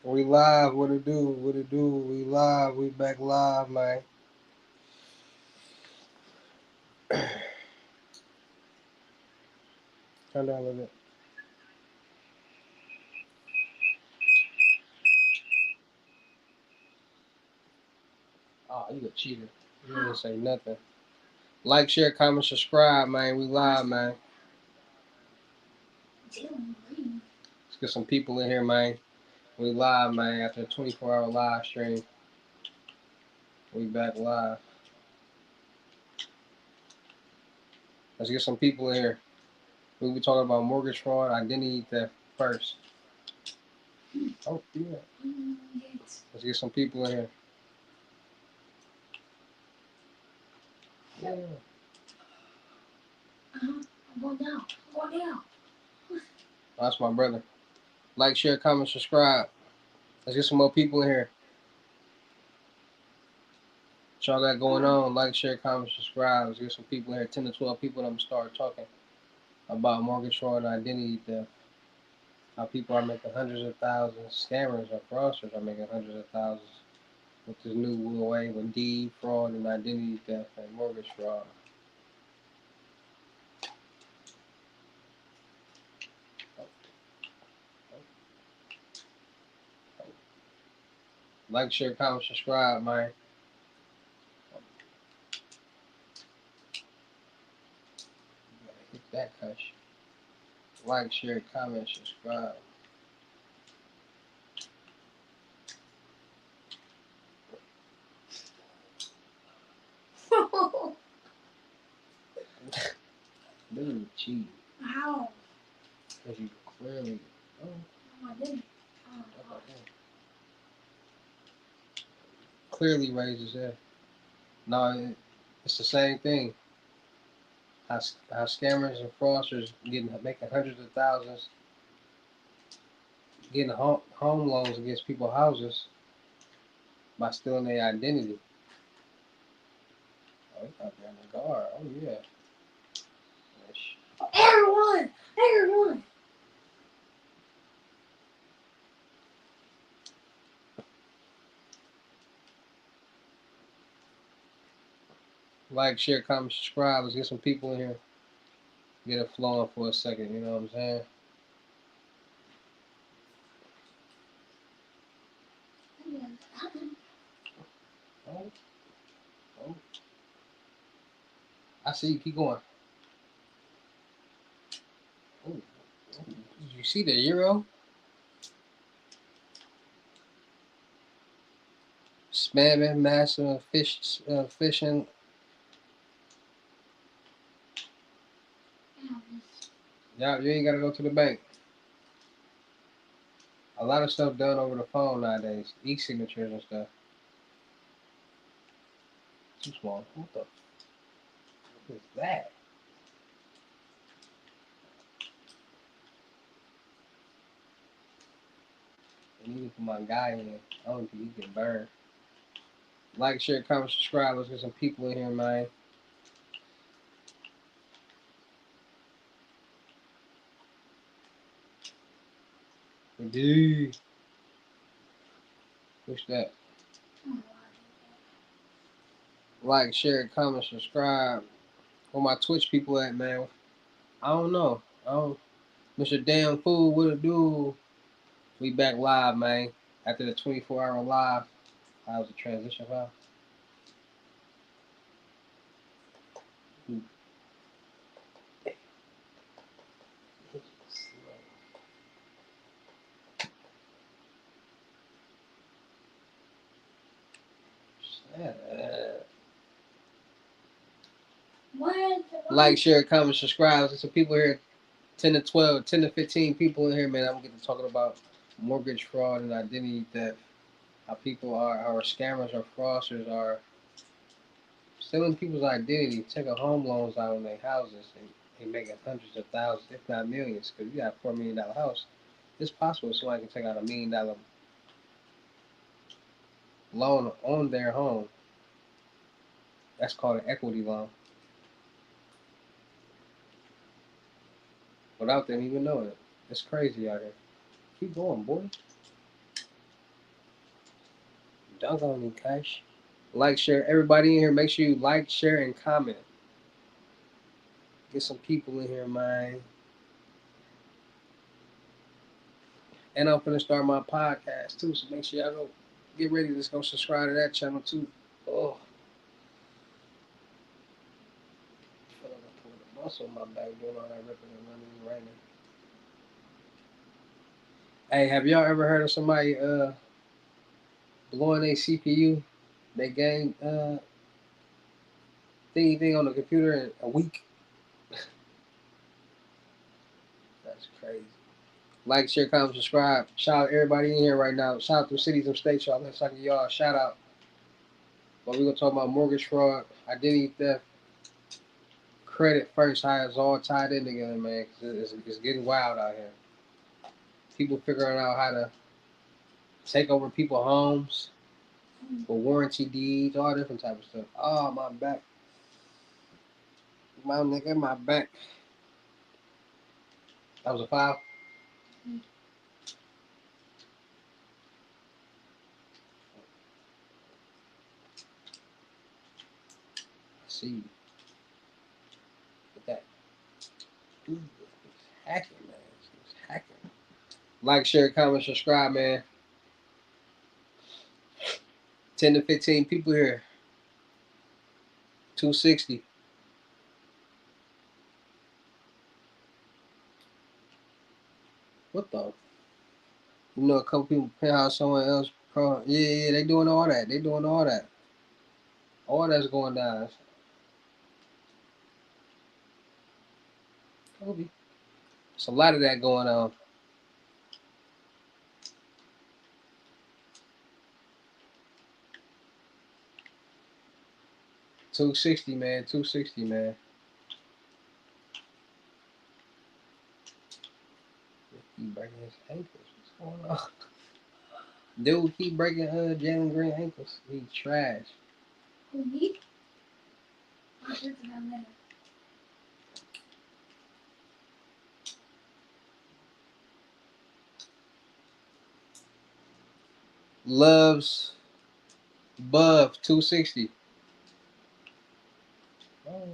We live, what it do, what it do, we live, we back live, man. Turn down a little bit. Oh, you a cheater. You didn't say nothing. Like, share, comment, subscribe, man. We live, man. Let's get some people in here, man. We live, man. After a 24-hour live stream, we back live. Let's get some people in here. We'll be talking about mortgage fraud, identity theft first. Oh, yeah. Let's get some people in here. Yeah. I'm going down. I'm going down. That's my brother. Like, share, comment, subscribe. Let's get some more people in here. What y'all got going on? Like, share, comment, subscribe. Let's get some people in here. 10 to 12 people. I'm going to start talking about mortgage fraud and identity theft. How people are making hundreds of thousands. Scammers or fraudsters are making hundreds of thousands with this new wave of deed fraud and identity theft and mortgage fraud. Like, share, comment, subscribe, man. Hit that cush. Like, share, comment, subscribe. Dude, cheat. How? Because you clearly. Oh, no, I didn't. Oh, okay. Clearly raised his head. No, it's the same thing. How scammers and fraudsters making hundreds of thousands, getting home loans against people's houses by stealing their identity. Oh, he got to be on the guard. Oh yeah. Everyone, everyone. Like, share, comment, subscribe. Let's get some people in here. Get it flowing for a second. You know what I'm saying? Oh, oh. I see you. Keep going. Oh, did you see the euro? Spamming, massive fishing. Yeah, you ain't gotta go to the bank. A lot of stuff done over the phone nowadays. E-signatures and stuff. Too small. What the fuck is that? I need to put my guy in. I don't think he can burn. Like, share, comment, subscribe. Let's get some people in here, man. Dude. Push that. Like, share, comment, subscribe. Where my Twitch people at, man? I don't know. I don't. Mr. Damn Fool, what it do? We back live, man. After the 24-hour live. How's the transition file? Like, share, comment, subscribe. There's some people here, 10 to 12, 10 to 15 people in here, man. I'm getting to talking about mortgage fraud and identity theft. How people are scammers or fraudsters are stealing people's identity, taking home loans out on their houses, and making hundreds of thousands, if not millions. Because you got a $4 million house, it's possible somebody can take out $1 million loan on their home. That's called an equity loan without them even knowing it. It's crazy out here. Keep going, boy. Dunk on me, Cash. Like, share. Everybody in here, make sure you like, share, and comment. Get some people in here, man. And I'm gonna start my podcast too, so make sure y'all go get ready. Let's go subscribe to that channel too. Oh, I feel like I pulled a muscle in my back doing all that ripping and running and raining. Hey, have y'all ever heard of somebody blowing their CPU, their game thing on the computer in a week? That's crazy. Like, share, comment, subscribe. Shout out everybody in here right now. Shout out to cities and states, y'all. Let's talk to y'all. Shout out. But we're gonna talk about mortgage fraud, identity theft, credit first, how it's all tied in together, man. 'Cause it's getting wild out here. People figuring out how to take over people's homes for warranty deeds, all different type of stuff. Oh, my back. My nigga, my back. That was a foul. See you. With that. Dude, it's hacking, man. It's hacking. Like, share, comment, subscribe, man. 10 to 15 people here. 260. What the? You know, a couple people penthouse someone else. Yeah, they doing all that. They doing all that. All that's going down. Kobe. It's a lot of that going on. 260, man. 260, man. Keep breaking his ankles. What's going on? Dude keep breaking Jalen Green ankles. He trash. Who, me? I'll get to that later. Loves Buff 260. Oh.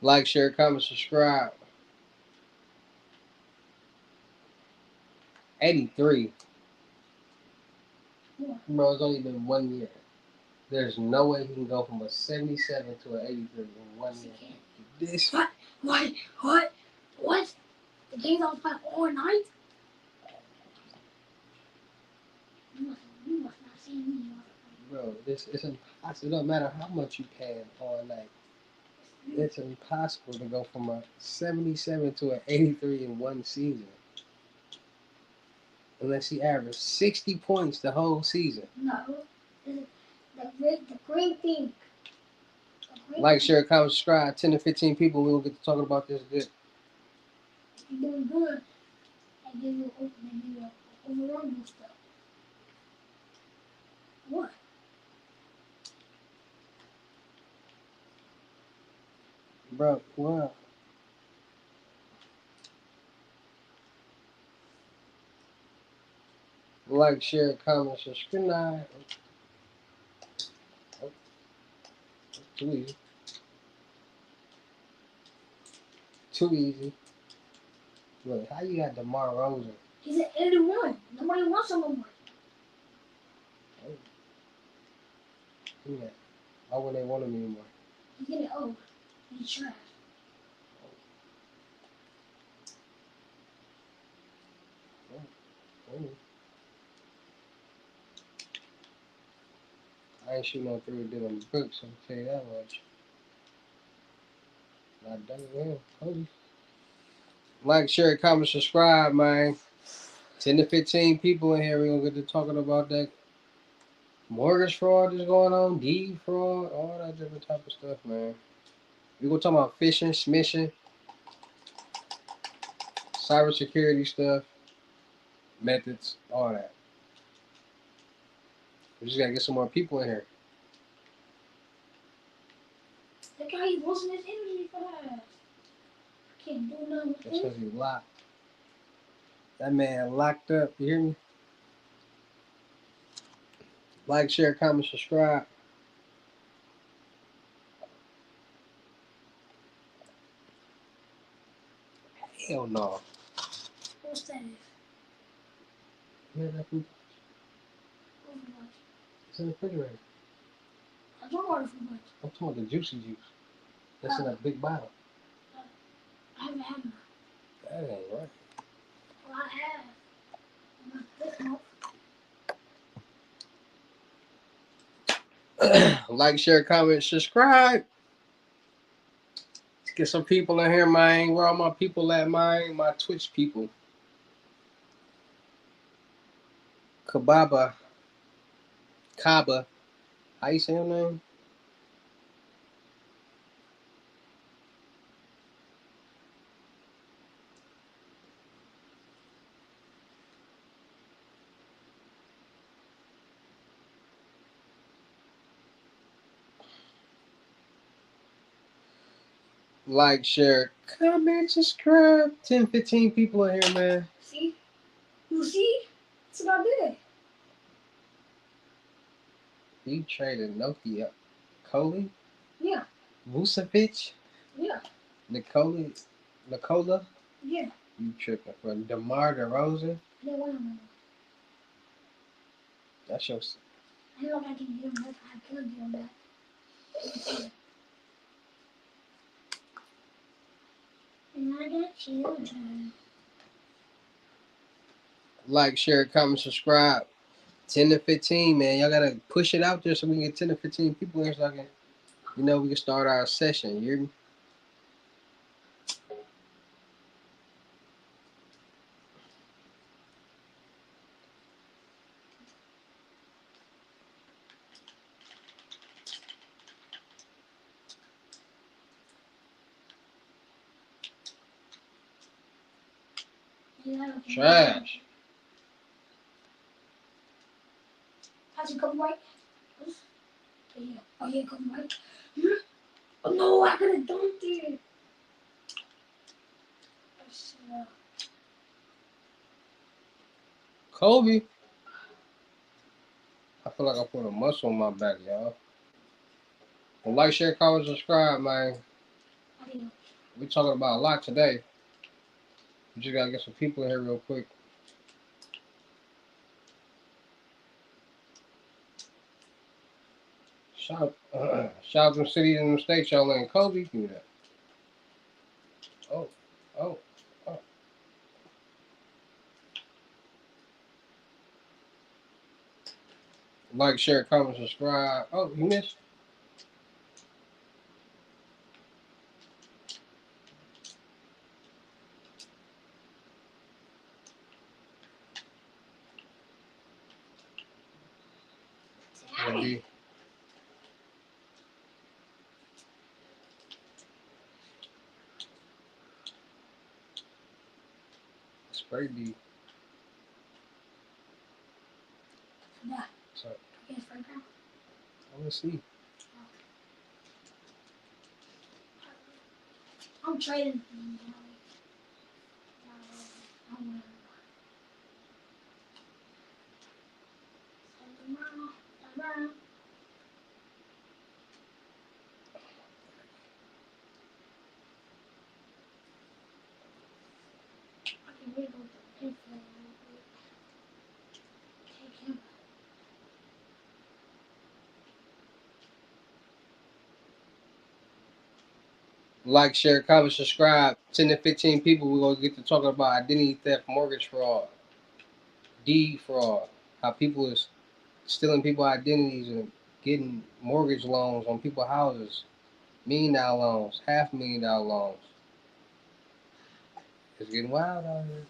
Like, share, comment, subscribe. 83. What? Bro, it's only been 1 year. There's no way he can go from a 77 to an 83 in 1 year. This. What? What? What? The game's on fire all night? You must not see me. Bro, this is impossible. It don't matter how much you pay all night. It's impossible to go from a 77 to an 83 in one season. Unless he averaged 60 points the whole season. No. The green thing. Like, share, comment, subscribe. 10 to 15 people. We will get to talking about this good. If you're doing good, I give you overrun and stuff. What? Bro, wow. Like, share, comment, subscribe. Oh, too easy. Too easy. Look, how you got DeMar Rosen? He's at 81. Nobody wants him no more. Oh. Yeah. Why wouldn't they want him anymore? He's getting old. He's trash. Oh. I ain't shooting no three with Dylan Brooks, I'll tell you that much. Not done with him. Kobe. Like, share, comment, subscribe, man. 10 to 15 people in here. We're going to get to talking about that mortgage fraud that's going on, deed fraud, all that different type of stuff, man. We're going to talk about phishing, smishing, cybersecurity stuff, methods, all that. We just got to get some more people in here. That guy he wasting his energy for that. Can't do nothing with That's him. because he locked. That man locked up. You hear me? Like, share, comment, subscribe. Hell no. What's that? Yeah, that food. It's in the refrigerator. I don't order for much. I'm talking about the juicy juice. That's in a big bottle. I haven't had none. That ain't right. Well, I have. Not this month. Like, share, comment, subscribe. Let's get some people in here, man. Where all my people at, man? My Twitch people. Kababa. Kaba. How you say your name? Like, share, comment, subscribe. 10, 15 people in here, man. See? You see? That's what I did. You traded Nokia. Coley? Yeah. Vucevic? Yeah. Nikola? Yeah. You tripping. For DeMar DeRozan? I didn't want him. That's your... I know if I can get him back. I could get him back. And I got children. Like, share, comment, subscribe. 10 to 15, man. Y'all gotta push it out there so we can get 10 to 15 people in here so I can, we can start our session. You hear me? Yeah. Trash. How's it come right? Yeah. Oh, yeah, come right. Oh, no, I could have dunked it. Kobe. I feel like I put a muscle on my back, y'all. Well, like, share, comment, subscribe, man. We talking about a lot today. We just gotta get some people in here real quick. Shout out to the cities and the states y'all in. Kobe, do that. Oh. Like, share, comment, subscribe. Oh, you missed? Maybe. Spray D. Yeah. So, Yes, right now. let's see. I'm trading. Like, share, comment, subscribe. 10 to 15 people, we're going to get to talking about identity theft, mortgage fraud, deed fraud. How people is stealing people's identities and getting mortgage loans on people's houses. $1 million loans, $500,000 loans. It's getting wild out here.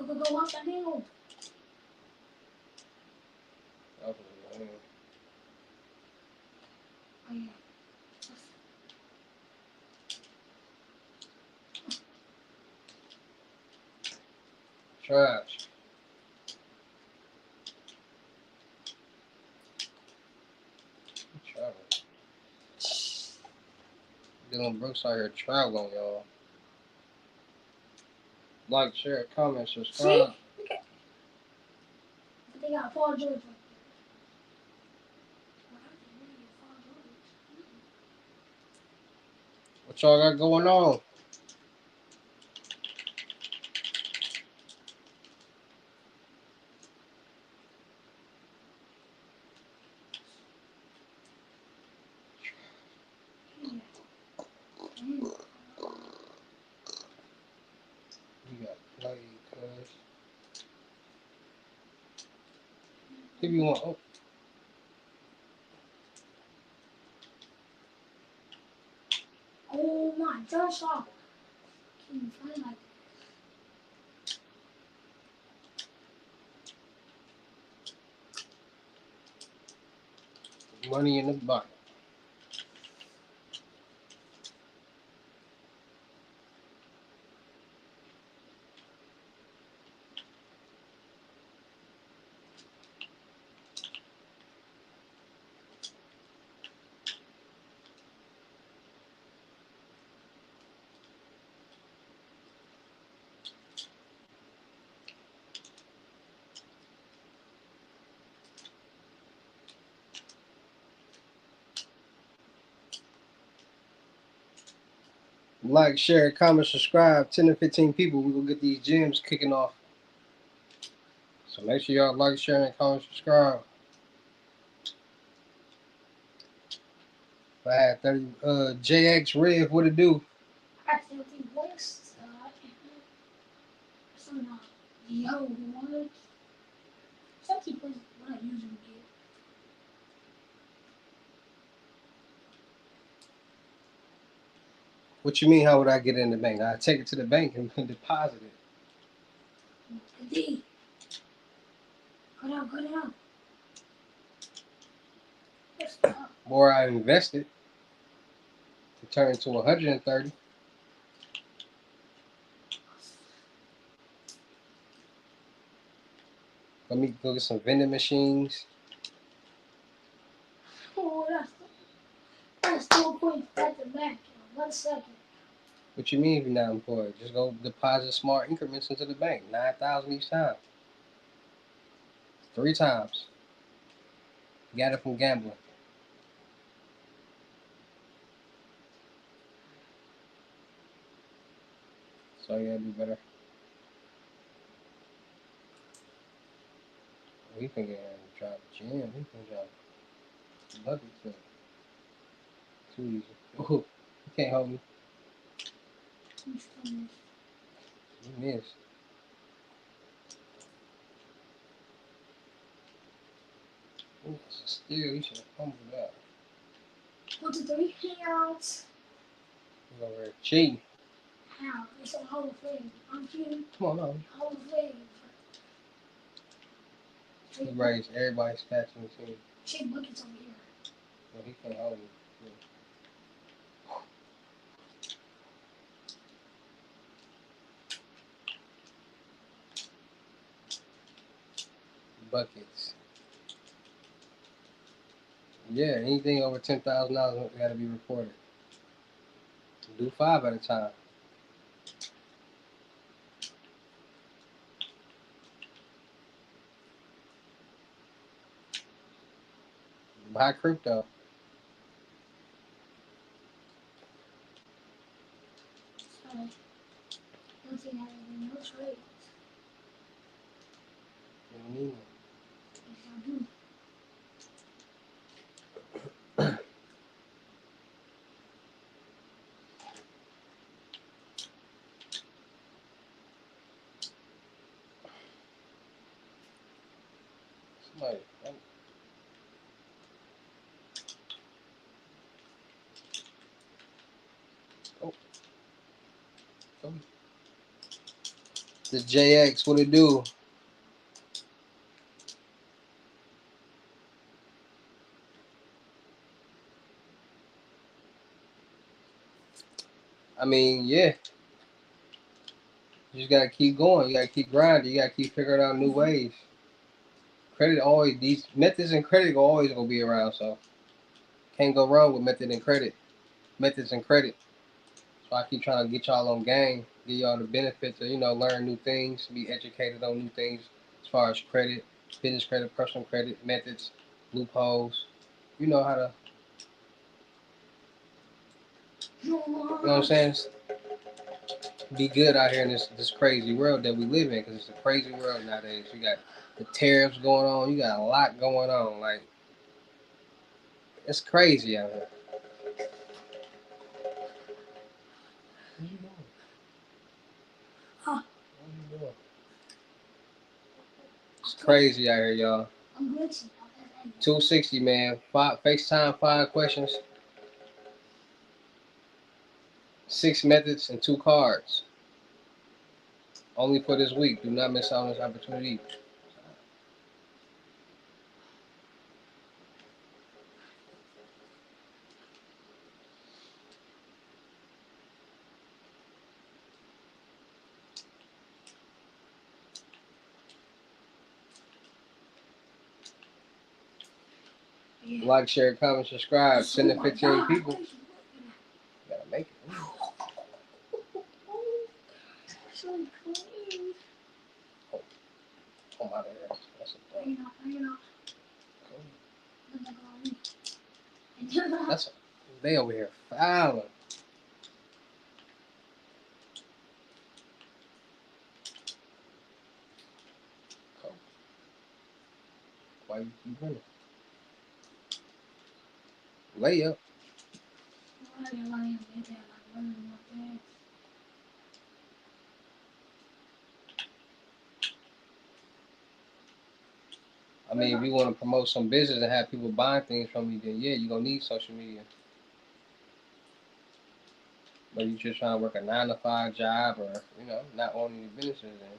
Go watch that video. Oh, yeah. Trash. Dylan Brooks out here traveling, y'all. Like, share, comment, See? subscribe. Look at. But they got Paul George right there. Well, I think we need Paul George. What y'all got going on? Mm. You got play, cuz. If you want, oh, Oh my, Josh Hall. Can you find like money in the bucket. Like, share, comment, subscribe. 10 to 15 people. We gonna get these gyms kicking off. So make sure y'all like, share, and comment, subscribe. If I had 30, JX Rev, what it do? I still think voice. Some yo, what? Some people what I usually get. What you mean? How would I get it in the bank? I take it to the bank and deposit it. The D. Go down. What's up? Or I invest it to turn into 130. Let me go get some vending machines. Oh, that's 2 points at the back. 1 second. What you mean if you're not employed? Just go deposit smart increments into the bank. 9,000 each time. 3 times. Got it from gambling. So you gotta do better. We can get drop gym. We can drop bucket too. Too easy. Ooh, you can't hold me. You missed. Ooh, it's a steal. You should have fumbled that. 1, 2, 3. Hangouts. You over there cheating. How? It's a Hall of Fame. I'm kidding. Come on, no. Hall of Fame. He raised everybody's stats in the team. Shake buckets over here. Well, he can't hold me. Yeah. Buckets. Yeah, anything over $10,000 got to be reported. Do 5 at a time. Buy crypto. Sorry. Don't think I have no trades. You don't need one. Yes, I do. Somebody. Oh, oh. The JX, what it do? I mean, yeah. You just gotta keep going. You gotta keep grinding. You gotta keep figuring out new ways. Credit always, these methods and credit always gonna be around. So can't go wrong with method and credit. Methods and credit. So I keep trying to get y'all on game, give y'all the benefit to, learn new things, be educated on new things as far as credit, business credit, personal credit, methods, loopholes. You know how to, what I'm saying? Be good out here in this crazy world that we live in, because it's a crazy world nowadays. You got the tariffs going on, you got a lot going on. Like, it's crazy out here. What you doing? Huh? What you doing? It's crazy out here, y'all. I'm glitching. 260, man. FaceTime, 5 questions, 6 methods, and 2 cards. Only for this week. Do not miss out on this opportunity. Yeah. Like, share, comment, subscribe. 10 to Oh my 15 God. people. You gotta make it. So clean. Oh, come out of here. That's a thing. That's a, they over here fouling. Why you keep running? Layup. I mean, if you want to promote some business and have people buying things from you, then yeah, you're going to need social media. But you just trying to work a 9 to 5 job, or, not owning your businesses, then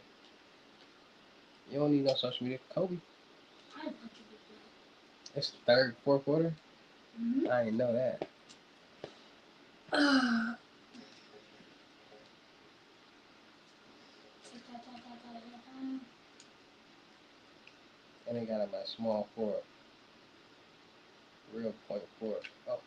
you don't need no social media. Kobe, it's the third, fourth quarter. I didn't know that. And they got him at small forward. Real point forward. Oh,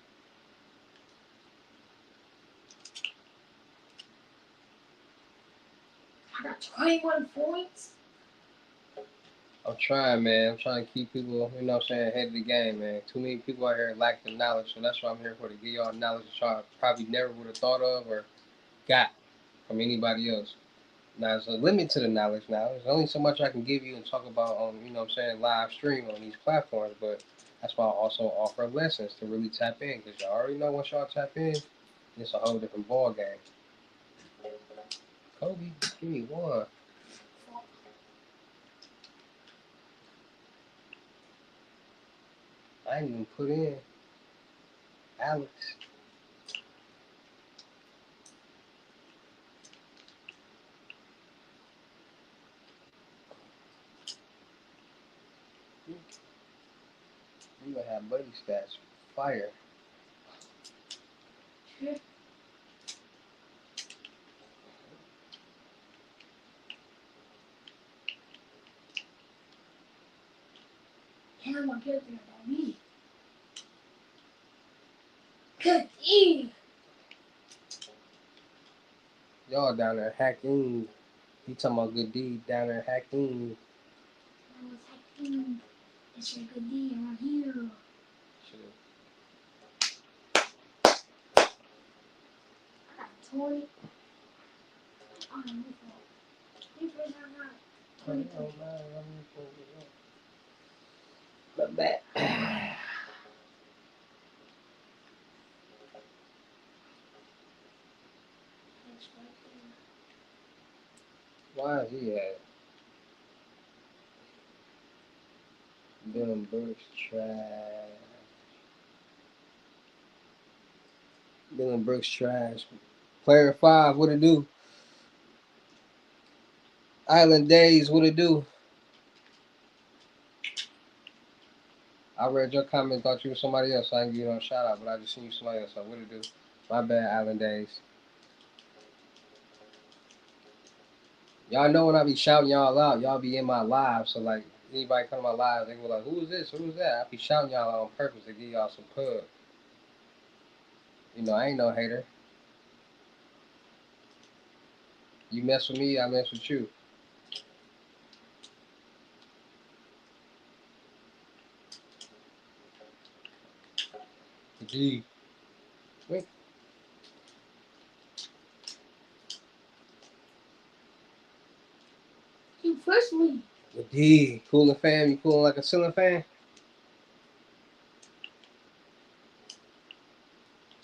I got 21 points. I'm trying, man. I'm trying to keep people, ahead of the game, man. Too many people out here lack the knowledge, so that's what I'm here for, to give y'all knowledge that y'all probably never would have thought of or got from anybody else. Now, there's a limit to the knowledge now. There's only so much I can give you and talk about on, live stream on these platforms, but that's why I also offer lessons to really tap in, because y'all already know once y'all tap in, it's a whole different ball game. Kobe, give me one. I didn't even put in Alex. You gonna have buddy stats fire. Shit. And I'm gonna get there about me. Good Eve. Y'all down there hacking. He talking about good deed down there hacking. I was hacking. It's your good deed around here. Shit. I got a toy. Oh, no, you not. But back. It's right Why is he at? Dylan Brooks trash. Dylan Brooks trash. Player 5, what it do? Island Days, what it do? I read your comment, thought you was somebody else, so I didn't give you no shout out, but I just seen you somebody else, so what it do? My bad, Island Days. Y'all know when I be shouting y'all out, y'all be in my live, so like, anybody come to my live, they go like, who is this, who is that? I be shouting y'all out on purpose to give y'all some pub. I ain't no hater. You mess with me, I mess with you. G. Wait. You first me. D. Cooling fan, you cooling like a ceiling fan?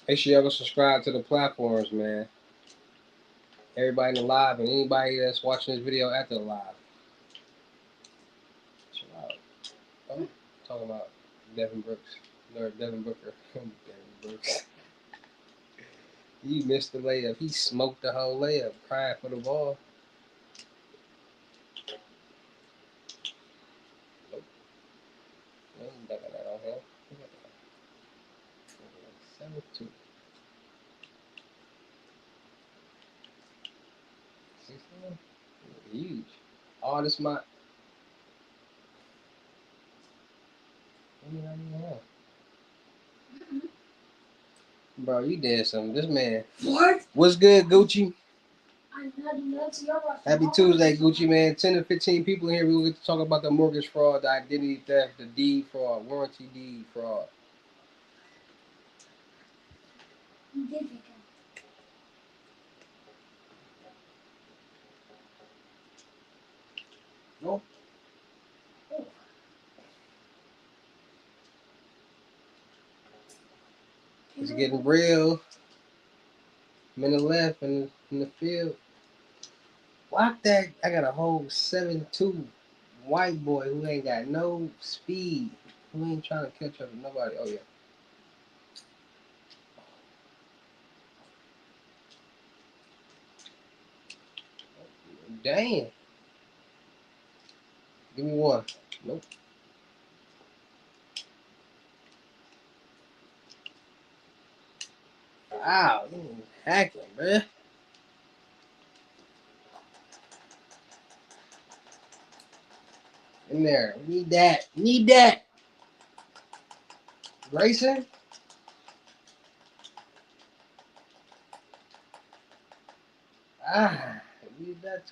Make sure y'all go subscribe to the platforms, man. Everybody in the live and anybody that's watching this video after the live. Chill out. I'm talking about Devin Brooks. Or Devin Booker. Devin Brooks. He missed the layup. He smoked the whole layup, crying for the ball. Nope. No, he's not got that on him. 7-2. 16? Huge. All this my. What did I even have? Bro, you did something. This man. What? What's good, Gucci? I'm not nuts. You're right. Happy Tuesday, Gucci, man. 10 to 15 people here. We will get to talk about the mortgage fraud, the identity theft, the deed fraud, warranty deed fraud. Difficult. Nope. Oh. It's getting real. Minute left in the field. Block that. I got a whole 7-2 white boy who ain't got no speed. Who ain't trying to catch up to nobody. Oh, yeah. Damn. Give me one. Nope. Wow. You hacking, bruh. In there. Need that. Need that. Grayson? Ah. Need that.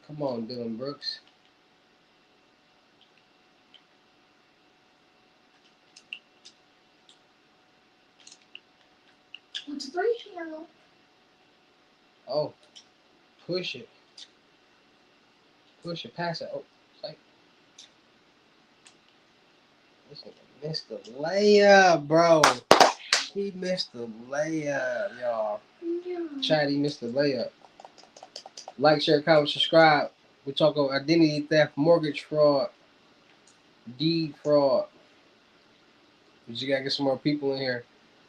Come on, Dylan Brooks. What's the ratio? Oh. Push it. Push it. Pass it. Oh. Like, this nigga missed the layup, bro. He missed the layup, y'all. No. Chad, he missed the layup. Like, share, comment, subscribe. We talk about identity theft, mortgage fraud, deed fraud. We just gotta get some more people in here.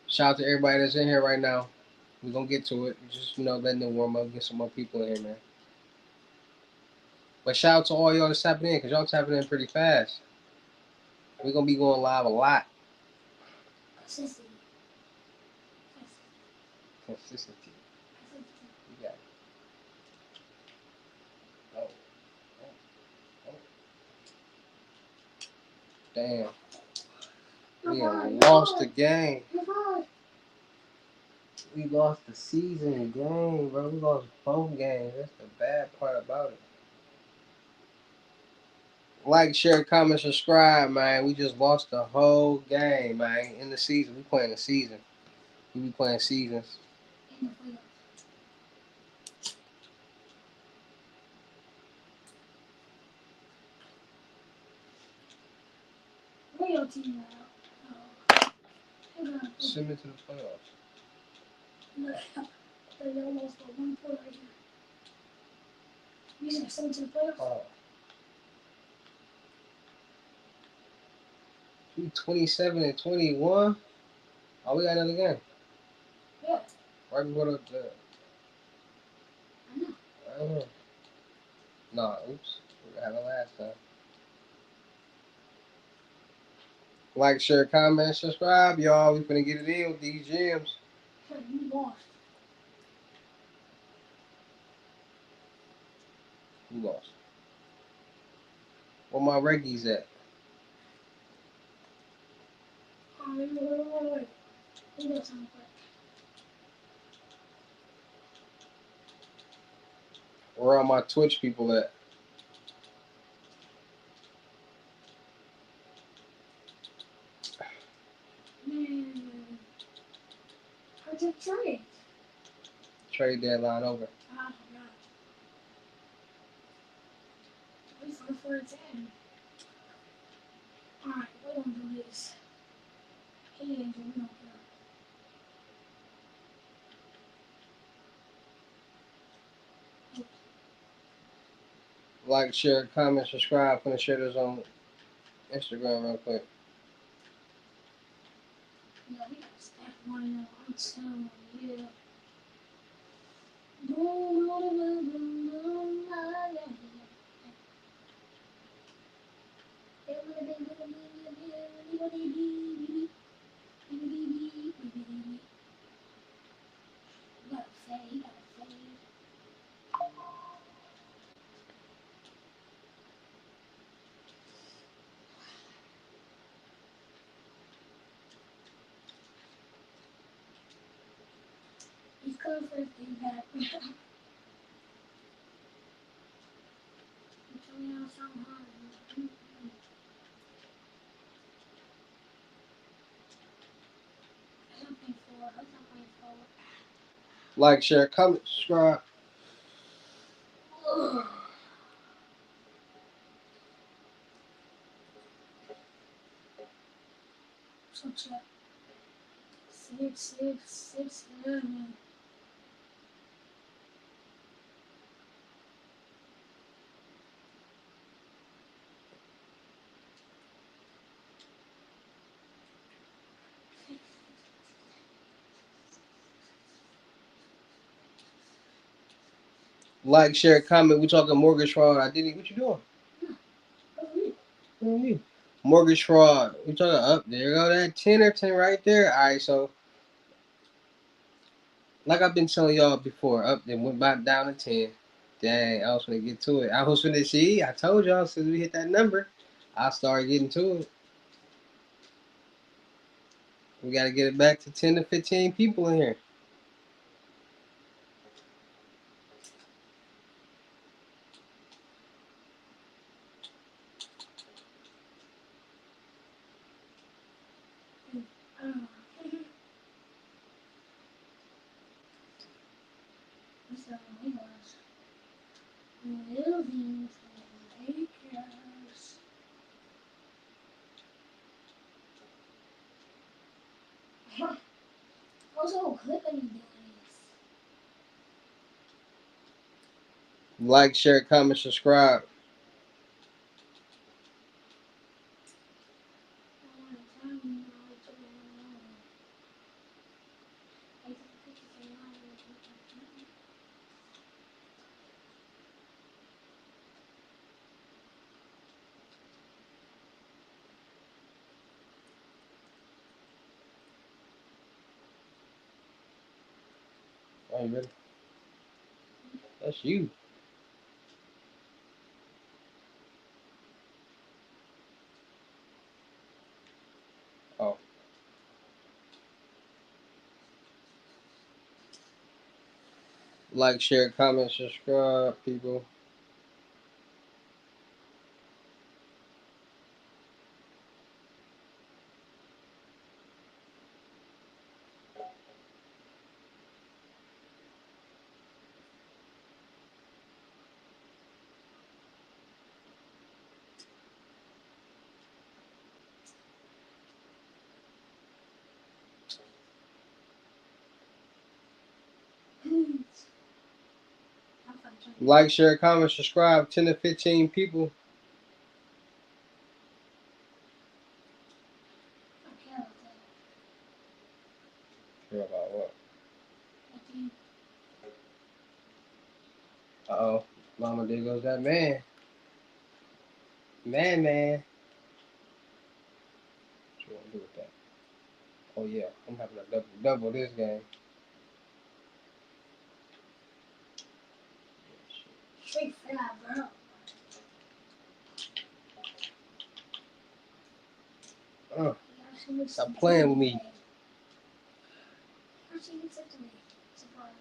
Shout out to everybody that's in here right now. We're gonna get to it. Just, letting them warm up, get some more people in here, man. But shout out to all y'all that's tapping in, because y'all tapping in pretty fast. We're gonna be going live a lot. Consistency. Consistency. You got it. Oh, oh, oh. Damn. We lost the game. We lost the season game, bro. We lost both games. That's the bad part about it. Like, share, comment, subscribe, man. We just lost the whole game, man. In the season. We playing the season. We be playing seasons. Where your team at? Send me to the playoffs. Look, they almost got 1 point right here. You said 7 to the playoffs? Oh. We 27-21. Oh, we got another game. Yeah. Right before the. I know. I don't know. Nah, oops. We had it last time. Like, share, comment, subscribe, y'all. We finna get it in with these gems. Hey, you lost. Who lost? Where my Reggies at? Wait. We got something quick. Where all my Twitch people at? Man, how'd you trade? Trade deadline over. I don't know. Wait for it to end. Alright, we don't do this. Hey, Angel, we don't care. Like, share, comment, subscribe. I'm gonna share this on Instagram real quick. Yeah, we gotta stack money now. I'm telling you, yeah. Boom, boom, boom, boom, boom, ah, yeah, yeah. You gotta fade, you gotta fade. He's coming for his thing back. You tell me how something hard. Something forward. Like, share, comment, subscribe. So check. 6, 6, 6, 11. Like, share, comment. We talking mortgage fraud. Identity. What you doing? What do you mean? Mortgage fraud. We talking up there. Go that 10 or 10 right there. All right, so like I've been telling y'all before, up then went back down to 10. Dang, I was gonna get to it. I was gonna see. I told y'all since we hit that number, I started getting to it. We gotta get it back to 10 to 15 people in here. So we was moving to Lakers. What's whole clip are you doing this? Like, share, comment, subscribe. Are you ready? That's you. Oh, like, share, comment, subscribe, people. Like, share, comment, subscribe. 10 to 15 people. Care about what? Uh oh. Mama, there goes that man. Man. What you want to do with that? Oh, yeah. I'm having a double this game. Straight fly, bro. Stop playing with me. Actually, it's up to me. Surprise.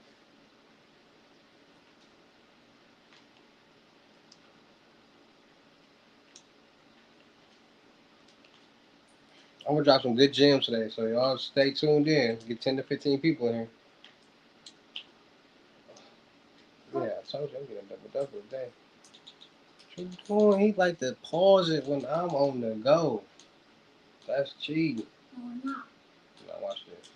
I'm gonna drop some good gems today, so y'all stay tuned in. Get 10 to 15 people in here. Yeah, I told you I'm getting double today. What you doing? He like to pause it when I'm on the go. That's cheating. No, I'm not. Now watch this.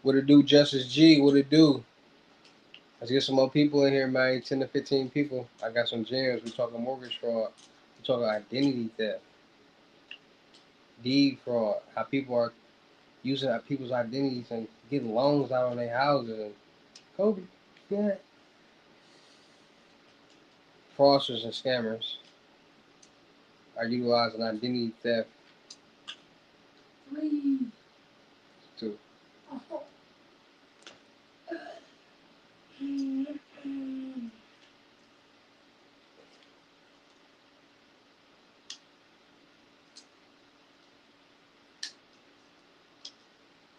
What it do, Justice G? What it do? Let's get some more people in here, man. 10 to 15 people. I got some gems. We talking mortgage fraud. We talking identity theft, deed fraud. How people are using people's identities and getting loans out on their houses. And Kobe, yeah. Fraudsters and scammers are utilizing identity theft too.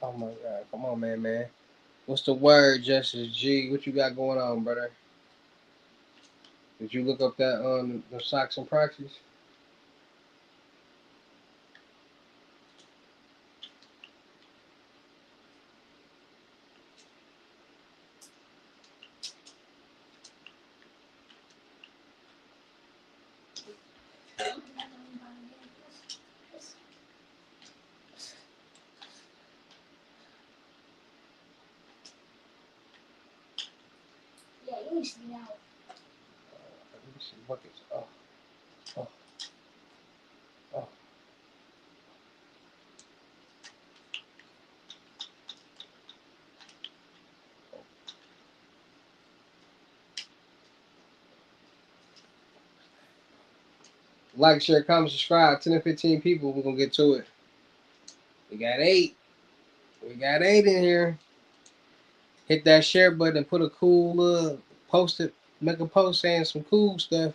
Oh my God! Come on, man. What's the word, Justice G? What you got going on, brother? Did you look up that the socks and proxies? Yeah, you need to get out. Let me see buckets. Oh, oh. Like, share, comment, subscribe. 10 to 15 people. We're gonna get to it. We got 8. We got 8 in here. Hit that share button and put a cool post it. Make a post saying some cool stuff.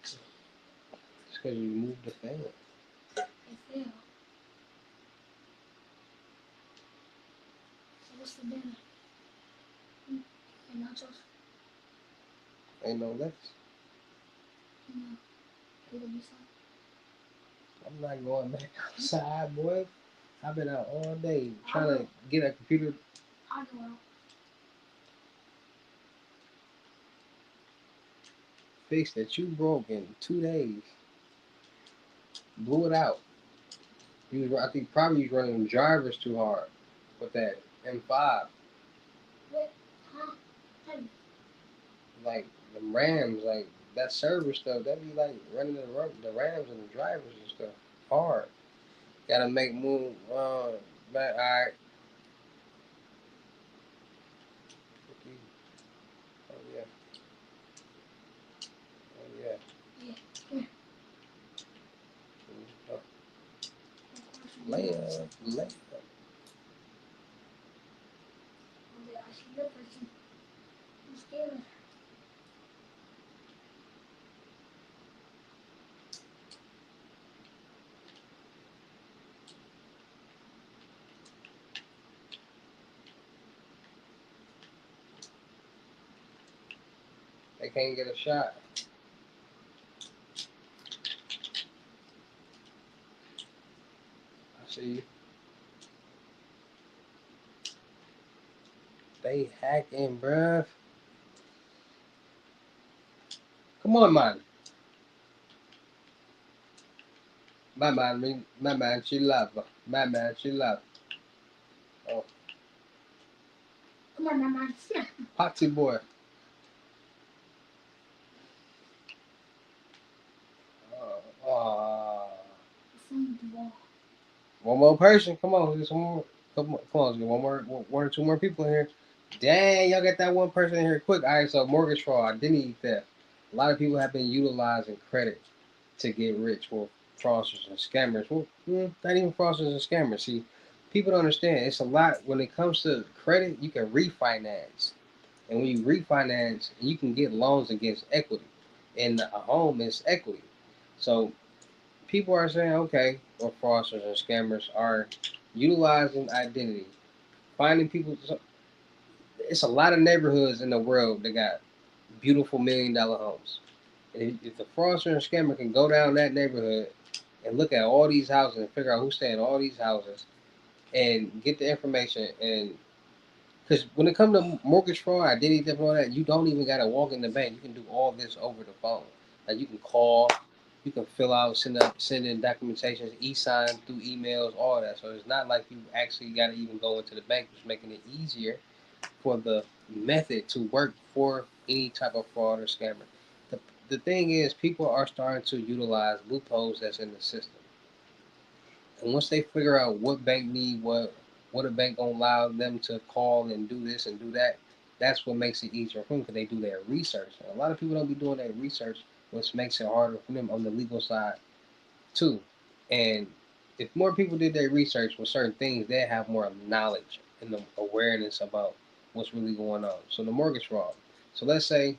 It's because you moved the fan. It fell. So what's the dinner? And nachos? Ain't no less. No. It'll be some. I'm not going back outside, boy. I've been out all day trying to get a computer I'll go out. fixed that you broke in 2 days. Blew it out. I think probably you was running drivers too hard with that M5. Wait, huh? Hey. Like the Rams, like that server stuff, that be like running the Rams and the drivers and stuff hard. Gotta make move. But alright. Oh yeah. Oh yeah. Yeah, here. Oh, Of course you lay do. up, lay up. I see your person. I'm scared. They can't get a shot. I see you. They hacking, bruh. Come on, man. My man, chill out. My man, chill out. Oh, Come on, my man. Yeah. Potsy boy. Oh. From the wall. One more person. Come on, get some more. Come on, let's get one or two more people in here. Dang, y'all got that one person in here quick. All right, so mortgage fraud, identity theft. A lot of people have been utilizing credit to get rich. Well, fraudsters and scammers. Well, not even fraudsters and scammers. See, people don't understand. It's a lot when it comes to credit. You can refinance, and when you refinance, you can get loans against equity. in a home is equity. So people are saying, okay, or fraudsters and scammers are utilizing identity, finding people. It's a lot of neighborhoods in the world that got beautiful $1 million homes. And if the fraudster and scammer can go down that neighborhood and look at all these houses and figure out who's staying in all these houses and get the information, and because when it comes to mortgage fraud, identity theft, and all that, you don't even gotta walk in the bank. You can do all this over the phone. Like you can call, you can fill out, send in documentations, e-sign through emails, all that. So it's not like you actually gotta even go into the bank, which is making it easier for the method to work for any type of fraud or scammer. The, the thing is, people are starting to utilize loopholes that's in the system. And once they figure out what bank need what a bank gonna allow them to call and do this and do that, that's what makes it easier for them because they do their research. And a lot of people don't be doing their research, which makes it harder for them on the legal side too. And if more people did their research with certain things, they have more knowledge and the awareness about what's really going on. So the mortgage fraud. So let's say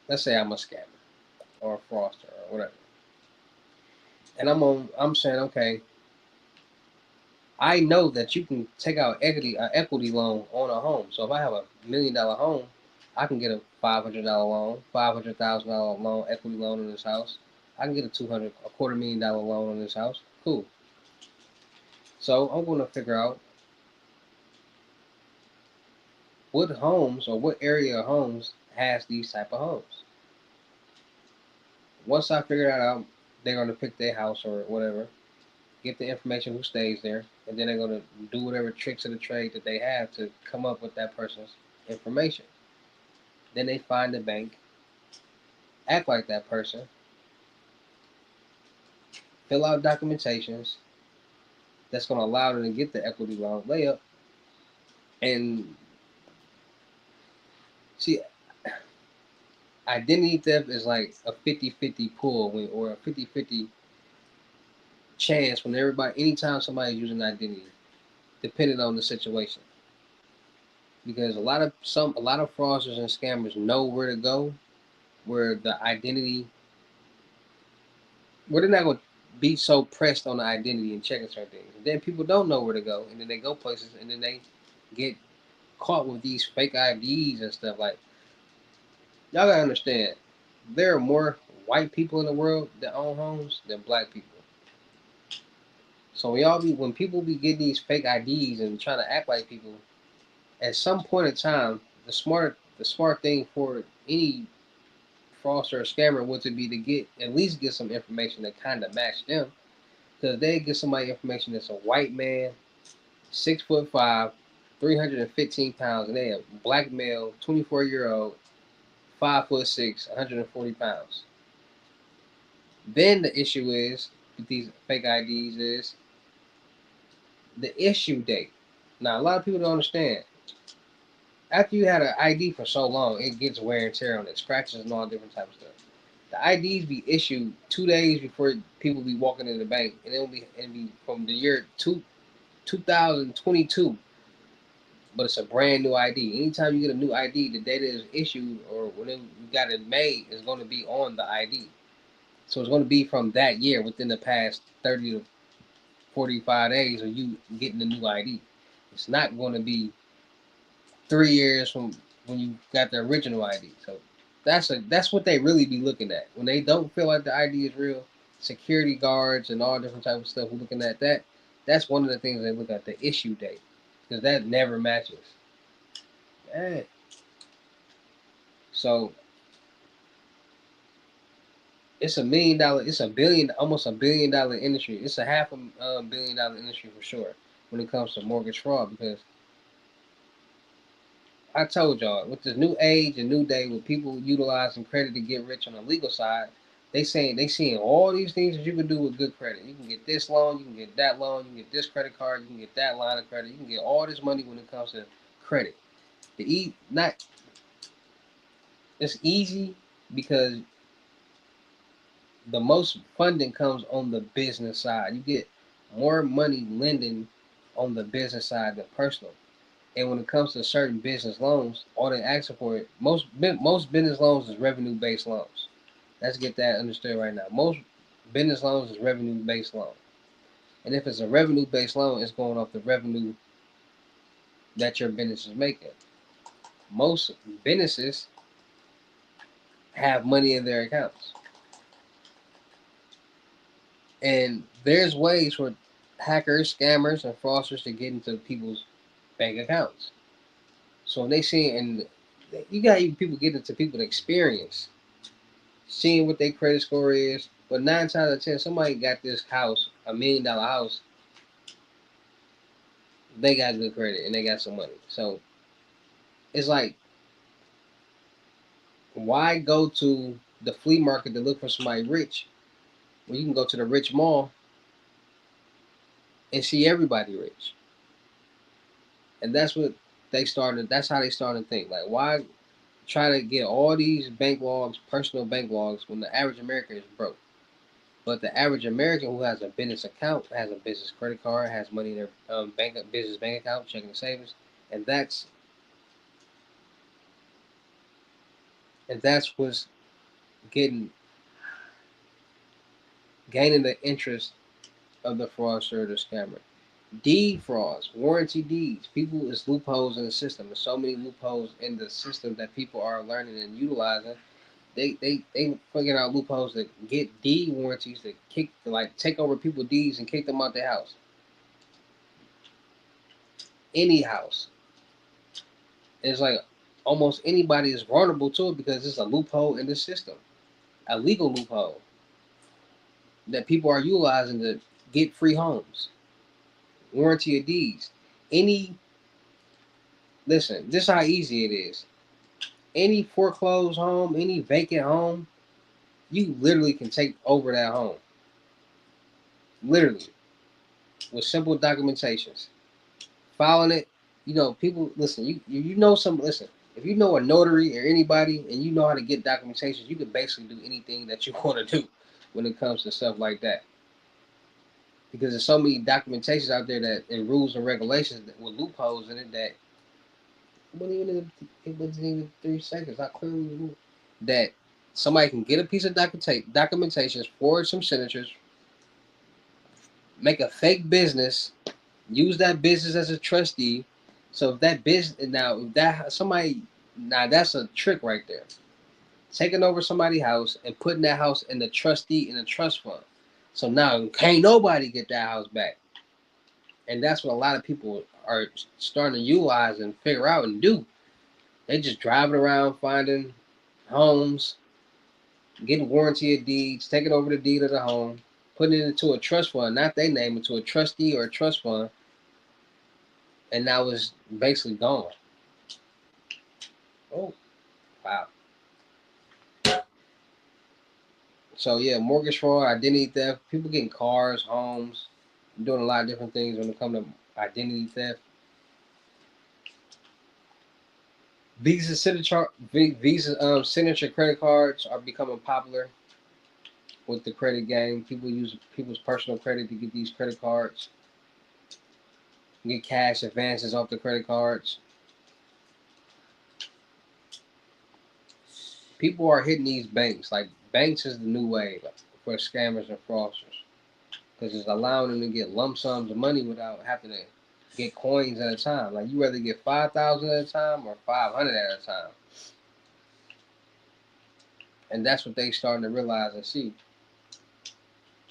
I'm a scammer or a fraudster or whatever, and I'm saying, okay, I know that you can take out equity loan on a home. So if I have $1 million home, I can get a $500 loan, $500,000 loan, equity loan on this house. I can get a $250,000 loan on this house. Cool. So I'm going to figure out what homes or what area of homes has these type of homes. Once I figure that out, they're going to pick their house or whatever, get the information who stays there, and then they're going to do whatever tricks of the trade that they have to come up with that person's information. Then they find the bank, act like that person, fill out documentations that's going to allow them to get the equity loan layup. And see, identity theft is like a 50-50 pull or a 50-50 chance when everybody, anytime somebody's using identity, depending on the situation. Because a lot of fraudsters and scammers know where to go, where the identity, where they're not going to be so pressed on the identity and checking certain things. And then people don't know where to go, and then they go places, and then they get caught with these fake IDs and stuff. Like, y'all gotta understand, there are more white people in the world that own homes than black people. So when people be getting these fake IDs and trying to act like people, at some point in time, the smart thing for any fraudster or scammer would to be to at least get some information that kind of match them, because they get somebody information that's a white man, 6'5", 315 pounds, and they a black male, 24-year old, 5'6", 140 pounds. Then the issue is with these fake IDs is the issue date. Now a lot of people don't understand. After you had an ID for so long, it gets wear and tear on it, scratches and all different types of stuff. The IDs be issued 2 days before people be walking in the bank, and it'll be from the year 2022, but it's a brand new ID. Anytime you get a new ID, the data is issued or when you got it made is going to be on the ID. So it's going to be from that year within the past 30 to 45 days of you getting the new ID. It's not going to be 3 years from when you got the original ID. So that's what they really be looking at when they don't feel like the ID is real. Security guards and all different type of stuff looking at that. That's one of the things they look at, the issue date, because that never matches. Eh. So it's it's a billion, almost $1 billion industry. It's a half a $1 billion industry for sure when it comes to mortgage fraud. Because I told y'all, with this new age and new day, with people utilizing credit to get rich on the legal side, they seeing all these things that you can do with good credit. You can get this loan, you can get that loan, you can get this credit card, you can get that line of credit, you can get all this money when it comes to credit. Not it's easy because the most funding comes on the business side. You get more money lending on the business side than personal. And when it comes to certain business loans, all they asking for it, most business loans is revenue based loans. Let's get that understood right now. Most business loans is revenue based loan. And if it's a revenue based loan, it's going off the revenue that your business is making. Most businesses have money in their accounts. And there's ways for hackers, scammers, and fraudsters to get into people's bank accounts. So when they see, and you got even people get into people experience, seeing what their credit score is. But 9 times out of 10, somebody got this house, $1 million house, they got good credit and they got some money. So it's like, why go to the flea market to look for somebody rich when you can go to the rich mall and see everybody rich? And that's what they started. That's how they started to think. Like, why try to get all these bank logs, personal bank logs, when the average American is broke? But the average American who has a business account, has a business credit card, has money in their business bank account, checking and savings, and that's what's getting gaining the interest of the fraudster or the scammer. Deed frauds, warranty deeds. People is loopholes in the system. There's so many loopholes in the system that people are learning and utilizing. They figuring out loopholes to get deed warranties to like take over people's deeds and kick them out their house. Any house. It's like almost anybody is vulnerable to it because it's a loophole in the system, a legal loophole that people are utilizing to get free homes, warranty of deeds. Any Listen, this is how easy it is. Any foreclosed home, any vacant home, you literally can take over that home, literally with simple documentations. Filing it, people listen. You know some listen. If you know a notary or anybody and you know how to get documentations, you can basically do anything that you want to do when it comes to stuff like that. Because there's so many documentations out there that and rules and regulations with loopholes in it that it wasn't even 3 seconds. I clearly that somebody can get a piece of documentations, forward some signatures, make a fake business, use that business as a trustee. So if that business now, if that somebody now that's a trick right there. Taking over somebody's house and putting that house in the trustee in a trust fund. So now can't nobody get that house back. And that's what a lot of people are starting to utilize and figure out and do. They just driving around finding homes, getting warranty of deeds, taking over the deed of the home, putting it into a trust fund, not they name, into a trustee or a trust fund, and now it's basically gone. Oh, wow. So yeah, mortgage fraud, identity theft, people getting cars, homes, doing a lot of different things when it comes to identity theft. Visa signature credit cards are becoming popular with the credit game. People use people's personal credit to get these credit cards, get cash advances off the credit cards. People are hitting these banks. Like banks is the new way for scammers and fraudsters because it's allowing them to get lump sums of money without having to get coins at a time. Like you rather get 5,000 at a time or 500 at a time, and that's what they starting to realize and see.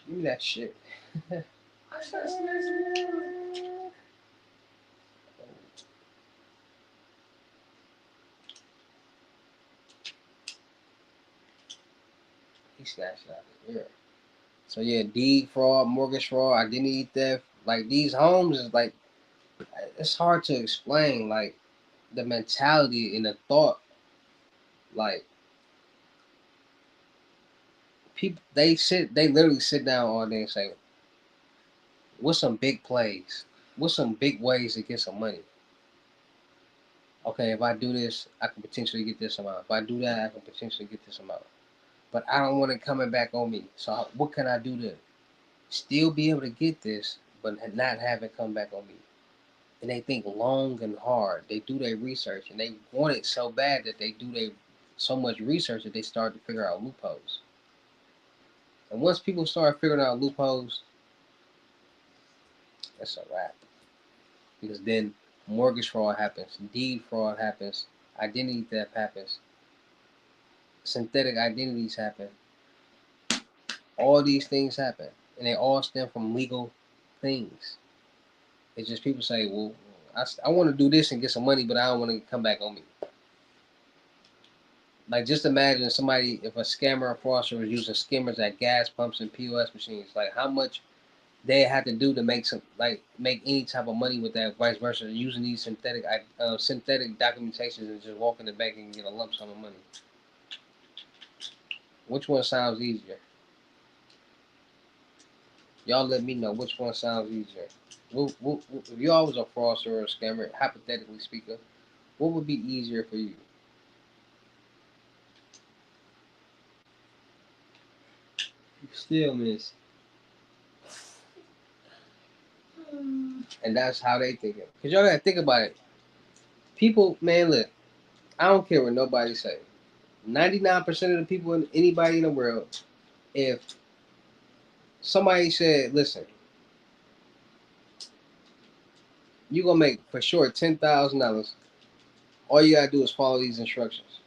Give me that shit. He snatched it out of here. So yeah, deed fraud, mortgage fraud, identity theft. Like these homes is like it's hard to explain. Like the mentality and the thought. Like people, they literally sit down all day and say, "What's some big plays? What's some big ways to get some money?" Okay, if I do this, I can potentially get this amount. If I do that, I can potentially get this amount. But I don't want it coming back on me. So what can I do to still be able to get this, but not have it come back on me? and they think long and hard. They do their research, and they want it so bad that they do their so much research that they start to figure out loopholes. And once people start figuring out loopholes, that's a wrap. Because then mortgage fraud happens, deed fraud happens, identity theft happens, synthetic identities happen. All these things happen, and they all stem from legal things. It's just people say, well, I want to do this and get some money, but I don't want to come back on me. Like, just imagine somebody, if a scammer or fraudster was using skimmers at gas pumps and POS machines, like how much they had to do to make make any type of money with that, vice versa, using these synthetic documentations and just walk in the bank and get a lump sum of money. Which one sounds easier? Y'all let me know which one sounds easier. If y'all was a fraudster or a scammer, hypothetically speaking, what would be easier for you? Still miss. And that's how they think it. Cause y'all gotta think about it. People, man, look, I don't care what nobody say. 99% of the people, anybody in the world, if somebody said, listen, you gonna make for sure $10,000. All you gotta do is follow these instructions.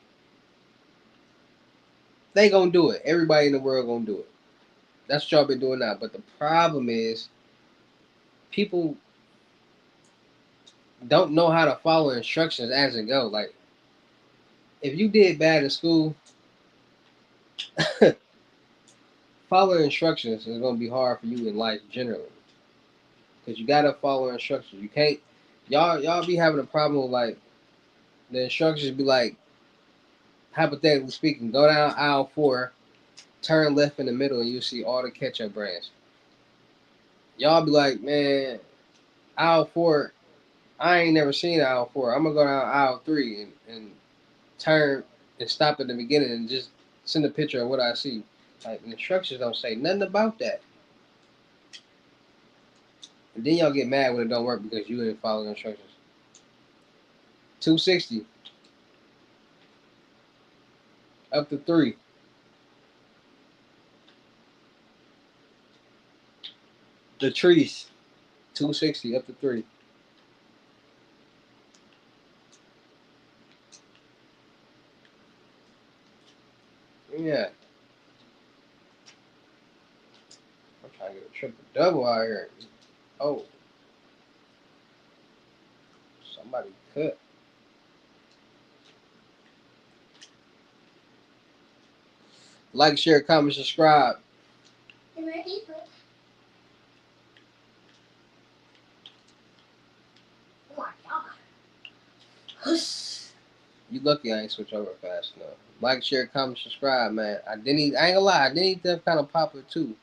They gonna do it. Everybody in the world gonna do it. That's what y'all been doing now. But the problem is, people don't know how to follow instructions as it go. Like, if you did bad in school, follow instructions is gonna be hard for you in life generally. Cause you gotta follow instructions. You can't. Y'all be having a problem with like the instructions be like, hypothetically speaking, go down aisle 4, turn left in the middle, and you see all the ketchup brands. Y'all be like, man, aisle 4, I ain't never seen aisle 4. I'm gonna go down aisle 3 and turn and stop at the beginning and just send a picture of what I see. Like, the instructions don't say nothing about that. And then y'all get mad when it don't work because you didn't follow the instructions. 260 up to 3. The trees. 260 up to 3. Yeah. I'm trying to get a triple double out here. Oh, somebody cut. Like, share, comment, subscribe. Oh my god. Huss. You lucky I ain't switch over fast enough. Like, share, comment, subscribe, man. I ain't gonna lie, I didn't that kind of popular too.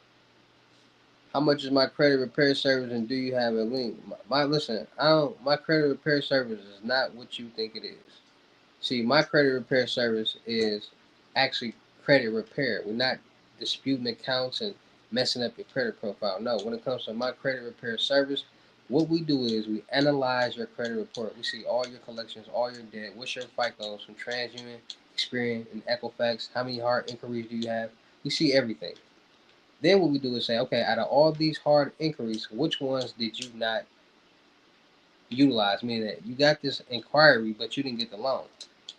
How much is my credit repair service and do you have a link? Listen, my credit repair service is not what you think it is. See, my credit repair service is actually credit repair. We're not disputing accounts and messing up your credit profile. No, when it comes to my credit repair service, what we do is we analyze your credit report. We see all your collections, all your debt, what's your FICOs from TransUnion, Experian, and Equifax. How many hard inquiries do you have? We see everything. Then what we do is say, okay, out of all these hard inquiries, which ones did you not utilize? Meaning that you got this inquiry, but you didn't get the loan.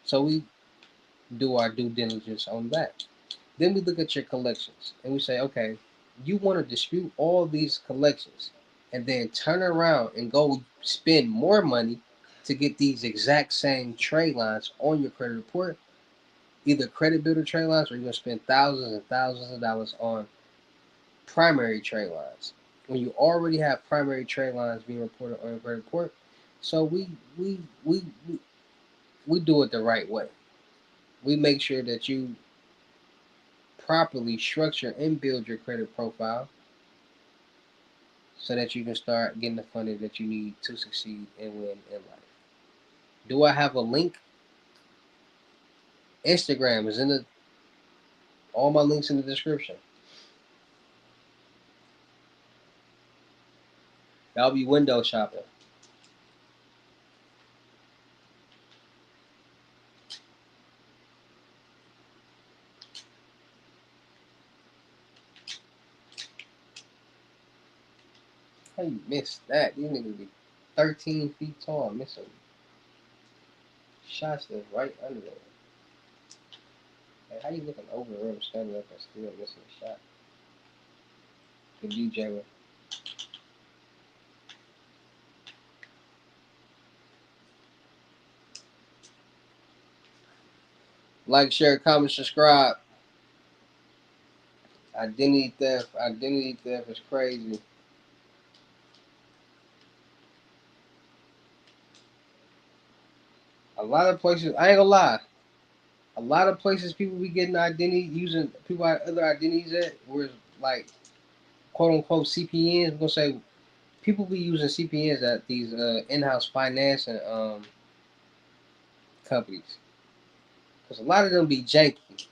So we do our due diligence on that. Then we look at your collections and we say, okay, you want to dispute all these collections and then turn around and go spend more money to get these exact same trade lines on your credit report, either credit builder trade lines, or you're going to spend thousands and thousands of dollars on primary trade lines when you already have primary trade lines being reported on your credit report. So we do it the right way. We make sure that you properly structure and build your credit profile so that you can start getting the funding that you need to succeed and win in life. Do I have a link? Instagram is in the all my links in the description. Y'all be window shopping. How you missed that? These niggas be 13 feet tall, missing shots that's right under there. Like, how you looking over the rim, standing up and still missing a shot? Good D, Jalen. Like, share, comment, subscribe. Identity theft is crazy. A lot of places, I ain't gonna lie. A lot of places people be getting identity using people other identities at, where it's like quote unquote CPNs. I'm gonna say people be using CPNs at these in-house finance and companies, because a lot of them be janky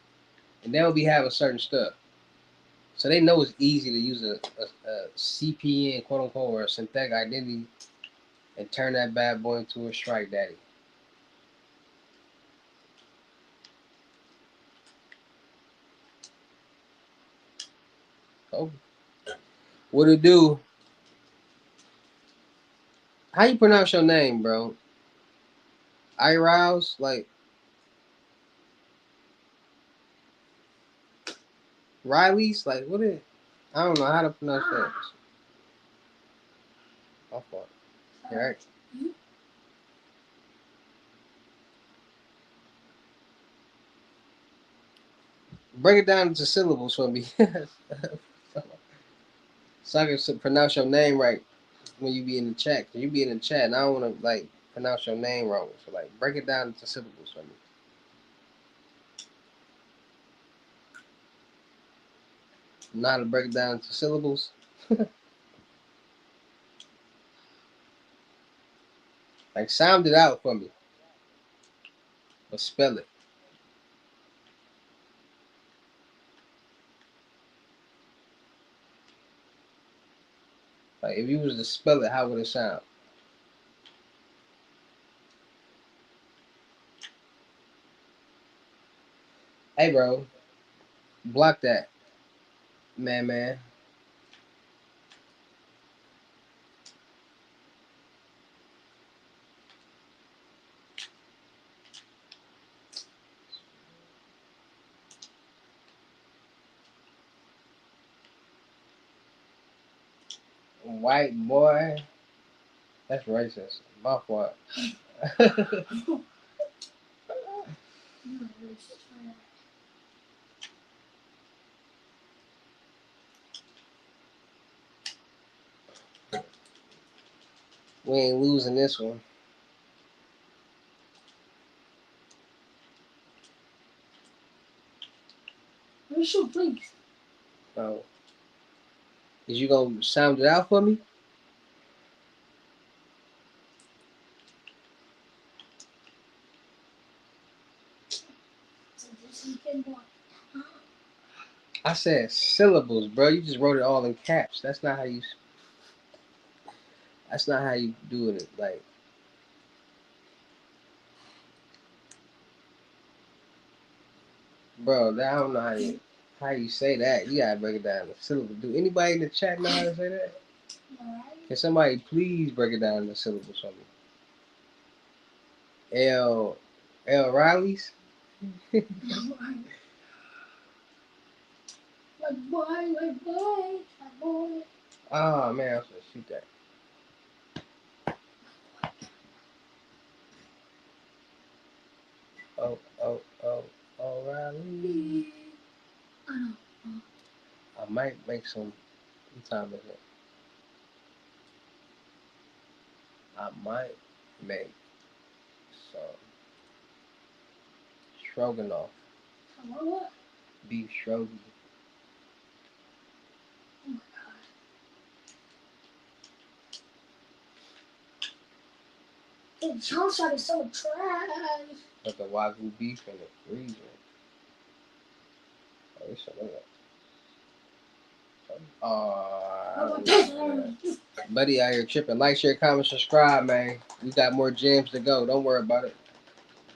and they don't be having certain stuff. So they know it's easy to use a CPN, quote unquote, or a synthetic identity and turn that bad boy into a strike daddy. Oh, what it do? How you pronounce your name, bro? Eyebrows? Like Riley's? Like what is? I don't know how to pronounce that. My fault. All right. Break it down into syllables for me, so I can pronounce your name right when you be in the chat. Cause you be in the chat, and I don't want to like pronounce your name wrong. So like, break it down into syllables for me. Know how to break it down into syllables? Like, sound it out for me, but spell it. Like, if you was to spell it, how would it sound? Hey, bro, block that, man. White boy, that's racist. My fault. We ain't losing this one. Let me shoot, please. So, is you gonna sound it out for me? I said syllables, bro. You just wrote it all in caps. That's not how you. That's not how you do it. Like, bro, I don't know how you say that. You gotta break it down to syllables. Do anybody in the chat know how to say that? Can somebody please break it down into syllables for me? L Riley's. Like boy. Oh man, I was gonna shoot that. Oh, O'Reilly. I know. I might make some. What time is it? I might make some stroganoff, What? beef stroganoff. Oh my god. The jump shot is so trash. Put the wagyu beef in the freezer. Oh, this shit look like. Oh, buddy out here tripping. Like, share, comment, subscribe, man. We got more gems to go. Don't worry about it.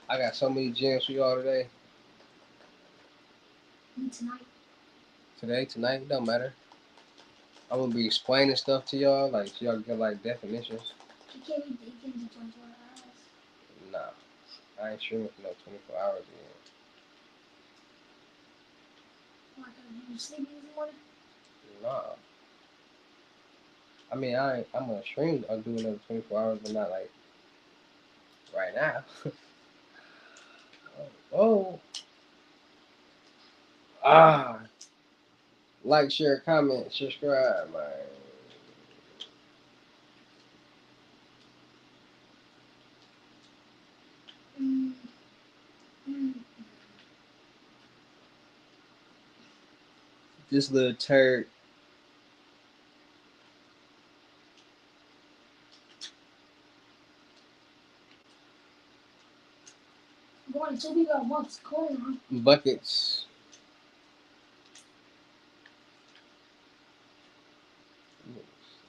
I got so many gems for y'all today. Tonight. Tonight, it don't matter. I'm gonna be explaining stuff to y'all, like so y'all get like definitions. He can't be 24 hours. Nah, I ain't streaming for no 24 hours Why can't you sleep in the morning? yet. Nah. I mean, I'm gonna stream. I'll do another 24 hours, but not like right now. Oh, ah, like, share, comment, subscribe, man. Mm, mm. This little turd. Going to be got once corner. Buckets.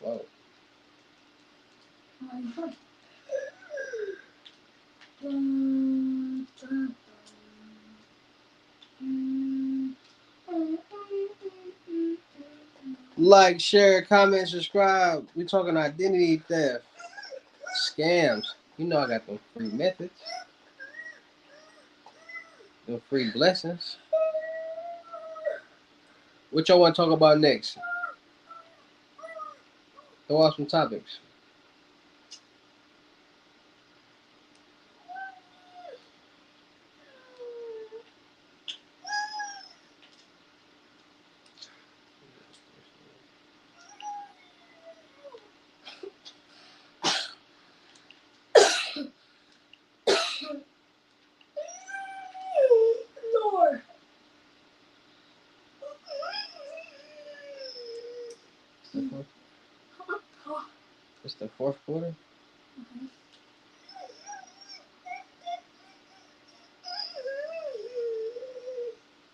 Whoa. Dun, dun, dun. Like, share, comment, subscribe. We talking identity theft, scams. You know I got them free methods, them free blessings. What y'all want to talk about next? Throw out some topics. Lord. It's the fourth quarter.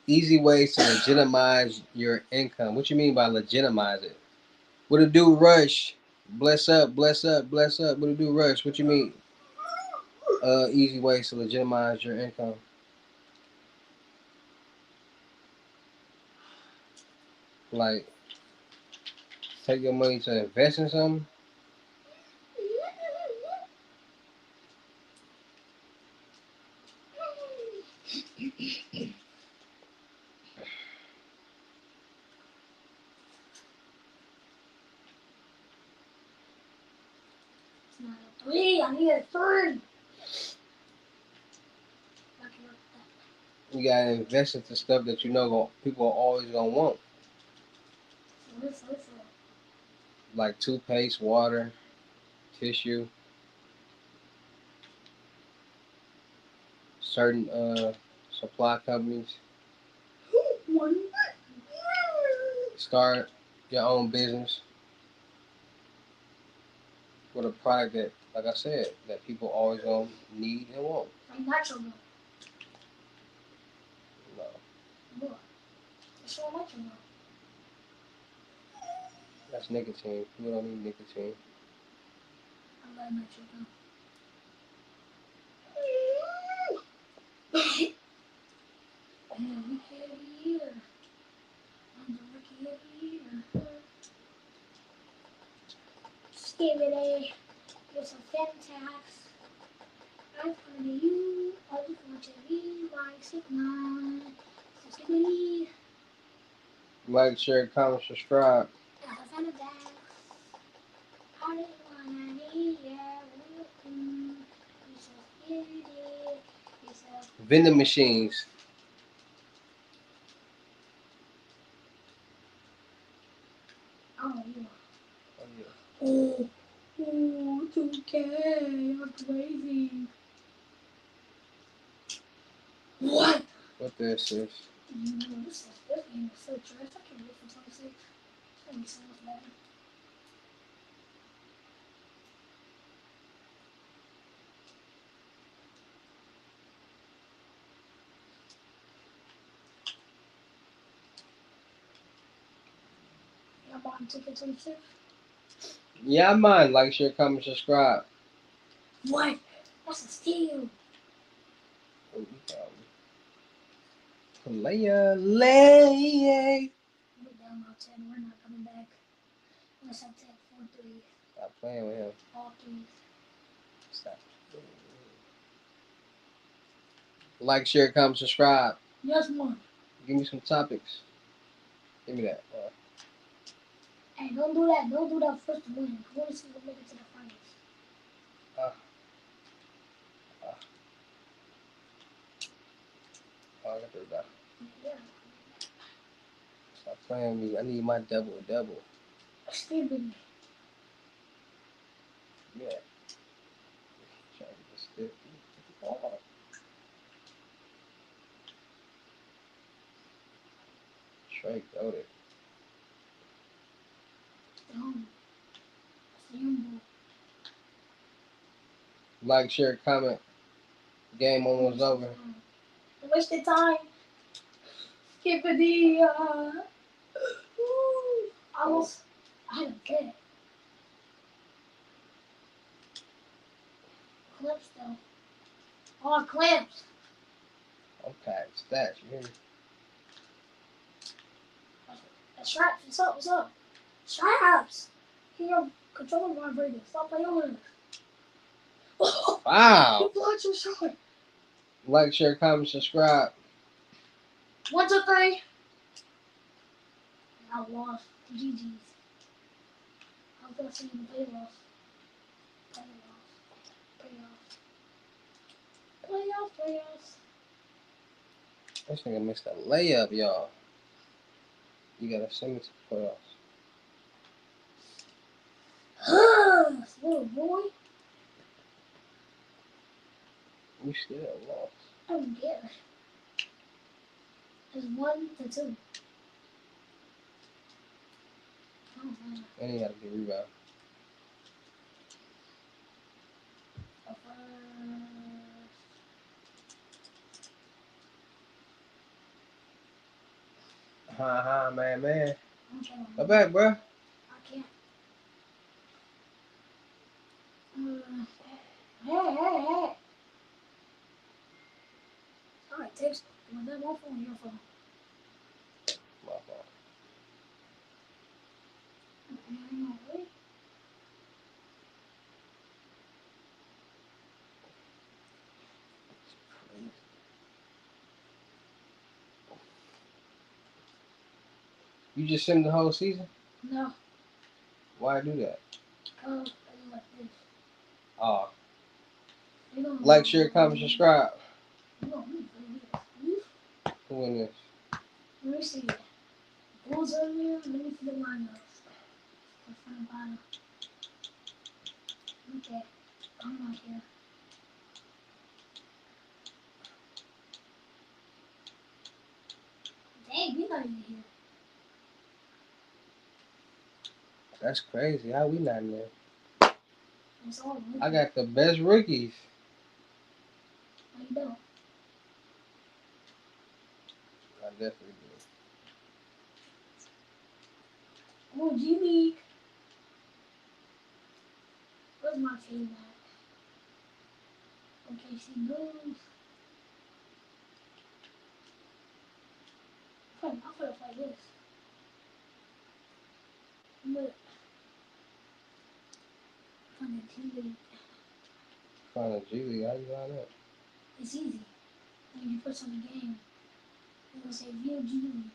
Easy ways to legitimize your income. What you mean by legitimize it? What to do, Rush? Bless up, bless up, bless up. What to do, Rush? What you mean? Easy ways to legitimize your income. Like, take your money to invest in something. It's not a 3. I need a 3. You gotta invest into stuff that you know people are always gonna want, Listen. like toothpaste, water, tissue, certain supply companies. One. Start your own business with a product that, like I said, that people always gonna need and want. I'm natural milk. No, Look. It's so natural milk. that's nicotine. People don't need nicotine. I love natural milk. And look at here. I'm the rookie of the year. Skibbity. There's some Femtax. I'm gonna be you. I just want to be like Sigma. So skibbity. Like, share, comment, subscribe. I found a bag. I didn't wanna need you. You're so skibbity. You're so. Vending machines. Oh, yeah. Oh, yeah. Oh, it's okay. I'm crazy. What? What this is? This game is so trash. I can't wait for 26. It's gonna be so much better. I bought a ticket 26. Yeah, man. Like, share, comment, subscribe. What? That's a steal. Leia, Leia. We're down by 10. We're not coming back. What's up, Tech? 4 3. Stop playing with him. All threes. Stop. Like, share, comment, subscribe. Yes, one. Give me some topics. Give me that. Hey, don't do that. Don't do that first to win. I want to see who make it to the finals. Uh, oh, I got third down. Yeah. Stop playing with me. I need my double. Stupid. Yeah. Trying to get this stiff. Oh. Trey goaded. Like, share, comment. Game almost over. Wasted time. Skippity. Almost. I had a bet. Clips though. Oh, clips. I'm packed. Stats, you hear me? Straps. What's up? Straps. Here, control vibrator. Stop playing with us. Wow. You blocked your shot. Like, share, comment, subscribe. 1, 2, 3. I lost. GG's. I was gonna see you play loss. Playoffs. This nigga missed a layup, y'all. You gotta send me to the playoffs. Little boy. We still lost. I don't care. It's 1 to 2. And he gotta get a rebound. Man. Go back, bro. I can't. Hey. Alright, text. Was that my phone or your phone? My fault. Wait. You just sim the whole season? No. Why do that? Because I like this. Oh. Like, share, comment, subscribe. Who win this? Let me see. Bulls earlier. Let me see the lineups. From the bottom. Okay. I'm not here. Dang, we not even here. That's crazy. How we not in there? It's all rookies. I got the best rookies. No, you don't. I definitely do. Oh, G League. Where's my team at? Okay, see Bulls. I'm gonna play this. Look. Find the G League. Find a G League. How you line up? It's easy. When you put on the game, it's gonna say view G League.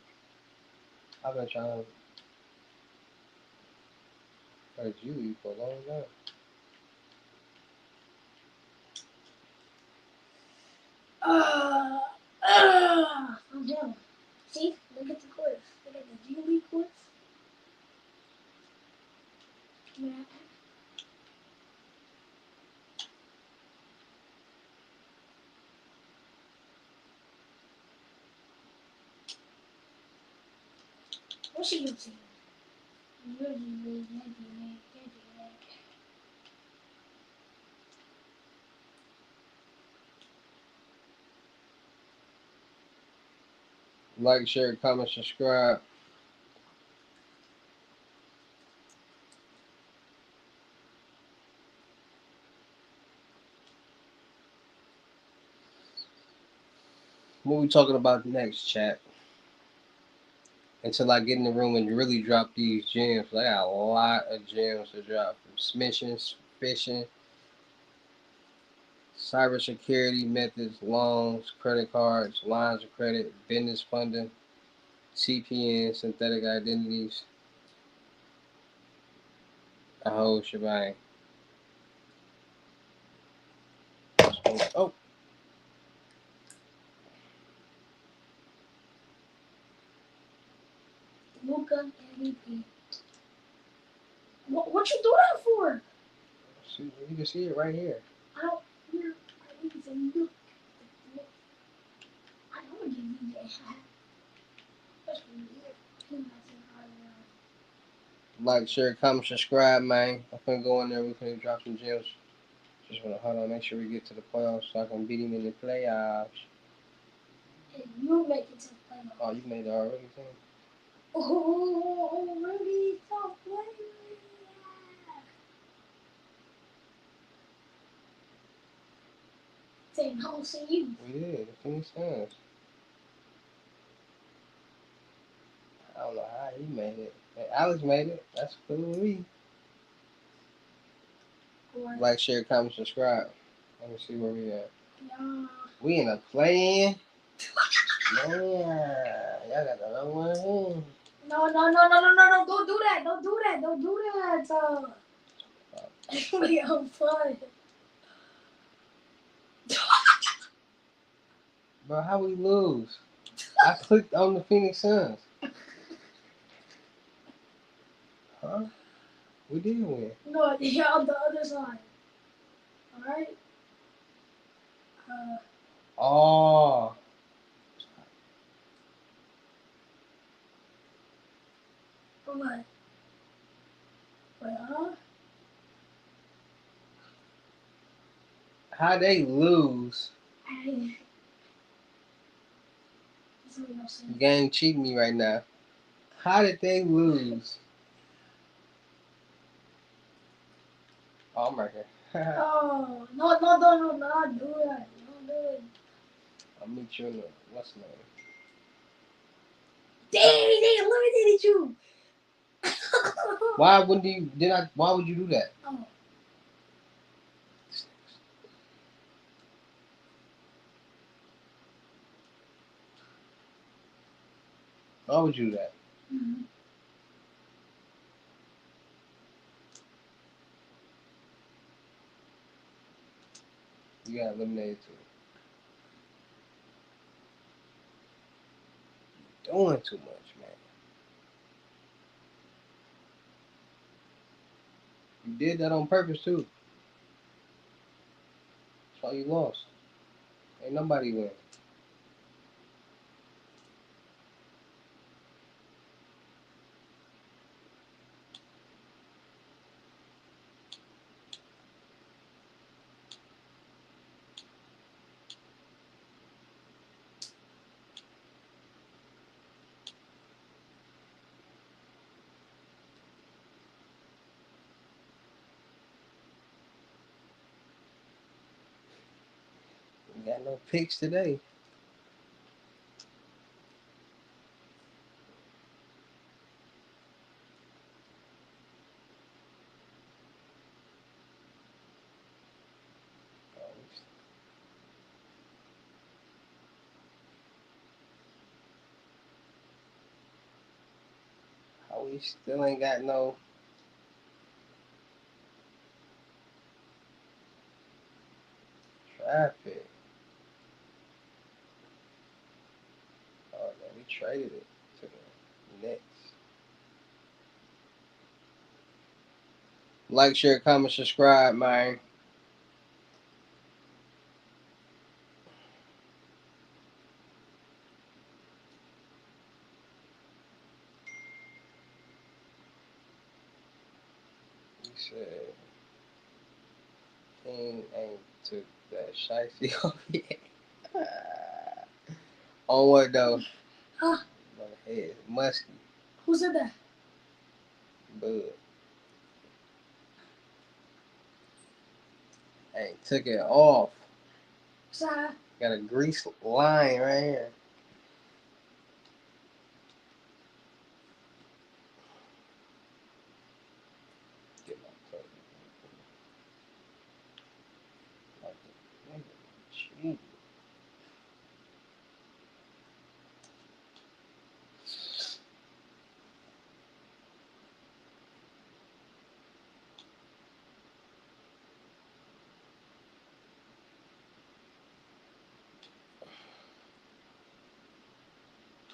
I've been trying to play G League for a long time. I'm down. See? Look at the course. Look at the G League course. Yeah. What's your team? Your G League, your G League, your G League. Like, share, comment, subscribe. What we talking about next, chat? until I get in the room and really drop these gems. I got a lot of gems to drop from smishing, fishing, cybersecurity methods, loans, credit cards, lines of credit, business funding, CPN, synthetic identities, a whole shebang. Oh, Luca MVP. What you do that for? see, you can see it right here. I don't hear. I need to look. I don't want to give DJ a hat. That's weird. Him messing around. Like, share, comment, subscribe, man. I'm finna go in there. We're finna drop some gems. Just wanna hold on, make sure we get to the playoffs so I can beat him in the playoffs. And you make it to the playoffs. Oh, you made it already, too? Oh, already top player. Saying, I'll see you. We did. The Phoenix Suns. I don't know how he made it. And Alex made it. That's cool with me. What? Like, share, comment, subscribe. Let me see where we at. Yeah. We in a play-in. Man, y'all got the wrong one in. No. Don't do that. Don't do that. Don't do that. We are fun. Bro, how we lose? I clicked on the Phoenix Suns. Huh? We did win. No, you're on the other side. Alright? Oh. What? Wait, huh? How they lose? Hey. That's what I'm saying. Game cheating me right now. How did they lose? Oh, I'm right here. Oh, no, not do that. Don't do it. I'll meet you in the what's the name? Dang, they eliminated you. Why wouldn't you? Why would you do that? Oh. Why would you do that? Mm-hmm. You got eliminated too. Doing too much, man. You did that on purpose too. That's why you lost. Ain't nobody win. You got no picks today. How we still ain't got no traffic. Oh man, we traded it to the Nets. Like, share, comment, subscribe, man. He said King ain't took that shicey off yet. On what though? Huh? On the head. Musky. Who said that? Bud. Ain't took it off. Sorry. Got a grease line right here.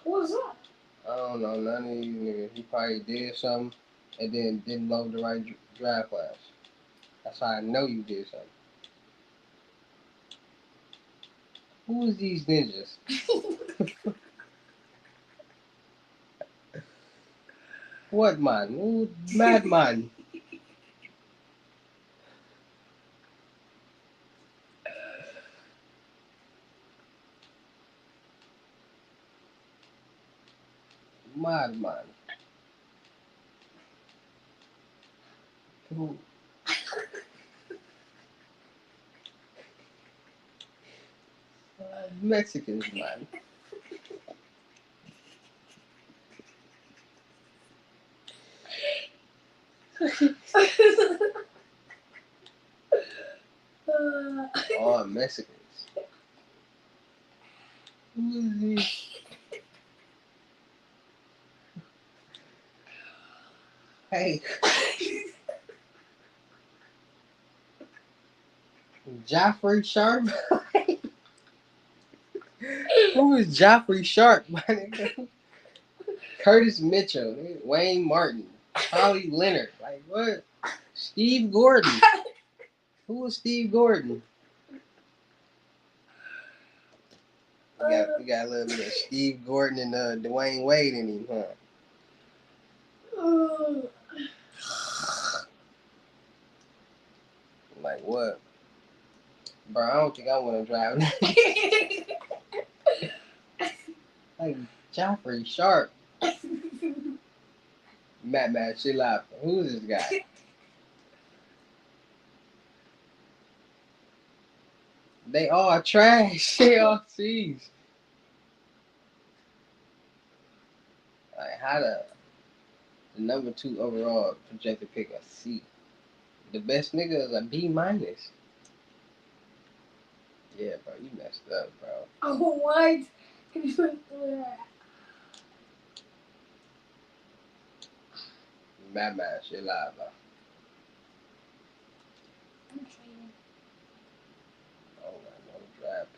What was that? I don't know none of these niggas. He probably did something and then didn't load the right draft class. That's how I know you did something. Who is these ninjas? What man? Who madman? Madman. Who? Mexicans, man. All Mexicans. Who is these? Hey, Joffrey Sharp? Who is Joffrey Sharp, my nigga? Curtis Mitchell, Wayne Martin, Holly Leonard. Like, what? Steve Gordon. Who was Steve Gordon? We got a little bit of Steve Gordon and Dwayne Wade in him, huh? Like, what? Bro, I don't think I want to drive. Like, Joffrey Sharp. Matt, chill out. Who is this guy? They all trash. They all C's. Like, how the number 2 overall projected pick a C? The best nigga is a B minus. Yeah, bro, you messed up, bro. Oh, what? Matt, chill out, bro. I'm trading. I don't got no draft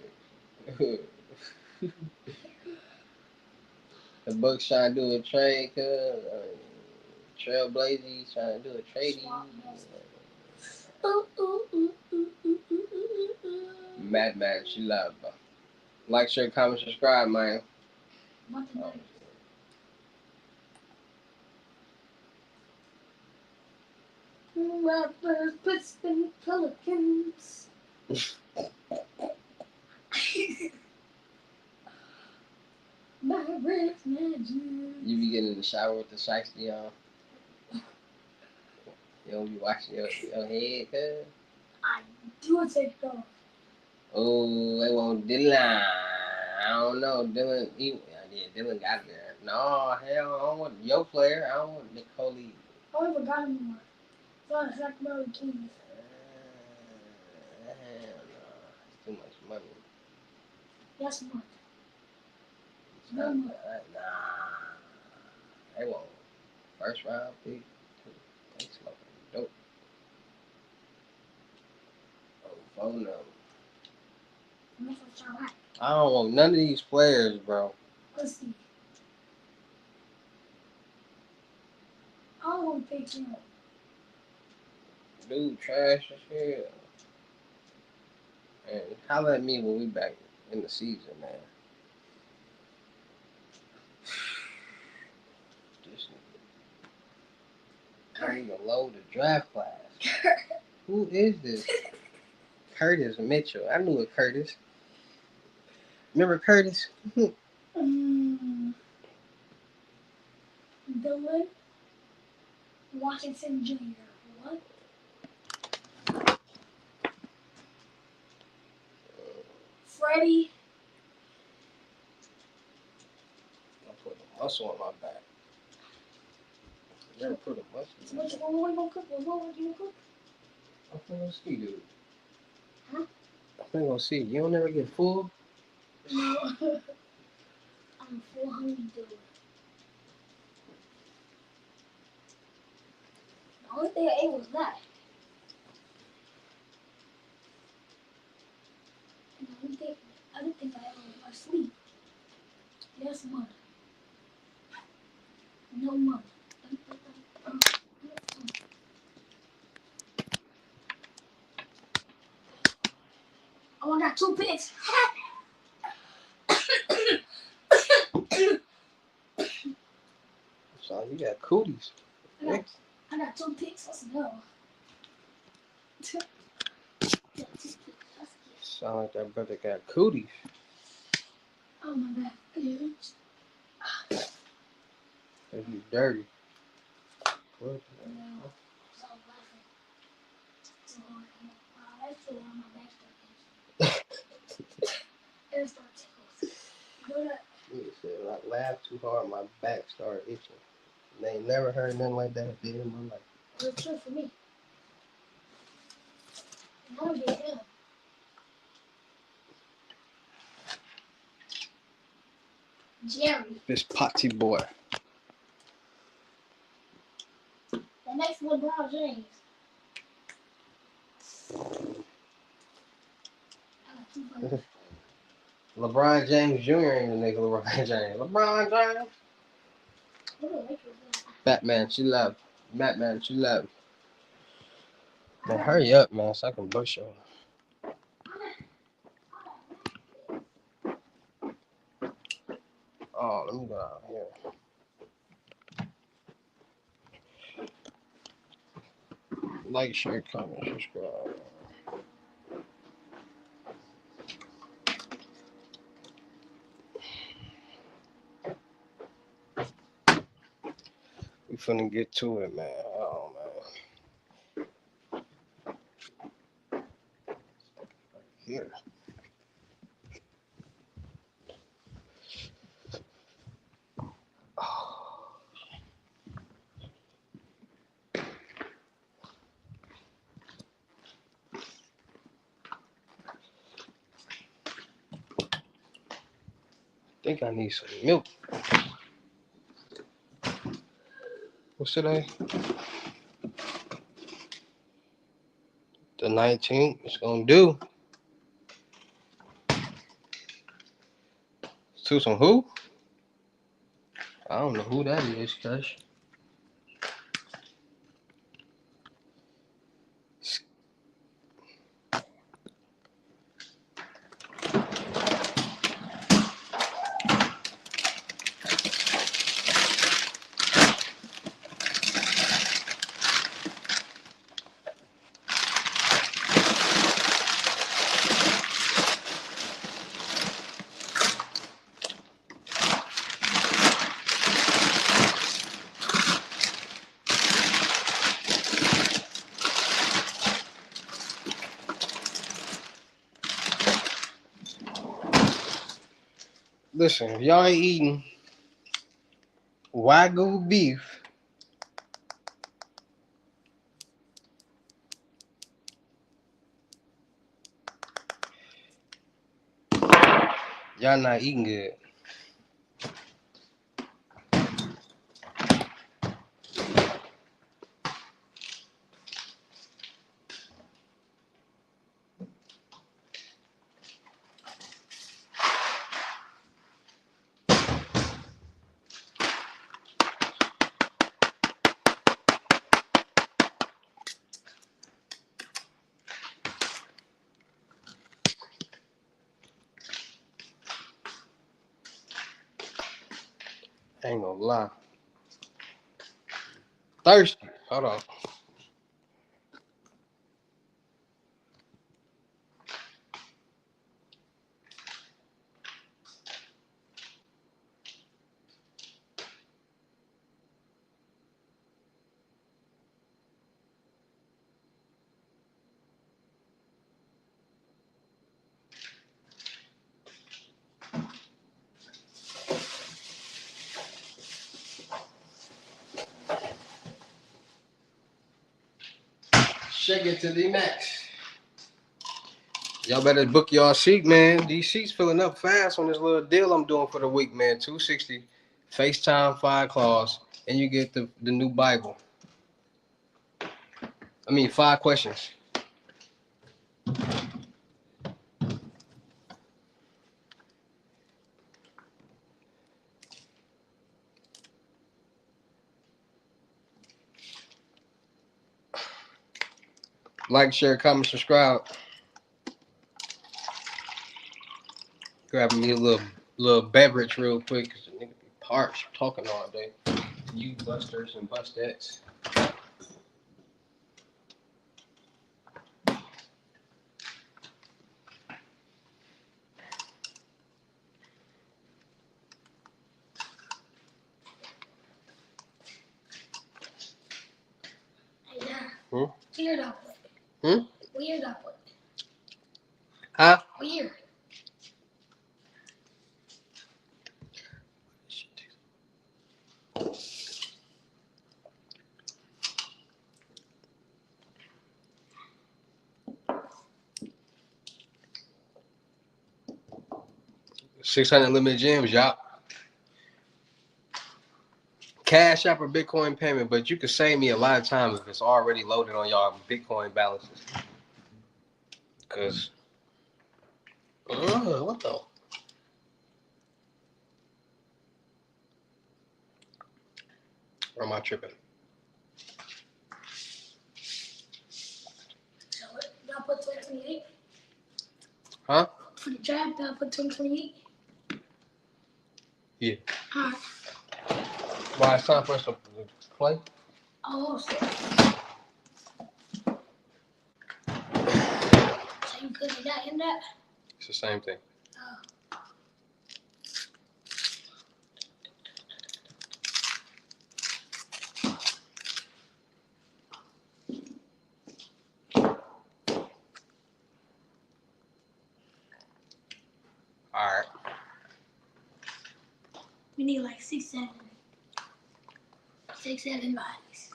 picks. The Bucks trying to do a trade, cuz. Trailblazers trying to do a trade. Matt, chill out, bro. Like, share, comment, subscribe, man. What the Oh. Rappers, Pittsburgh Pelicans. Mavericks, Magic. You be getting in the shower with the shiesty on. You don't be washing your head, cuz. I do take it off. Oh, they want Dylan. I don't know. Dylan, Dylan got there. No, hell, I don't want your player. I don't want Nicole. I don't even got him anymore. It's on the Sacramento Kings. Hell no. It's too much money. Yes, much. Nah. They want first round pick. They smoking dope. Oh, phone number. I don't want none of these players, bro. Let's see. I don't want to pick him. Dude, trash as hell. And holla at me when we back in the season, man. This nigga can't even load the draft class. Who is this? Curtis Mitchell. I knew a Curtis. Remember Curtis? Dylan Washington Jr. What? Freddie. I put a muscle on my back. Never put a muscle. So much more you gonna cook? What more you gonna cook? I'm gonna see, dude. Huh? I'm gonna see. You don't ever get full? No. I'm full hungry, dude. The only thing I ate was that. And the only thing, other thing I ate was my sleep. Yes, mother. No money. Oh, I got 2 picks. So you got cooties. I got 2 picks. Let's go. Sound like that brother got cooties. Oh my God. Cause you dirty. What? No. So laughing. So hard. Wow, that's too hard. My back started. It starts tickles. Go to. Nigga said, when I laugh too hard, my back started itching. They ain't never heard nothing like that a day in my life. It's true for me. And I'm getting done. Jerry. This potty boy. The next one, LeBron James. LeBron James Jr. ain't the nigga LeBron James. LeBron James. Batman, she left. Batman, she left. Man, hurry up, man, so I can brush you. Oh, let me go out here. Like, share, comment, subscribe. We finna get to it, man. Oh, man. Here. Oh. I think I need some milk. What's today? The 19th. It's gonna do. To some who? I don't know who that is, cuz. Listen, if y'all ain't eating Wagyu beef, y'all not eating good. I ain't gonna lie. Thirsty. Hold on. Shake it to the max. Y'all better book y'all seat, man. These seats filling up fast on this little deal I'm doing for the week, man. $260, FaceTime, 5 claws, and you get the new Bible. 5 questions. Like, share, comment, subscribe. Grabbing me a little beverage real quick because the nigga be parched talking all day. You busters and bustettes. Hey, Dad. Hmm? Weird up. Hmm? Weird up. Huh? Weird. 600 limited gems, y'all. Cash App or Bitcoin payment, but you can save me a lot of time if it's already loaded on y'all Bitcoin balances. Cause what the? Or am I tripping? So, y'all put 2028? Huh? For the draft, y'all put 2028? Yeah. Alright. Why it's time for us to play? Oh, so you couldn't that in that? It's the same thing. Oh. All right. We need like 6, 7 bodies.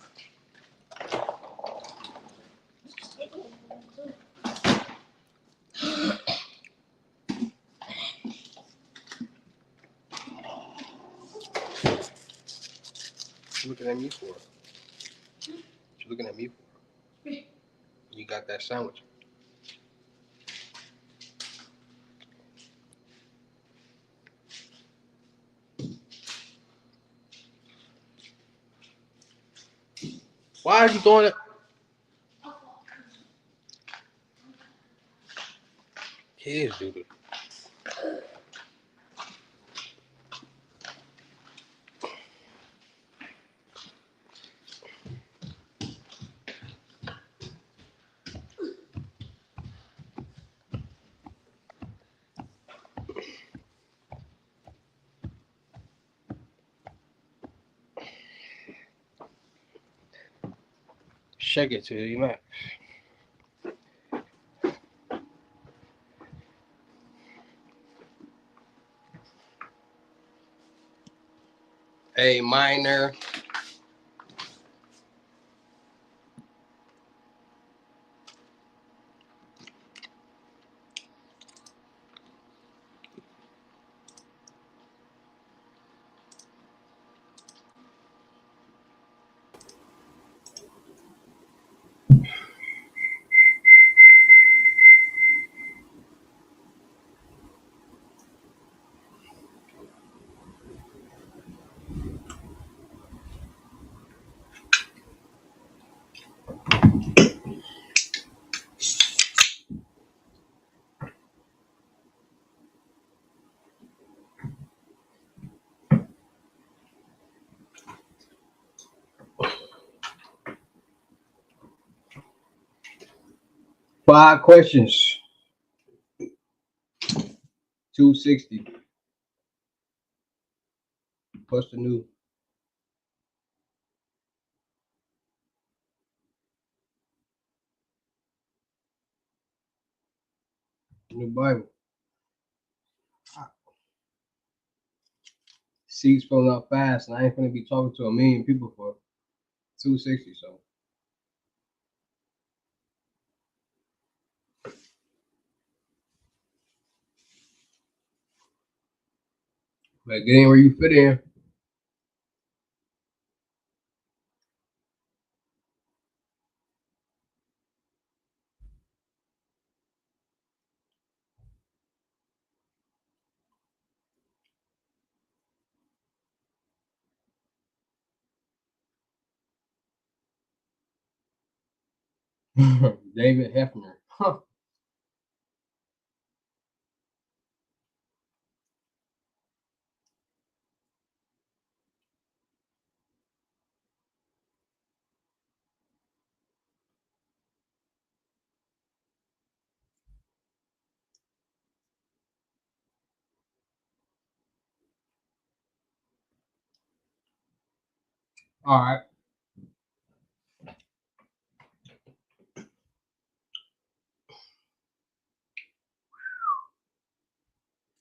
What you looking at me for? What you looking at me for? You got that sandwich. Why are you doing it? Kids do this. Shake it till you max. A minor. Five questions. 260. Plus the new Bible. Seats filling up fast, and I ain't gonna be talking to a million people for 260. So, but get in where you fit in. David Hefner. Huh. All right.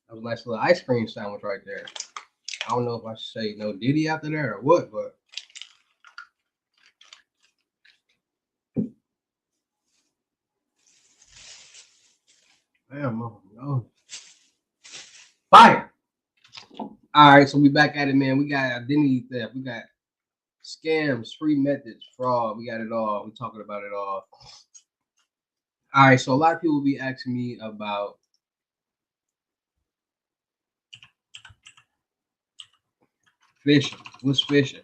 That was a nice little ice cream sandwich right there. I don't know if I should say no Diddy after that or what, but damn, no. Fire. All right, so we back at it, man. We got identity theft. We got scams, free methods, fraud. We got it all. We talking about it all. All right, so a lot of people be asking me about fishing. What's fishing?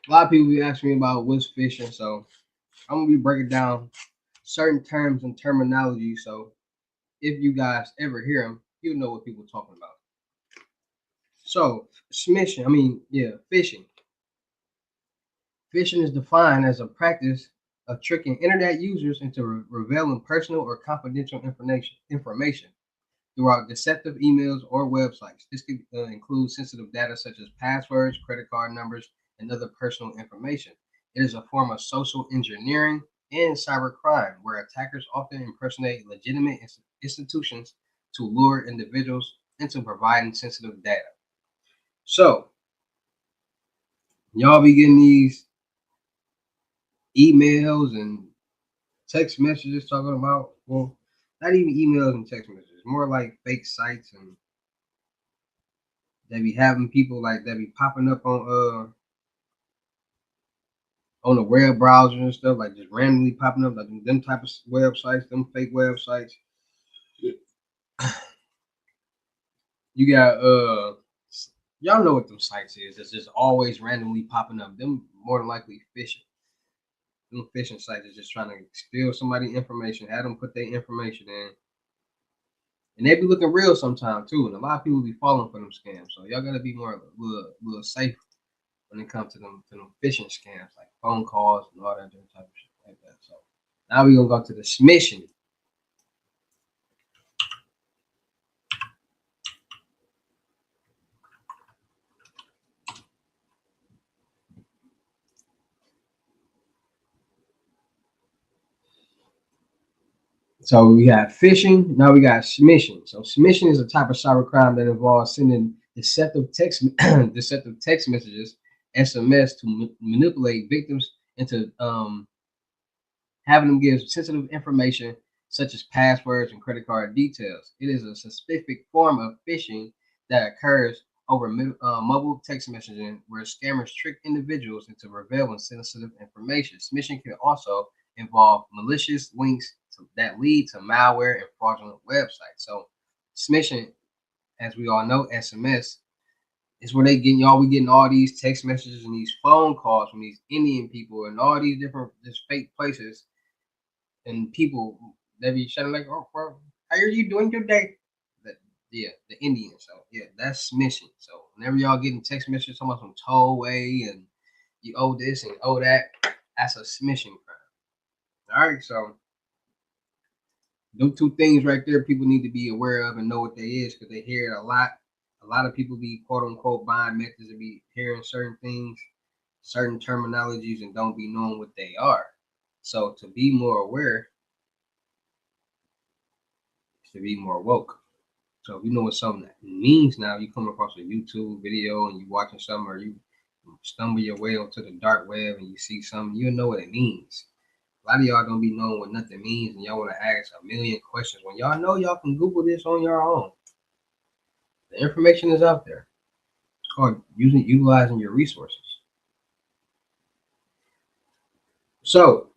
A lot of people be asking me about what's fishing, so I'm gonna be breaking down certain terms and terminology. So if you guys ever hear them, you'll know what people are talking about. So smishing, fishing. Phishing is defined as a practice of tricking internet users into revealing personal or confidential information throughout deceptive emails or websites. This could include sensitive data such as passwords, credit card numbers, and other personal information. It is a form of social engineering and cybercrime where attackers often impersonate legitimate institutions to lure individuals into providing sensitive data. So, y'all be getting these emails and text messages talking about, well, not even emails and text messages, more like fake sites, and they be having people like that be popping up on the web browser and stuff, like just randomly popping up, like them type of websites, them fake websites. You got y'all know what them sites is. It's just always randomly popping up. Them more than likely phishing. Them phishing sites is just trying to steal somebody information, have them put their information in, and they be looking real sometimes too. And a lot of people be falling for them scams. So y'all gotta be more little safe when it comes to them phishing scams, like phone calls and all that different type of shit like that. So now we gonna go to the smishing. So we got phishing. Now we got smishing. So smishing is a type of cybercrime that involves sending deceptive text messages, SMS, to manipulate victims into having them give sensitive information such as passwords and credit card details. It is a specific form of phishing that occurs over mobile text messaging where scammers trick individuals into revealing sensitive information. Smishing can also involve malicious links that lead to malware and fraudulent websites. So, smishing, as we all know, SMS is where they getting y'all. We getting all these text messages and these phone calls from these Indian people and all these different just fake places, and people they be shouting like, "Oh, bro, how are you doing today?" That, yeah, the Indians. So yeah, that's smishing. So whenever y'all getting text messages talking about some tollway and you owe this and owe that, that's a smishing crime. All right, so those two things right there, people need to be aware of and know what they is because they hear it a lot. A lot of people be quote unquote buying methods and be hearing certain things, certain terminologies, and don't be knowing what they are. So to be more aware, is to be more woke. So if you know what something means now, you come across a YouTube video and you watching something, or you stumble your way onto the dark web and you see something, you know what it means. A lot of y'all don't be knowing what nothing means, and y'all want to ask a million questions when y'all know y'all can Google this on your own. The information is out there. It's called utilizing your resources. So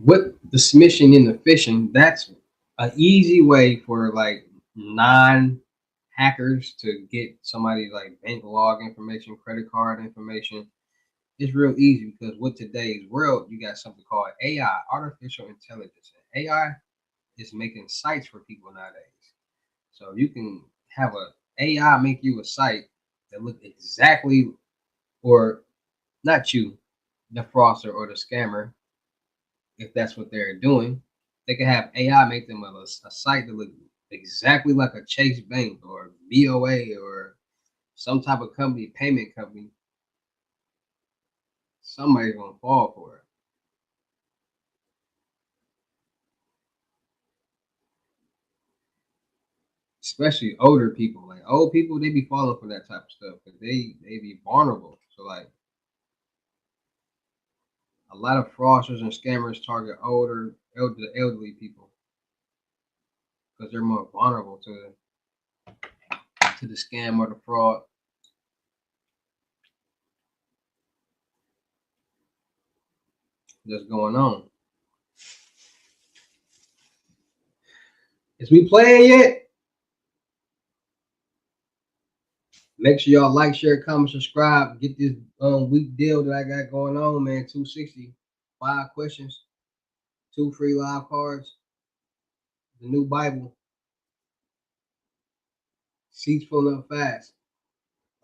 with the smishing and the phishing, that's an easy way for like non hackers to get somebody's like bank log information, credit card information. It's real easy because with today's world, you got something called AI, artificial intelligence. And AI is making sites for people nowadays. So you can have a AI make you a site that look exactly, or not you, the fraudster or the scammer, if that's what they're doing. They can have AI make them a site that look exactly like a Chase Bank or BOA or some type of company, payment company. Somebody's gonna fall for it. Especially older people. Like old people, they be falling for that type of stuff because they be vulnerable. So like a lot of fraudsters and scammers target elderly people because they're more vulnerable to the scam or the fraud that's going on. Is we playing yet? Make sure y'all like, share, comment, subscribe. Get this week deal that I got going on, man. 260, 5 questions, 2 free live cards, the new Bible. Seats filling up fast.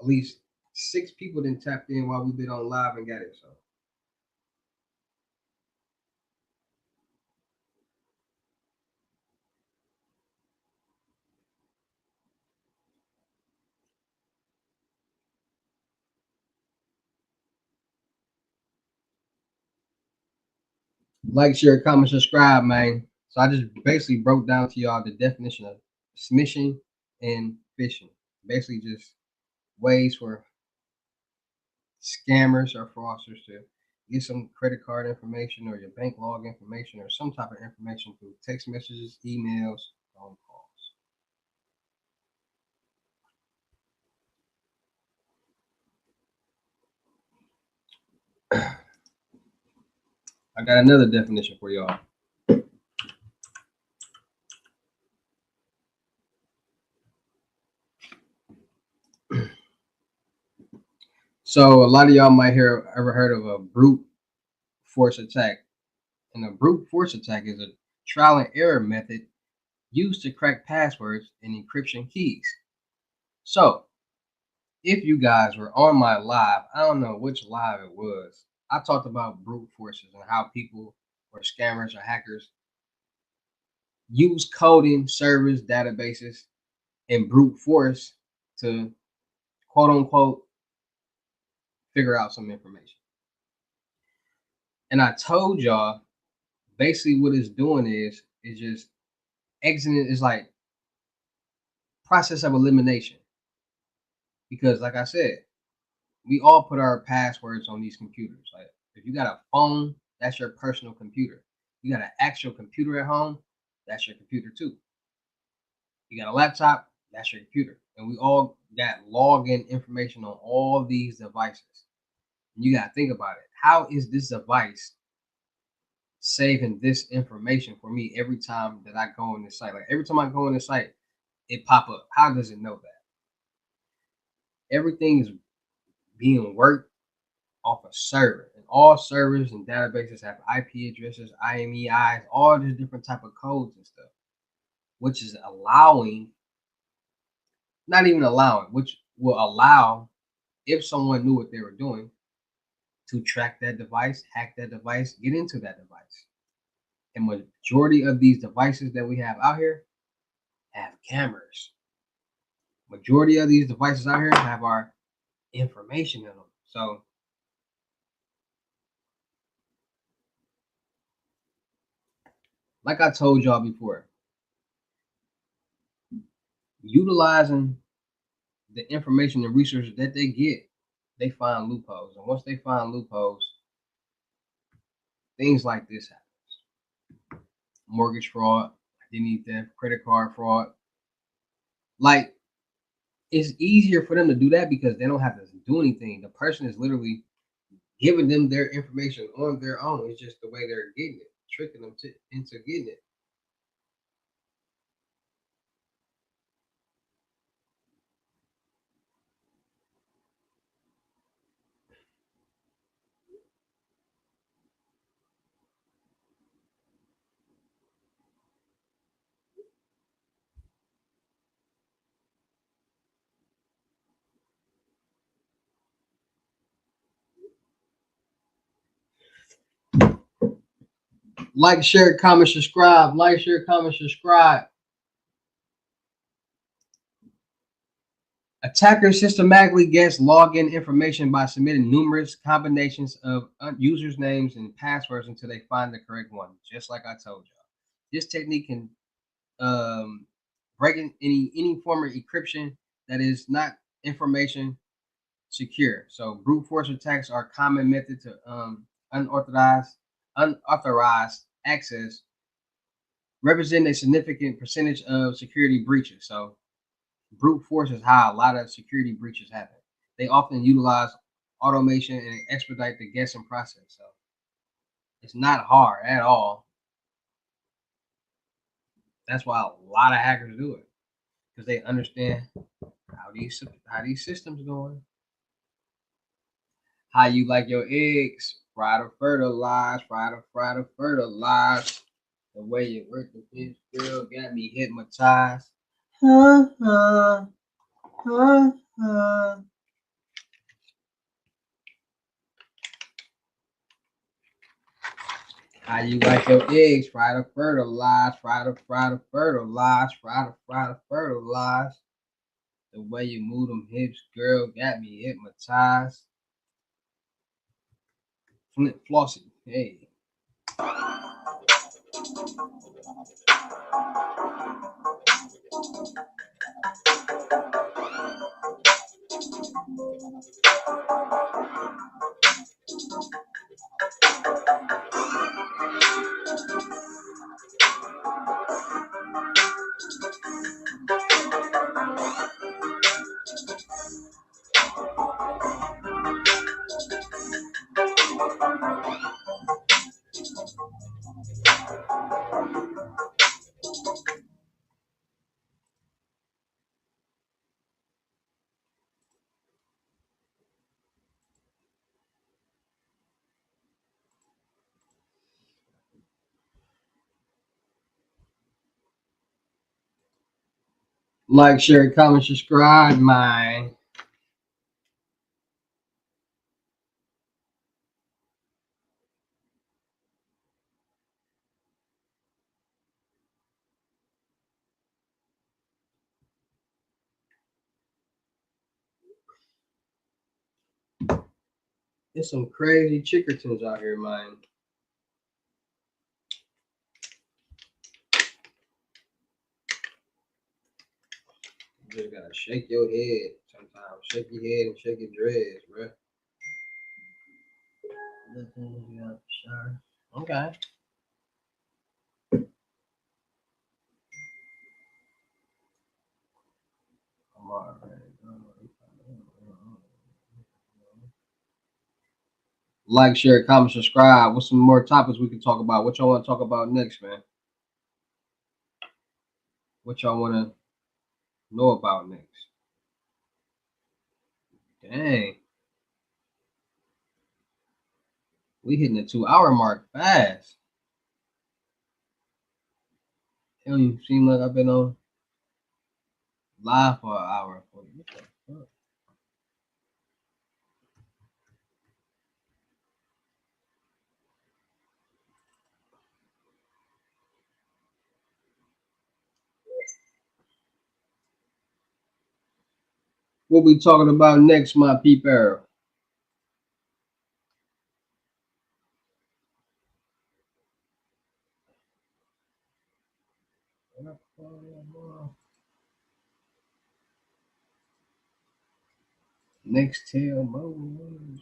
At least 6 people didn't tap in while we've been on live and got it. So like, share, comment, subscribe, man. So I just basically broke down to y'all the definition of smishing and phishing. Basically, just ways for scammers or fraudsters to get some credit card information or your bank log information or some type of information through text messages, emails, phone calls. I got another definition for y'all. So a lot of y'all might ever heard of a brute force attack. And a brute force attack is a trial and error method used to crack passwords and encryption keys. So if you guys were on my live, I don't know which live it was. I talked about brute forces and how people or scammers or hackers use coding, servers, databases, and brute force to quote unquote figure out some information. And I told y'all basically what it's doing is just exiting is like process of elimination. Because like I said, we all put our passwords on these computers. Like if you got a phone, that's your personal computer. You got an actual computer at home, that's your computer too. You got a laptop, that's your computer. And we all got login information on all these devices. And you got to think about it. How is this device saving this information for me every time that I go on this site? Like every time I go on this site, it pop up. How does it know that? Everything is being worked off a server, and all servers and databases have IP addresses, IMEIs, all these different type of codes and stuff, which is allowing, not even allowing, which will allow if someone knew what they were doing to track that device, hack that device, get into that device. And majority of these devices that we have out here have cameras. Majority of these devices out here have our information in them. So like I told y'all before, utilizing the information and research that they get, they find loopholes. And once they find loopholes, things like this happen. Mortgage fraud, identity theft, credit card fraud. Like it's easier for them to do that because they don't have to do anything. The person is literally giving them their information on their own. It's just the way they're getting it, tricking them into getting it. Like, share, comment, subscribe. Like, share, comment, subscribe. Attackers systematically guess login information by submitting numerous combinations of users' names and passwords until they find the correct one. Just like I told y'all, this technique can break any form of encryption that is not information secure. So brute force attacks are a common method to unauthorized access, represent a significant percentage of security breaches. So brute force is how a lot of security breaches happen. They often utilize automation and expedite the guessing process. So it's not hard at all. That's why a lot of hackers do it, because they understand how these systems going. How you like your eggs? Fried or fertilized, fried or fertilized. The way you work the fish, girl, got me hypnotized. Huh, huh, huh, huh. How you like your eggs? Fried or fertilized, fried or fertilized, fried or fertilized. The way you move them hips, girl, got me hypnotized. Flint flossy, hey. Like, share, comment, subscribe, man. There's some crazy chickertons out here, man. You just gotta shake your head sometimes. Shake your head and shake your dreads, bro. Okay. I'm all right. Like, share, comment, subscribe. What's some more topics we can talk about? What y'all want to talk about next, man? What y'all want to know about next? Dang. We hitting the 2 hour mark fast. It don't even seem like I've been on live for an hour. What the fuck? What we talking about next, my people? Next tail mode.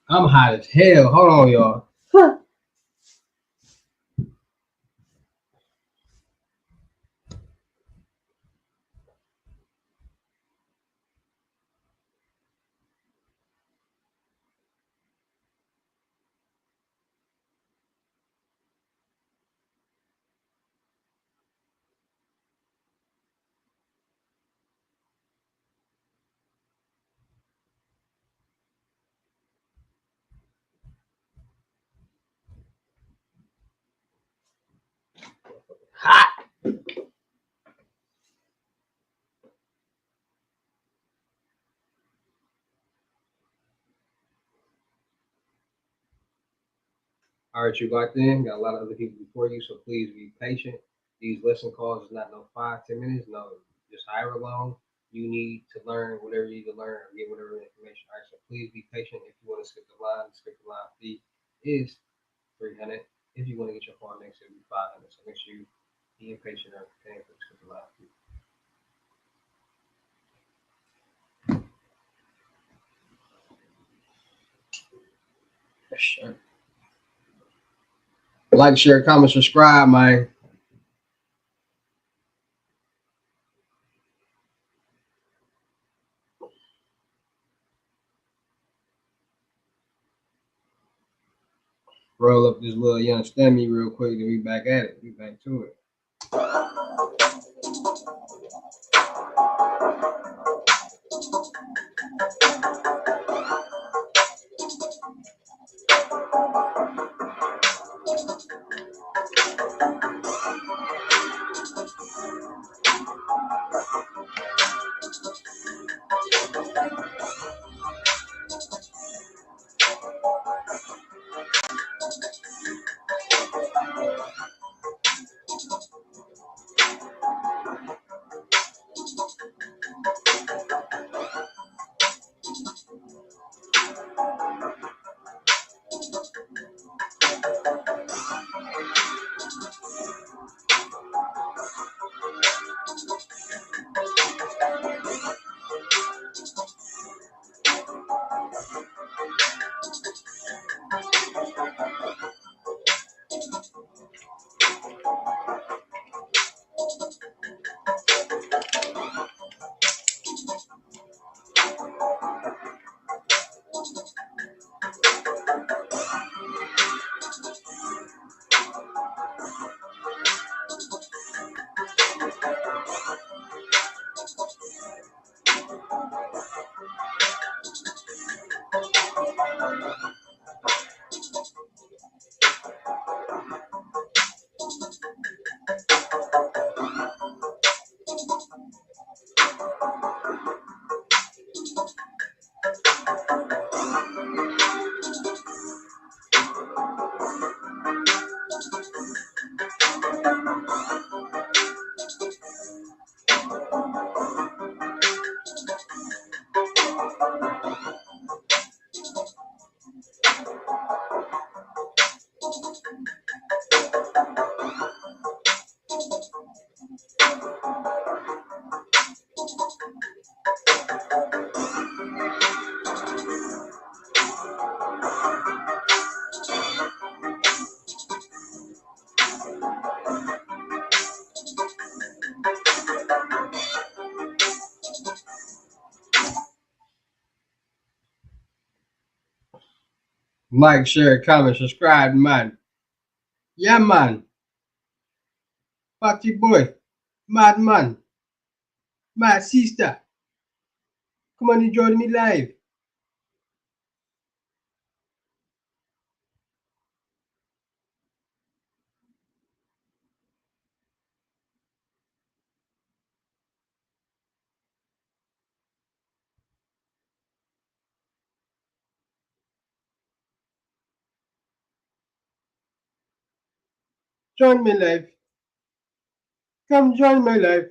I'm hot as hell. Hold on, y'all. Hot. All right, you locked in. Got a lot of other people before you, so please be patient. These lesson calls is not no 5, 10 minutes. No, just however long you need to learn whatever you need to learn or get whatever information. All right, so please be patient. If you want to skip the line fee is 300. If you want to get your phone next, it'll be 500. So make sure you be patient or paying for the skip the line fee. Sure. Like, share, comment, subscribe, man. Roll up this little young stemmy real quick, and we back at it. We back to it. Like, share, comment, subscribe, man. Yeah, man. Party boy. Madman. My sister. Come on, join me live. Join me live. Come join my live.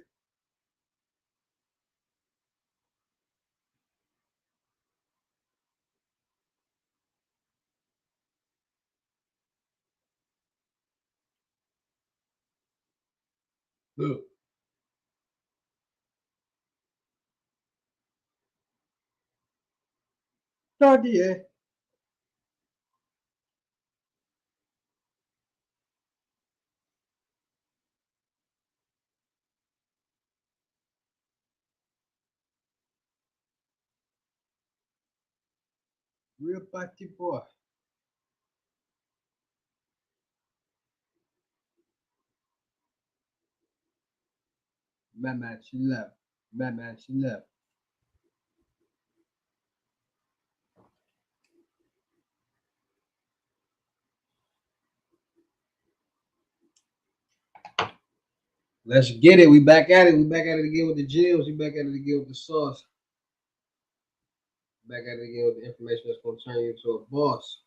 Look. Tardy, eh? Real party boy. My man, she left. My man, she left. Let's get it. We back at it. We back at it again with the gems. We back at it again with the sauce. Back at it again with the information that's going to turn you into a boss.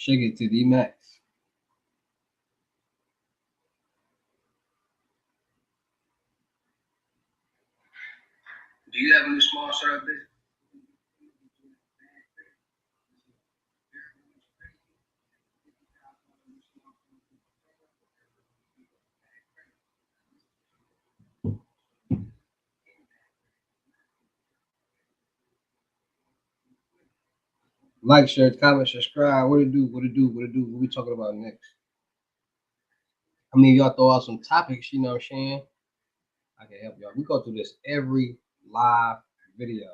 Shake it to the max. Do you have any small syrup business? Like, share, comment, subscribe. What it do? What it do? What it do? What we talking about next? I mean, y'all throw out some topics. You know what I'm saying? I can help y'all. We go through this every live video.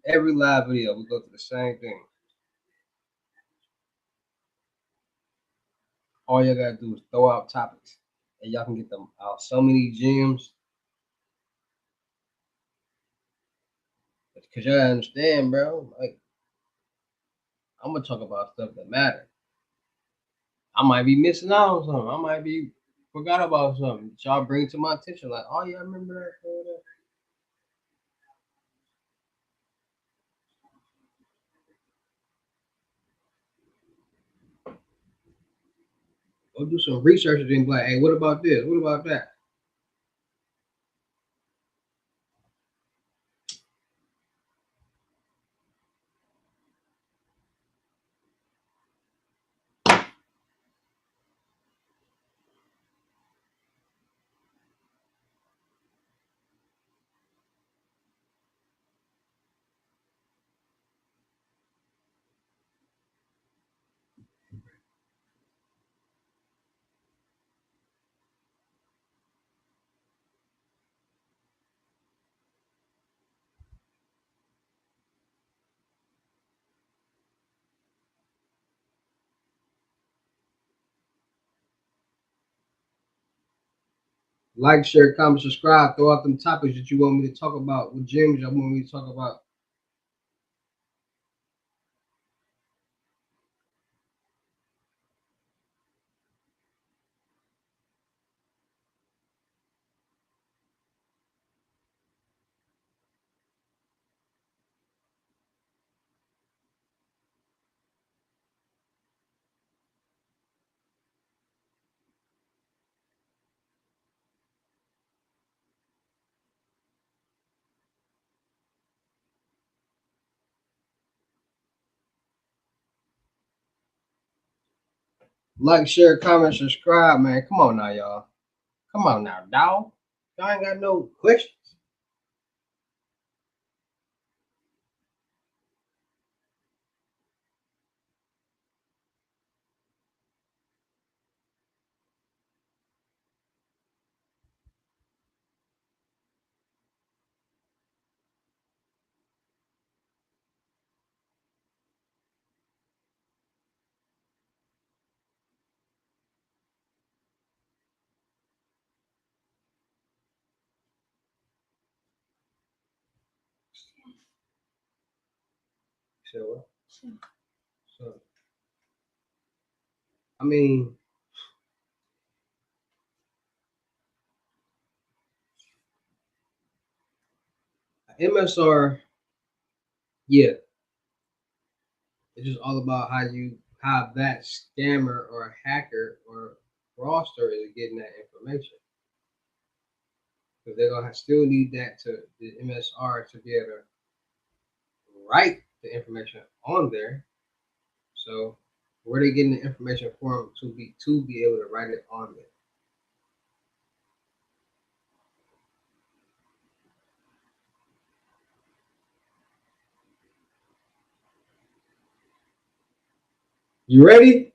Every live video, we go through the same thing. All y'all gotta do is throw out topics, and y'all can get them out. So many gems, because y'all understand, bro. Like, I'm gonna talk about stuff that matter. I might be missing out on something. I might be forgot about something. Y'all bring to my attention, like, oh yeah, I remember that. Go do some research and then be like, hey, what about this? What about that? Like, share, comment, subscribe. Throw out them topics that you want me to talk about. What gems y'all want me to talk about? Like, share, comment, subscribe, man. Come on now, y'all. Come on now, dog. Y'all ain't got no questions. So, so I mean, MSR, yeah, it's just all about how that scammer or hacker or fraudster is getting that information. Because they're gonna still need that to the MSR to be able to write the information on there. So where they getting the information from to be able to write it on there? You ready?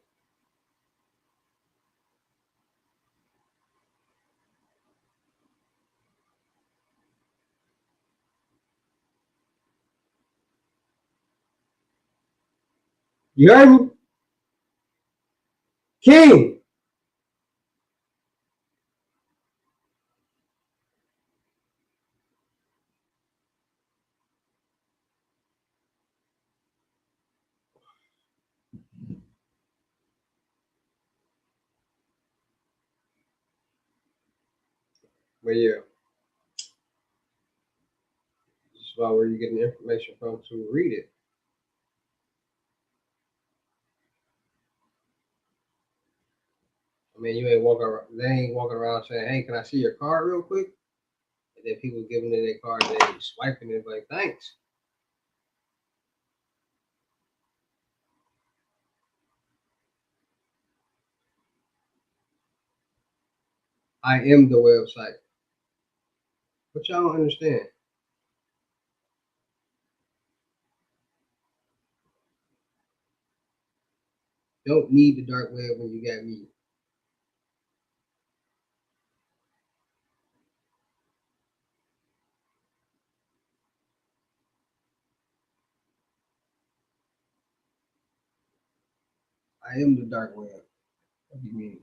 You heard me? King. But yeah, this is about where you're getting the information from to read it. I mean, you ain't walking around. They ain't walking around saying, "Hey, can I see your card real quick?" And then people giving them their card, they swiping it like, "Thanks." I am the website. But y'all don't understand. Don't need the dark web when you got me. I am the dark web. What do you mean?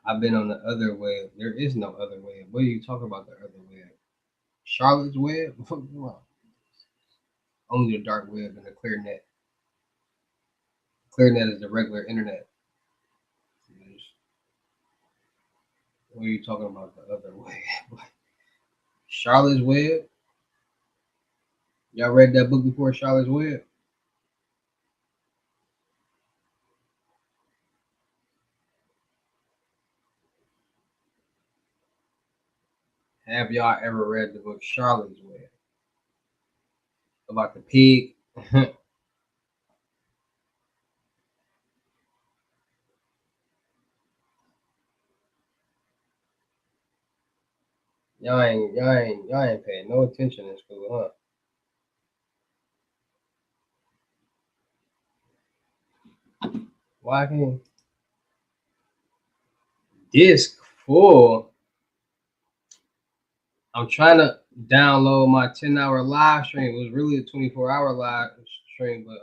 I've been on the other web. There is no other web. What are you talking about? The other web? Charlotte's web? Only the dark web and the clear net. Clear net is the regular internet. What are you talking about? The other web? Charlotte's web? Y'all read that book before, Charlotte's Web? Have y'all ever read the book Charlotte's Web about the pig? y'all ain't paying no attention in school, huh? Why can't disc full? I'm trying to download my 10-hour live stream. It was really a 24-hour live stream, but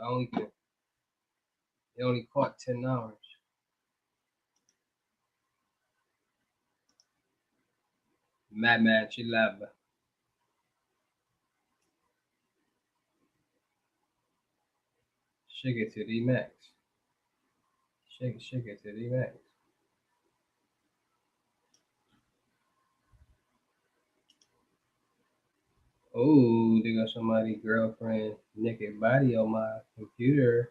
it only caught 10 hours. Madman Chilaba. Shake it to the max. Shake it to the max. Oh, they got somebody girlfriend naked body on my computer.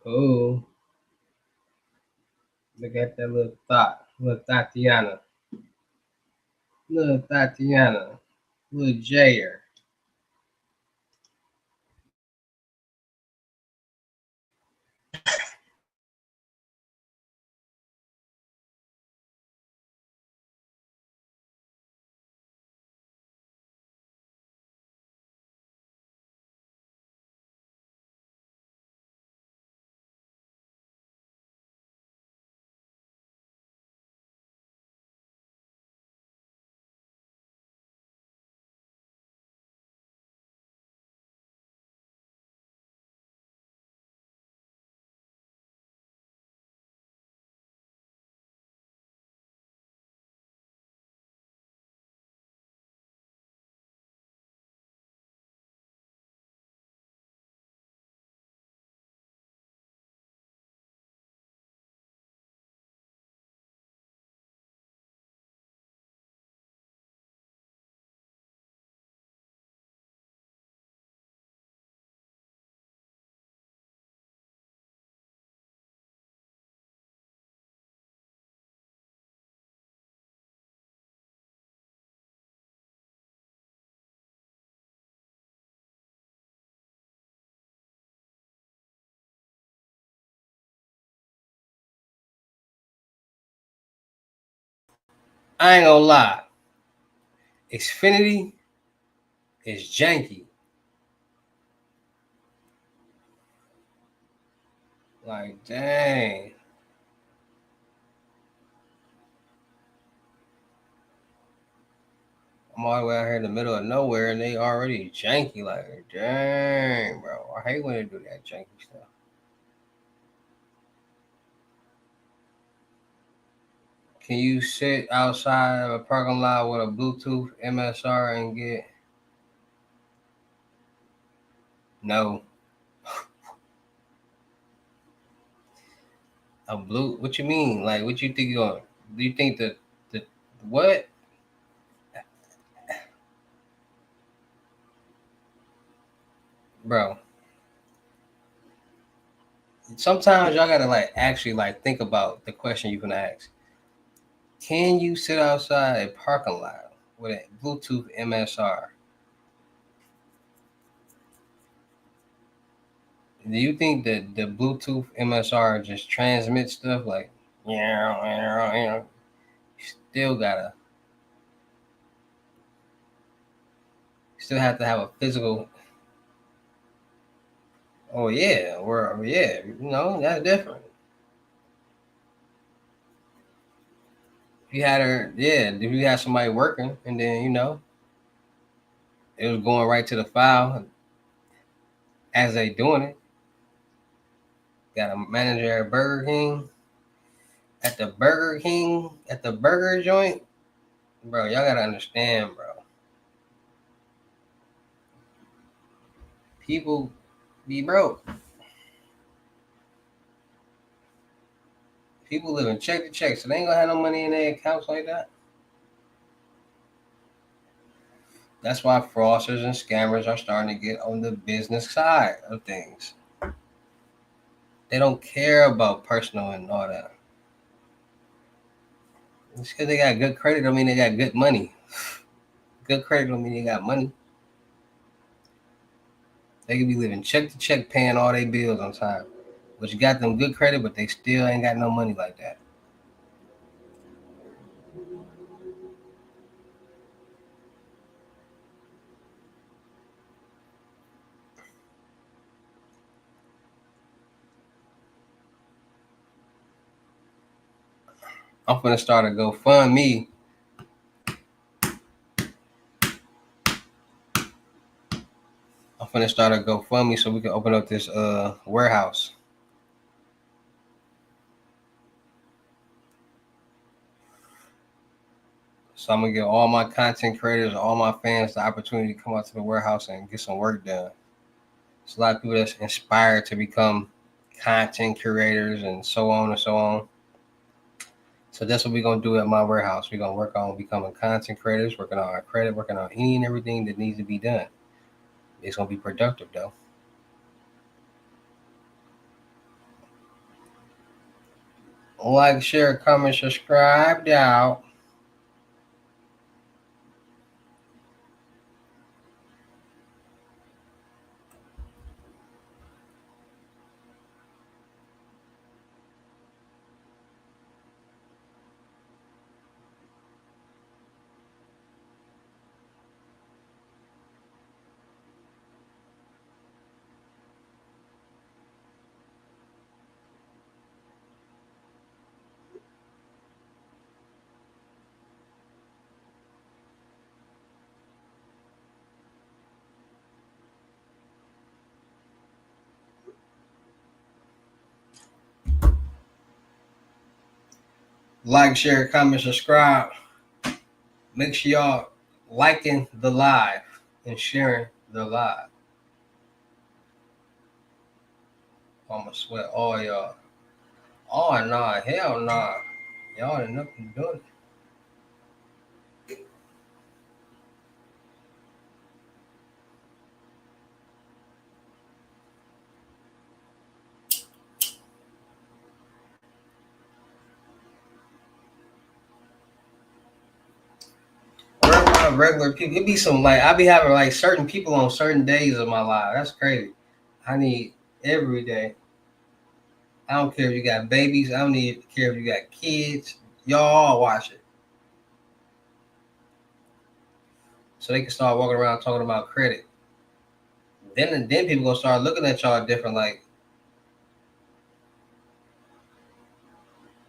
Oh, look at that little Tatiana, little Jayer. I ain't gonna lie, Xfinity is janky. Like, dang. I'm all the way out here in the middle of nowhere and they already janky. Like, dang, bro. I hate when they do that janky stuff. Can you sit outside of a parking lot with a Bluetooth MSR and get no a blue? What you mean? Like, what you think you going? Do you think the what, bro? sometimes y'all gotta like actually like think about the question you're gonna ask. Can you sit outside a parking lot with a Bluetooth MSR? Do you think that the Bluetooth MSR just transmits stuff like still gotta still have to have a physical. Oh yeah, or yeah, that's different. If you had her, yeah, if you had somebody working and then it was going right to the file as they doing it. Got a manager at Burger King, at the burger joint, bro. Y'all gotta understand, bro. People be broke. People living check to check, so they ain't gonna have no money in their accounts like that. That's why fraudsters and scammers are starting to get on the business side of things. They don't care about personal and all that. Just because they got good credit don't mean they got good money. Good credit don't mean they got money. They could be living check to check, paying all their bills on time, but you got them good credit, but they still ain't got no money like that. I'm finna start a GoFundMe. I'm finna start a GoFundMe so we can open up this warehouse. So I'm gonna give all my content creators, all my fans, the opportunity to come out to the warehouse and get some work done. There's a lot of people that's inspired to become content curators and so on and so on. So that's what we're gonna do at my warehouse. We're gonna work on becoming content creators, working on our credit, working on any and everything that needs to be done. It's gonna be productive though. Like, share, comment, subscribe out. Like, share, comment, subscribe. Make sure y'all liking the live and sharing the live. I'ma sweat all y'all. Oh nah, hell nah. Y'all ain't nothing doing it. Where are my regular people? It be some like I be having like certain people on certain days of my life. That's crazy. I need every day. I don't care if you got babies. I don't need care if you got kids. Y'all all watch it. So they can start walking around talking about credit. Then people gonna start looking at y'all different. Like,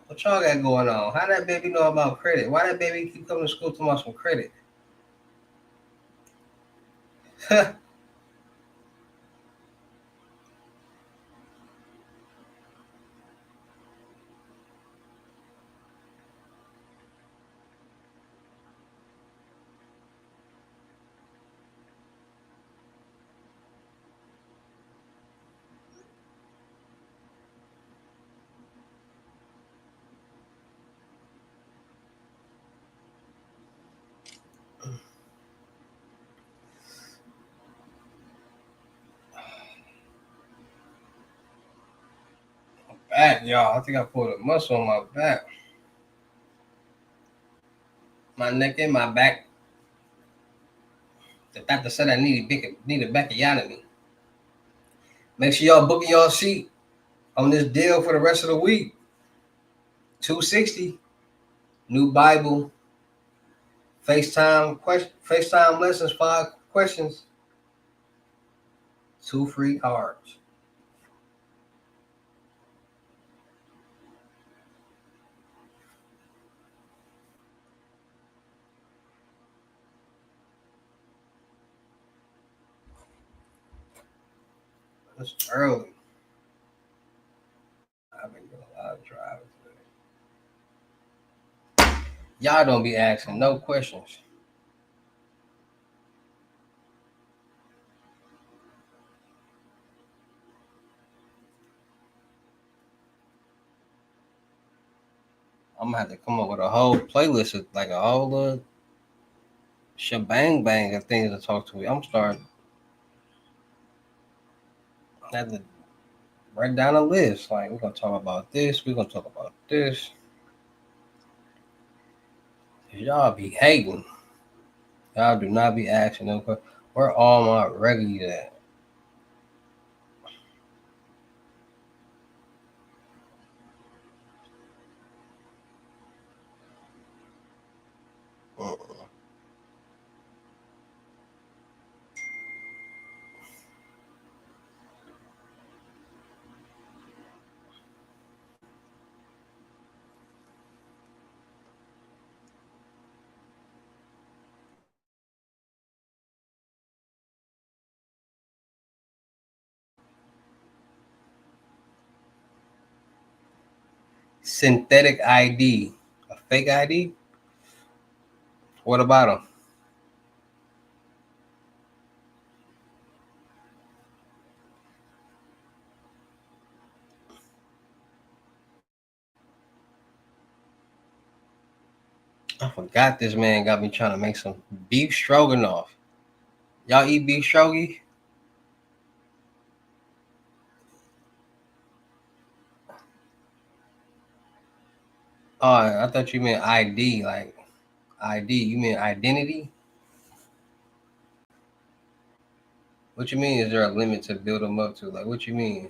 what y'all got going on? How that baby know about credit? Why that baby keep coming to school talking about some credit? back, y'all. I think I pulled a muscle on my back, my neck, and my back. The doctor said I need a bacchiotomy. Make sure y'all booking y'all seat on this deal for the rest of the week. 260. New Bible. FaceTime lessons, 5 questions, 2 free cards. It's early. I've been doing a lot of driving today. Y'all don't be asking no questions. I'm gonna have to come up with a whole playlist of like a whole shebang bang of things to talk to you. I'm starting. I have to write down a list. Like we're gonna talk about this. We're gonna talk about this. Y'all be hating. Y'all do not be asking no questions. Where all my regulars at? Uh-uh. Synthetic ID, a fake ID. What about them? I forgot this man got me trying to make some beef stroganoff. Y'all eat beef stroganoff? Oh, I thought you meant ID, like ID. You mean identity? What you mean? Is there a limit to build them up to? Like, what you mean?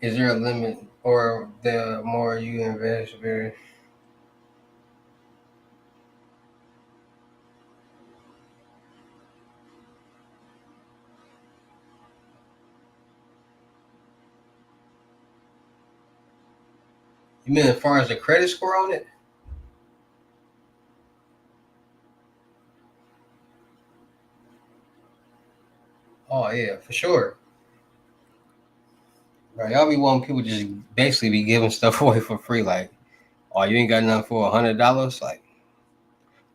Is there a limit, or the more you invest, very? You mean as far as the credit score on it? Oh yeah, for sure. Right, y'all be wanting people just basically be giving stuff away for free. Like, oh, you ain't got nothing for $100. Like,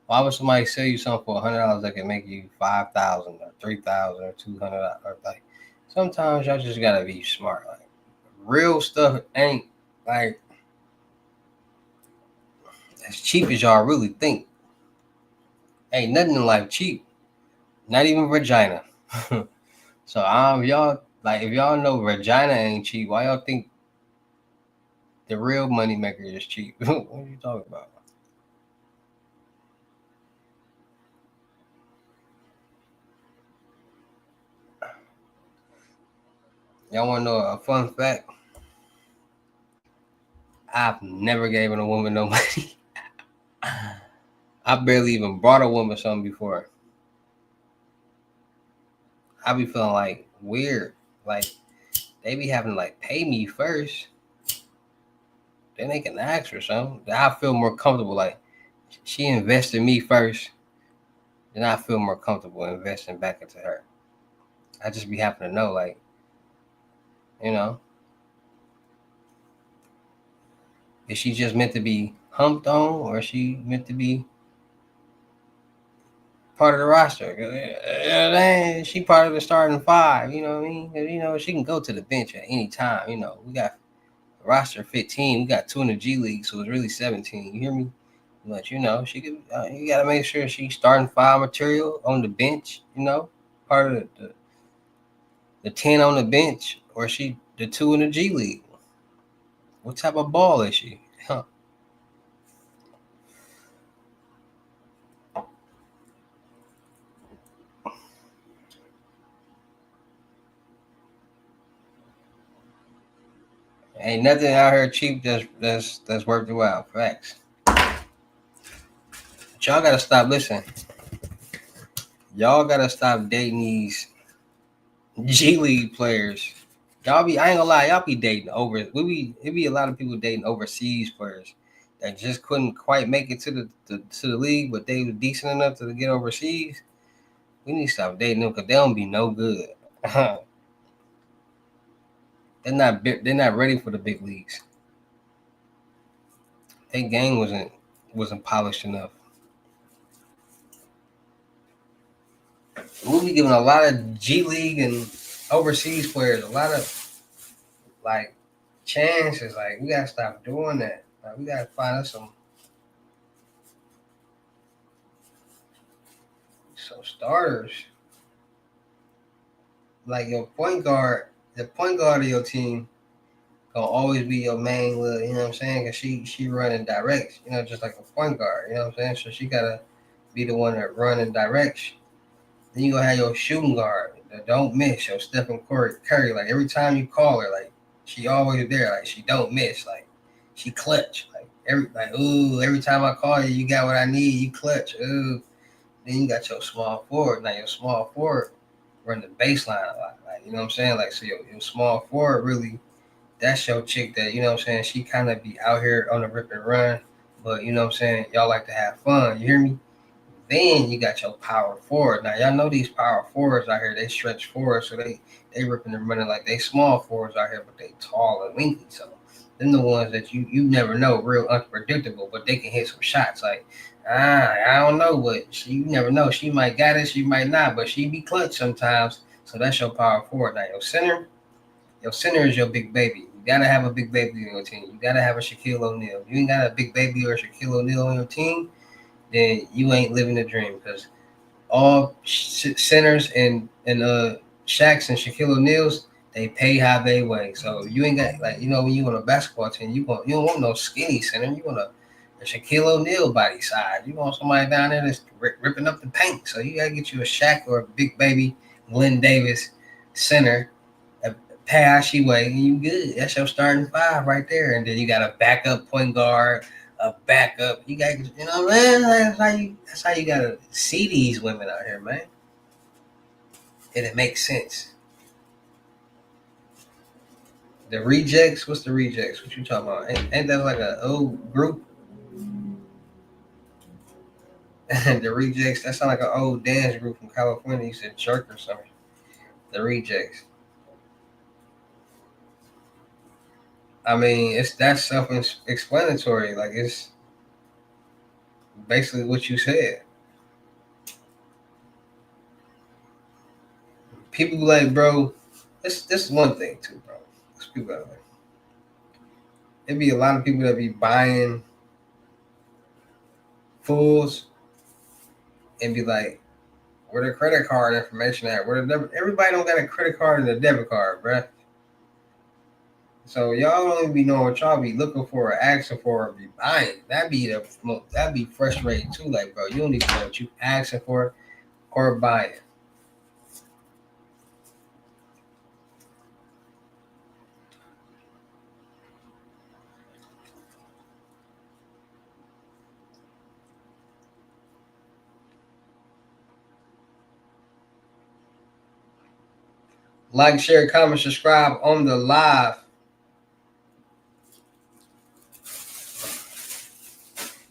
why would somebody sell you something for $100 that can make you 5,000 or 3,000 or 200? Or like, sometimes y'all just gotta be smart. Like, real stuff ain't like as cheap as y'all really think. Ain't nothing in life cheap. Not even Regina. So y'all like if y'all know Regina ain't cheap, why y'all think the real money maker is cheap? What are you talking about? Y'all wanna know a fun fact? I've never given a woman no money. I barely even brought a woman something before. I be feeling like weird. Like they be having to like pay me first. Then they can ask for something. Then I feel more comfortable. Like she invested me first. Then I feel more comfortable investing back into her. I just be having to know, like, you know, is she just meant to be humped on, or is she meant to be part of the roster. She part of the starting five. You know what I mean? She can go to the bench at any time. We got a roster 15. We got two in the G League, so it's really 17. You hear me? But she could. You got to make sure she's starting five material on the bench. Part of the 10 on the bench, or she the two in the G League. What type of ball is she? Huh. Ain't nothing out here cheap that's worth the while. Facts. But y'all gotta stop. Listen, y'all gotta stop dating these G League players. Y'all be, I ain't gonna lie, y'all be dating over. It be a lot of people dating overseas players that just couldn't quite make it to the league, but they were decent enough to get overseas. We need to stop dating them because they don't be no good. They're not ready for the big leagues. Their game wasn't polished enough. We'll be giving a lot of G League and overseas players a lot of like chances. Like we gotta stop doing that. Like, we gotta find us some starters. Like your point guard, the point guard of your team gonna always be your main little, you know what I'm saying? Cause she running direct, just like a point guard, you know what I'm saying? So she gotta be the one that run and directs. Then you gonna have your shooting guard that don't miss, your Stephen Curry. Like every time you call her, like she always there, like she don't miss, like she clutch. Every time I call you, you got what I need, you clutch. Ooh. Then you got your small forward. Now your small forward run the baseline a lot. Like, you know what I'm saying? Like so your small forward really, that's your chick that, you know what I'm saying, she kinda be out here on the rip and run. But you know what I'm saying, y'all like to have fun, you hear me? Then you got your power forward. Now y'all know these power forwards out here, they stretch forward, so they ripping and running like they small forwards out here, but they tall and winky. So them the ones that you never know, real unpredictable, but they can hit some shots. Like I don't know what you never know. She might got it, she might not, but she be clutch sometimes. So that's your power forward. Now your center is your big baby. You gotta have a big baby on your team. You gotta have a Shaquille O'Neal. If you ain't got a big baby or a Shaquille O'Neal on your team, then you ain't living the dream. Because all centers and Shaqs and Shaquille O'Neals, they pay how they weigh. So you ain't got, like, when you on a basketball team, you don't want no skinny center. You want a Shaquille O'Neal body size. You want somebody down there that's ripping up the paint. So you gotta get you a Shaq or a big baby Glenn Davis center. Pay how she weigh, and you good. That's your starting five right there. And then you got a backup point guard, a backup. You got, man. That's how you gotta see these women out here, man. And it makes sense. The rejects. What's the rejects? What you talking about? Ain't that like an old group? The rejects. That sound like an old dance group from California. You said jerk or something. The rejects. I mean, that's self-explanatory. Like it's basically what you said. People be like, bro, this is one thing too, bro. People like, it be a lot of people that be buying fools and be like, where the credit card information at? Everybody don't got a credit card and a debit card, bro. So y'all don't even be knowing what y'all be looking for or asking for or be buying. That'd be frustrating too. Like, bro, you don't even know what you asking for or buying. Like, share, comment, subscribe on the live.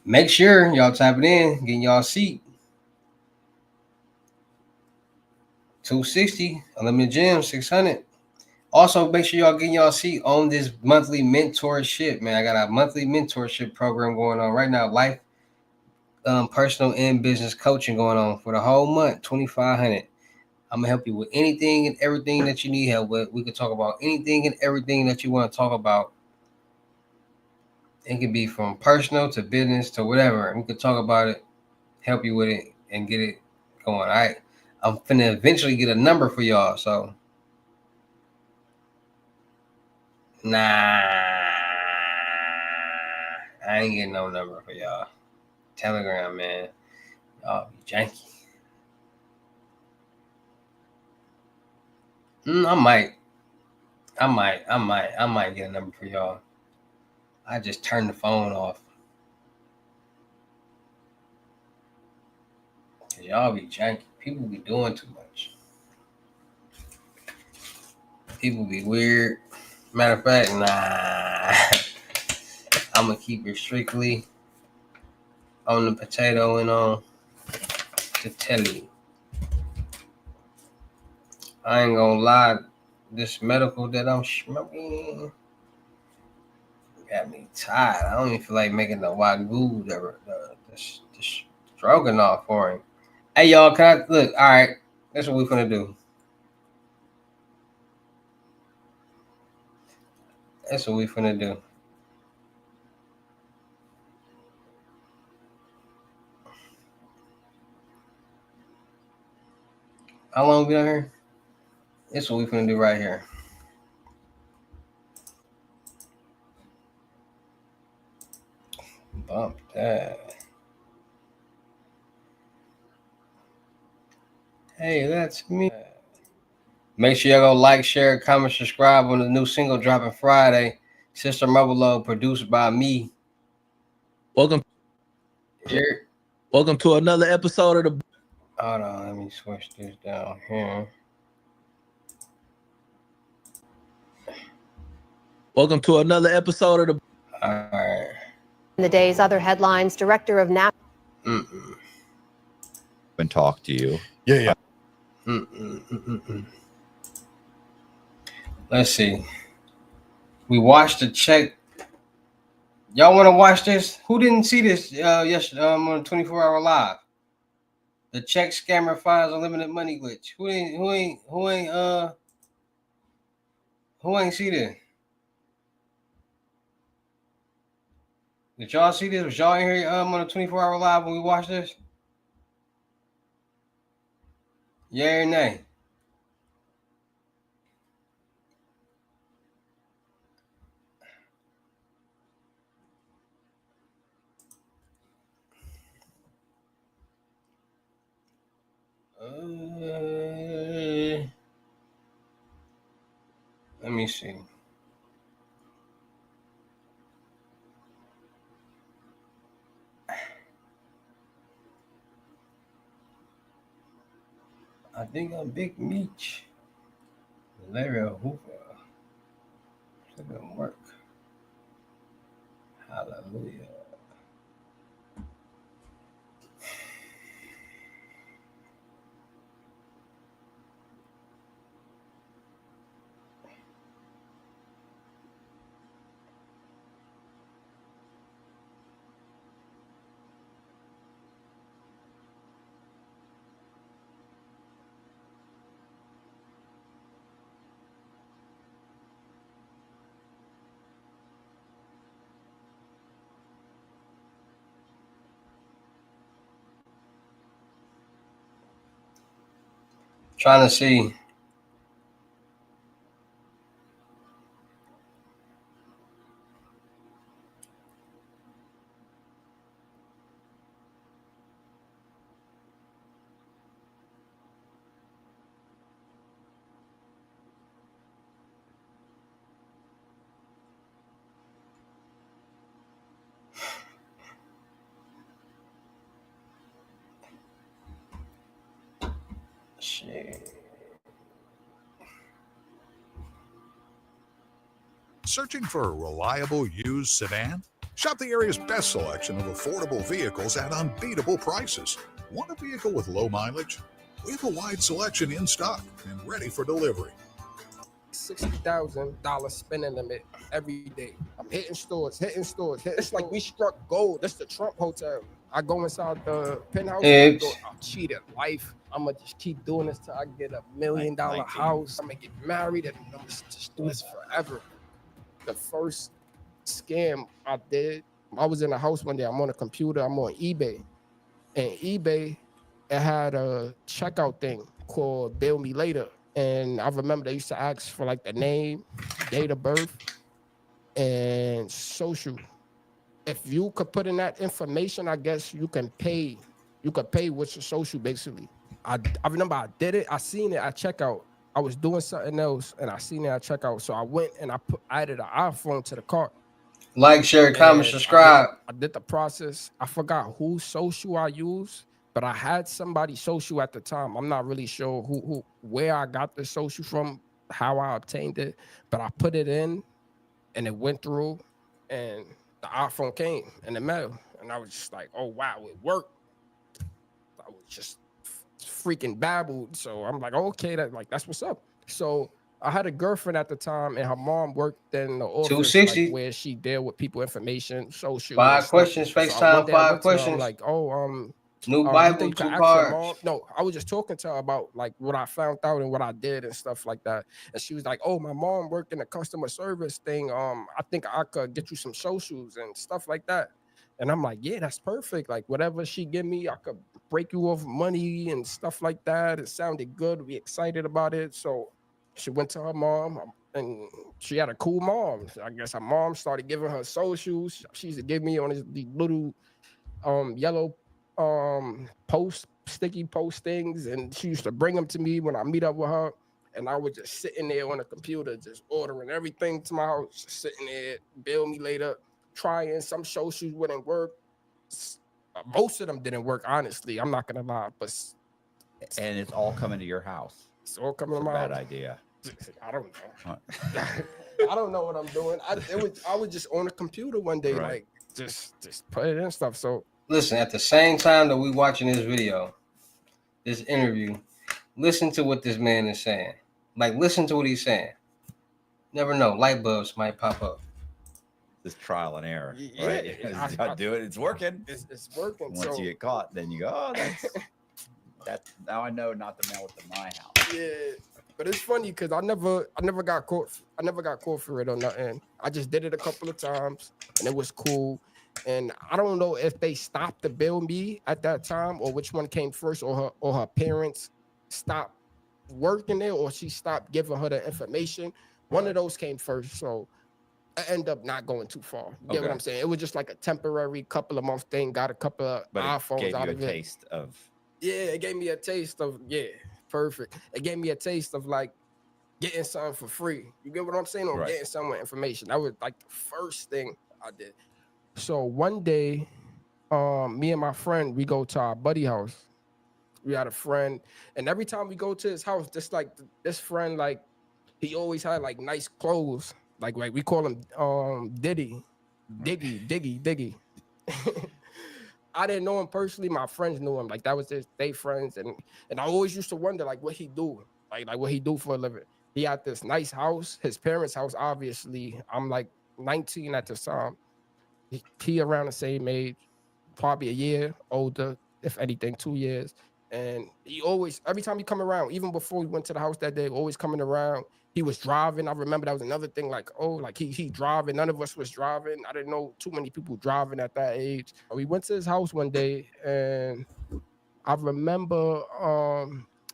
Make sure y'all type it in, getting y'all seat. 260, unlimited gym, 600. Also, make sure y'all getting y'all seat on this monthly mentorship, man. I got a monthly mentorship program going on right now. Life personal and business coaching going on for the whole month, 2,500. I'm gonna help you with anything and everything that you need help with. We could talk about anything and everything that you want to talk about. It can be from personal to business to whatever. We could talk about it, help you with it, and get it going. All right. I'm finna eventually get a number for y'all. So nah, I ain't getting no number for y'all. Telegram, man. Y'all be janky. I might get a number for y'all. I just turned the phone off. Cause y'all be janky. People be doing too much. People be weird. Matter of fact, nah. I'm gonna keep it strictly on the potato and on the telly. I ain't gonna lie. This medical that I'm smoking got me tired. I don't even feel like making the wagyu, the stroganoff for him. Hey y'all, can I look? All right, that's what we finna do. That's what we finna do. How long we on here? That's what we finna do right here. Bump that. Hey, that's me. Make sure y'all go like, share, comment, subscribe on the new single dropping Friday. Sister Motherlode, produced by me. Welcome to another episode of the. Hold on, let me switch this down here. Welcome to another episode of the. All right. In the day's other headlines, director of NAP. And talk to you. Yeah. Let's see. We watched the check. Y'all want to watch this? Who didn't see this yesterday on 24-hour live? The check scammer finds unlimited money glitch. Who ain't see this? Did y'all see this? Was y'all in here on the 24-hour live when we watched this? Yeah or nay? Let me see. I think I'm Big Meech. Larry Hoover. It didn't work. Hallelujah. Trying to see. Shit. Searching for a reliable used sedan? Shop the area's best selection of affordable vehicles at unbeatable prices. Want a vehicle with low mileage? We have a wide selection in stock and ready for delivery. $60,000 spending limit every day. I'm hitting stores. It's like we struck gold. That's the Trump Hotel. I go inside the penthouse. Eggs. I'm cheating life. I'm gonna just keep doing this till I get $1 million house. I'm gonna get married and I'm just do this forever. The first scam I did, I was in a house one day. I'm on a computer. I'm on eBay, and eBay it had a checkout thing called "Bill Me Later." And I remember they used to ask for like the name, date of birth, and social. If you could put in that information, I guess you can pay. You could pay with your social, basically. I remember I did it. I seen it at checkout. I was doing something else, and I seen it at checkout. So I went and added an iPhone to the cart. Like, share, comment, And subscribe. I did the process. I forgot whose social I used, but I had somebody social at the time. I'm not really sure where I got the social from, how I obtained it, but I put it in, and it went through, and the iPhone came in the mail, and I was just like, "Oh wow, it worked." I was just freaking babbled. So I'm like, okay, that's what's up. So I had a girlfriend at the time, and her mom worked in the office, like 260. where she deal with people information, social and 5 stuff. questions. So one FaceTime. day I 5 went to her, I'm questions. like, oh, New you think Bible. you can 2 ask your cards. mom? No, I was just talking to her about like what I found out and what I did and stuff like that. And she was like, oh, my mom worked in the customer service thing. I think I could get you some socials and stuff like that. And I'm like, yeah, that's perfect. Like whatever she give me, I could break you off money and stuff like that. It sounded good. We excited about it. So she went to her mom, and she had a cool mom. I guess her mom started giving her socials. She used to give me on these little yellow sticky post things, and she used to bring them to me when I meet up with her. And I was just sitting there on the computer, just ordering everything to my house, just sitting there, bill me later, trying. Some socials wouldn't work. Most of them didn't work, honestly. I'm not gonna lie, but and it's all coming to your house. It's all coming to my bad house. idea. I don't know. I don't know what I'm doing. I was just on the computer one day, Right. like just put it in stuff. So Listen, at the same time that we watching this video, this interview, listen to what this man is saying. Like, listen to what he's saying. Never know. Light bulbs might pop up. This trial and error, Yeah, right? I do it. It's working. It's working. Once you get caught, then you go, oh, that's now I know not to mail it to my house. Yeah, but it's funny because I never got caught. I never got caught for it or nothing. I just did it a couple of times, and it was cool. And I don't know if they stopped to bill me at that time, or which one came first, or her parents stopped working there, or she stopped giving her the information. One of those came first, so I end up not going too far. You get what I'm saying? It was just like a temporary couple of month thing. Got a couple of iPhones out of it. Taste of. Yeah, it gave me a taste of perfect. It gave me a taste of like getting something for free. You get what I'm saying? Or getting some information. That was like the first thing I did. So one day, me and my friend, we go to our buddy house. We had a friend, and every time we go to his house, just like this friend, like he always had like nice clothes. Like we call him Diggy. I didn't know him personally. My friends knew him. Like that was they friends, and I always used to wonder like what he do, like what he do for a living. He had this nice house, his parents' house. Obviously, I'm like 19 at the time. He around the same age, probably a year older, if anything, 2 years. And he always, every time he come around, even before we went to the house that day, always coming around. He was driving. I remember that was another thing, like, oh, like he driving. None of us was driving. I didn't know too many people driving at that age. We went to his house one day, and I remember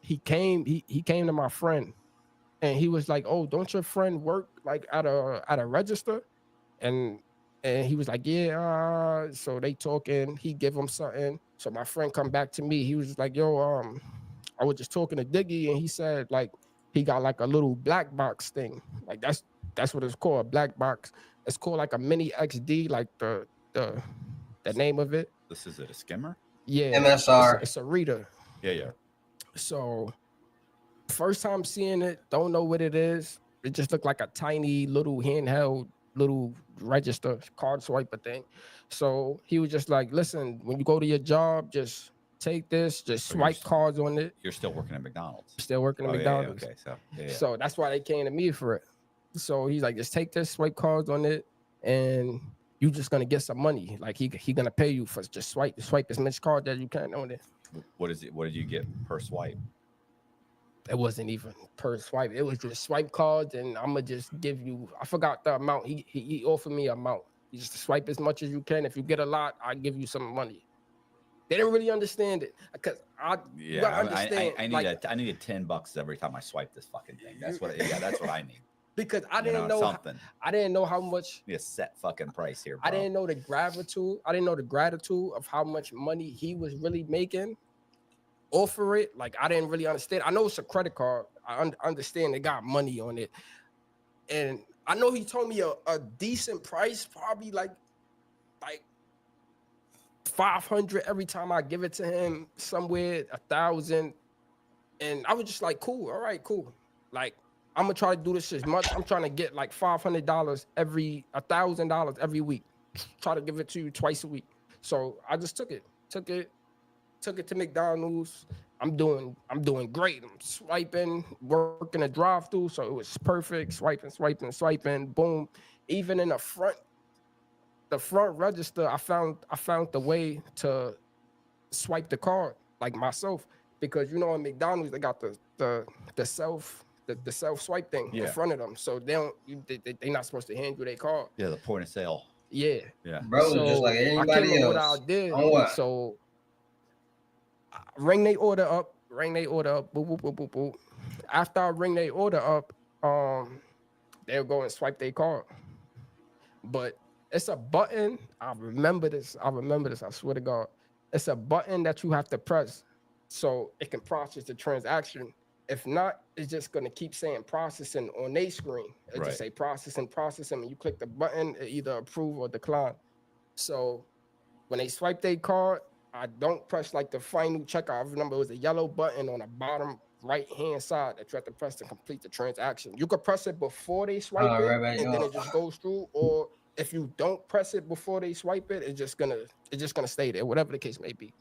he came to my friend, and he was like, oh, don't your friend work like at a register? And he was like, yeah. So they talking. He give him something. So my friend come back to me. He was like, yo, I was just talking to Diggy, and he said like he got like a little black box thing. Like that's what it's called, a black box. It's called like a mini XD, like the name of it. This is it, a skimmer? Yeah, MSR. It's a reader. Yeah. So first time seeing it, don't know what it is. It just looked like a tiny little handheld little register card swiper thing. So he was just like, listen, when you go to your job, just take this, just swipe cards on it. You're still working at McDonald's. Still working at McDonald's. Yeah, okay, so that's why they came to me for it. So he's like, just take this, swipe cards on it, and you just gonna get some money. Like he gonna pay you for just swipe as much card as you can on it. What is it? What did you get per swipe? It wasn't even per swipe. It was just swipe cards, and I'm gonna just give you. I forgot the amount. He offered me an amount. You just swipe as much as you can. If you get a lot, I give you some money. They didn't really understand it because you gotta understand. I need $10 every time I swipe this fucking thing. That's what. Yeah, that's what I need. Because I didn't know something. I didn't know how much. Be a set fucking price here, bro. I didn't know the gratitude. I didn't know the gratitude of how much money he was really making. Offer it, like I didn't really understand. I know it's a credit card. I understand they got money on it, and I know he told me a decent price, probably like 500 every time I give it to him, somewhere 1,000, and I was just like, cool, all right, cool. Like I'm gonna try to do this as much. I'm trying to get like $500 $1,000 every week. Try to give it to you twice a week. So I just took it to McDonald's. I'm doing great. I'm swiping, working a drive-through, so it was perfect. Swiping, boom. Even in the front register, I found the way to swipe the card like myself, because in McDonald's they got the self swipe thing in front of them, so they not supposed to hand you their card. Yeah, the point of sale. Yeah. Bro, so just like anybody else. What I did. On what? So ring they order up, boop, boop, boop, boop, boop. After I ring they order up, they'll go and swipe their card. But it's a button. I remember this, I swear to God. It's a button that you have to press so it can process the transaction. If not, it's just gonna keep saying processing on their screen. It just say processing. When you click the button, it either approve or decline. So when they swipe their card, I don't press like the final checkout. I remember it was a yellow button on the bottom right-hand side that you have to press to complete the transaction. You could press it before they swipe it, and then it just goes through. Or if you don't press it before they swipe it, it's just gonna stay there, whatever the case may be.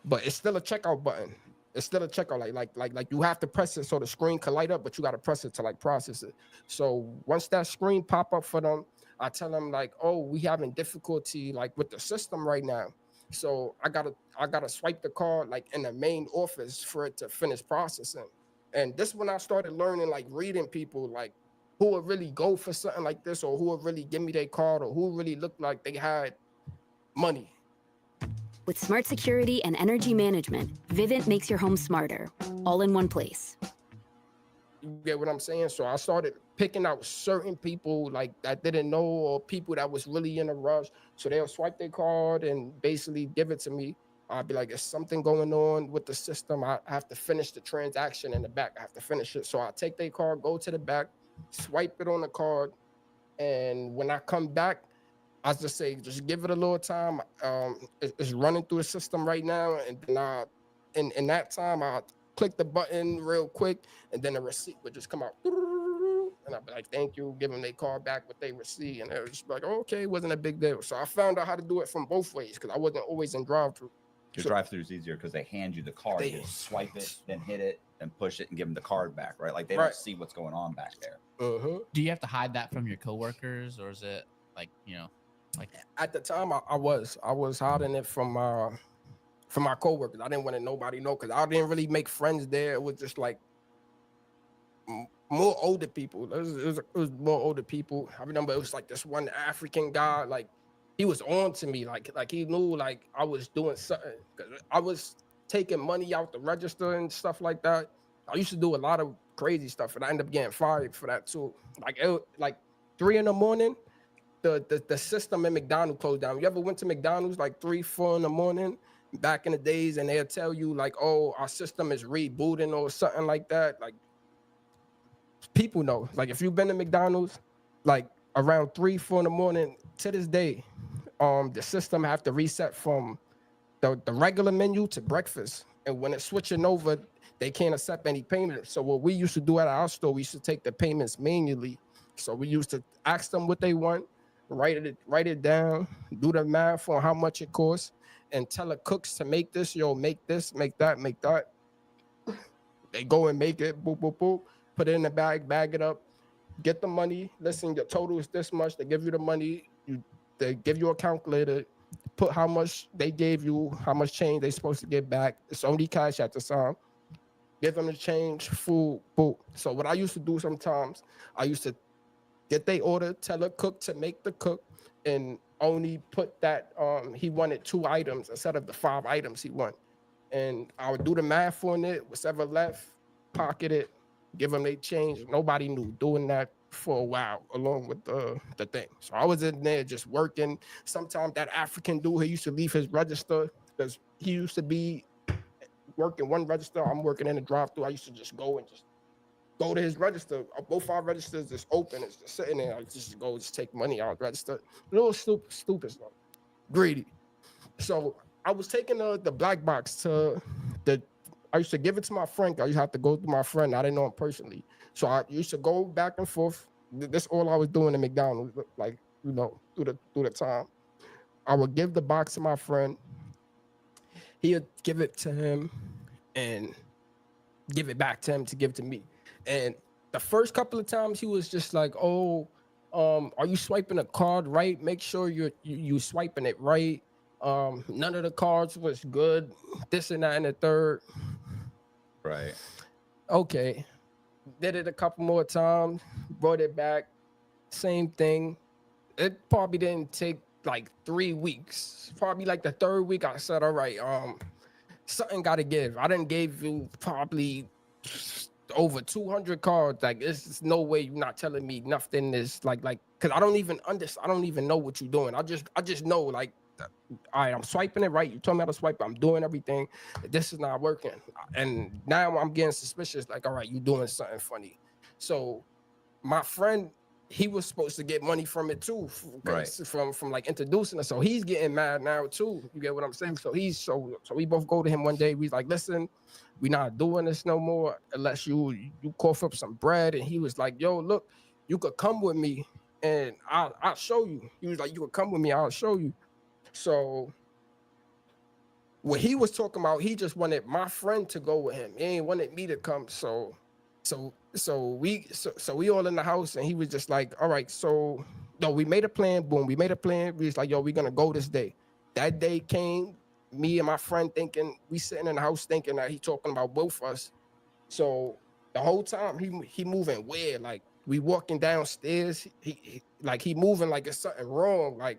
But it's still a checkout button. It's still a checkout. Like you have to press it so the screen can light up, but you got to press it to like process it. So once that screen pop up for them, I tell them like, oh, we having difficulty like with the system right now. So I gotta swipe the card like in the main office for it to finish processing. And this when I started learning, like reading people like who would really go for something like this, or who would really give me their card, or who really looked like they had money. With smart security and energy management, Vivint makes your home smarter, all in one place. You get what I'm saying? So I started picking out certain people like that didn't know, or people that was really in a rush. So they'll swipe their card and basically give it to me. I'll be like, there's something going on with the system. I have to finish the transaction in the back. I have to finish it. So I take their card, go to the back, swipe it on the card. And when I come back, I just say, just give it a little time. It's running through the system right now. And then in that time, I click the button real quick, and then the receipt would just come out. And I'd be like, thank you, give them their card back with their receipt. And it was just like, okay, it wasn't a big deal. So I found out how to do it from both ways, because I wasn't always in drive-through. Your drive-through is easier because they hand you the card. You swipe it, then hit it, and push it, and give them the card back, right? Like they don't see what's going on back there. Do you have to hide that from your coworkers, or is it like, like at the time I was hiding it from my coworkers. I didn't want nobody know, because I didn't really make friends there. It was just like more older people. It was more older people. I remember it was like this one African guy, like he was on to me, like he knew like I was doing something, because I was taking money out the register and stuff like that. I used to do a lot of crazy stuff, and I ended up getting fired for that too. Like 3 a.m, the system in McDonald's closed down. You ever went to McDonald's like 3, 4 a.m. back in the days, and they'll tell you like, oh, our system is rebooting or something like that? Like people know. Like if you've been to McDonald's, like around 3, 4 a.m, to this day, the system have to reset from the regular menu to breakfast. And when it's switching over, they can't accept any payments. So what we used to do at our store, we used to take the payments manually. So we used to ask them what they want, write it down, do the math on how much it costs, and tell the cooks to make this, make this, make that, make that. They go and make it, boop, boop, boop, put it in the bag it up, get the money. Listen, your total is this much. They give you the money. You They give you a calculator, put how much they gave you, how much change they supposed to get back. It's only cash at the time. Give them the change, food, boom. So what I used to do sometimes, I used to get they order, tell a cook to make the cook, and only put that he wanted 2 items instead of the 5 items he wanted. And I would do the math on it, whatever left, pocket it, give them they change. Nobody knew, doing that for a while along with the thing. So I was in there just working. Sometimes that African dude, he used to leave his register because he used to be working one register. I'm working in the drive-through. I used to just go and just go to his register. Both our registers is open. It's just sitting there. I just go, just take money out register. A little stupid stuff. Greedy. So I was taking the black box to the. I used to give it to my friend. I used to have to go through my friend. I didn't know him personally, so I used to go back and forth. That's all I was doing at McDonald's, like, you know, through the time. I would give the box to my friend. He'd give it to him, and give it back to him to give to me. And the first couple of times he was just like, "Oh, are you swiping a card right? Make sure you swiping it right. None of the cards was good. This and that and the third." Right. Okay. Did it a couple more times. Brought it back. Same thing. It probably didn't take like 3 weeks. Probably like the 3rd week, I said, "All right, something got to give." I didn't gave you probably over 200 cards. Like, it's no way you're not telling me nothing is like because I don't even know what you're doing. I just know, like, all right, I'm swiping it right. You told me how to swipe. I'm doing everything. This is not working. And now I'm getting suspicious. Like, all right, you doing something funny. So my friend, he was supposed to get money from it too, right, from like introducing us. So he's getting mad now too. You get what I'm saying? So so we both go to him one day. We's like, "Listen, we're not doing this no more unless you cough up some bread." And he was like, "Yo, look, you could come with me and I'll show you." He was like, "You could come with me, I'll show you." So what he was talking about, he just wanted my friend to go with him. He ain't wanted me to come. So we all in the house, and he was just like, "All right, so no, we made a plan." Boom, we made a plan. We was like, "Yo, we're gonna go this day." That day came, me and my friend thinking, we sitting in the house thinking that he talking about both of us. So the whole time he moving weird, like we walking downstairs, he moving like it's something wrong, like,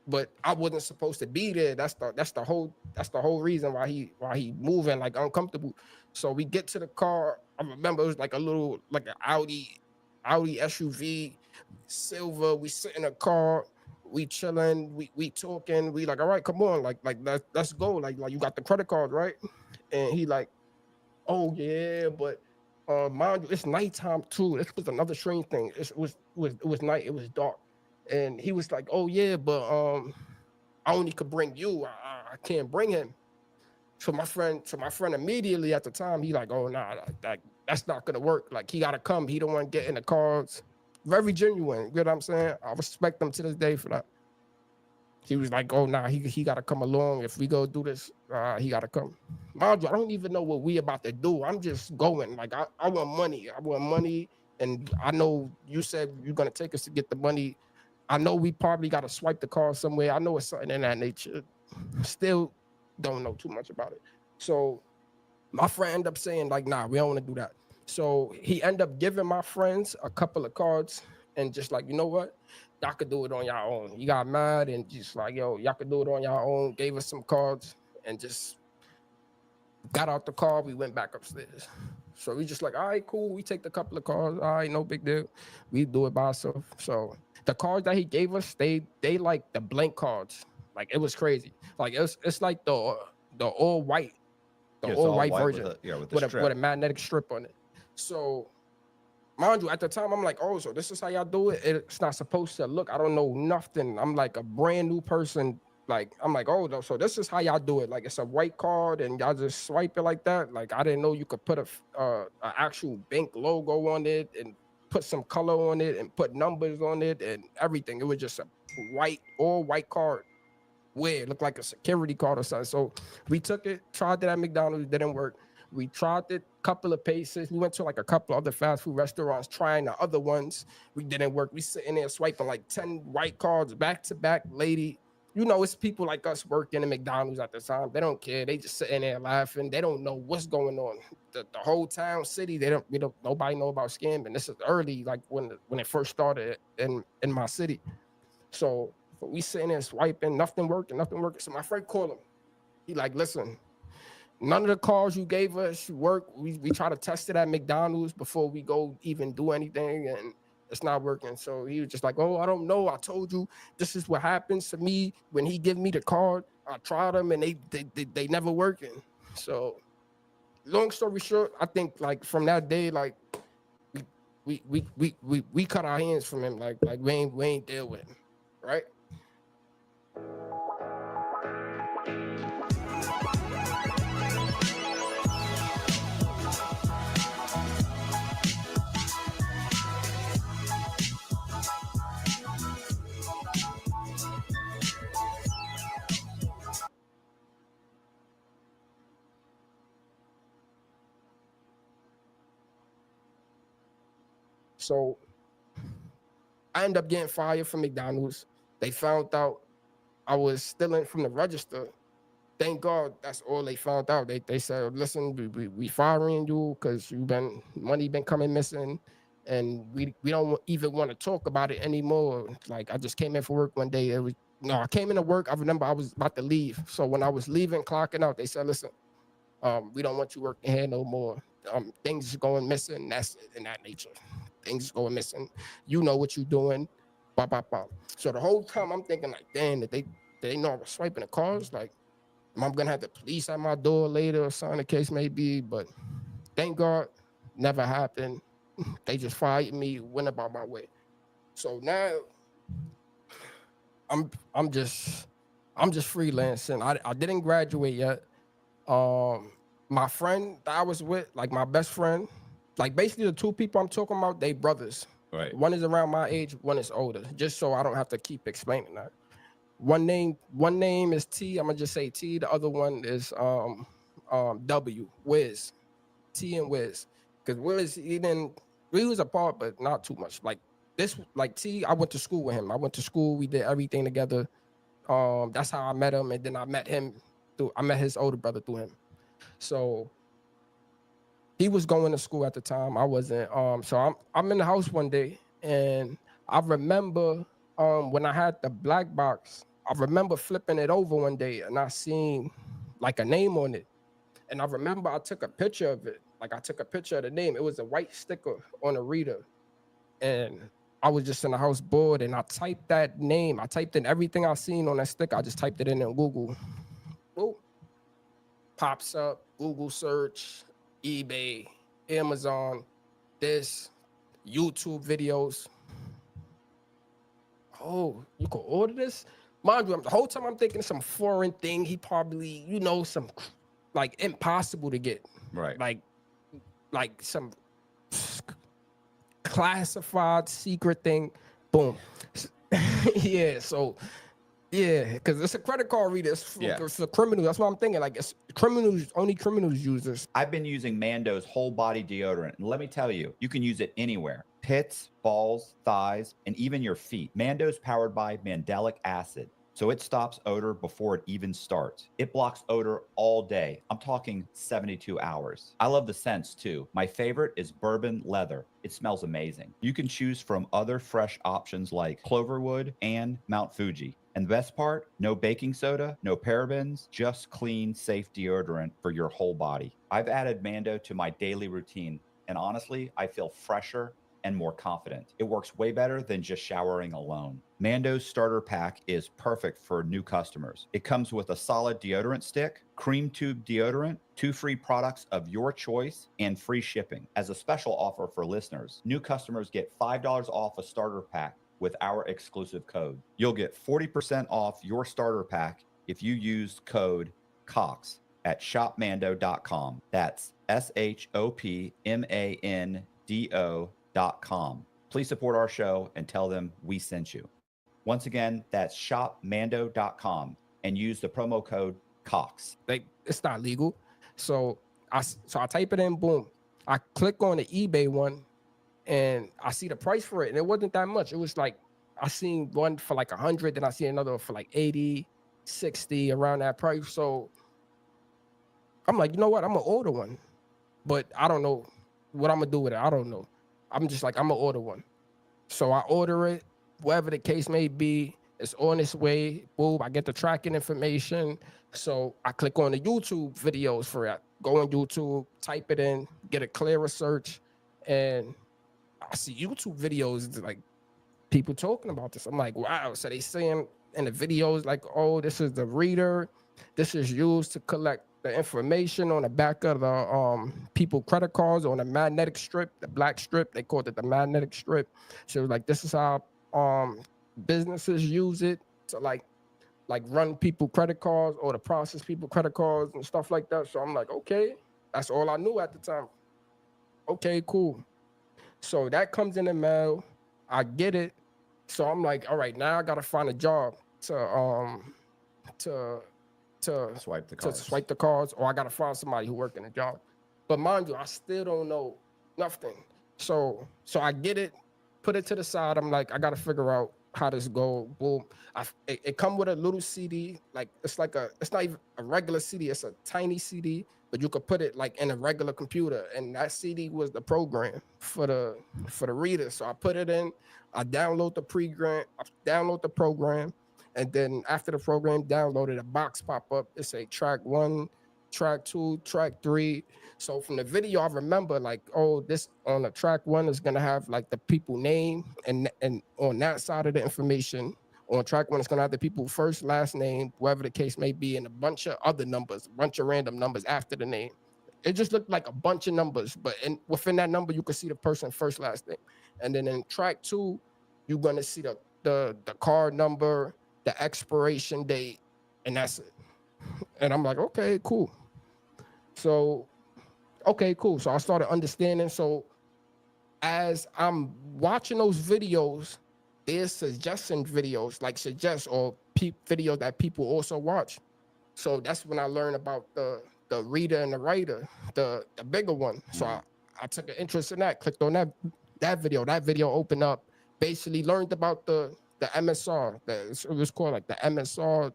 but I wasn't supposed to be there. That's the whole reason why he moving like uncomfortable. So we get to the car. I remember it was like a little, like an Audi SUV, silver. We sit in a car, we chilling, we talking. We like, "All right, come on, like let's go. Like you got the credit card, right?" And he like, "Oh yeah, but mind you, it's nighttime too." This was another strange thing. It was night. It was dark. And he was like, "Oh yeah, but I only could bring you. I can't bring him." So my friend immediately at the time, he like, "Oh nah, that's not gonna work. Like, he gotta come. He don't want to get in the cards." Very genuine. You know what I'm saying? I respect him to this day for that. He was like, "Oh nah, he gotta come along. If we go do this, he gotta come." Mind you, I don't even know what we about to do. I'm just going. Like, I want money. I want money. And I know you said you're gonna take us to get the money. I know we probably got to swipe the card somewhere. I know it's something in that nature. Still don't know too much about it. So my friend ended up saying, like, "Nah, we don't want to do that." So he ended up giving my friends a couple of cards and just like, "You know what? Y'all could do it on your own." He got mad and just like, "Yo, y'all could do it on your own." Gave us some cards and just got out the car. We went back upstairs. So we just like, "All right, cool. We take the couple of cards. All right, no big deal. We do it by ourselves." So the cards that he gave us, they like the blank cards. Like, it was crazy. Like, it's like the all white, all white version with a magnetic strip on it. So mind you, at the time, I'm like, "Oh, so this is how y'all do it? It's not supposed to look." I don't know nothing. I'm like a brand new person. Like, I'm like, "Oh, so this is how y'all do it. Like, it's a white card and y'all just swipe it like that." Like, I didn't know you could put a actual bank logo on it and put some color on it and put numbers on it and everything. It was just a all white card. Weird, looked like a security card or something. So we took it, tried it at McDonald's, didn't work. We tried it a couple of places. We went to like a couple other fast food restaurants trying the other ones. We didn't work. We sitting there swiping like 10 white cards back to back, lady. You know, it's people like us working at McDonald's at the time. They don't care. They just sitting there laughing. They don't know what's going on. The whole town, city, nobody know about scamming. This is early, like when it first started in my city. So we sitting there swiping, nothing working. So my friend called him. He like, listen, none of the calls you gave us work. We try to test it at McDonald's before we go even do anything, and it's not working. So he was just like, oh, I don't know. I told you this is what happens to me when he give me the card. I tried them and they never working. So long story short, I think like from that day, like we cut our hands from him. Like we ain't deal with him, right? So I ended up getting fired from McDonald's. They found out I was stealing from the register. Thank God that's all they found out. They said, listen, we firing you because money been coming missing, and we don't even want to talk about it anymore. Like I just came in for work one day. I came into work. I remember I was about to leave. So when I was leaving, clocking out, they said, listen, we don't want you working here no more. Things is going missing. That's in that nature. Things is going missing. You know what you're doing. Blah, blah, blah. So the whole time I'm thinking like, damn, that they know I was swiping the cars. Like, I'm gonna have the police at my door later or something the case may be. But thank God, never happened. They just fired me, went about my way. So now I'm just freelancing. I didn't graduate yet. My friend that I was with, like my best friend, like basically the two people I'm talking about, they brothers. Right. One is around my age, one is older, just so I don't have to keep explaining that. One name is T. I'm gonna just say T. The other one is W. Wiz. T and Wiz. Because Wiz, we was apart, but not too much. Like T, I went to school with him. I went to school, we did everything together. That's how I met him, and then I met his older brother through him. So he was going to school at the time. I wasn't. So I'm in the house one day, and I remember when I had the black box, I remember flipping it over one day, and I seen like a name on it. And I remember I took a picture of it. Like I took a picture of the name. It was a white sticker on a reader, and I was just in the house bored, and I typed that name. I typed in everything I seen on that sticker. I just typed it in Google. Boop. Pops up, Google search, eBay, Amazon, YouTube videos. Oh, you can order this? Mind you, the whole time I'm thinking some foreign thing. He probably, some like impossible to get. Right. Like some classified secret thing. Boom. Yeah, so yeah, because it's a credit card reader. It's a criminal. That's what I'm thinking. Like it's criminals, only criminals use this. I've been using Mando's whole body deodorant, and let me tell you, you can use it anywhere. Pits, balls, thighs, and even your feet. Mando's powered by mandelic acid, so it stops odor before it even starts. It blocks odor all day. I'm talking 72 hours. I love the scents too. My favorite is bourbon leather. It smells amazing. You can choose from other fresh options like Cloverwood and Mount Fuji. And the best part, no baking soda, no parabens, just clean, safe deodorant for your whole body. I've added Mando to my daily routine, and honestly, I feel fresher and more confident. It works way better than just showering alone. Mando's starter pack is perfect for new customers. It comes with a solid deodorant stick, cream tube deodorant, 2 free products of your choice, and free shipping. As a special offer for listeners, new customers get $5 off a starter pack with our exclusive code. You'll get 40% off your starter pack if you use code COX at shopmando.com. That's shopmando.com. Please support our show and tell them we sent you. Once again, that's shopmando.com and use the promo code COX. It's not legal. So So I type it in, boom. I click on the eBay one, and I see the price for it, and it wasn't that much. It was like I seen one for like 100, then I see another for like 80, 60, around that price. So I'm like, you know what? I'm gonna order one, but I don't know what I'm gonna do with it. I don't know. I'm just like, I'm gonna order one. So I order it, whatever the case may be. It's on its way. Boom, I get the tracking information. So I click on the YouTube videos for it. Go on YouTube, type it in, get a clearer search, and I see YouTube videos like people talking about this. I'm like, wow. So they saying in the videos like, oh, this is the reader. This is used to collect the information on the back of the people credit cards on the magnetic strip, the black strip. They called it the magnetic strip. So like, this is how businesses use it to like run people credit cards or to process people credit cards and stuff like that. So I'm like, okay, that's all I knew at the time. Okay, cool. So that comes in the mail. I get it. So I'm like, all right, now I gotta find a job to Swipe the to cards. swipe the cards, or I gotta find somebody who work in a job. But mind you, I still don't know nothing. So I get it, put it to the side. I'm like, I gotta figure out how this go. Boom. It come with a little CD, like it's not even a regular CD, it's a tiny CD, but you could put it like in a regular computer. And that CD was the program for the reader. So I put it in, I download the program, and then after the program downloaded, a box pop up. It say track 1, track 2, track 3. So from the video, I remember like, oh, this on the track 1 is gonna have like the people name, and on that side of the information, on track 1 it's gonna have the people first, last name, whatever the case may be, and a bunch of other numbers, a bunch of random numbers after the name. It just looked like a bunch of numbers, but within that number you could see the person first, last name. And then in track 2, you're gonna see the card number, the expiration date, and that's it. And I'm like, okay, cool. So I started understanding. So as I'm watching those videos, there's suggestion videos, like suggest or videos that people also watch. So that's when I learned about the reader and the writer, the bigger one. So I took an interest in that, clicked on that video. That video opened up, basically learned about the MSR. It was called like the MSR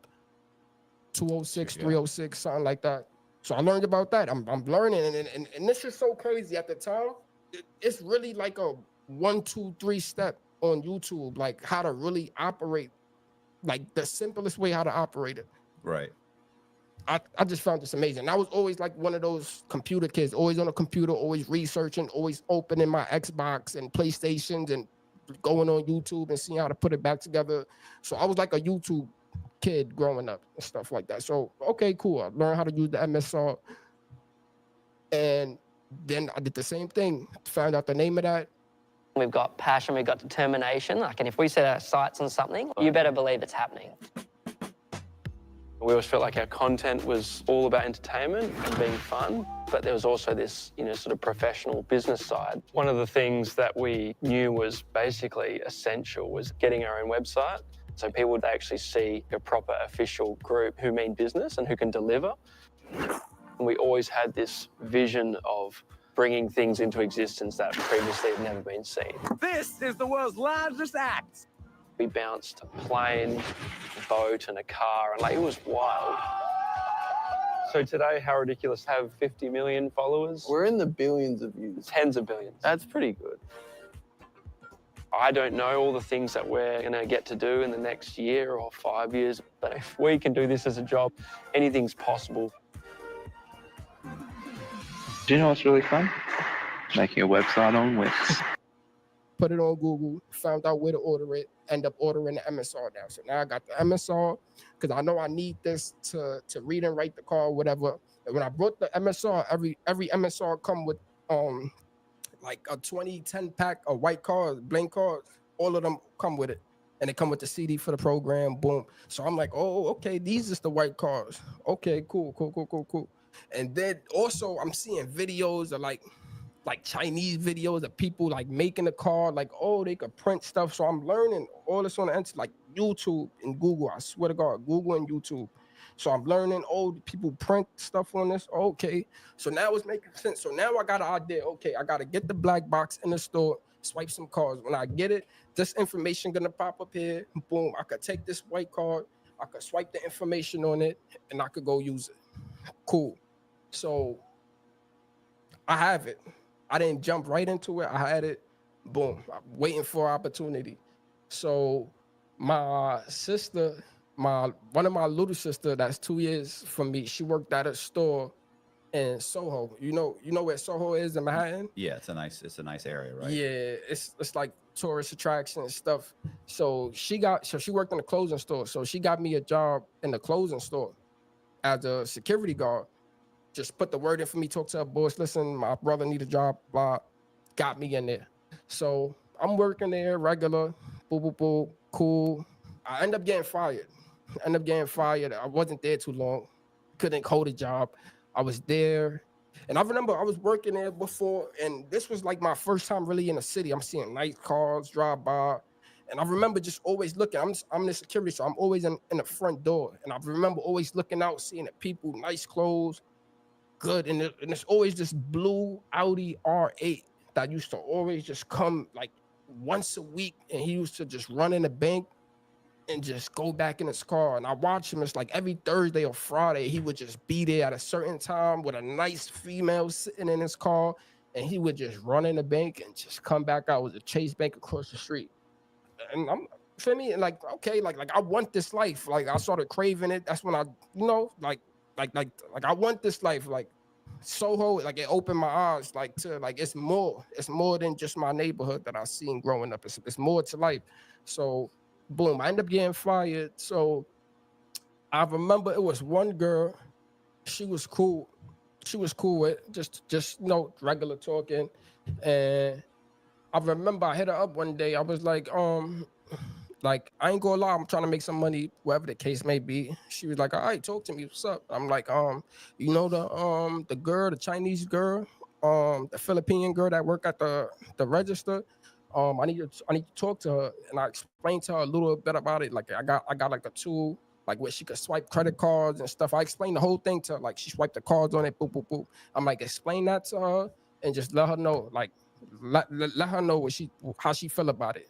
206, 306, something like that. So I learned about that. I'm learning, and this is so crazy at the time. It's really like a 1, 2, 3 step on YouTube, like how to really operate, like the simplest way how to operate it. Right. I just found this amazing. I was always like one of those computer kids, always on a computer, always researching, always opening my Xbox and PlayStations and going on YouTube and seeing how to put it back together. So I was like a YouTube kid growing up and stuff like that. So, okay, cool. I learned how to use the MSR. And then I did the same thing, found out the name of that. We've got passion, we've got determination. Like, and if we set our sights on something, you better believe it's happening. We always felt like our content was all about entertainment and being fun, but there was also this, sort of professional business side. One of the things that we knew was basically essential was getting our own website. So people would actually see a proper official group who mean business and who can deliver. And we always had this vision of bringing things into existence that previously had never been seen. This is the world's largest act. We bounced a plane, a boat, and a car, and it was wild. So today, How Ridiculous have 50 million followers. We're in the billions of views. Tens of billions. That's pretty good. I don't know all the things that we're going to get to do in the next year or 5 years, but if we can do this as a job, anything's possible. Do you know what's really fun? Making a website on Wix. Put it on Google, found out where to order it, end up ordering the MSR now. So now I got the MSR because I know I need this to read and write the card, whatever. And when I brought the MSR, every MSR come with like a 2010 pack of white cards, blank cards. All of them come with it. And they come with the CD for the program, boom. So I'm like, oh, okay, these is the white cards. Okay, cool. And then also I'm seeing videos of like Chinese videos of people like making a card, like, oh, they could print stuff. So I'm learning all this on the internet, like YouTube and Google. I swear to God, Google and YouTube. So I'm learning, oh, people print stuff on this. Okay. So now it's making sense. So now I got an idea. Okay, I got to get the black box in the store, swipe some cards. When I get it, this information going to pop up here. Boom. I could take this white card. I could swipe the information on it and I could go use it. Cool. So I have it. I didn't jump right into it. I had it. Boom. I'm waiting for opportunity. So my sister, one of my little sister that's 2 years from me, she worked at a store in Soho. You know where Soho is in Manhattan? Yeah, it's a nice area, right? Yeah, it's like tourist attraction and stuff. So she worked in the clothing store. So she got me a job in the clothing store as a security guard. Just put the word in for me, talk to her boss, listen, my brother need a job, blah, got me in there. So I'm working there regular, boo, boo, boo, cool. I end up getting fired. I wasn't there too long. Couldn't hold a job. I was there. And I remember I was working there before, and this was like my first time really in the city. I'm seeing nice cars drive by. And I remember just always looking. I'm the security, so I'm always in the front door. And I remember always looking out, seeing the people, nice clothes, good. And it's always this blue Audi R8 that used to always just come like once a week. And he used to just run in the bank and just go back in his car. And I watch him. It's like every Thursday or Friday, he would just be there at a certain time with a nice female sitting in his car. And he would just run in the bank and just come back out with a Chase Bank across the street. And I'm, for me, like, okay, like I want this life. Like I started craving it. That's when I, like I want this life. Like Soho, like it opened my eyes, like to like it's more than just my neighborhood that I seen growing up. It's more to life. So boom, I ended up getting fired. So I remember it was one girl, she was cool with just regular talking. And I remember I hit her up one day. I was like I ain't gonna lie, I'm trying to make some money, whatever the case may be. She was like, all right, talk to me, what's up? I'm like, the girl, the Chinese girl, the Philippine girl that work at the register, I need to talk to her. And I explained to her a little bit about it. Like I got like a tool, like where she could swipe credit cards and stuff. I explained the whole thing to her, like she swiped the cards on it, boop, boop, boop. I'm like, explain that to her and just let her know, like let her know how she feel about it.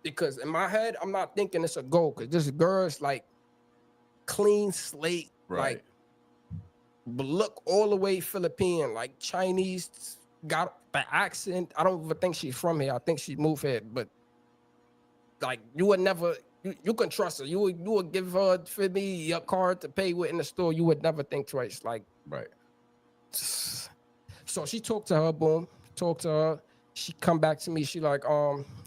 Because in my head, I'm not thinking it's a goal, because this girl is like clean slate, right. Like look all the way Philippine, like Chinese, got the accent. I don't even think she's from here. I think she moved here, but like you would never, you can trust her. You would give her, for me, your card to pay with in the store. You would never think twice, like, right. So she talked to her, boom, talked to her. She come back to me. She like,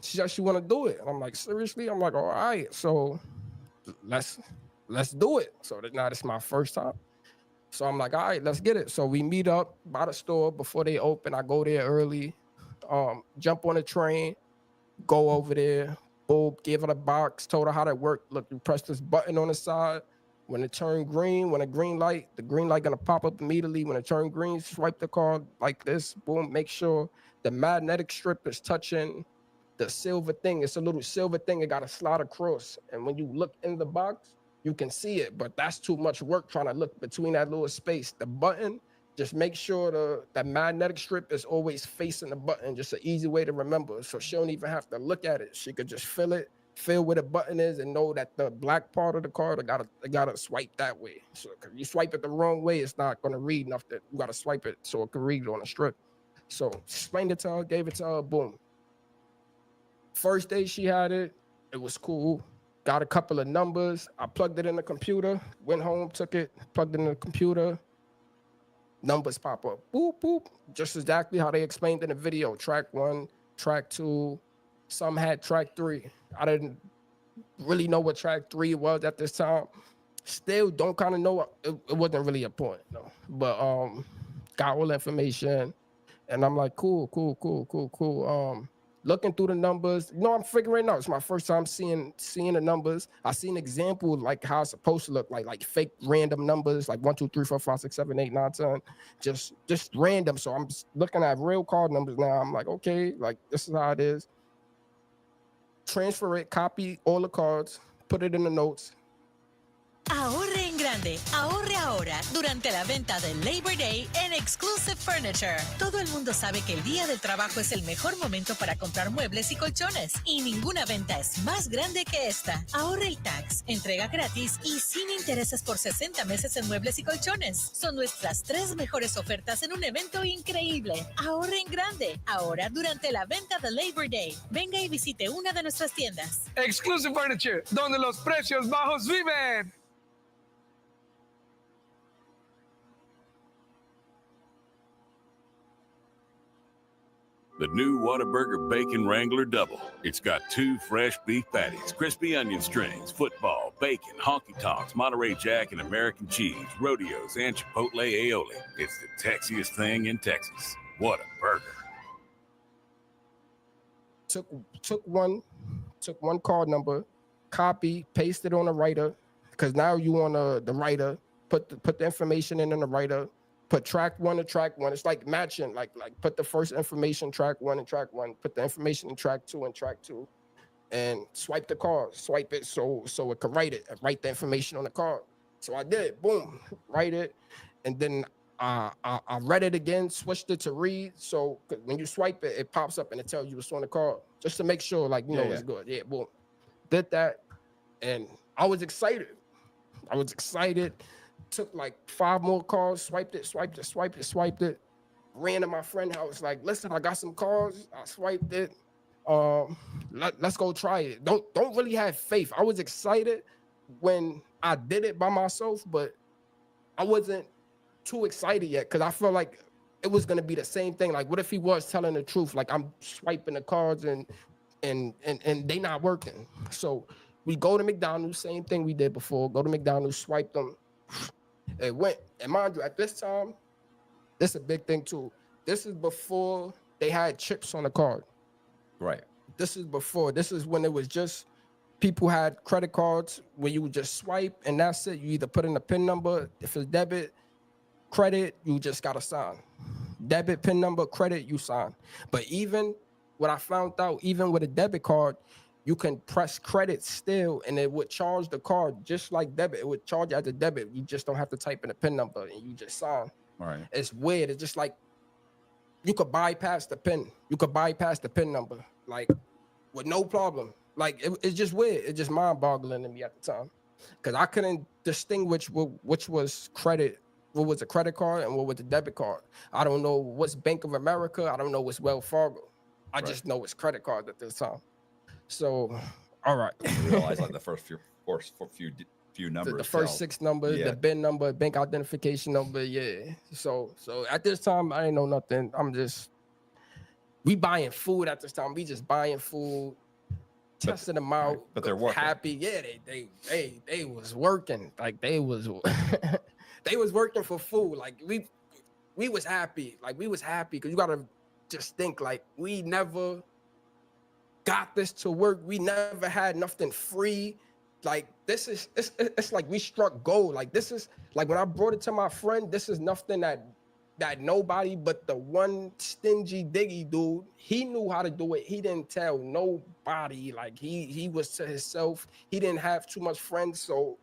she said she want to do it. And I'm like, seriously? I'm like, all right. So let's do it. So now this is my first time. So I'm like, all right, let's get it. So we meet up by the store before they open. I go there early, jump on a train, go over there, boom, give her the box, told her how that worked. Look, you press this button on the side. When it turned green, the green light gonna pop up immediately. When it turned green, swipe the card like this, boom, make sure the magnetic strip is touching the silver thing. It's a little silver thing. It got to slide across. And when you look in the box, you can see it, but that's too much work trying to look between that little space. The button, just make sure that magnetic strip is always facing the button. Just an easy way to remember. So she don't even have to look at it. She could just feel where the button is and know that the black part of the card, I gotta swipe that way. So if you swipe it the wrong way, it's not gonna read enough. That you gotta swipe it so it can read on a strip. So explained it to her, gave it to her, boom. First day she had it, it was cool. Got a couple of numbers. I plugged it in the computer, went home, took it, plugged it in the computer. Numbers pop up, boop, boop. Just exactly how they explained in the video. Track 1, track 2, some had track 3. I didn't really know what track 3 was at this time. Still don't kind of know, it wasn't really important, no. But got all the information. And I'm like, cool. Looking through the numbers, I'm figuring out. It's my first time seeing the numbers. I seen examples like how it's supposed to look, like fake random numbers, like 1, 2, 3, 4, 5, 6, 7, 8, 9, 10, just random. So I'm looking at real card numbers now. I'm like, okay, like this is how it is. Transfer it, copy all the cards, put it in the notes. Ahorre en grande grande. Ahorre ahora durante la venta del Labor Day en Exclusive Furniture. Todo el mundo sabe que el día del trabajo es el mejor momento para comprar muebles y colchones. Y ninguna venta es más grande que esta. Ahorre el tax, entrega gratis y sin intereses por 60 meses en muebles y colchones. Son nuestras 3 mejores ofertas en un evento increíble. Ahorre en grande. Ahora durante la venta de Labor Day. Venga y visite una de nuestras tiendas. Exclusive Furniture, donde los precios bajos viven. The new Whataburger Bacon Wrangler Double. It's got 2 fresh beef patties, crispy onion strings, football, bacon, honky tonks, Monterey Jack, and American cheese, rodeos, and Chipotle aioli. It's the Texiest thing in Texas. What a burger. Took one card number, copy, paste it on the writer, because now you on the writer, put the information in the writer, put track 1 to track 1. It's like matching, like put the first information track 1 and track 1, put the information in track 2 and track 2, and swipe the card, swipe it so it could write the information on the card. So I did, boom, write it, and then I read it again, switched it to read. So when you swipe it, it pops up and it tells you what's on the card, just to make sure, like, you know, it's good. Yeah, boom, did that, and I was excited. Took like 5 more cards, swiped it. Ran to my friend's house, like, listen, I got some cards. I swiped it. Let's go try it. Don't really have faith. I was excited when I did it by myself, but I wasn't too excited yet because I felt like it was gonna be the same thing. Like, what if he was telling the truth? Like, I'm swiping the cards and they not working. So we go to McDonald's, same thing we did before. Go to McDonald's, swipe them. It went. And mind you, at this time, this is a big thing too. This is before they had chips on the card. Right. This is before. This is when it was just people had credit cards where you would just swipe and that's it. You either put in a PIN number. If it's debit, credit, you just got to sign. Debit, PIN number, credit, you sign. But even what I found out, even with a debit card, you can press credit still and it would charge the card just like debit. It would charge as a debit. You just don't have to type in a PIN number and you just sign. Right. It's weird. It's just like you could bypass the PIN. You could bypass the PIN number, like, with no problem. Like, it's just weird. It's just mind-boggling to me at the time because I couldn't distinguish which was credit, what was a credit card and what was a debit card. I don't know what's Bank of America. I don't know what's Wells Fargo. I just know it's credit card at this time. So, all right. I realized like the first few numbers. The first 6 numbers, the BIN number, bank identification number, yeah. So at this time, I didn't know nothing. We buying food at this time. We just buying food, testing them out. But they're working. Happy, yeah. They was working. Like they was they was working for food. Like we was happy. Like we was happy because you gotta just think like we never got this to work. We never had nothing free. Like this is it's like we struck gold. Like this is like when I brought it to my friend, this is nothing that nobody but the one stingy diggy dude, he knew how to do it. He didn't tell nobody. Like he was to himself. He didn't have too much friends. So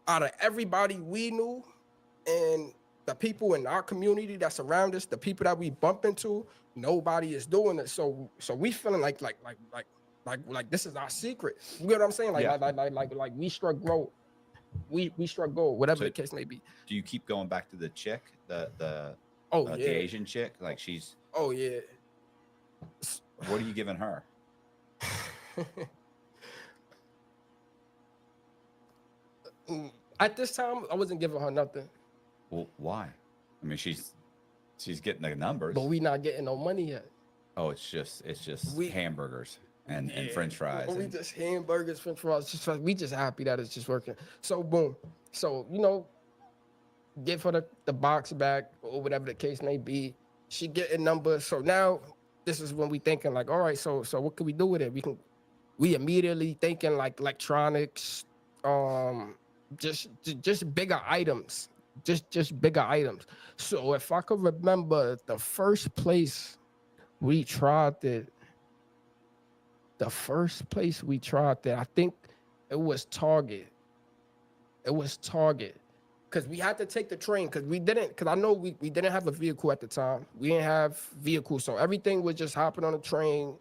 out of everybody we knew and the people in our community that's around us, the people that we bump into, nobody is doing it. So we feeling like this is our secret. You get what I'm saying? Like we struck gold. We struck gold, whatever the case may be. Do you keep going back to the chick, the the Asian chick? Like she's. Oh yeah. What are you giving her? At this time, I wasn't giving her nothing. Well, why? I mean, she's getting the numbers, but we not getting no money yet. Oh, it's just hamburgers and French fries. We just hamburgers, French fries. We just happy that it's just working. So boom. So give her the box back or whatever the case may be. She getting numbers. So now this is when we thinking like, all right. So what can we do with it? We immediately thinking like electronics, just bigger items. Just bigger items. So if I could remember the first place we tried it, I think it was Target. It was Target. Because we had to take the train because I know we didn't have a vehicle at the time. We didn't have vehicles. So everything was just hopping on the train,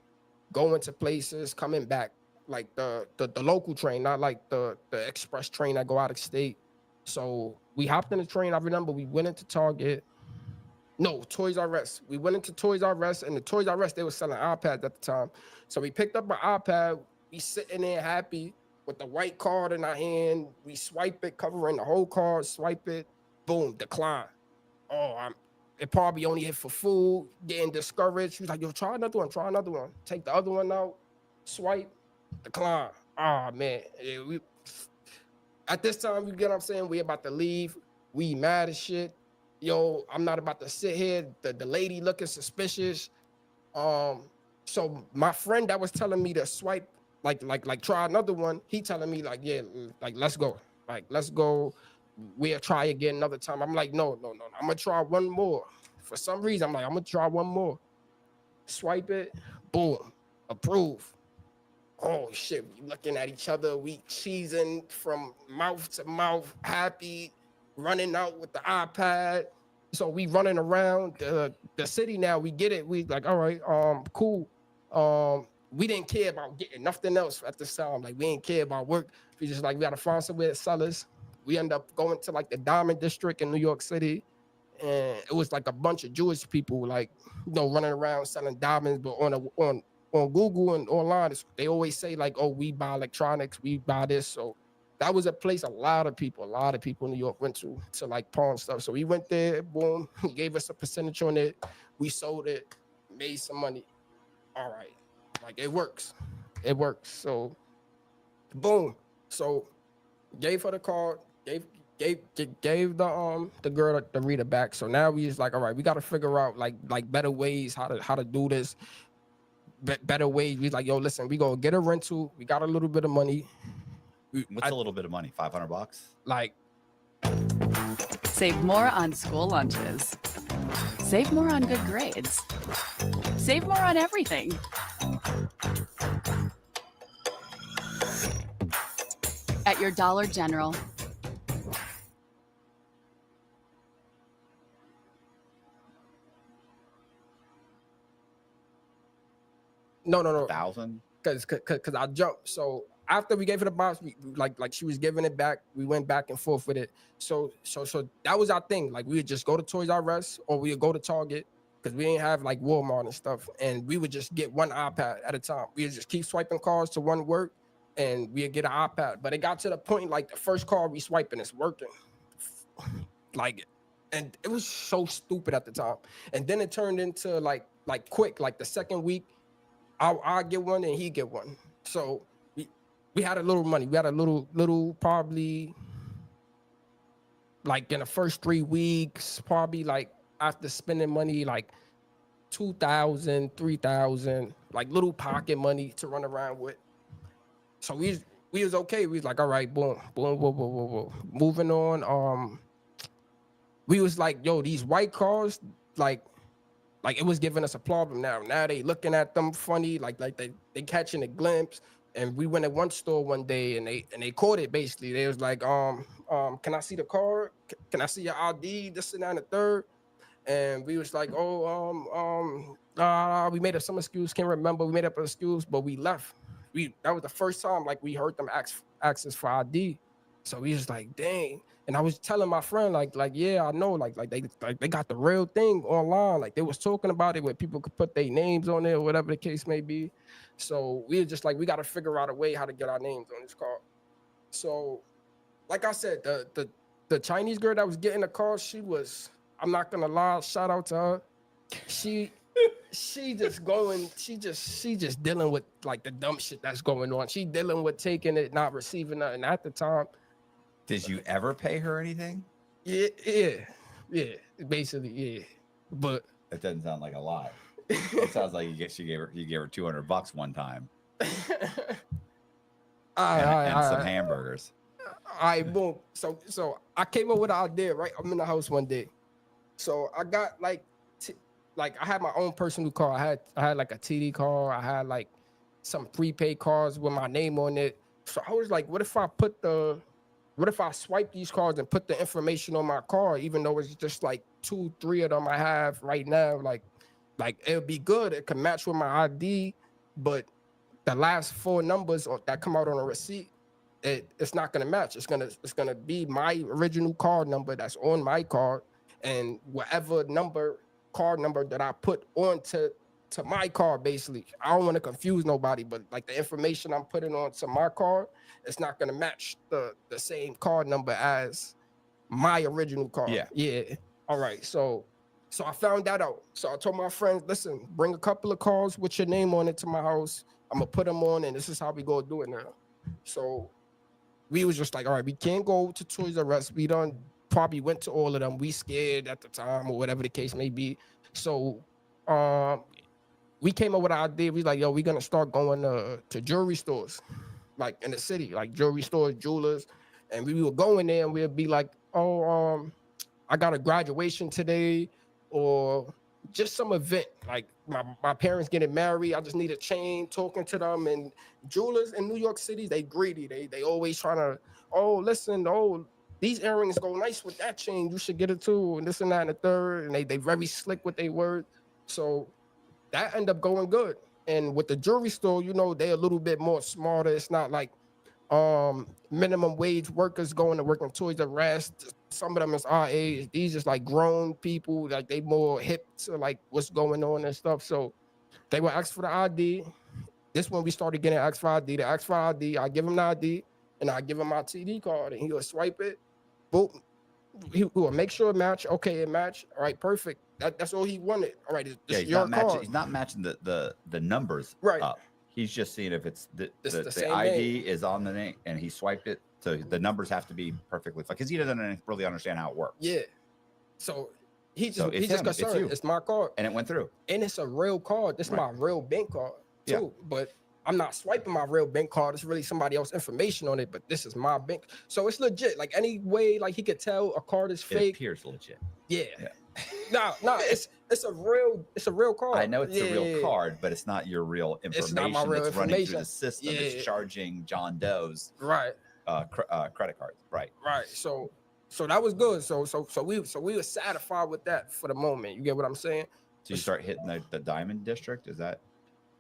going to places, coming back. Like the local train, not like the express train that go out of state. So we hopped in the train. I remember we went into Target. No, Toys R Us. We went into Toys R Us, and the Toys R Us, they were selling iPads at the time. So we picked up an iPad. We sitting there happy with the white card in our hand. We swipe it, covering the whole card, swipe it, boom, decline. Oh, it probably only hit for food, getting discouraged. She was like, yo, try another one, try another one. Take the other one out, swipe, decline. Oh, man. At this time, you get what I'm saying? We about to leave. We mad as shit. Yo, I'm not about to sit here. The lady looking suspicious. So my friend that was telling me to swipe, like try another one, he telling me like, yeah, like let's go. Like, let's go. We'll try again another time. I'm like, no. I'm gonna try one more. For some reason, I'm like, I'm gonna try one more. Swipe it, boom, approve. Oh shit, we looking at each other, we cheesing from mouth to mouth, happy, running out with the iPad. So we running around the city now. We get it. We like, all right, cool. We didn't care about getting nothing else at this time. Like, we didn't care about work. We just like, we gotta find somewhere to sell us. We end up going to like the Diamond District in New York City. And it was like a bunch of Jewish people, like, running around selling diamonds, but on Google and online, they always say like, oh, we buy electronics, we buy this. So that was a place a lot of people in New York went to like pawn stuff. So we went there, boom, he gave us a percentage on it. We sold it, made some money. All right. Like, it works. So boom. So gave her the card, gave the girl the reader back. So now we just like, all right, we got to figure out like better ways how to do this. Better ways. We like, yo, listen, we go get a rental. We got a little bit of money. What's a little bit of money? $500? Like, Save more on school lunches. Save more on good grades. Save more on everything. At your Dollar General. No. 1,000? Cause I jumped. So after we gave her the box, we like she was giving it back. We went back and forth with it. So that was our thing. Like, we would just go to Toys R Us or we would go to Target because we didn't have like Walmart and stuff. And we would just get one iPad at a time. We would just keep swiping cards to one work, and we'd get an iPad. But it got to the point like the first card we swiping is working. Like, and it was so stupid at the time. And then it turned into like quick, like the second week, I'll get one and he get one. So we had a little money. We had a little probably like in the first 3 weeks, probably like after spending money like 2,000, 3,000, like little pocket money to run around with. So we was okay. We was like, all right, boom. Moving on. We was like, yo, these white cars, like it was giving us a problem now. Now they looking at them funny, like they catching a glimpse. And we went at one store one day and they caught it basically. They was like, can I see the card? Can I see your ID? This and that and the third. And we was like, we made up some excuse, can't remember. We made up an excuse, but we left. That was the first time like we heard them ask us for ID. So we was like, dang. And I was telling my friend, like, yeah, I know, like they got the real thing online. Like, they was talking about it where people could put their names on it or whatever the case may be. So we were just like, we got to figure out a way how to get our names on this card. So, like I said, the Chinese girl that was getting the card, she was, I'm not gonna lie, shout out to her. She just dealing with like the dumb shit that's going on. She dealing with taking it, not receiving it. And at the time, did you ever pay her anything? Yeah, basically, yeah. But that doesn't sound like a lot. It sounds like you gave her $200 one time. and some hamburgers. All right, boom. So I came up with an idea, right? I'm in the house one day. So I got like I had my own personal car. I had like a TD car. I had like some prepaid cars with my name on it. So I was like, what if I put the what if I swipe these cards and put the information on my card, even though it's just like 2, 3 of them I have right now, like it would be good. It could match with my ID, but the last 4 numbers that come out on a receipt, it's not gonna match. It's gonna be my original card number that's on my card, and whatever card number that I put onto my card, basically. I don't want to confuse nobody, but like the information I'm putting onto my card, it's not gonna match the same card number as my original card. Yeah. All right. So I found that out. So I told my friends, listen, bring a couple of cards with your name on it to my house. I'm gonna put them on, and this is how we go do it now. So we was just like, all right, we can't go to Toys R Us. We done probably went to all of them. We scared at the time or whatever the case may be. So we came up with an idea. We like, yo, we're gonna start going to jewelry stores, like in the city, like jewelry stores, jewelers, and we would go in there and we'd be like, oh, I got a graduation today, or just some event, like my parents getting married. I just need a chain. Talking to them, and jewelers in New York City, they greedy. They always trying to, oh, listen, oh, these earrings go nice with that chain. You should get it too, and this and that and the third. And they very slick with their word. So that ended up going good. And with the jewelry store, you know, they're a little bit more smarter. It's not like minimum wage workers going to work in Toys R Us. Some of them is our age. These is like grown people, like they more hip to like what's going on and stuff. So they would ask for the ID. This when we started getting asked for ID. They ask for ID. I give him the ID, and I give him my TD card, and he'll swipe it. Boom. He will make sure it match. Okay, it match. All right, perfect. That's all he wanted. All right, this he's your not matching. card. He's not matching the numbers right up. He's just seeing if it's the same ID is on the name, and he swiped it, so the numbers have to be perfectly fine because he doesn't really understand how it works. Yeah. So he's So it's just him, it's concerned. you. It's my card, and it went through. and it's a real card. This is my real bank card too. But I'm not swiping my real bank card. It's really somebody else's information on it, but this is my bank. So it's legit. Like any way, like he could tell a card is fake. It appears legit. Yeah. No, it's a real card. I know it's a real card, but it's not your real information. It's not my real that's running through information. the system. Yeah. It's charging John Doe's right credit cards. Right. So that was good. So we were satisfied with that for the moment. You get what I'm saying? So you start hitting the Diamond District. Is that?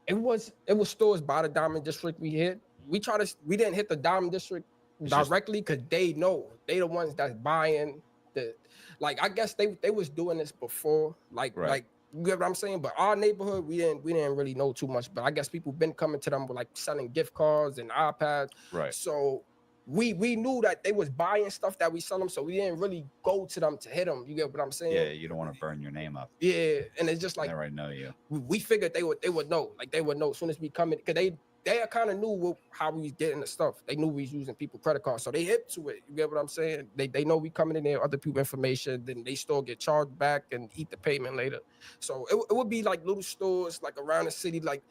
It was stores by the Diamond District we hit. We didn't hit the Diamond District directly because they know they the ones that's buying the. Like I guess they was doing this before, like you get what I'm saying. But our neighborhood, we didn't really know too much. But I guess people been coming to them with like selling gift cards and iPads. Right. So we knew that they was buying stuff that we sell them. So we didn't really go to them to hit them. You get what I'm saying? Yeah, you don't want to burn your name up. Yeah, and it's just like they already know you. We figured they would know. Like they would know as soon as we come in, because they kind of knew how we was getting the stuff. They knew we was using people's credit cards, so they hip to it. You get what I'm saying? They know we coming in there, other people information, then they still get charged back and eat the payment later. So it would be like little stores like around the city, like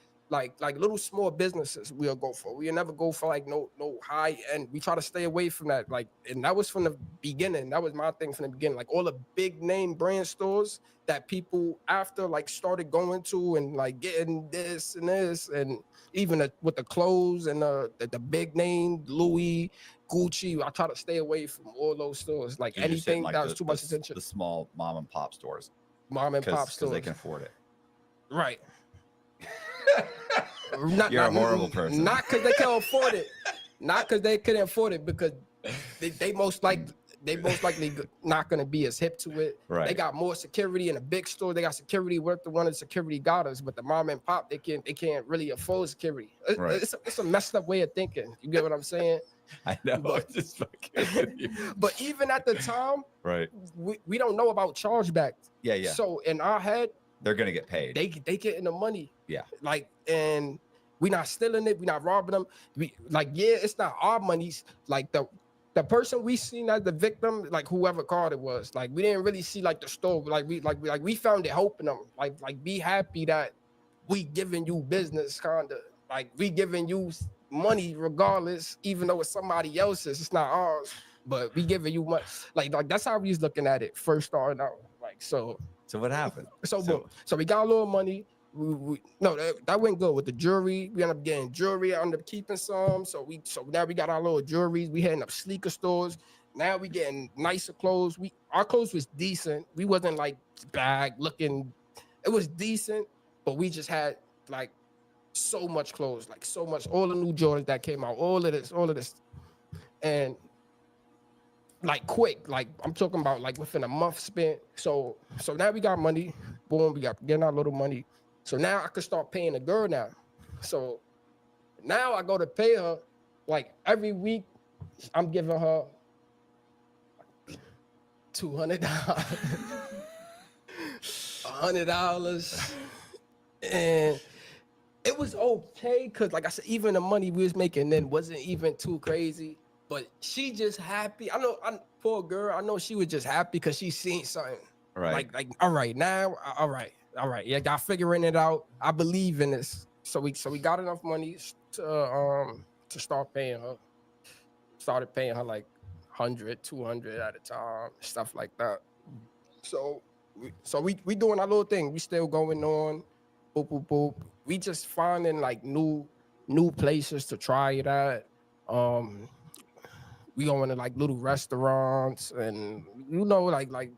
little small businesses we'll go for. We'll never go for like no high end. We try to stay away from that. Like, and that was from the beginning. That was my thing from the beginning. Like all the big name brand stores that people after like started going to and like getting this and even with the clothes and the big name Louis, Gucci. I try to stay away from all those stores. Like anything that was too much attention. The small mom and pop stores. Mom and pop stores. Because they can afford it. Right. You're a horrible person. Not because they can't afford it. Not because they couldn't afford it, because they most likely not going to be as hip to it. Right. They got more security in a big store. They got security worth the one that security got us, but the mom and pop they can't really afford security. Right. It's a messed up way of thinking. You get what I'm saying? I know. But, just fucking but even at the time, right, we don't know about chargebacks. Yeah. So in our head, they're gonna get paid. They getting the money. Yeah. Like, and we not stealing it. We not robbing them. It's not our monies. Like the person we seen as the victim, like whoever called it was, like we didn't really see like the store. We found it helping them. Like be happy that we giving you business, kinda. Like we giving you money regardless, even though it's somebody else's. It's not ours, but we giving you money. Like that's how we was looking at it first starting out. Like so. So what happened? So we got a little money. no, that went good with the jewelry. We ended up getting jewelry. I ended up keeping some. So now we got our little jewelries. We heading up sneaker stores. Now we getting nicer clothes. Our clothes was decent. We wasn't like bag looking. It was decent, but we just had like so much clothes, like so much. All the new Jordans that came out, all of this, and like quick. Like I'm talking about like within a month spent. So now we got money. Boom, we got getting our little money. So now I could start paying the girl now. So now I go to pay her like every week. I'm giving her $200, $100, and it was okay because, like I said, even the money we was making then wasn't even too crazy. But she just happy. Poor girl. I know she was just happy because she seen something. Right. Like all right now, all right. Yeah, y'all figuring it out. I believe in this. So we got enough money to start paying her. Started paying her like 100, 200 at a time, stuff like that. So we doing our little thing. We still going on. Boop boop boop. We just finding like new places to try it at. We going to like little restaurants and like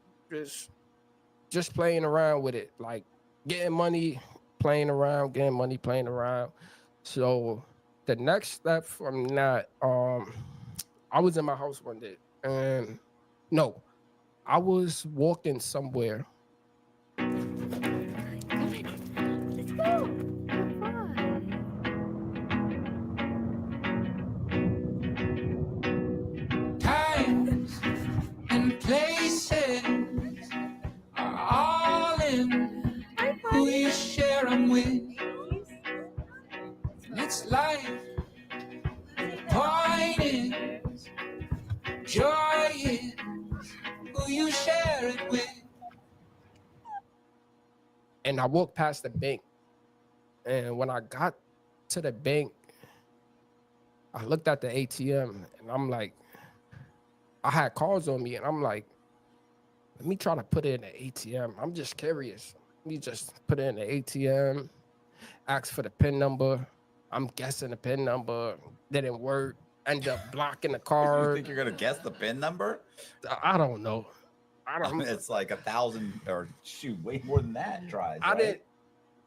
just playing around with it, like getting money, playing around, getting money, playing around. So the next step from that, I was in my house one day and no, I was walking somewhere. Let's go. Times and places are all in who you share them with. It's life. The point is, joy is who you share it with. And I walked past the bank. And when I got to the bank, I looked at the ATM and I'm like, I had cards on me and I'm like, let me try to put it in the ATM. I'm just curious. Let me just put it in the ATM, ask for the PIN number. I'm guessing the PIN number didn't work. End up blocking the card. You think you're gonna guess the PIN number? I don't know. It's like 1,000 or shoot, way more than that tries. I right? didn't.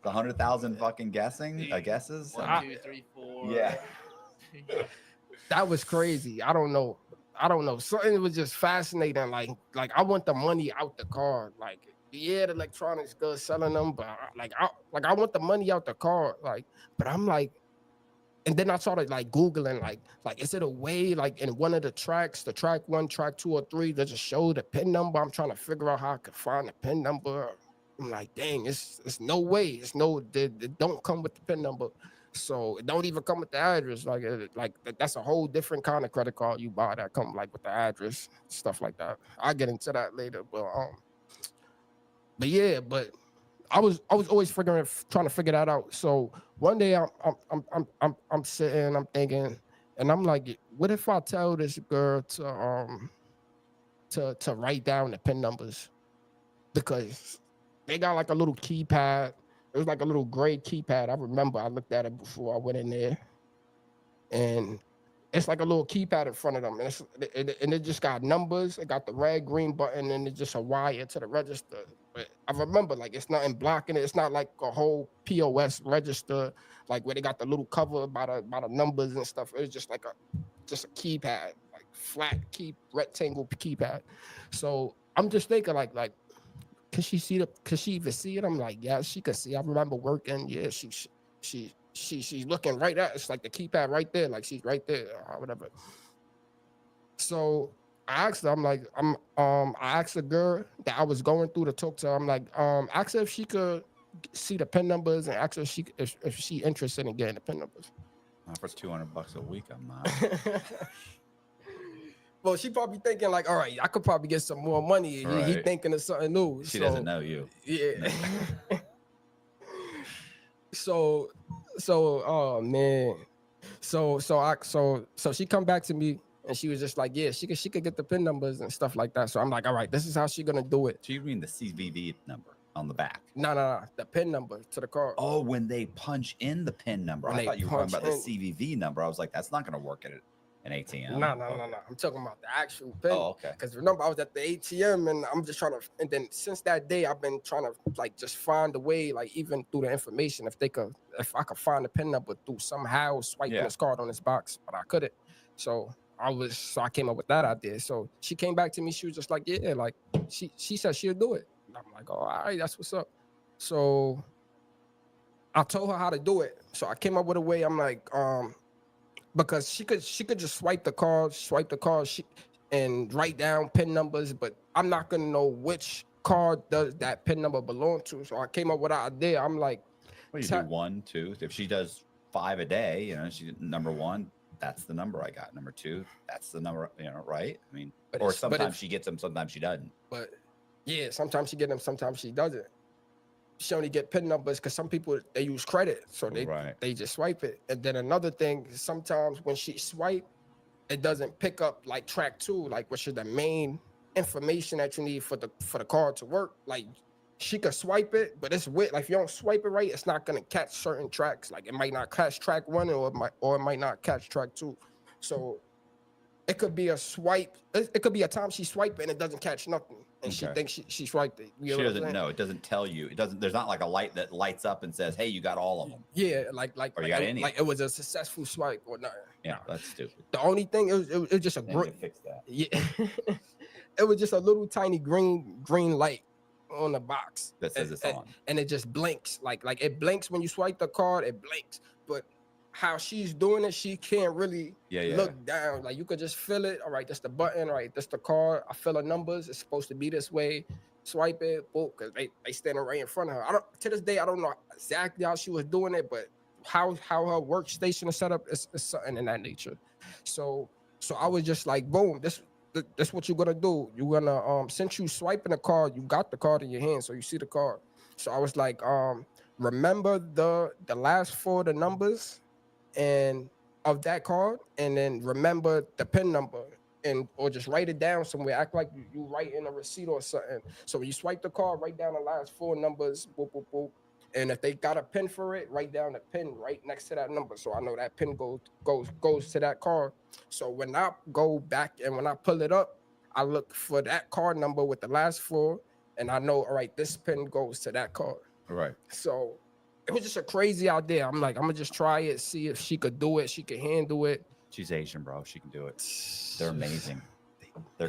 The 100,000 fucking guesses. 1, 2, 3, 4. Yeah. That was crazy. I don't know. Something was just fascinating. Like I want the money out the card. Like, yeah, the electronics good selling them, but I want the money out the card. Like, but I'm like, and then I started like Googling, like, is it a way, like in one of the tracks, the track 1, track 2, or 3, does it show the PIN number? I'm trying to figure out how I could find the PIN number. I'm like, dang, it's no way. It's no, it don't come with the PIN number. So it don't even come with the address. Like that's a whole different kind of credit card you buy that come like with the address, stuff like that. I'll get into that later. But yeah, but I was always trying to figure that out. So one day I'm sitting, I'm thinking, and I'm like, what if I tell this girl to write down the PIN numbers? Because they got like a little keypad. It was like a little gray keypad. I remember I looked at it before I went in there. And it's like a little keypad in front of them. And it just got numbers. It got the red, green button, and it's just a wire to the register. But I remember, like, it's nothing blocking it. It's not like a whole POS register, like where they got the little cover by the numbers and stuff. It was just like just a keypad, like flat rectangle keypad. So I'm just thinking like, could she even see it? I'm like, yeah, she could see. I remember working. Yeah, she's looking right at. It's like the keypad right there. Like she's right there or whatever. So I asked her. I'm like, I asked the girl that I was going through to talk to her. I'm like, ask her if she could see the PIN numbers and ask her if she interested in getting the PIN numbers. For $200 a week, I'm not. Well, she probably thinking like, all right, I could probably get some more money. Right. He thinking of something new. She doesn't know you. Yeah. So, oh man. So she come back to me and she was just like, yeah, she could get the PIN numbers and stuff like that. So I'm like, all right, this is how she gonna do it. So you mean the CVV number? on the back. No, the PIN number to the card. Oh, when they punch in the PIN number. When I they thought you were talking punch about the in. CVV number. I was like, that's not going to work at an ATM. No. I'm talking about the actual PIN. Oh, okay. Because remember, I was at the ATM and I'm just trying to, and then since that day, I've been trying to like just find a way, like even through the information, if I could find the PIN number through somehow swiping his card on his box, but I couldn't. So I came up with that idea. So she came back to me. She was just like, yeah, like she said she'll do it. And I'm like, oh, all right, that's what's up. So I told her how to do it. So I came up with a way. I'm like, because she could just swipe the card, and write down PIN numbers, but I'm not gonna know which card does that PIN number belong to. So I came up with an idea. I'm like, well, you do 1, 2. If she does 5 a day, you know, she number 1, that's the number I got. Number 2, that's the number, you know, right? I mean, or sometimes she gets them, sometimes she doesn't. But yeah, sometimes she gets them, sometimes she doesn't. She only get PIN numbers because some people, they use credit, so they just swipe it. And then another thing, sometimes when she swipe, it doesn't pick up like track 2, like which is the main information that you need for the card to work. Like she could swipe it, but it's weird. Like if you don't swipe it right, it's not gonna catch certain tracks. Like it might not catch track 1, or it might not catch track 2. So it could be a swipe. It could be a time she swiped it and it doesn't catch nothing, and she thinks she swiped it. She doesn't know. It doesn't tell you. It doesn't. There's not like a light that lights up and says, "Hey, you got all of them." Yeah, like or you got any. Like it was a successful swipe or not. Yeah, that's stupid. The only thing it was just a great fix that. Yeah, it was just a little tiny green light on the box that says it's on, and it just blinks. Like it blinks when you swipe the card. It blinks, but how she's doing it, she can't really look down. Like you could just feel it. All right, that's the button. All right, that's the card. I feel the numbers. It's supposed to be this way. Swipe it, boom, because they standing right in front of her. To this day, I don't know exactly how she was doing it, but how her workstation is set up is something in that nature. So I was just like, boom, this what you're gonna do. You're gonna since you swiping the card, you got the card in your hand, so you see the card. So I was like, remember the last 4 of the numbers and of that card, and then remember the PIN number, or just write it down somewhere. Act like you write in a receipt or something. So when you swipe the card, write down the last 4 numbers, boop, boop, boop. And if they got a PIN for it, write down the PIN right next to that number. So I know that PIN goes to that card. So when I go back and when I pull it up, I look for that card number with the last 4, and I know, all right, this PIN goes to that card. Right. So it was just a crazy idea. I'm like, I'm gonna just try it, see if she could do it. She could handle it. She's Asian, bro. She can do it. They're amazing. They're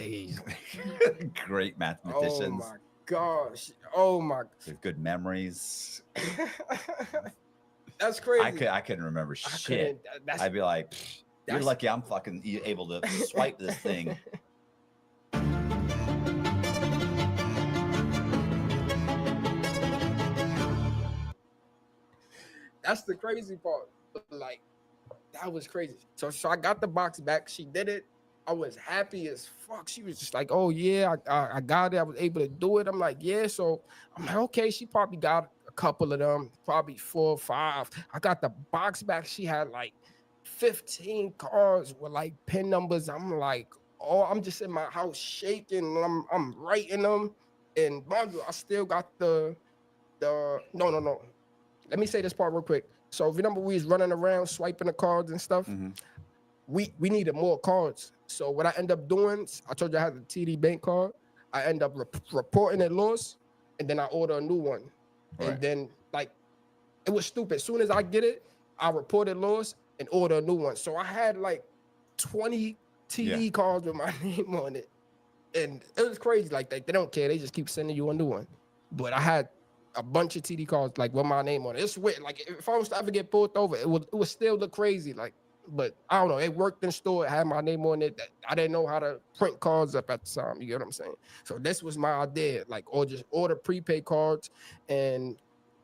great mathematicians. Oh my gosh. Oh my. They have good memories. That's crazy. I couldn't remember shit. I'd be like, you're lucky I'm fucking able to swipe this thing. That's the crazy part. Like, that was crazy. So I got the box back. She did it. I was happy as fuck. She was just like, oh yeah, I got it. I was able to do it. I'm like, yeah. So I'm like, okay, she probably got a couple of them, probably 4 or 5. I got the box back. She had like 15 cards with like PIN numbers. I'm like, oh, I'm just in my house shaking, and I'm writing them. And mind you, I still got the no. Let me say this part real quick. So remember we was running around swiping the cards and stuff. We needed more cards. So what I end up doing, I told you I had the TD Bank card. I end up reporting it lost, and then I order a new one. Right. And then like it was stupid. As soon as I get it, I report it lost and order a new one. So I had like 20 TD cards with my name on it, and it was crazy. Like they don't care. They just keep sending you a new one. But I had a bunch of TD cards like with my name on it. It's weird. Like if I was to ever get pulled over, it would still look crazy. Like, but I don't know. It worked in store. It had my name on it. I didn't know how to print cards up at the time. You get what I'm saying? So this was my idea. Like, or just order prepaid cards, and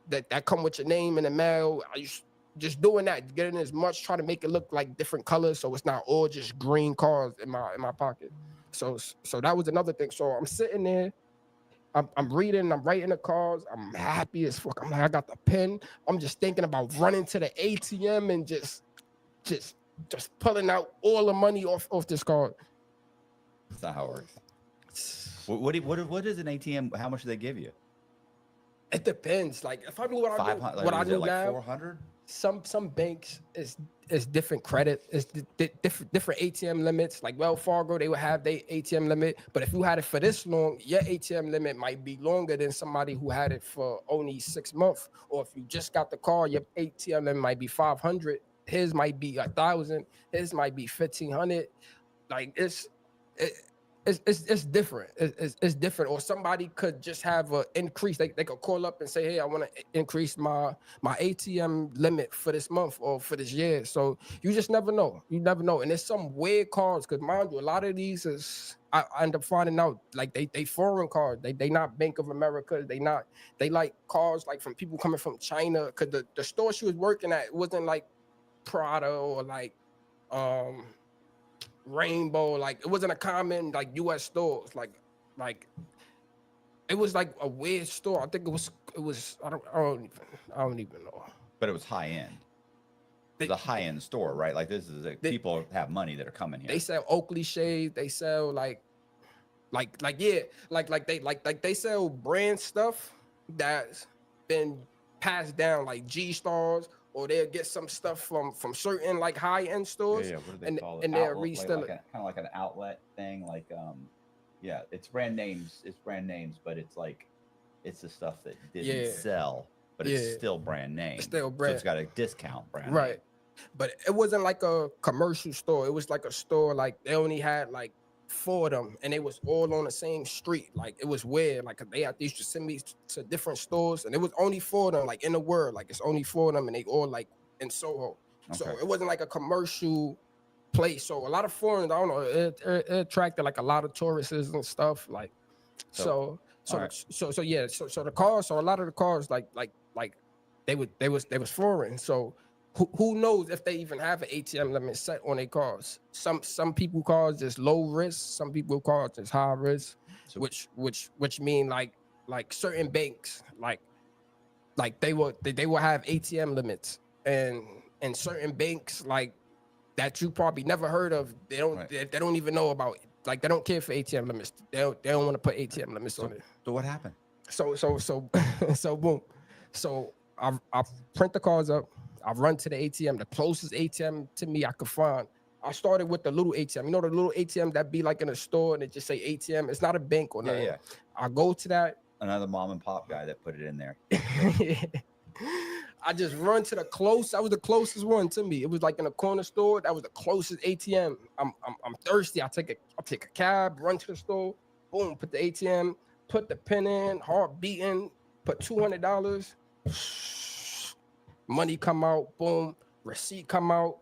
that come with your name in the mail. I used just doing that, getting as much, try to make it look like different colors, so it's not all just green cards in my pocket. So that was another thing. So I'm sitting there. I'm reading, I'm writing the cards. I'm happy as fuck. I'm like, I got the pen. I'm just thinking about running to the ATM and just pulling out all the money off this card. That's not how it works. What is an ATM? How much do they give you? It depends. Like if I knew what I knew, 500. what I Like, is knew it like now, 400? some banks is different credit. It's different ATM limits. Like Wells Fargo, they would have their ATM limit. But if you had it for this long, your ATM limit might be longer than somebody who had it for only 6 months. Or if you just got the car, your ATM limit might be 500. His might be 1,000. His might be 1,500. Like it's different. It's different. Or somebody could just have an increase. They could call up and say, hey, I want to increase my ATM limit for this month or for this year. So you just never know. You never know. And there's some weird cards because mind you, a lot of these is I end up finding out like they foreign cards. They not Bank of America. They like cards like from people coming from China. Cause the store she was working at wasn't like Prada or like Rainbow, like it wasn't a common like US stores, like it was like a weird store. I think it was I don't even know. But it was high end. It's a high end store, right? Like this is people have money that are coming here. They sell Oakley shades. They sell like they sell brand stuff that's been passed down, like G Stars, or they'll get some stuff from certain like high end stores. Yeah, what do they call it? And they'll Outlet, resell it. kind of like an outlet thing, like yeah, it's brand names. It's brand names, but it's like it's the stuff that didn't sell, but it's still brand name. It's still brand. So it's got a discount brand. Right. Name. But it wasn't like a commercial store. It was like a store, like they only had like 4 of them and they was all on the same street. Like it was weird. Like they used to send me to different stores and it was only 4 of them, like in the world. Like it's only 4 of them and they all like in Soho. Okay. So it wasn't like a commercial place. So a lot of foreigners, I don't know, it attracted like a lot of tourists and stuff. Like so the cars, so a lot of the cars like they was foreign. So who knows if they even have an ATM limit set on their cars? Some people cars is low risk, some people cars is high risk, so, which mean like certain banks like they will have ATM limits and certain banks like that you probably never heard of. They don't even know about. Like they don't care for ATM limits. They don't want to put ATM limits on it. So what happened? So boom. So I print the cards up. I run to the ATM, the closest ATM to me I could find. I started with the little ATM. You know the little ATM that be like in a store and it just say ATM. It's not a bank or nothing. Yeah. I go to that. Another mom and pop guy that put it in there. I just run to that was the closest one to me. It was like in a corner store. That was the closest ATM. I'm thirsty. I take a cab, run to the store, boom, put the ATM, put the pin in, heart beating, put $200. Money come out, boom, receipt come out.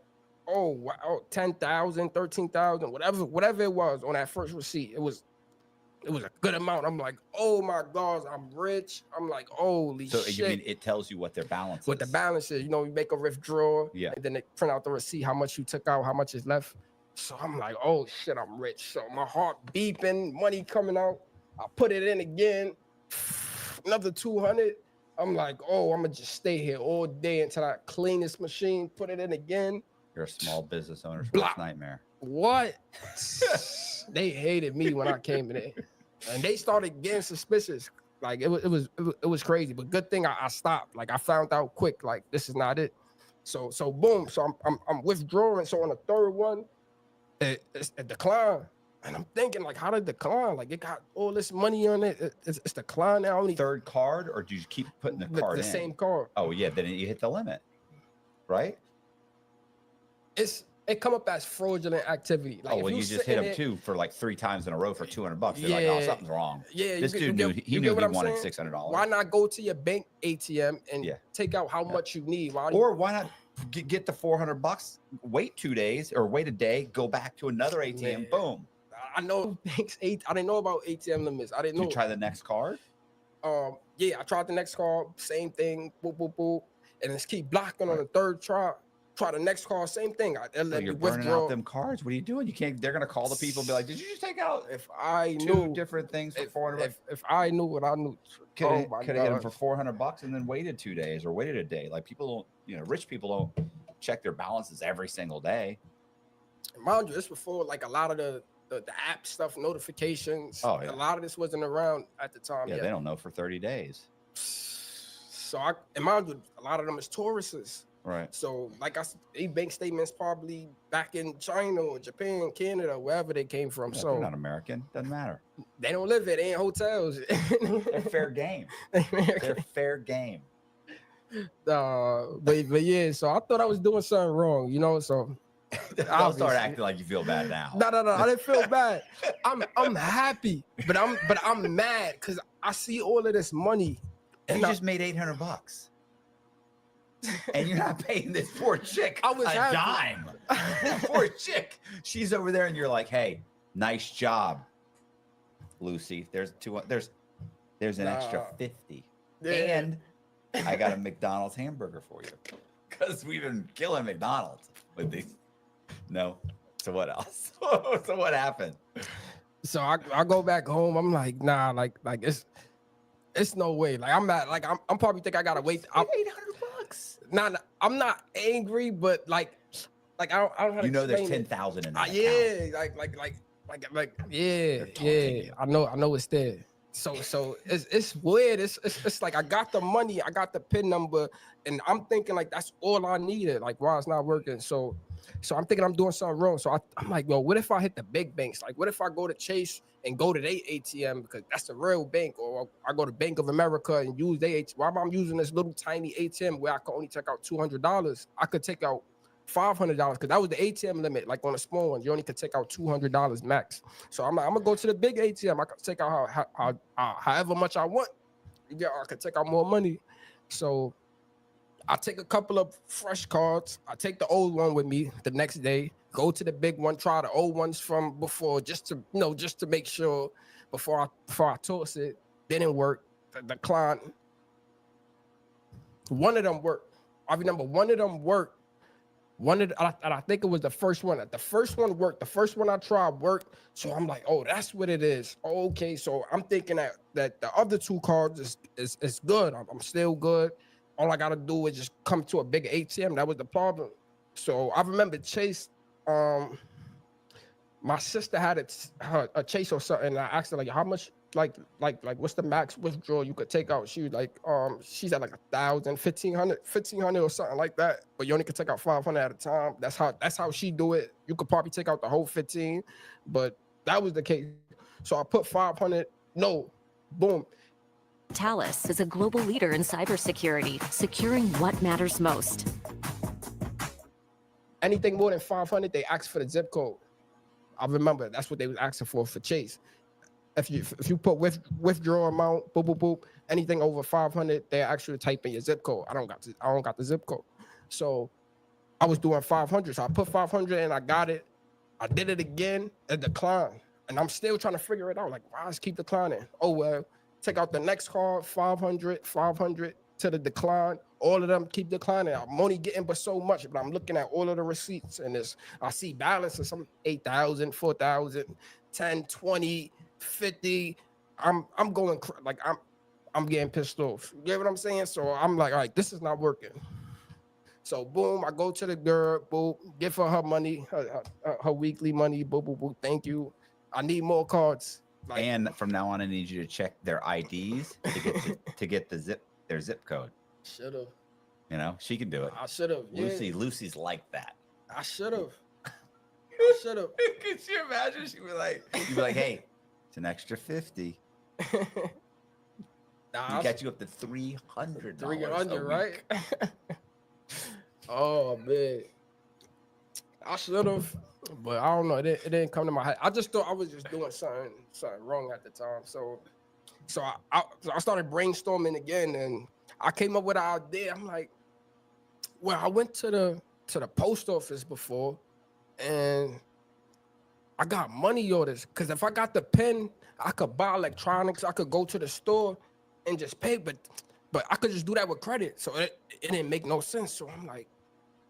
Oh wow, 10,000, 13,000, whatever it was on that first receipt. It was a good amount. I'm like, oh my gosh, I'm rich. I'm like, holy shit. So you mean it tells you what their balance is? What the balance is. You know, you make a withdrawal, and then they print out the receipt, how much you took out, how much is left. So I'm like, oh shit, I'm rich. So my heart beeping, money coming out. I put it in again, another 200. I'm like, oh, I'm gonna just stay here all day until I clean this machine, put it in again. You're a small business owner's worst nightmare. What? They hated me when I came in there, and they started getting suspicious. Like it was crazy. But good thing I stopped. Like I found out quick. Like this is not it. So boom. So I'm withdrawing. So on the third one, it's a decline. And I'm thinking, like, how did it decline? Like, it got all this money on it. It's declined now. Only third card, or do you keep putting the card in? The same card. Oh, yeah. Then you hit the limit, right? It come up as fraudulent activity. Like, you just hit him too for like 3 times in a row for $200. You're like, oh, something's wrong. Yeah. This dude knew he wanted $600. Why not go to your bank ATM and take out how much you need? Why not get the $400? Wait 2 days or wait a day. Go back to another ATM. Boom. I know banks. I didn't know about ATM limits. I didn't know. Did you try the next card? Yeah, I tried the next card. Same thing. Boop, boop, boop. And just keep blocking on the third try. Try the next card. Same thing. You're burning out them cards. What are you doing? You can't. They're gonna call the people and be like, "Did you just take out?" If I knew different things for $400. If I knew what I knew, could have hit them for $400 and then waited 2 days or waited a day. Like people don't. Rich people don't check their balances every single day. Mind you, this before like a lot of the app stuff, notifications. Oh, yeah. A lot of this wasn't around at the time. Yeah, they don't know for 30 days. So and mind you, a lot of them is tourists. Right. So like I said, they bank statements probably back in China or Japan, Canada, wherever they came from. Yeah, so they're not American. Doesn't matter. They don't live there. They ain't hotels. They're fair game. They're fair game. But yeah, so I thought I was doing something wrong, you know. So Don't start acting like you feel bad now. No, I didn't feel bad. I'm happy, but I'm mad because I see all of this money. And you just made $800, and you're not paying this poor chick a dime. Poor chick. She's over there, and you're like, "Hey, nice job, Lucy. There's an extra 50, and I got a McDonald's hamburger for you because we've been killing McDonald's with these." No. So what else? So what happened? So I go back home. I'm like, nah, like it's no way. Like I'm not like I'm probably think I gotta wait. $800. Nah, I'm not angry, but like I don't know how to There's explain it. 10,000 in that Yeah, account. like yeah. I know it's there. So it's weird. It's like I got the money, I got the PIN number, and I'm thinking like that's all I needed. Like why it's not working. So I'm thinking I'm doing something wrong. So I'm like, well, what if I hit the big banks? Like, what if I go to Chase and go to their ATM because that's the real bank, or I go to Bank of America and use their ATM? Why am I using this little tiny ATM where I can only take out $200? I could take out $500 because that was the ATM limit. Like on a small one, you only could take out $200 max. So I'm gonna go to the big ATM. I can take out however much I want. Yeah, I could take out more money. So I take a couple of fresh cards. I take the old one with me the next day. Go to the big one. Try the old ones from before, just to make sure before I toss it. Didn't work. The client. One of them worked. I remember one of them worked. I think it was the first one. The first one worked. The first one I tried worked. So I'm like, oh, that's what it is. Okay, so I'm thinking that the other two cards is good. I'm still good. All I gotta do is just come to a bigger ATM. That was the problem. So I remember Chase. My sister had a Chase or something. And I asked her like, how much? Like what's the max withdrawal you could take out? She was like, she's at like 1,000, 1,500 or something like that. But you only could take out 500 at a time. That's how she do it. You could probably take out the whole 15, but that was the case. So I put 500. No, boom. Thales is a global leader in cybersecurity, securing what matters most. Anything more than 500, they ask for the zip code. I remember that's what they was asking for Chase. If you put withdrawal amount, boop boop boop, anything over 500, they actually type in your zip code. I don't got the zip code. So I was doing 500. So I put 500 and I got it. I did it again, it declined, and I'm still trying to figure it out. Like, why does it keep declining? Oh well. Take out the next card, 500 to the decline. All of them keep declining. I'm only getting but so much, but I'm looking at all of the receipts and I see balances, some 8,000, 4,000, 10, 20, 50. I'm going like I'm getting pissed off. You get what I'm saying? So I'm like, all right, this is not working. So boom, I go to the girl, boom, give her money, her weekly money, boom, boom, boom. Thank you. I need more cards. Like, and from now on, I need you to check their IDs to get their zip code. Should have. You know, she can do it. I should have. Lucy's like that. I should have. Could you imagine? You'd be like, hey, it's an extra 50. Nah, got you up to $300. 300, right? Oh man, I should have. But I don't know. It didn't come to my head. I just thought I was just doing something wrong at the time. So I started brainstorming again, and I came up with an idea. I'm like, well, I went to the post office before, and I got money orders. Because if I got the pen, I could buy electronics. I could go to the store and just pay. But I could just do that with credit. So it didn't make no sense. So I'm like,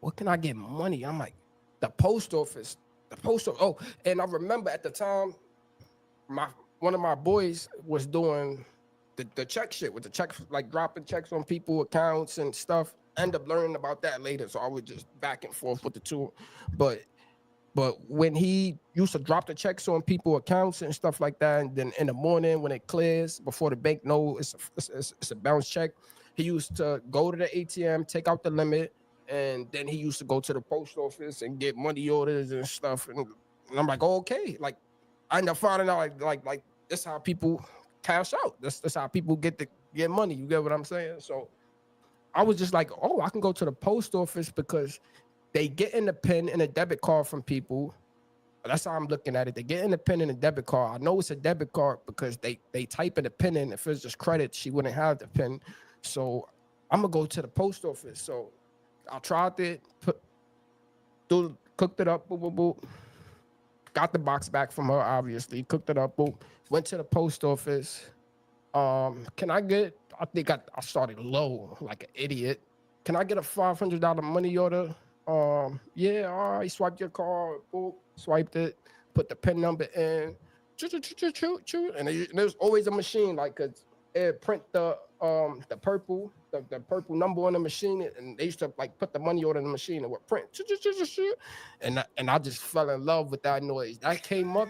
what can I get money? I'm like, the post office. Oh, and I remember at the time, one of my boys was doing the check shit with the checks, like dropping checks on people accounts and stuff. I ended up learning about that later, so I was just back and forth with the two. But when he used to drop the checks on people accounts and stuff like that, and then in the morning when it clears, before the bank knows it's a bounce check, he used to go to the ATM, take out the limit, and then he used to go to the post office and get money orders and stuff. And I'm like, oh, okay. Like, I ended up finding out like that's how people cash out. That's how people get money. You get what I'm saying? So I was just like, oh, I can go to the post office because they get in the PIN and a debit card from people. That's how I'm looking at it. They get in the PIN and a debit card. I know it's a debit card because they type in the PIN in. If it's just credit, she wouldn't have the PIN. So I'm gonna go to the post office. So I tried it, cooked it up, boop, boop, boop. Got the box back from her, obviously. Cooked it up, boop. Went to the post office. Can I get? I think I started low, like an idiot. Can I get a $500 money order? Yeah, all right. Swipe your card, boop. Swiped it. Put the PIN number in. And there's always a machine, like, cause it print the purple number on the machine, and they used to like put the money order in the machine and would print. And I just fell in love with that noise. That came up,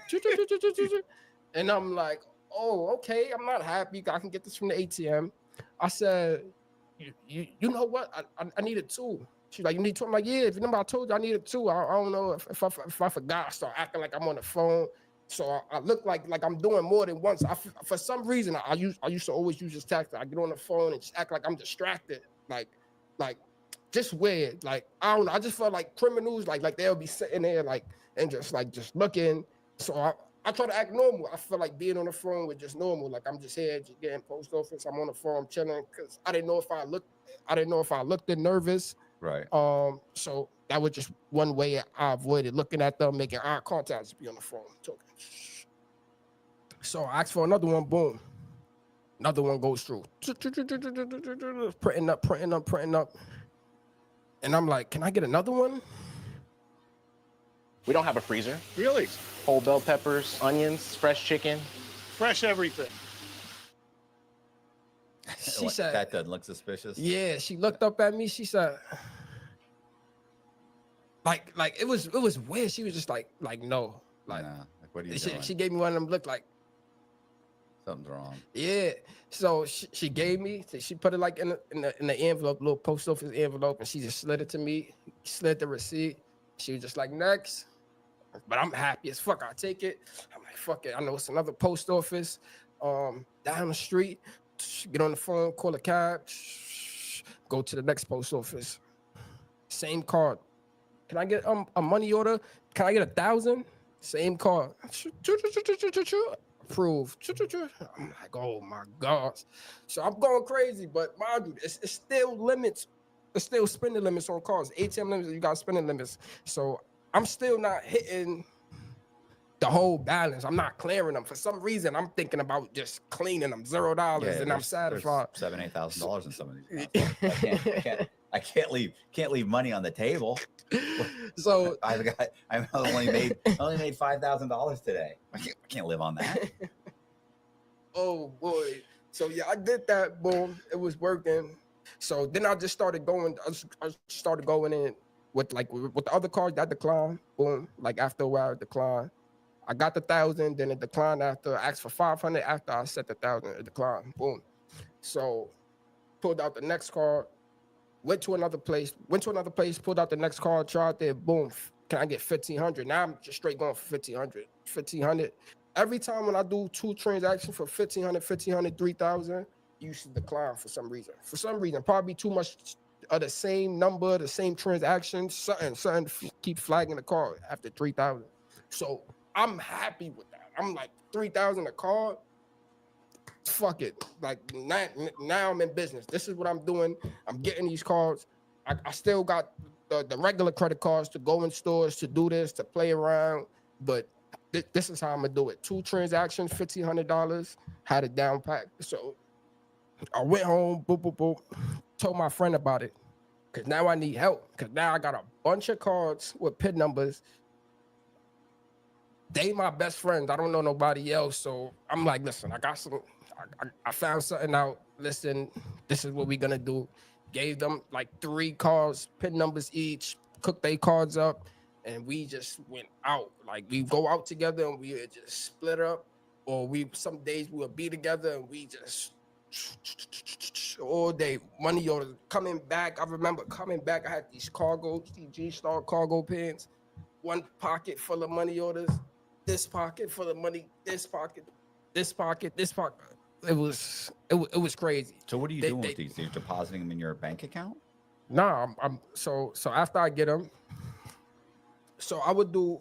and I'm like, oh, okay. I'm not happy. I can get this from the ATM. I said, you know what? I needed two. She's like, you need two? I'm like, yeah, if you remember I told you I needed two. I don't know if I forgot. I start acting like I'm on the phone. So I look like I'm doing more than once. For some reason, I used to always use this tactic. I get on the phone and just act like I'm distracted. Like just weird. Like, I don't know. I just felt like criminals, like they'll be sitting there and just looking. So I try to act normal. I feel like being on the phone was just normal. Like, I'm just here, just getting post office. I'm on the phone chilling because I didn't know if I looked nervous. Right. So that was just one way I avoided looking at them, making eye contact, just be on the phone talking. So I asked for another one, boom. Another one goes through. Printing up. And I'm like, can I get another one? We don't have a freezer. Really? Whole bell peppers, onions, fresh chicken. Fresh everything. She said, that doesn't look suspicious. Yeah, she looked up at me. She said, like it was weird. She was just like no. Like, nah, like what are you doing? She gave me one of them look like something's wrong. Yeah. So she gave me. She put it like in the envelope, little post office envelope, and she just slid it to me. Slid the receipt. She was just like, next. But I'm happy as fuck. I take it. I'm like, fuck it. I know it's another post office down the street. Get on the phone, call a cab, go to the next post office. Same card. Can I get a money order? Can I get 1,000? Same card. Approved. I'm like, oh my gosh. So I'm going crazy, but mind you, it's still limits. It's still spending limits on cards. ATM limits, you got spending limits. So I'm still not hitting the whole balance. I'm not clearing them. For some reason, I'm thinking about just cleaning them, $0, and I'm satisfied. $7,000-8,000 in some of these. I can't leave money on the table. So I only made $5,000 today. I can't live on that. Oh boy. So yeah, I did that. Boom, it was working. So then I just started going. I started going in with the other cards that declined. Boom. Like after a while, it declined. I got the 1,000, then it declined after. I asked for 500 after I set the 1,000, it declined. Boom. So pulled out the next card, went to another place, pulled out the next card, tried there, boom. Can I get 1,500? Now I'm just straight going for 1,500. 1,500. Every time when I do two transactions for 1,500, 3,000, you should decline for some reason. Probably too much of the same number, the same transaction, something keep flagging the card after 3,000. So I'm happy with that. I'm like 3,000 a card. Fuck it. Like now I'm in business. This is what I'm doing. I'm getting these cards. I still got the regular credit cards to go in stores, to do this, to play around. But this is how I'm gonna do it. 2 transactions, $1,500. Had it down packed. So I went home. Boop boop boop. Told my friend about it. Cause now I need help. Cause now I got a bunch of cards with PIN numbers. They my best friends. I don't know nobody else. So I'm like, listen, I found something out. Listen, this is what we're gonna do. Gave them like 3 cards, PIN numbers each, cooked their cards up, and we just went out. Like we go out together and we just split up, or some days we would be together and we just all day. Money orders coming back. I remember coming back. I had these G-Star cargo pants. One pocket full of money orders. This pocket full of money. This pocket. This pocket. This pocket. It was crazy. So what are you doing with these? You're depositing them in your bank account? Nah, so after I get them, so I would do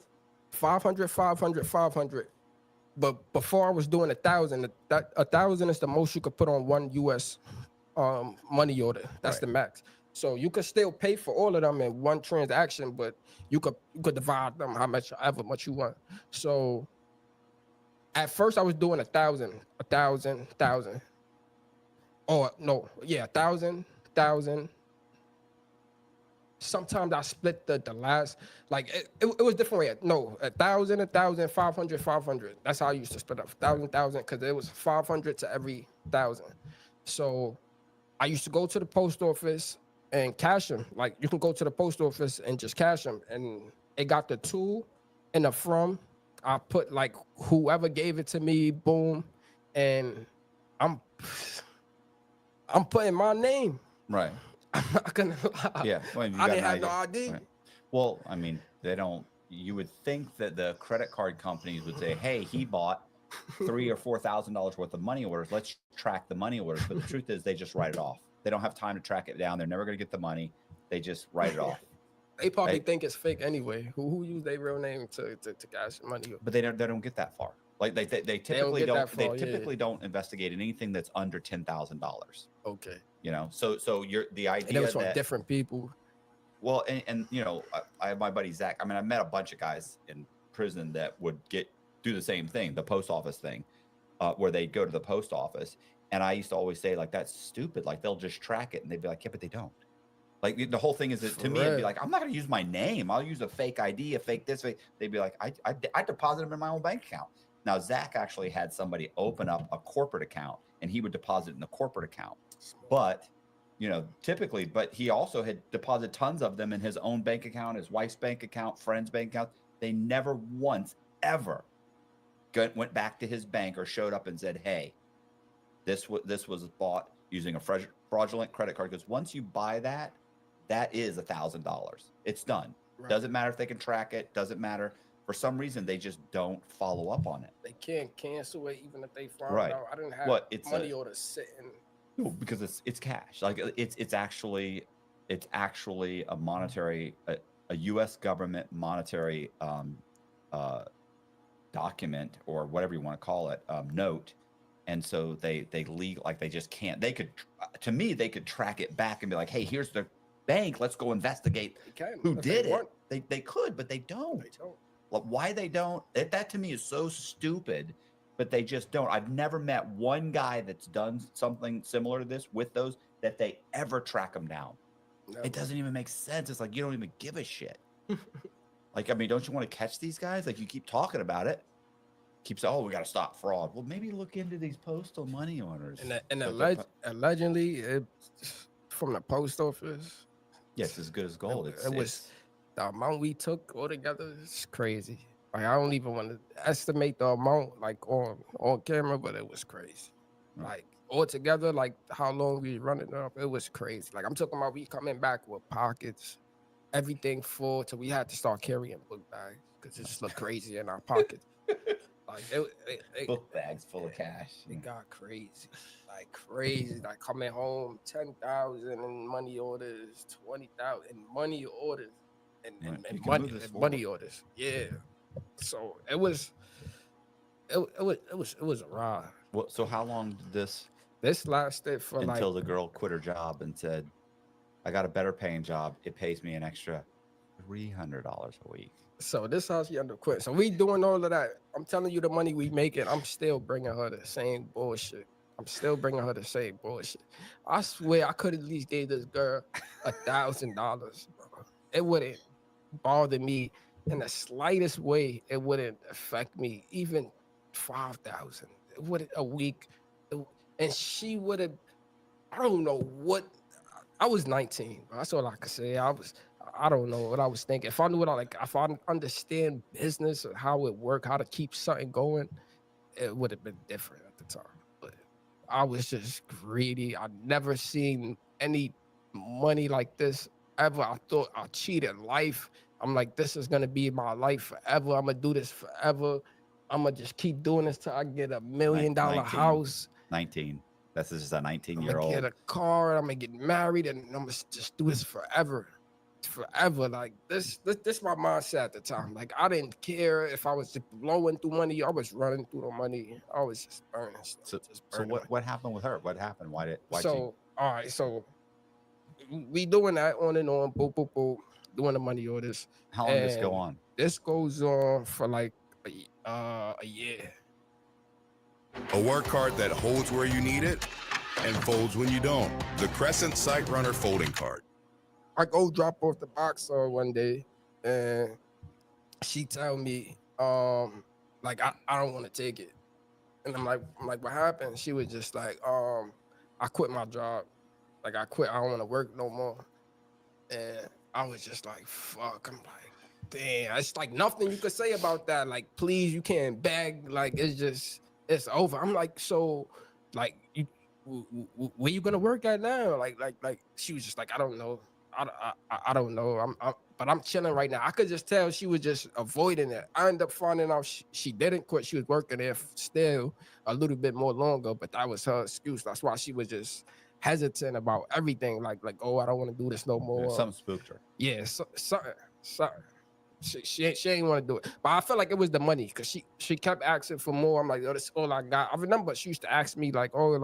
500, 500, 500. But before I was doing 1,000, 1,000 is the most you could put on one US money order. That's the max. So you could still pay for all of them in one transaction, but you could divide them however much you want. So at first I was doing 1,000, 1,000, 1,000. Or no, yeah, 1,000, 1,000. Sometimes I split the last, like it was different way. No, 1,000, 1,000, 500, 500. That's how I used to split up 1,000, 1,000, because it was 500 to every 1,000. So I used to go to the post office and cash them. Like you can go to the post office and just cash them, and it got the to and the from. I put like whoever gave it to me, boom, and I'm putting my name. Right. I'm not gonna lie. Yeah. Well, I didn't have no ID. Right. Well, I mean, they don't. You would think that the credit card companies would say, "Hey, he bought $3,000 or $4,000 worth of money orders. Let's track the money orders." But the truth is, they just write it off. They don't have time to track it down. They're never going to get the money. They just write it off. They probably think it's fake anyway. Who use their real name to cash money? But they don't get that far. Like they typically don't investigate anything that's under $10,000. Okay. You know, so you're the idea and it was from that different people. Well, and you know, I have my buddy Zach. I mean, I met a bunch of guys in prison that would do the same thing, the post office thing, where they'd go to the post office, and I used to always say like, that's stupid. Like they'll just track it, and they'd be like, yeah, but they don't. Like the whole thing is that to me, it'd be like, I'm not going to use my name. I'll use a fake ID, a fake this, fake. They'd be like, I deposit them in my own bank account. Now Zach actually had somebody open up a corporate account, and he would deposit in the corporate account, but. You know, typically, but he also had deposited tons of them in his own bank account, his wife's bank account, friends' bank account. They never once ever went back to his bank or showed up and said, "Hey, this was bought using a fraudulent credit card." Because once you buy that, that is $1,000. It's done. Right. Doesn't matter if they can track it. Doesn't matter. For some reason, they just don't follow up on it. They can't cancel it even if they found out. I didn't have money orders sitting. No, because it's cash. Like it's actually a monetary a U.S. government monetary document, or whatever you want to call it, note. And so they like they just can't. They could, to me, they could track it back and be like, hey, here's the bank. Let's go investigate who did it. They could, but they don't. Like, why they don't? That to me is so stupid. But they just don't. I've never met one guy that's done something similar to this with those that they ever track them down. No. It doesn't even make sense. It's like you don't even give a shit. Like, I mean, don't you want to catch these guys? Like, you keep talking about it. Keep saying, "Oh, we got to stop fraud." Well, maybe look into these postal money orders. And allegedly, from the post office. Yes, as good as gold. It was the amount we took altogether. It's crazy. Like, I don't even want to estimate the amount like on camera, but it was crazy. Like altogether, like how long we running up, it was crazy. Like I'm talking about we coming back with pockets, everything full, till we had to start carrying book bags because it just looked crazy in our pockets. Like book bags full of cash. It got crazy, like crazy. Like coming home, 10,000 in money orders, 20,000 in money orders, and money orders. Yeah. So it was a ride. Well, so how long did this lasted for until the girl quit her job and said, I got a better paying job. It pays me an extra $300 a week. So this is how she ended up quitting. So we doing all of that. I'm telling you the money we making, I'm still bringing her the same bullshit. I swear I could at least gave this girl $1,000, bro. It wouldn't bother me in the slightest way. It wouldn't affect me. Even 5,000, it wouldn't a week. And she would have, I don't know what, I was 19. That's all I could say. I don't know what I was thinking. If I knew if I understand business or how it worked, how to keep something going, it would have been different at the time. But I was just greedy. I never seen any money like this ever. I thought I cheated life. I'm like, this is gonna be my life forever. I'm gonna do this forever. I'm gonna just keep doing this till I get $1 million 19. house. 19. This is just a I'm 19-year-old. gonna get a car. I'm gonna get married, and I'm gonna just do this forever, forever. Like this my mindset at the time. Like I didn't care if I was just blowing through money. I was running through the money. I was just burning stuff. So what happened with her? What happened? Why So all right, so we doing that on and on, boop boop boop, doing the money orders. How long does this go And on? This goes on for like a year. A work cart that holds where you need it and folds when you don't. The Crescent Sight Runner folding cart. I go drop off the box one day, and she tell me, like I don't want to take it, and I'm like, what happened? She was just like, I quit my job, like I quit. I don't want to work no more, and I was just like, fuck. I'm like, damn. It's like nothing you could say about that. Like, please, you can't beg. Like, it's over. I'm like, so, like, you, where you gonna work at now? Like, she was just like, I don't know. I don't know. But I'm chilling right now. I could just tell she was just avoiding it. I ended up finding out she didn't quit. She was working there still a little bit more longer, but that was her excuse. That's why she was just hesitant about everything. Like, oh, I don't want to do this no more. Something spooked her. Yeah, something. She ain't want to do it. But I felt like it was the money because she kept asking for more. I'm like, oh, that's all I got. I remember she used to ask me like, oh,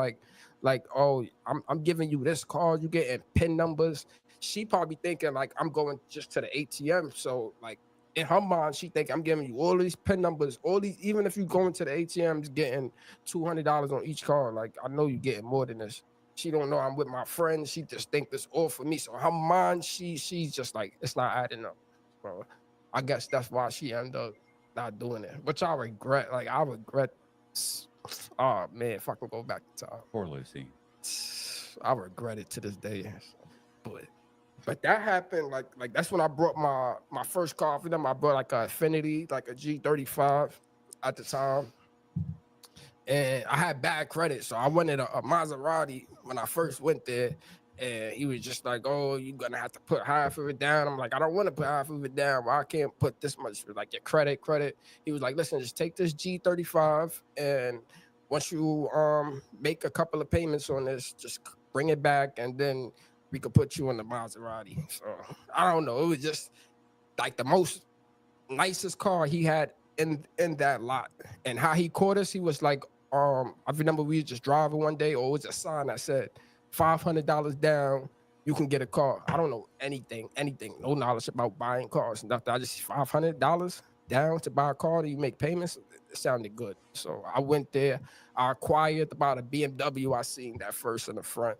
oh, I'm giving you this card, you getting PIN numbers. She probably thinking like I'm going just to the ATM. So like in her mind, she think I'm giving you all these PIN numbers, all these, even if you going to the ATMs getting $200 on each card. Like I know you getting more than this. She don't know I'm with my friends. She just think this all for me. So her mind, she's just like, it's not adding up. So I guess that's why she ended up not doing it, which I regret. Like I regret. Oh man, if I can go back to time. Poor Lucy. I regret it to this day. But that happened like that's when I brought my first car for them. I brought like a Infiniti, like a G35 at the time. And I had bad credit, so I wanted a Maserati when I first went there. And he was just like, oh, you're gonna have to put half of it down. I'm like, I don't want to put half of it down, but I can't put this much for like your credit. He was like, listen, just take this G35, and once you make a couple of payments on this, just bring it back, and then we could put you in the Maserati. So I don't know. It was just like the most nicest car he had in that lot. And how he caught us, he was like, I remember we were just driving one day, or it was a sign that said $500 down, you can get a car. I don't know anything, no knowledge about buying cars, nothing. I just $500 down to buy a car, and you make payments. It sounded good. So I went there. I acquired about a BMW. I seen that first in the front.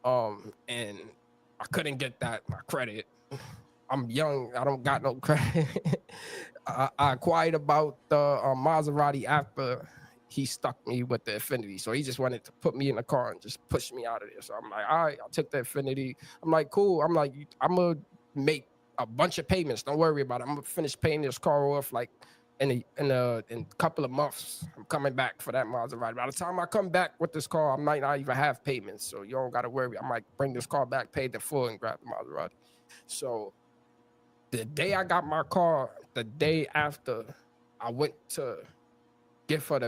And I couldn't get my credit. I'm young. I don't got no credit. I acquired about the Maserati after he stuck me with the Infiniti. So he just wanted to put me in the car and just push me out of there. So I'm like, all right, I took the Infiniti. I'm like, cool. I'm like, I'm going to make a bunch of payments. Don't worry about it. I'm going to finish paying this car off like in a couple of months. I'm coming back for that Maserati. By the time I come back with this car, I might not even have payments. So you don't got to worry. I might bring this car back, pay the full, and grab the Maserati. So the day I got my car, the day after I went to get for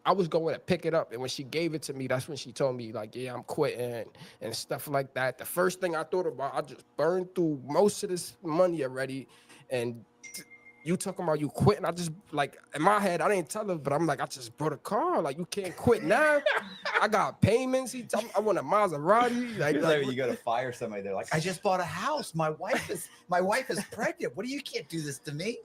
I was going to pick it up. And when she gave it to me, that's when she told me like, yeah, I'm quitting and stuff like that. The first thing I thought about, I just burned through most of this money already. And you talking about you quitting, I just like, in my head, I didn't tell her, but I'm like, I just brought a car. Like, you can't quit now. I got payments. He told me I want a Maserati. Like when you go to fire somebody, they're like, I just bought a house. My wife is pregnant. What do you can't do this to me?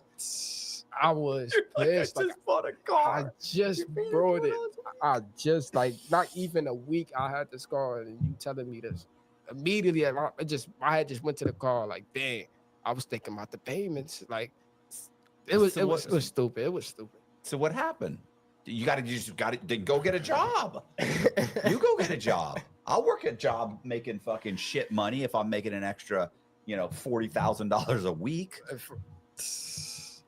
I was pissed. I just bought a car. I just brought it. I just like not even a week I had this car, and you telling me this immediately. My head just went to the car. Like, dang, I was thinking about the payments. Like, it was stupid. It was stupid. So what happened? You just got to go get a job. You go get a job. I'll work a job making fucking shit money if I'm making an extra, $40,000 a week.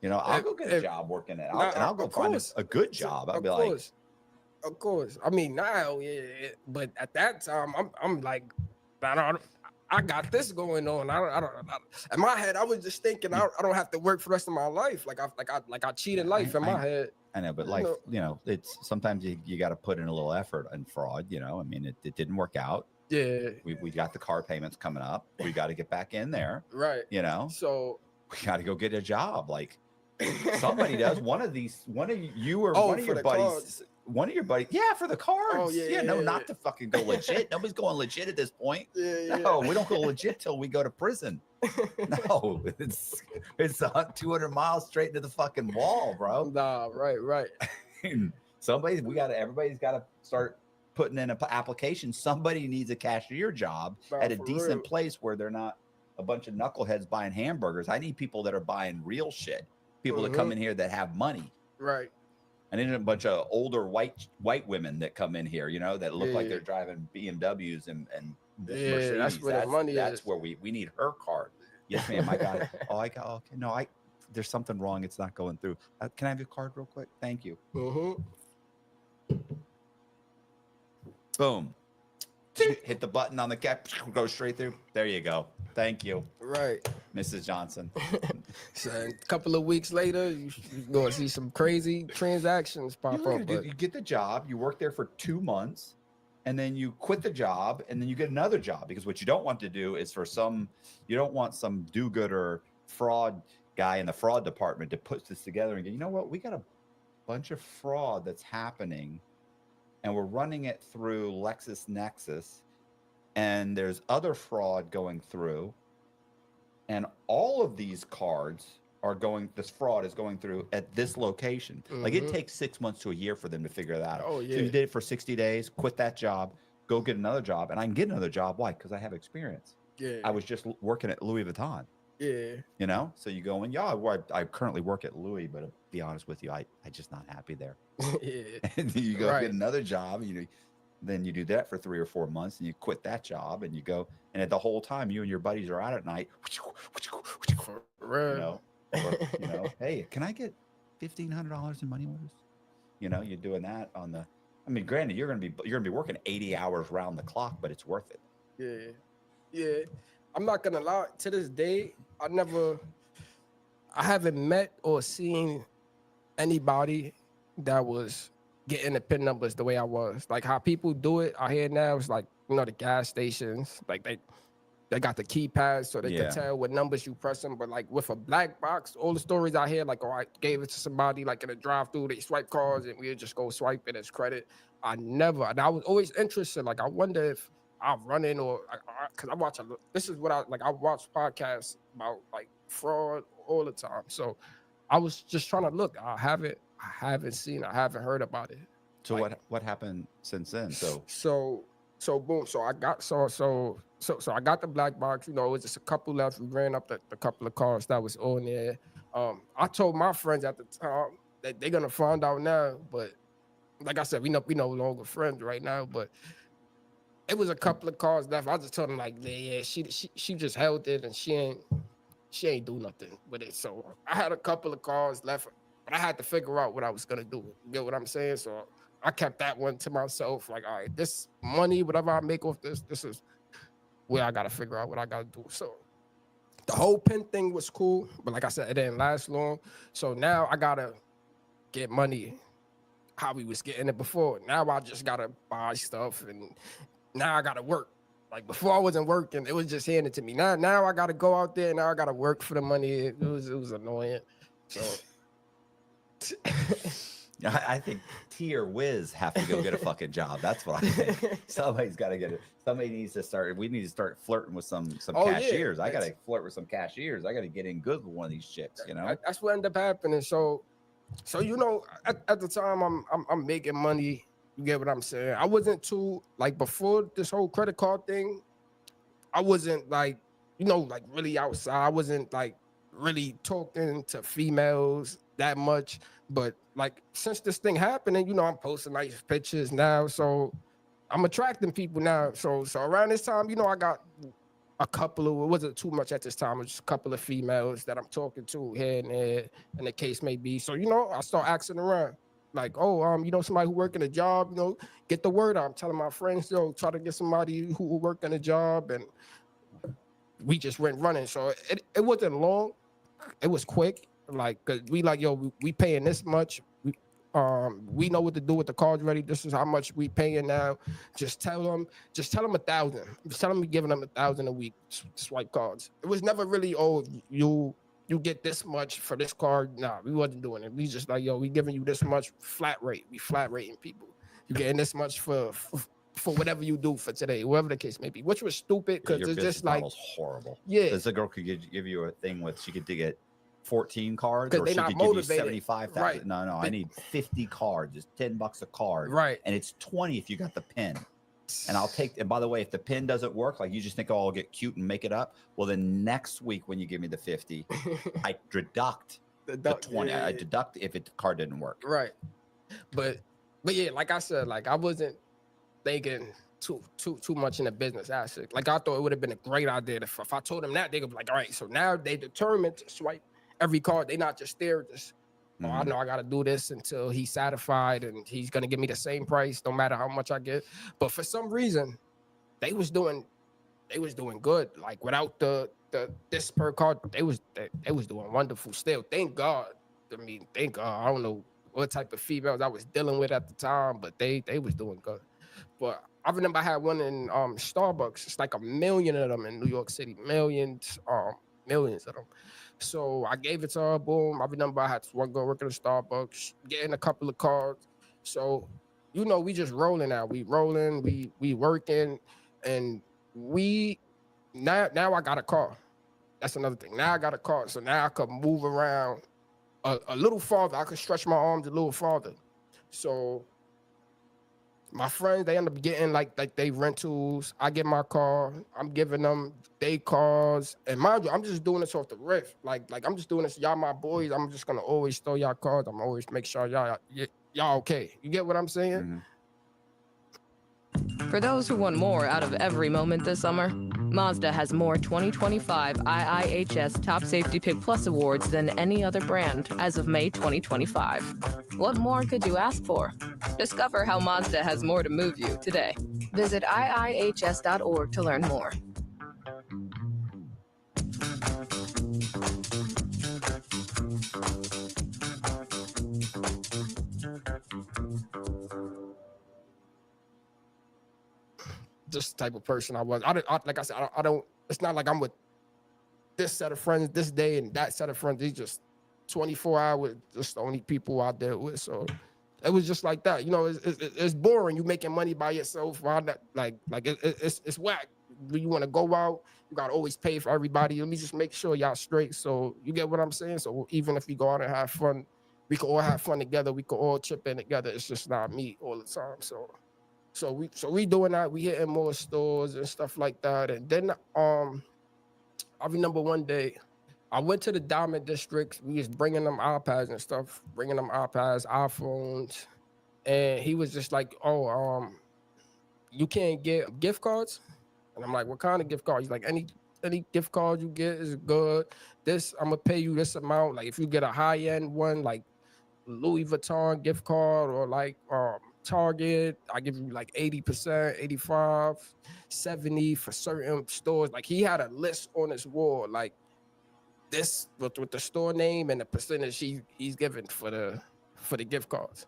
I'll go get a job working it. I'll go find a good job. I'll be like, Of course. I mean, now, yeah, but at that time, I'm like, I got this going on. In my head, I was just thinking, I don't have to work for the rest of my life. Like I cheated life in my head. I know, but life, it's sometimes you got to put in a little effort in fraud. I mean, it didn't work out. Yeah. We got the car payments coming up. We got to get back in there. Right. So we got to go get a job. Like somebody does. One of you or one of your buddies. Cards. One of your buddies, yeah, for the cards. Oh, yeah, Not to fucking go legit. Nobody's going legit at this point. Yeah. We don't go legit till we go to prison. No, it's 200 miles straight into the fucking wall, bro. Nah, right. Everybody's got to start putting in an application. Somebody needs a cashier job at a decent place where they're not a bunch of knuckleheads buying hamburgers. I need people that are buying real shit. People that come in here that have money. Right. And then a bunch of older white women that come in here, that look like they're driving BMWs and Mercedes. That's where the money is. That's where we need her card. Yes, ma'am. I got it. Okay. No, there's something wrong. It's not going through. Can I have your card real quick? Thank you. Boom. Hit the button on the cap. Go straight through. There you go. Thank you. Right. Mrs. Johnson. So a couple of weeks later, you're going to see some crazy transactions pop up. You get the job. You work there for 2 months. And then you quit the job, and then you get another job, because what you don't want to do is you don't want some do-gooder fraud guy in the fraud department to put this together and go, you know what, we got a bunch of fraud that's happening, and we're running it through LexisNexis, and there's other fraud going through, and all of these cards this fraud is going through at this location. Like it takes 6 months to a year for them to figure that out. Oh, yeah. So you did it for 60 days, quit that job, go get another job. And I can get another job. Why? Because I have experience. Yeah. I was just working at Louis Vuitton. Yeah. So you go in, I currently work at Louis, but to be honest with you, I just not happy there. And you go get another job, then you do that for 3 or 4 months, and you quit that job, and you go, and at the whole time you and your buddies are out at night. Hey, can I get $1,500 in money orders? You're doing that on the. I mean, granted, you're gonna be working 80 hours round the clock, but it's worth it. Yeah. I'm not gonna lie. To this day, I haven't met or seen anybody that was getting the PIN numbers the way I was. Like how people do it out here now, it's like the gas stations, like they got the keypads so they can tell what numbers you press them. But like with a black box, all the stories I hear, like, I gave it to somebody like in a drive-through, they swipe cards and we just go swipe it as credit. And I was always interested. Like, I wonder if I'll run in because I watch I watch podcasts about like fraud all the time. So I was just trying to look. I haven't seen, I haven't heard about it. So what happened since then? So boom. So I got I got the black box. It was just a couple left. We ran up the couple of cars that was on there. I told my friends at the time that they're gonna find out now, but like I said, we no longer friends right now. But it was a couple of cars left. I just told them like, yeah, she just held it and she ain't do nothing with it. So I had a couple of cars left, but I had to figure out what I was gonna do. You get what I'm saying? So I kept that one to myself. Like, all right, this money, whatever I make off this is where I gotta figure out what I gotta do. So the whole PIN thing was cool, but like I said, it didn't last long. So now I gotta get money how we was getting it before. Now I just gotta buy stuff, and now I gotta work. Like before I wasn't working, it was just handed to me. Now I gotta go out there. Now I gotta work for the money. It was annoying. So I think T or Wiz have to go get a fucking job. That's what I think. Somebody's got to get it. Somebody needs to start. We need to start flirting with some cashiers. Yeah. I got to flirt with some cashiers. I got to get in good with one of these chicks. That's what ended up happening. So at the time I'm making money. You get what I'm saying? I wasn't too like before this whole credit card thing. I wasn't like like really outside. I wasn't like really talking to females that much. But like since this thing happened, and I'm posting nice pictures now, so I'm attracting people now. So around this time, I got a couple of, it wasn't too much at this time, it was just a couple of females that I'm talking to here and there, and the case may be. So I start asking around. like, oh, somebody who working a job, get the word out. I'm telling my friends, try to get somebody who will work in a job, and we just went running. So it wasn't long. It was quick. Like, cause we like, we paying this much. We know what to do with the cards ready. This is how much we paying now. Just tell them 1,000. Just tell them we giving them 1,000 a week. Swipe cards. It was never really, oh, you get this much for this card. Nah, we wasn't doing it. We just like, we giving you this much flat rate. We flat rating people. You getting this much for whatever you do for today, whatever the case may be, which was stupid because your it's business just like model's horrible. Yeah, because the girl could give you a thing with she could get 14 cards, or they she not could give you motivated. 75,000. Right. No, I need 50 cards. It's $10 a card. Right. And it's 20 if you got the pin. And I'll take. And by the way, if the pin doesn't work, like you just think, oh, I'll get cute and make it up. Well, then next week when you give me the 50, I deduct the 20. Yeah. I deduct if the card didn't work. Right. But yeah, like I said, like I wasn't thinking too much in the business aspect. Like I thought it would have been a great idea if I told them that, they would be like, all right, so now they determined to swipe every card. They not just there, just I know I gotta do this until he's satisfied and he's gonna give me the same price, no matter how much I get. But for some reason, they was doing good. Like without the this per card, they was doing wonderful still. Thank God. I mean, thank God. I don't know what type of females I was dealing with at the time, but they was doing good. But I remember I had one in Starbucks. It's like 1 million of them in New York City. Millions of them. So I gave it to her. Boom. I remember I had one girl working at Starbucks, getting a couple of cards. So, we just rolling now. We rolling, we working, and we now I got a car. That's another thing. Now I got a car. So now I could move around a little farther. I could stretch my arms a little farther. So my friends, they end up getting like they rentals. I get my car. I'm giving them they cars. And mind you, I'm just doing this off the riff. Like I'm just doing this. Y'all my boys. I'm just gonna always throw y'all cards. I'm always make sure y'all okay. You get what I'm saying? For those who want more out of every moment this summer, Mazda has more 2025 IIHS Top Safety Pick Plus awards than any other brand as of May 2025. What more could you ask for? Discover how Mazda has more to move you today. Visit iihs.org to learn more. Just the type of person I was. Like I said, I don't. It's not like I'm with this set of friends this day and that set of friends. These just 24 hours, just the only people I dealt with. So it was just like that. It's boring. You making money by yourself. Why not? It's whack. When you want to go out, you gotta always pay for everybody. Let me just make sure y'all straight. So you get what I'm saying. So even if we go out and have fun, we can all have fun together. We can all chip in together. It's just not me all the time. So we doing that. We hitting more stores and stuff like that. And then I remember one day I went to the Diamond District. We was bringing them iPads and stuff, iPhones, and he was just like, "Oh, you can't get gift cards." And I'm like, "What kind of gift card?" He's like, "Any gift card you get is good. This I'm gonna pay you this amount. Like if you get a high end one, like Louis Vuitton gift card or like Target, I give you like 80%, 85, 70 for certain stores." Like he had a list on his wall, like this with the store name and the percentage he's giving for the gift cards.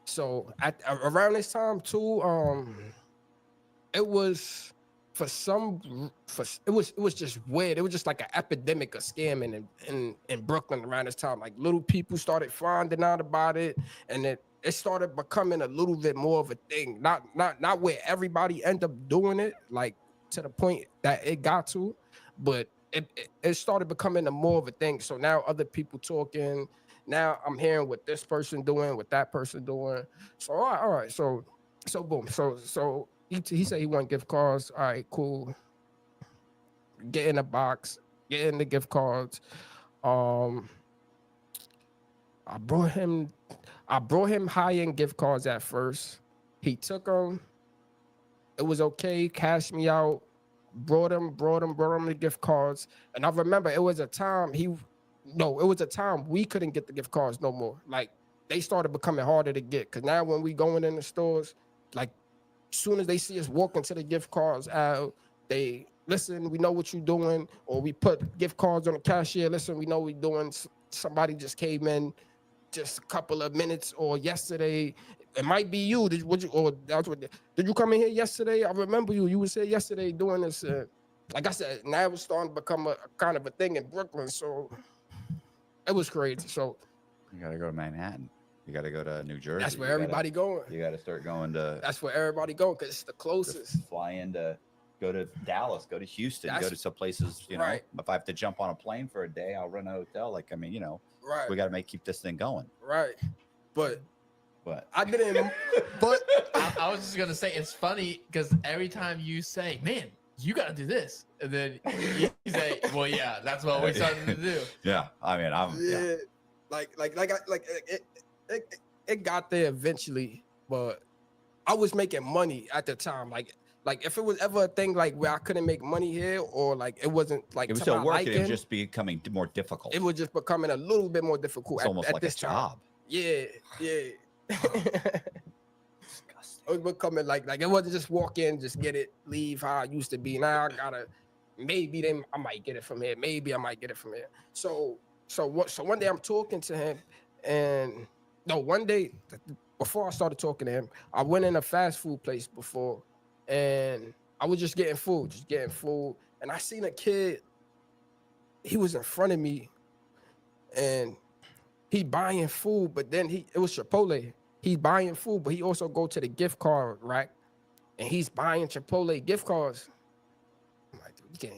So around this time too, it was it was just weird. It was just like an epidemic of scamming in Brooklyn around this time. Like little people started finding out about it, and it started becoming a little bit more of a thing. Not where everybody end up doing it, like to the point that it got to, but it started becoming more of a thing. So now other people talking. Now I'm hearing what this person doing, what that person doing. So all right. So boom. So he said he want gift cards. All right, cool. Get in the box. Get in the gift cards. I brought him high-end gift cards at first. He took them. It was okay. Cashed me out. Brought him the gift cards. And I remember it was a time we couldn't get the gift cards no more. Like they started becoming harder to get. Cause now when we going in the stores, like as soon as they see us walking to the gift cards out, they listen, we know what you're doing, or we put gift cards on the cashier. Listen, we know what we're doing. Somebody just came in just a couple of minutes, or yesterday. It might be you. Did you come in here yesterday? I remember you. You was here yesterday doing this. Like I said, now it's starting to become a kind of a thing in Brooklyn. So it was crazy. So you gotta go to Manhattan. You gotta go to New Jersey. That's where everybody going. You gotta start going to. That's where everybody going because it's the closest. Fly into, go to Dallas, go to Houston, go to some places. You know, if I have to jump on a plane for a day, I'll rent a hotel. Like I mean, you know, we gotta keep this thing going. Right, but I didn't. But I was just gonna say it's funny because every time you say, "Man, you gotta do this," and then you say, "Well, yeah, that's what we're starting to do." Yeah, I mean, it got there eventually, but I was making money at the time. Like if it was ever a thing like where I couldn't make money here, or like it wasn't like it was still working, it was just becoming more difficult. It was just becoming a little bit more difficult. It's almost like this job. Yeah. It was becoming like it wasn't just walk in, just get it, leave how I used to be. Now I gotta I might get it from here. Maybe I might get it from here. So one day I'm talking to him, and one day before I started talking to him, I went in a fast food place before, and I was just getting food, and I seen a kid. He was in front of me, and he buying food, but then it was Chipotle. He's buying food, but he also go to the gift card rack, and he's buying Chipotle gift cards. I'm like,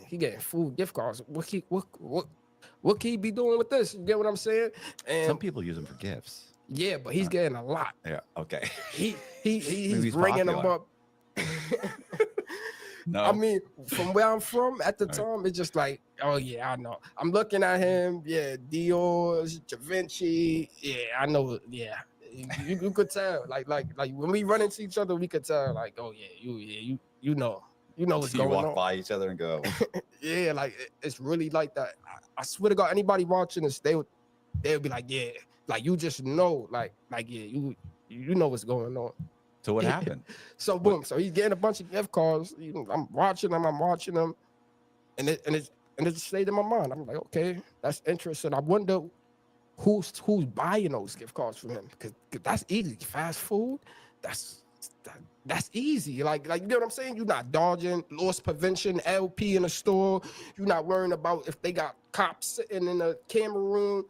he getting food gift cards. What can he be doing with this? You get what I'm saying? And some people use them for gifts. Yeah, but he's getting a lot. Yeah. Okay. He's bringing them up. No. I mean, from where I'm from at the time, it's just like, oh yeah, I know. I'm looking at him. Yeah, Dior's, Givenchy. Yeah, I know. Yeah. You could tell, like when we run into each other, we could tell, like, oh yeah, you know what's going on. You walk by each other and go, yeah, like it's really like that. I swear to God, anybody watching this, they would be like, yeah, like you just know, like yeah, you know what's going on. So what happened? So boom, so he's getting a bunch of gift cards. I'm watching them, and it just stayed in my mind. I'm like, okay, that's interesting. I wonder who's buying those gift cards from him, because that's easy. Fast food, that's easy. Like you know what I'm saying? You're not dodging loss prevention, LP in the store. You're not worrying about if they got cops sitting in the camera room.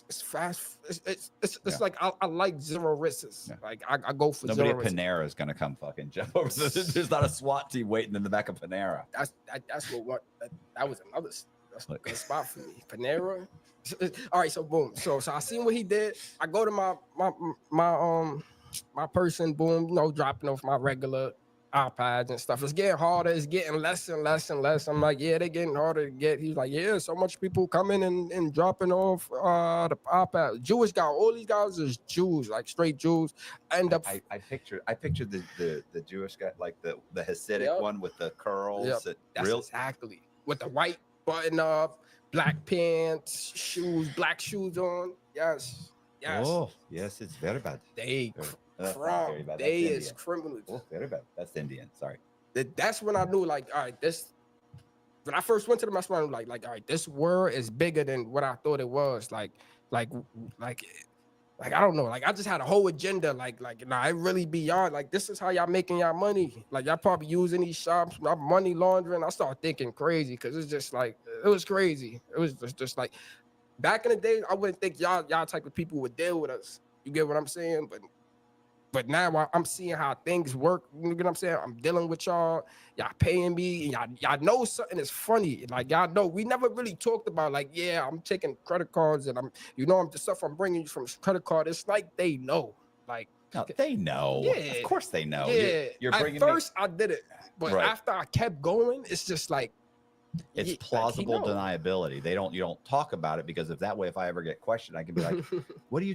It's fast. It's like I like zero risks. Yeah. Like I go for nobody zero at Panera is gonna come fucking jump over. There's not a SWAT team waiting in the back of Panera. That was another good spot for me. Panera. All right, so boom. So I seen what he did. I go to my person, boom, dropping off my regular iPads and stuff. It's getting harder. It's getting less and less and less. I'm like, yeah, they're getting harder to get. He's like, yeah, so much people coming and dropping off the iPad. Jewish guy. All these guys is Jews, like straight Jews. I pictured the Jewish guy, like the Hasidic one with the curls. Yep. That's exactly with the white button up, black pants, shoes, black shoes on. Yes. Oh, yes, it's very bad. They is criminals. Oh, very bad. That's Indian. Sorry. That's when I knew, like, all right, this. When I first went to the restaurant, I'm like, all right, this world is bigger than what I thought it was. Like I don't know. Like I just had a whole agenda. Like nah, it really beyond. Like this is how y'all making y'all money. Like y'all probably using these shops, money laundering. I started thinking crazy because it's just like it was crazy. It was just like back in the day, I wouldn't think y'all type of people would deal with us. You get what I'm saying? But now I'm seeing how things work. You get what I'm saying? I'm dealing with y'all paying me, and y'all know something is funny. Like y'all know we never really talked about, like, yeah, I'm taking credit cards and I'm the stuff I'm bringing you from credit card. It's like they know. Like no, they know. Yeah, of course they know. Yeah, you're bringing at first I did it, but after I kept going, it's just like it's plausible deniability. You don't talk about it because if I ever get questioned, I can be like, What are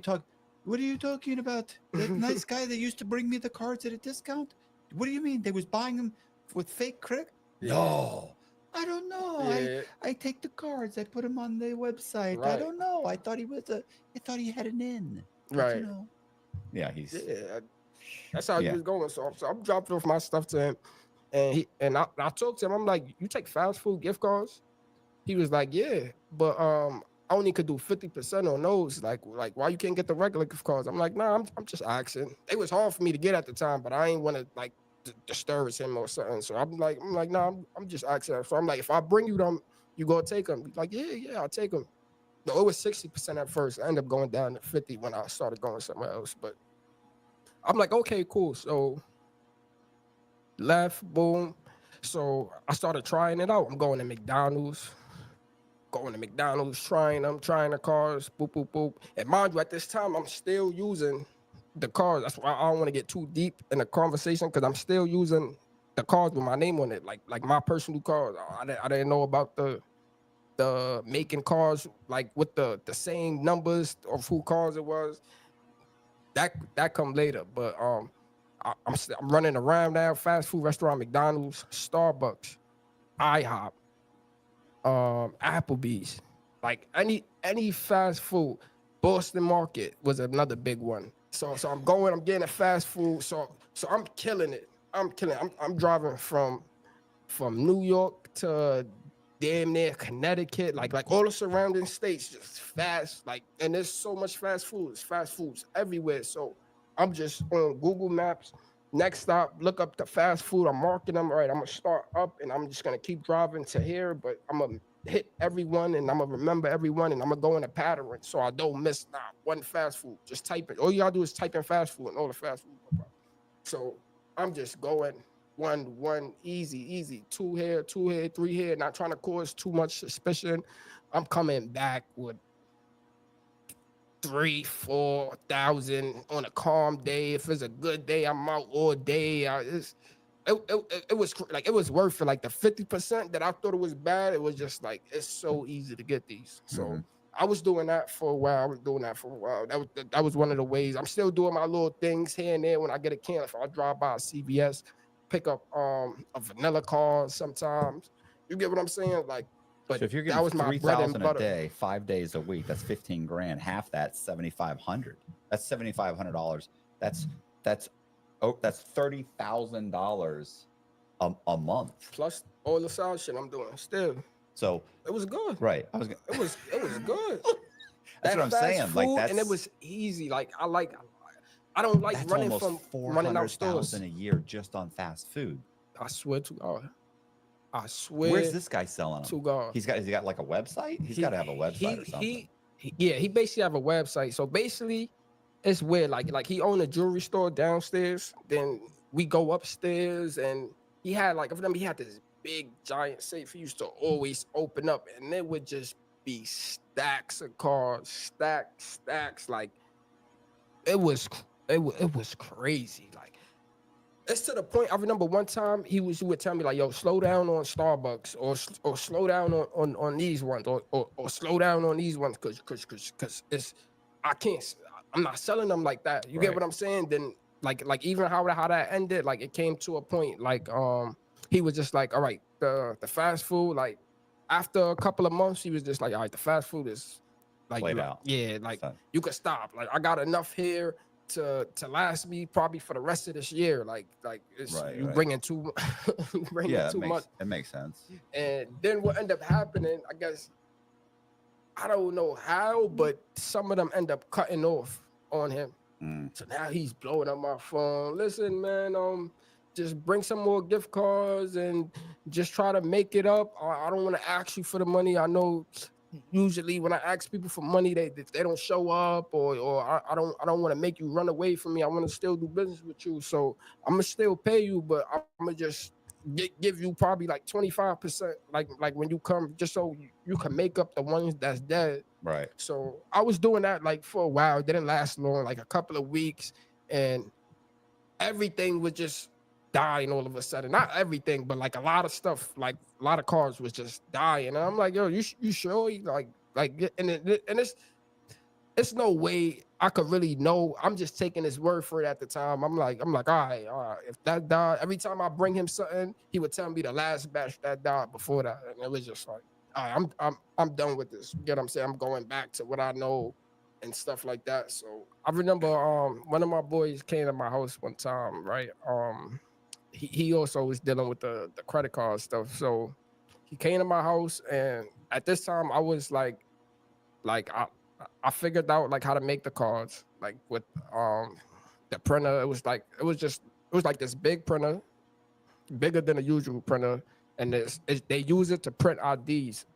you talking about? That nice guy that used to bring me the cards at a discount? What do you mean? They was buying them with fake credit? Yeah. No, I don't know. Yeah. I take the cards. I put them on the website. Right. I don't know. I thought he had an in. Right. Yeah, he's Yeah, that's how he Yeah. was going. So I'm dropping off my stuff to him, and I talked to him. I'm like, you take fast food gift cards? He was like, yeah, but I only could do 50% on those. Like why you can't get the regular gift cards? I'm like, nah, I'm just asking. It was hard for me to get at the time, but I ain't want to like disturb him or something. So I'm like, nah, I'm just asking. So I'm like, if I bring you them, you gonna take them? He's like, yeah, I'll take them. No, it was 60% at first. I ended up going down to 50 when I started going somewhere else. But I'm like, okay, cool. So left, boom. So I started trying it out. I'm going to McDonald's, trying them, trying the cars, boop, boop, boop. And mind you, at this time, I'm still using the cars. That's why I don't want to get too deep in the conversation, because I'm still using the cars with my name on it, like my personal cars. I didn't know about the making cars like with the same numbers of who cars it was. That come later, but I'm running around now. Fast food restaurant, McDonald's, Starbucks, IHOP, Applebee's, like any fast food. Boston Market was another big one. So I'm getting a fast food. So I'm killing it. I'm driving from New York to damn near Connecticut, like all the surrounding states, just fast, like, and there's so much fast food. It's fast foods everywhere. So I'm just on Google Maps. Next stop, look up the fast food. I'm marking them. All right, I'm gonna start up, and I'm just gonna keep driving to here. But I'm gonna hit everyone, and I'm gonna remember everyone, and I'm gonna go in a pattern so I don't miss one fast food. Just type it. All you gotta do is type in fast food, and all the fast food pop up. So I'm just going one easy, two here, three here, not trying to cause too much suspicion. I'm coming back with 3,000-4,000 on a calm day. If it's a good day, I'm out all day. It was like, it was worth it. Like the 50% that I thought it was bad, it was just like, it's so easy to get these. So I was doing that for a while. That was one of the ways. I'm still doing my little things here and there when I get a can. If I drive by a CVS, pick up a vanilla card sometimes. You get what I'm saying? Like, but so if you're that getting was my bread and 3,000 a butter. day, 5 days a week, that's 15 grand. Half that's 7,500. That's $7,500. That's $30,000 a month. Plus all the side shit I'm doing still. So it was good. Right. It was good. That's what I'm saying. Food, like and it was easy. Like I don't like that's running almost from running out stores. $400,000 a year just on fast food. I swear to God. I swear. Where's this guy selling them? To God. Has he got like a website? He's got to have a website or something. He basically have a website. So basically, it's weird. Like he owned a jewelry store downstairs. Then we go upstairs, and he had he had this big giant safe. He used to always open up, and it would just be stacks of cards, stacks. Like it was crazy. Like it's to the point. I remember one time he would tell me like, "Yo, slow down on Starbucks, or slow down on these ones, or slow down on these ones, cause it's I'm not selling them like that. You get what I'm saying? Then like even how that ended, like it came to a point like he was just like, all right, the fast food, like after a couple of months, he was just like, all right, the fast food is like played out. Yeah, like you could stop. Like I got enough here to last me probably for the rest of this year. Like it's bringing too too much. It makes sense. And then what ended up happening, I guess, I don't know how, but some of them end up cutting off on him. So now he's blowing up my phone. Listen, man, just bring some more gift cards and just try to make it up. I don't want to ask you for the money. I know usually when I ask people for money, they don't show up, or I don't want to make you run away from me. I want to still do business with you, so I'm gonna still pay you, but I'm gonna just give you probably like 25%, like when you come, just so you can make up the ones that's dead. Right. So I was doing that like for a while. It didn't last long, like a couple of weeks, and everything was just dying all of a sudden. Not everything, but like a lot of stuff, like a lot of cars was just dying. And I'm like, yo, you sure? And it's no way I could really know. I'm just taking his word for it at the time. I'm like, all right. If that died, every time I bring him something, he would tell me the last batch that died before that. And it was just like, all right, I'm done with this. You get what I'm saying? I'm going back to what I know and stuff like that. So I remember one of my boys came to my house one time, right? He also was dealing with the credit card stuff. So he came to my house, and at this time I was like I figured out like how to make the cards, like with the printer. It was like this big printer, bigger than a usual printer, and they use it to print IDs.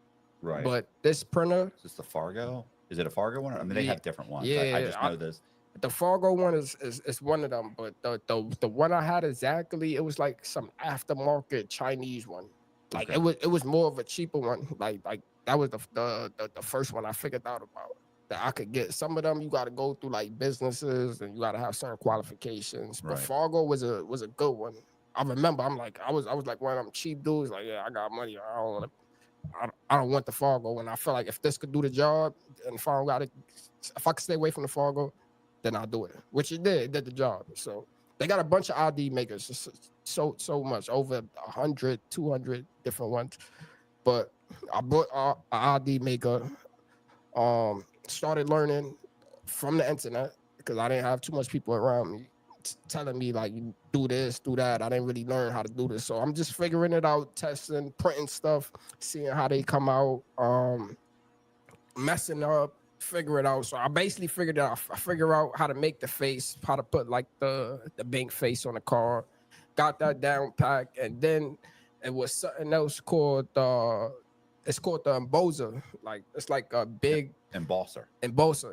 Right. But this printer, Is this the Fargo? Is it a Fargo one? I mean, they have different ones. Yeah, I just know this. The Fargo one is one of them, but the one I had exactly, it was like some aftermarket Chinese one. Like it was more of a cheaper one. Like that was the first one I figured out about that I could get. Some of them you got to go through like businesses and you got to have certain qualifications. But Right. Fargo was a good one. I remember I was like one of them cheap dudes. Like, yeah, I got money. I don't want the Fargo, and I feel like if this could do the job, and if I could stay away from the Fargo, then I'll do it. Which it did. It did the job. So they got a bunch of ID makers, so much, over 100, 200 different ones. But I bought an ID maker. Started learning from the internet because I didn't have too much people around me telling me like do this, do that. I didn't really learn how to do this, so I'm just figuring it out, testing, printing stuff, seeing how they come out, messing up, figure it out. So I basically figured it out. I figure out how to make the face, how to put like the bank face on the card, got that down pack, and then it was something else called it's called the embosser. Like it's like a big embosser.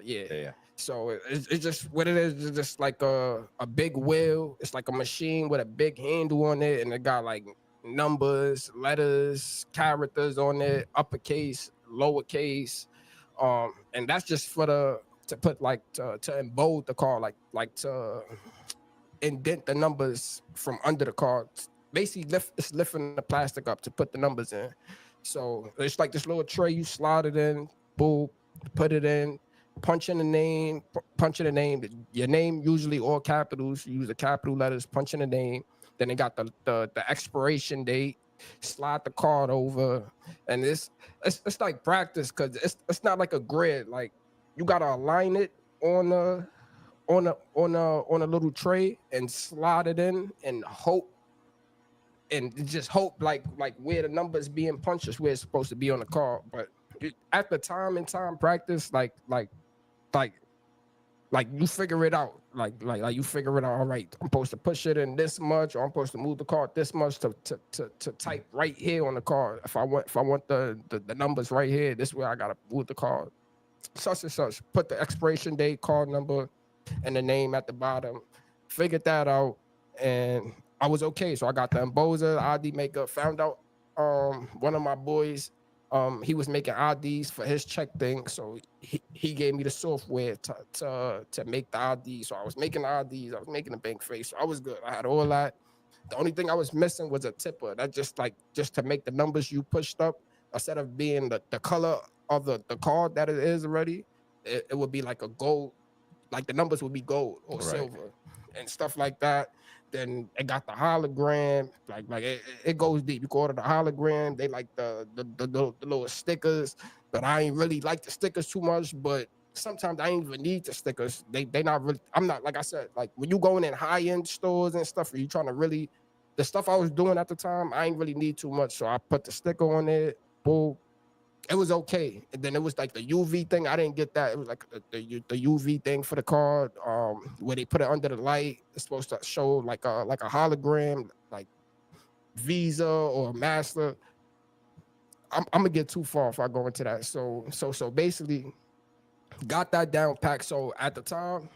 Yeah. So it's just what it is. It's just like a big wheel. It's like a machine with a big handle on it, and it got like numbers, letters, characters on it, uppercase, lowercase, and that's just for to put like to embold the card, like to indent the numbers from under the card. Basically, it's lifting the plastic up to put the numbers in. So it's like this little tray. You slide it in, boom, put it in. Punch in the name, your name usually all capitals. You use the capital letters, punch in the name. Then they got the expiration date. Slide the card over, and it's like practice because it's not like a grid. Like you gotta align it on a little tray and slide it in and hope. And just hope like where the numbers being punched is where it's supposed to be on the card. But at the time practice, like you figure it out. Like you figure it out. All right, I'm supposed to push it in this much, or I'm supposed to move the card this much to type right here on the card. If I want the numbers right here, this way I gotta move the card. Such and such. Put the expiration date, card number, and the name at the bottom. Figured that out, and I was okay. So I got the embosser, the ID maker. Found out one of my boys, he was making IDs for his check thing, so he gave me the software to make the IDs. So I was making the IDs, I was making the bank face, so I was good. I had all that. The only thing I was missing was a tipper. That just to make the numbers you pushed up, instead of being the color of the card that it is already, it would be like a gold, like the numbers would be gold or silver and stuff like that. Then it got the hologram, like it goes deep. You can order the hologram. They like the little stickers, but I ain't really like the stickers too much. But sometimes I ain't even need the stickers. They not really. I'm not, like I said, like when you going in high end stores and stuff, are you trying to really, the stuff I was doing at the time, I ain't really need too much. So I put the sticker on it. Boom. It was okay. And then it was like the UV thing. I didn't get that. It was like the UV thing for the card, where they put it under the light. It's supposed to show like a hologram, like Visa or Master. I'm gonna get too far if I go into that. So basically, got that down pack. So at the time,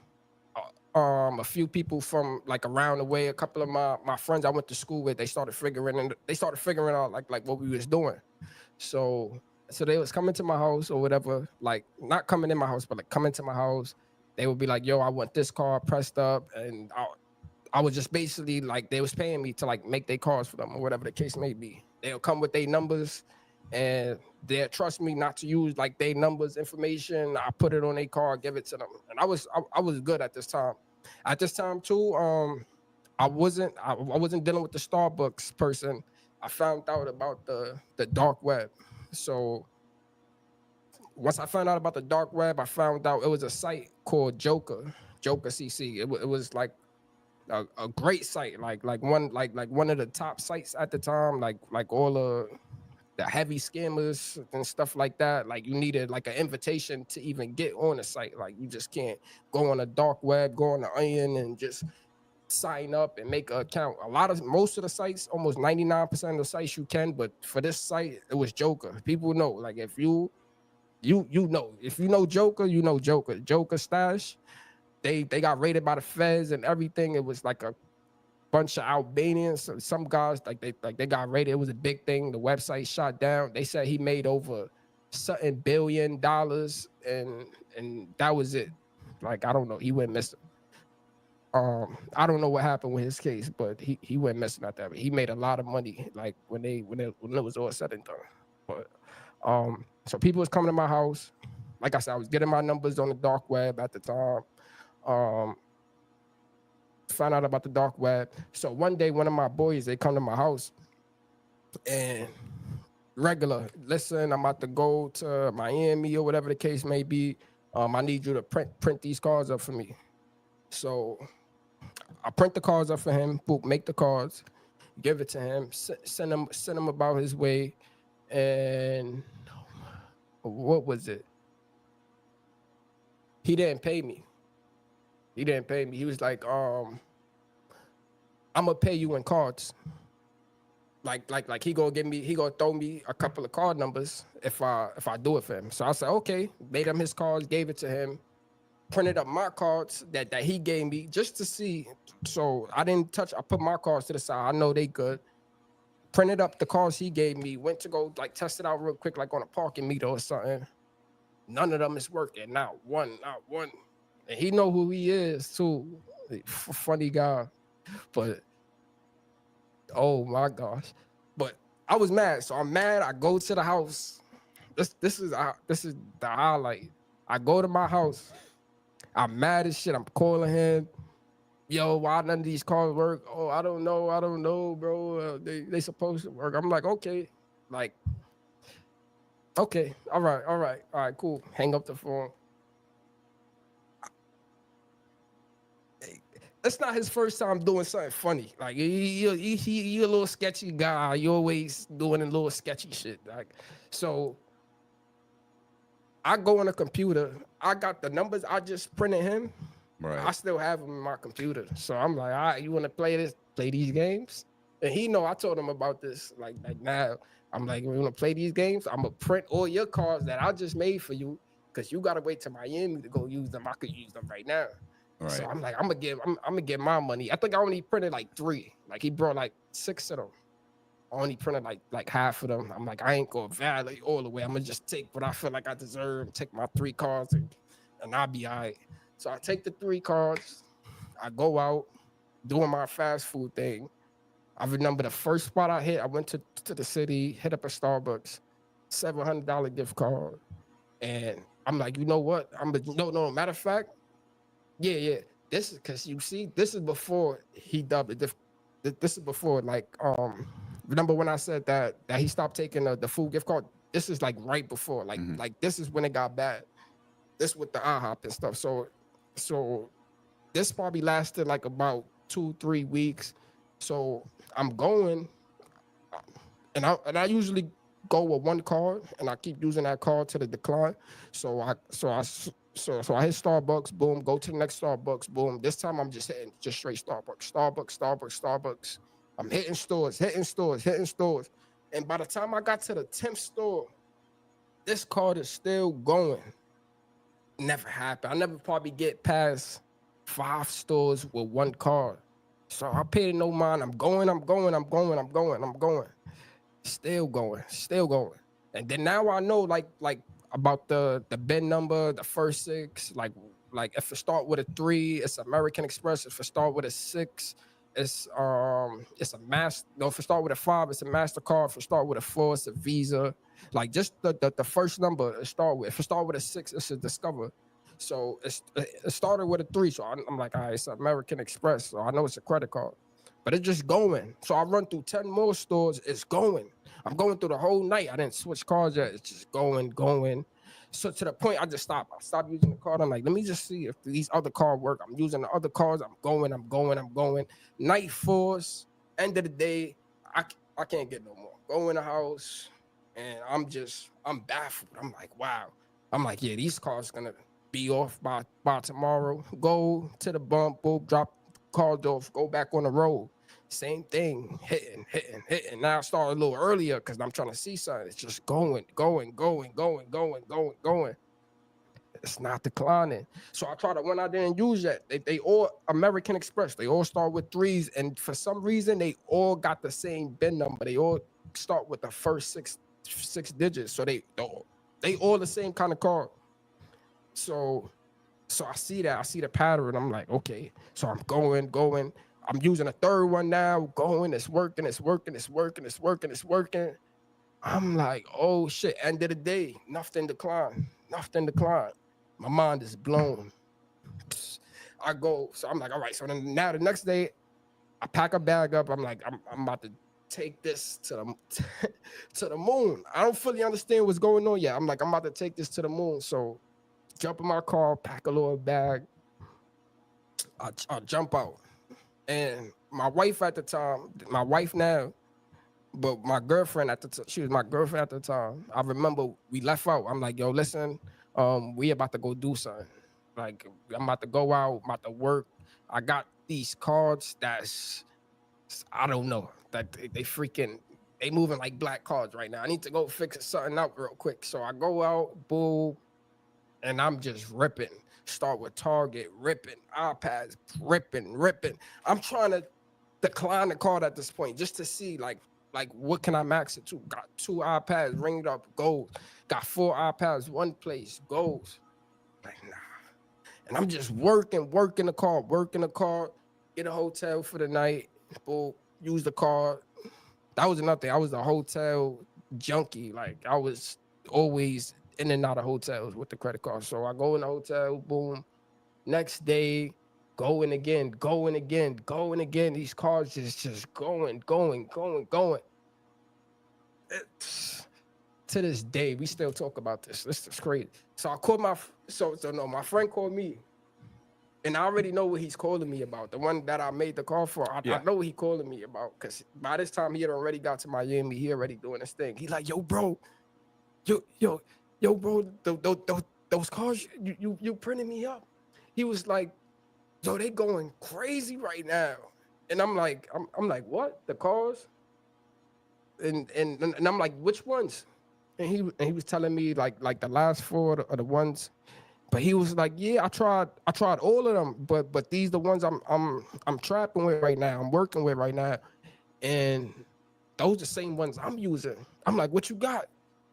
a few people from like around the way, a couple of my friends I went to school with, they started figuring out like what we was doing. So they was coming to my house or whatever, like not coming in my house, but like coming to my house. They would be like, yo, I want this card pressed up. And I was just basically like, they was paying me to like make their cards for them or whatever the case may be. They'll come with their numbers and they'll trust me not to use like their numbers information. I put it on their card, give it to them. And I was good at this time. At this time too, I wasn't dealing with the Starbucks person. I found out about the dark web. So once I found out about the dark web, I found out it was a site called Joker CC. It was like a great site, like one of the top sites at the time, like all the heavy scammers and stuff like that. Like you needed like an invitation to even get on the site. Like you just can't go on the dark web, go on the Onion and just sign up and make an account. Most of the sites, almost 99% of the sites you can, but for this site, it was Joker. People know, like if you know, if you know Joker, you know Joker Stash. They got raided by the feds and everything. It was like a bunch of Albanians. Some guys they got raided. It was a big thing. The website shot down. They said he made over something $1 billion, and that was it. Like I don't know. He went missing. I don't know what happened with his case, but he went missing at that. He made a lot of money. Like when it was all said and done. But so people was coming to my house. Like I said, I was getting my numbers on the dark web at the time. Found out about the dark web. So one day, one of my boys, they come to my house and listen, I'm about to go to Miami or whatever the case may be. I need you to print these cards up for me. So I print the cards up for him, boop, make the cards, give it to him, send him about his way. And what was it? He didn't pay me. He was like, I'm gonna pay you in cards. Like he gonna throw me a couple of card numbers if I do it for him. So I said, okay, made him his cards, gave it to him, printed up my cards that he gave me just to see. So I didn't touch, I put my cards to the side. I know they good. Printed up the cards he gave me, went to go like test it out real quick, like on a parking meter or something. None of them is working, not one. And he know who he is too. Funny guy. But oh my gosh. But I was mad. So I'm mad. I go to the house. This is the highlight. I go to my house. I'm mad as shit. I'm calling him. Yo, why none of these cards work? Oh, I don't know, bro. They supposed to work. I'm like, okay. Like, okay. All right, cool. Hang up the phone. It's not his first time doing something funny. Like he a little sketchy guy. You always doing a little sketchy shit. Like, so I go on the computer. I got the numbers I just printed him. Right. I still have them in my computer. So I'm like, all right, you want to play these games? And he know I told him about this. Like now, I'm like, we want to play these games? I'm gonna print all your cards that I just made for you, because you gotta wait to Miami to go use them. I could use them right now. Right. So I'm like, I'm gonna get my money. I think I only printed like 3. Like he brought like 6 of them. I only printed like half of them. I'm like, I ain't gonna violate all the way. I'm gonna just take what I feel like I deserve, take my 3 cards, and I'll be all right. So I take the 3 cards. I go out doing my fast food thing. I remember the first spot I hit. I went to the city, hit up a Starbucks, $700 gift card, and I'm like, you know what? No. Matter of fact. Yeah. This is because you see, this is before he dubbed it. This is before, like, remember when I said that he stopped taking the food gift card? This is like right before, like, like this is when it got bad. This with the IHOP and stuff. So this probably lasted like about 2-3 weeks. So I'm going, and I usually go with 1 card, and I keep using that card to the decline. So I hit Starbucks, boom, go to the next Starbucks, boom. This time I'm just hitting just straight Starbucks. I'm hitting stores. And by the time I got to the 10th store, this card is still going. Never happened. I never probably get past 5 stores with 1 card. So I paid no mind. I'm going. Still going. And then now I know like about the bin number, the first 6, like if it start with a 3, it's American Express. If it start with a 6, it's a master. No, if it start with a 5, it's a MasterCard. If it start with a 4, it's a Visa. Like just the first number it start with. If it start with a 6, it's a Discover. So it started with a 3. So I'm like, all right, it's American Express. So I know it's a credit card. But it's just going. So I run through 10 more stores. It's going. I'm going through the whole night. I didn't switch cards yet. It's just going. So to the point, I just stopped. I stopped using the card. I'm like, let me just see if these other cards work. I'm using the other cards. I'm going. Night falls. End of the day, I can't get no more. Go in the house, and I'm baffled. I'm like, wow. I'm like, yeah, these cards gonna be off by tomorrow. Go to the bump, boom, drop cards off, go back on the road. Same thing, hitting. Now I start a little earlier because I'm trying to see something. It's just going. It's not declining. So I tried to, when I didn't use that, they all American Express, they all start with 3s. And for some reason, they all got the same bin number. They all start with the first six digits. So they all the same kind of card. So I see that. I see the pattern. I'm like, okay. So I'm going. I'm using a third one now. Going. It's working. I'm like, oh shit. End of the day, nothing decline. My mind is blown. I go. So I'm like, all right. So then now the next day, I pack a bag up. I'm like, I'm about to take this to the moon. I don't fully understand what's going on yet. I'm like, I'm about to take this to the moon. So jump in my car, pack a little bag. I jump out. And my wife at the time, my wife now, but my girlfriend at the time, she was my girlfriend at the time. I remember we left out. I'm like, yo, listen, we about to go do something. Like, I'm about to go out, I'm about to work. I got these cards that's, I don't know, that they moving like black cards right now. I need to go fix something out real quick. So I go out, boom, and I'm just ripping. Start with Target, ripping, iPads, ripping. I'm trying to decline the card at this point just to see like what can I max it to? Got 2 iPads, ring it up, gold. Got 4 iPads, one place, gold. Like, nah. And I'm just working the card, get a hotel for the night, boom, use the card. That was another thing. I was a hotel junkie. Like, I was always in and out of hotels with the credit card. So I go in the hotel, boom. Next day, going again. These cards just going. To this day, we still talk about this. This is crazy. So I called my friend called me, and I already know what he's calling me about. The one that I made the call for, I know what he calling me about, because by this time he had already got to Miami. He already doing his thing. He like, yo, bro, those cars you printed me up. He was like, yo, they going crazy right now. And I'm like, what? The cars? And I'm like, which ones? And he was telling me like the last 4 are the ones. But he was like, yeah, I tried all of them, but these the ones I'm trapping with right now. I'm working with right now. And those the same ones I'm using. I'm like, what you got?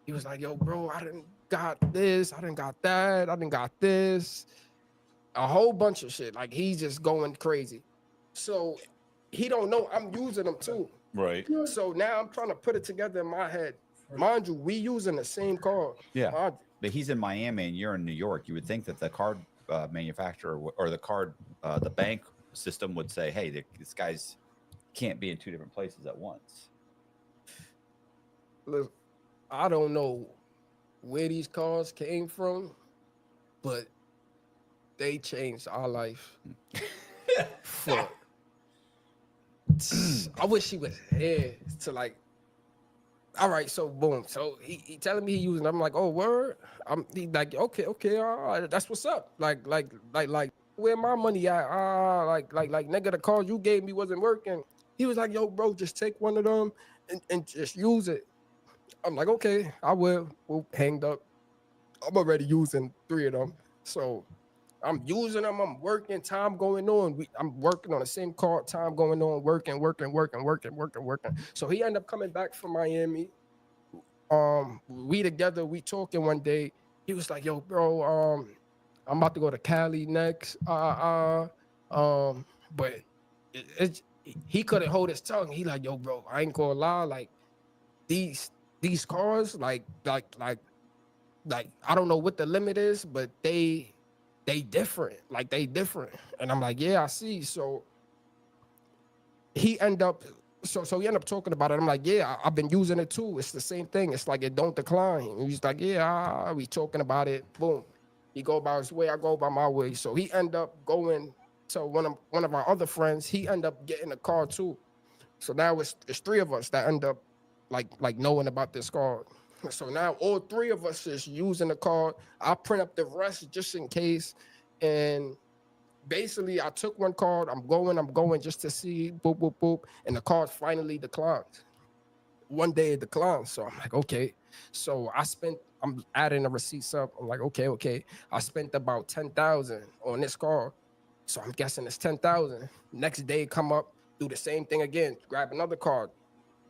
He was like, yo, bro, I didn't got this, I didn't got that, I didn't got this. A whole bunch of shit. Like, he's just going crazy. So he don't know I'm using them too. Right. So now I'm trying to put it together in my head. Mind you, we using the same card. Yeah. But he's in Miami and you're in New York. You would think that the card manufacturer or the card, the bank system would say, hey, this guy's can't be in 2 different places at once. Look, I don't know where these cards came from, but they changed our life. Fuck. I wish he was here to like, all right, so boom. So he telling me he using, I'm like, oh, word? He like, okay, all right, that's what's up. Like, where my money at? Like, nigga, the card you gave me wasn't working. He was like, yo, bro, just take one of them and just use it. I'm like, okay, I will. We'll hang up. I'm already using 3 of them. So I'm using them. I'm working. Time going on. I'm working on the same card. Time going on. Working. So he ended up coming back from Miami. We together. We talking one day. He was like, "Yo, bro. I'm about to go to Cali next. But he couldn't hold his tongue. He like, yo, bro. I ain't gonna lie. Like these cars, like I don't know what the limit is, but they different. Like they different. And I'm like, yeah, I see. So he end up So we end up talking about it. I'm like, yeah, I've been using it too. It's the same thing. It's like it don't decline. And he's like, yeah, we talking about it. Boom. He go about his way, I go by my way. So he end up going to one of our other friends. He end up getting a car too. So now it's three of us that end up like knowing about this card. So now all three of us is using the card. I print up the rest just in case. And basically I took one card. I'm going just to see, boop, boop, boop. And the card finally declined. One day it declined. So I'm like, okay. So I'm adding the receipts up. I'm like, okay. I spent about 10,000 on this card. So I'm guessing it's 10,000. Next day come up, do the same thing again, grab another card,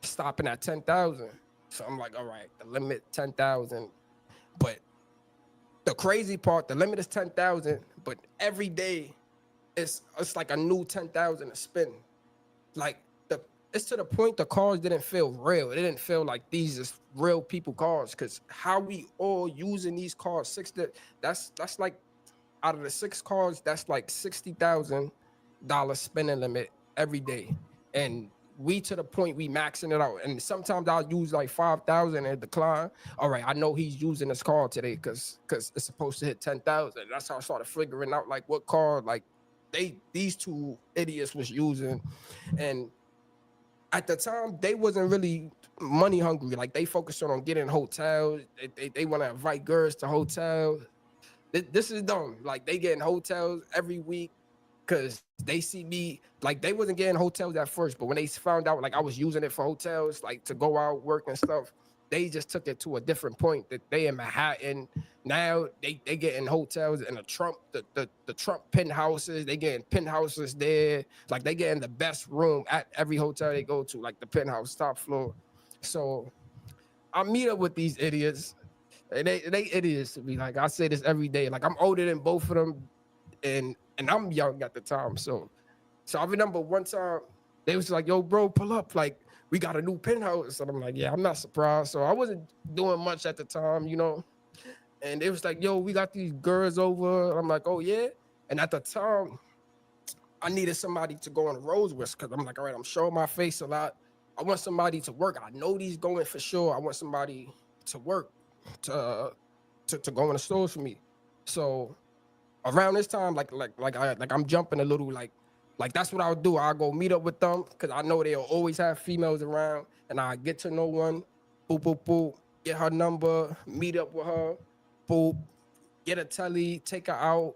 stopping at 10,000. So I'm like, all right, the limit 10,000. But the crazy part, the limit is 10,000, but every day it's like a new 10,000 to spin. Like it's to the point the cars didn't feel real. It didn't feel like these is real people cars, because how we all using these cars, that's like out of the 6 cars, that's like $60,000 spending limit every day. And we to the point we maxing it out. And sometimes I'll use like 5,000 and decline. All right, I know he's using this car today because it's supposed to hit 10,000. That's how I started figuring out like what car like these two idiots was using. And at the time, they wasn't really money hungry. Like they focused on getting hotels. They want to invite girls to hotels. This is dumb. Like they getting hotels every week because they see me. Like they wasn't getting hotels at first, but when they found out like I was using it for hotels, like to go out, work and stuff, they just took it to a different point. That they in Manhattan now, they getting hotels in the Trump penthouses. They getting penthouses there. Like they getting the best room at every hotel they go to, like the penthouse top floor. So I meet up with these idiots. And they idiots to me. Like I say this every day. Like I'm older than both of them, and I'm young at the time. So I remember one time they was like, "Yo, bro, pull up. Like we got a new penthouse." And I'm like, "Yeah, I'm not surprised." So I wasn't doing much at the time, you know. And it was like, "Yo, we got these girls over." And I'm like, "Oh yeah." And at the time, I needed somebody to go on the roads with, because I'm like, all right, I'm showing my face a lot. I want somebody to work. I know these going for sure. I want somebody to work to go in the stores for me. So around this time, like I'm jumping a little, like that's what I'll do. I'll go meet up with them because I know they'll always have females around, and I get to know one, boop, boop, boop, get her number, meet up with her, boop, get a telly, take her out,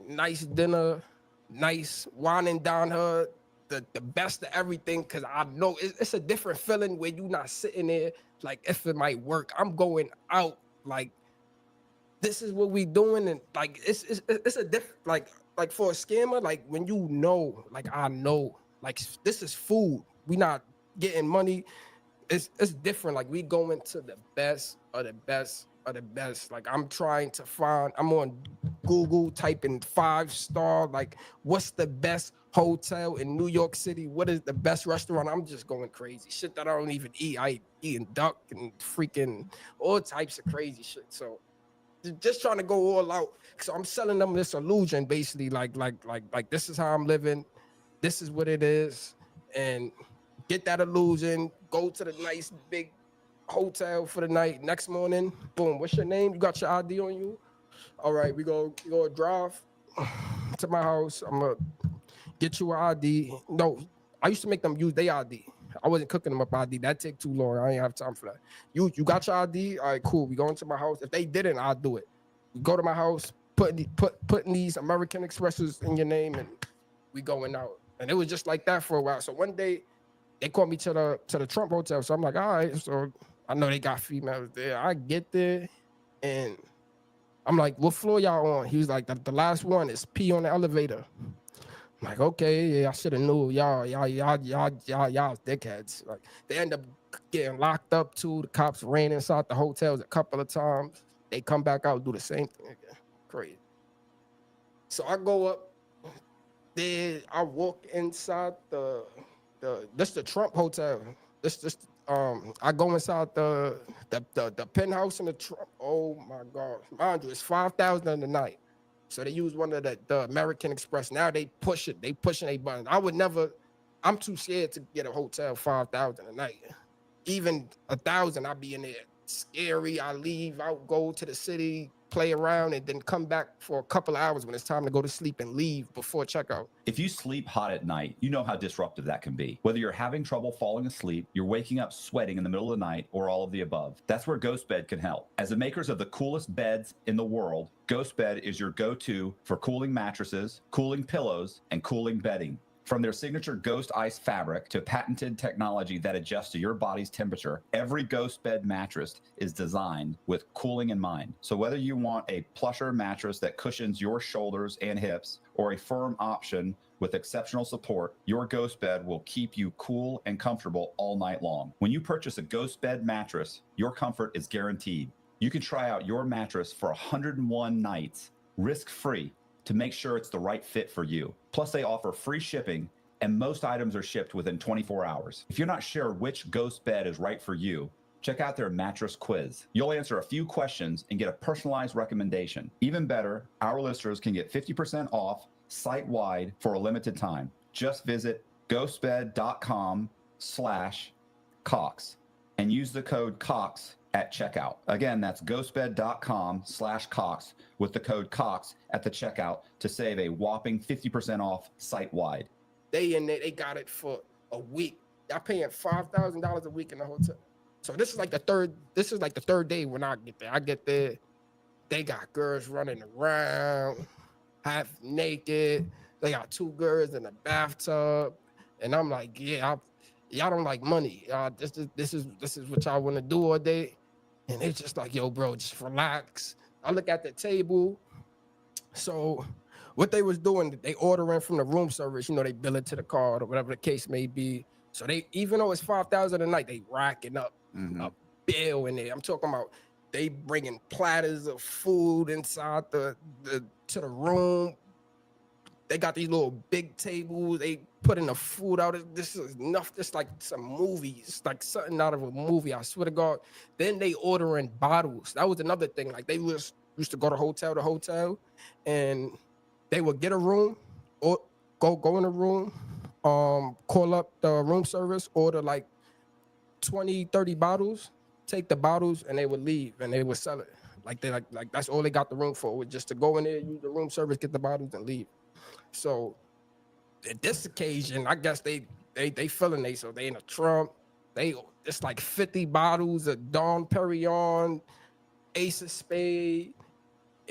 nice dinner, nice wine and dine her, the best of everything, because I know it's a different feeling where you not sitting there like if it might work. I'm going out like this is what we doing, and like it's a different like for a scammer, like when you know, like I know, like this is food. We not getting money. It's different. Like we going to the best of the best of the best. Like I'm trying to find. I'm on Google typing 5-star. Like what's the best hotel in New York City? What is the best restaurant? I'm just going crazy. Shit that I don't even eat. I eating duck and freaking all types of crazy shit. So just trying to go all out. So I'm selling them this illusion, basically, like this is how I'm living. This is what it is, and get that illusion. Go to the nice big hotel for the night. Next morning, boom. What's your name? You got your ID on you? All right, we go drive to my house. I'm gonna get you an ID. No, I used to make them use their ID. I wasn't cooking them up ID. That take too long. I ain't have time for that. You got your ID? All right, cool. We go into my house. If they didn't, I'll do it. We go to my house, putting these American Expresses in your name, and we going out. And it was just like that for a while. So one day they called me to the Trump hotel. So I'm like, all right. So I know they got females there. I get there, and I'm like, what floor y'all on? He was like, the last one is P on the elevator. I'm like, okay, yeah, I should have knew y'all dickheads. Like they end up getting locked up too. The cops ran inside the hotels a couple of times. They come back out, do the same thing again. Crazy. So I go up there, I walk inside the Trump hotel. I go inside the penthouse in the Trump. Oh my God. Mind you, it's 5,000 in the night. So they use one of the American Express. Now they push it. They pushing a button. I would never I'm too scared to get a hotel 5,000 a night. Even 1,000, I'll be in there scary. I leave, I'll go to the city, play around, and then come back for a couple of hours when it's time to go to sleep and leave before checkout. If you sleep hot at night, you know how disruptive that can be. Whether you're having trouble falling asleep, you're waking up sweating in the middle of the night, or all of the above, that's where Ghost Bed can help. As the makers of the coolest beds in the world, Ghost Bed is your go-to for cooling mattresses, cooling pillows, and cooling bedding. From their signature Ghost Ice fabric to patented technology that adjusts to your body's temperature, every Ghost Bed mattress is designed with cooling in mind. So whether you want a plusher mattress that cushions your shoulders and hips, or a firm option with exceptional support, your Ghost Bed will keep you cool and comfortable all night long. When you purchase a Ghost Bed mattress, your comfort is guaranteed. You can try out your mattress for 101 nights, risk-free, to make sure it's the right fit for you. Plus, they offer free shipping, and most items are shipped within 24 hours. If you're not sure which Ghost Bed is right for you, check out their mattress quiz. You'll answer a few questions and get a personalized recommendation. Even better, our listeners can get 50% off site-wide for a limited time. Just visit ghostbed.com/Cox and use the code COX at checkout. Again, that's ghostbed.com/Cox with the code COX at the checkout to save a whopping 50% off site-wide. They in there, they got it for a week. Y'all paying $5,000 a week in the hotel. So this is like the third day when I get there. I get there, they got girls running around, half naked. They got 2 girls in the bathtub. And I'm like, yeah, y'all don't like money. This is what y'all want to do all day. And it's just like, yo, bro, just relax. I look at the table. So what they was doing, they ordering from the room service, they bill it to the card or whatever the case may be. So they, even though it's 5,000 a night, they racking up a bill in there. I'm talking about they bringing platters of food inside to the room. They got these little big tables. They putting the food out. This is enough. Just like some movies, like something out of a movie. I swear to God. Then they ordering bottles. That was another thing. Like they used to go to hotel, and they would get a room or go in a room, call up the room service, order like 20, 30 bottles, take the bottles, and they would leave and they would sell it. Like that's all they got the room for, was just to go in there, use the room service, get the bottles, and leave. So at this occasion, I guess they feeling they, so they in a Trump. It's like 50 bottles of Dom Perignon, Ace of Spade,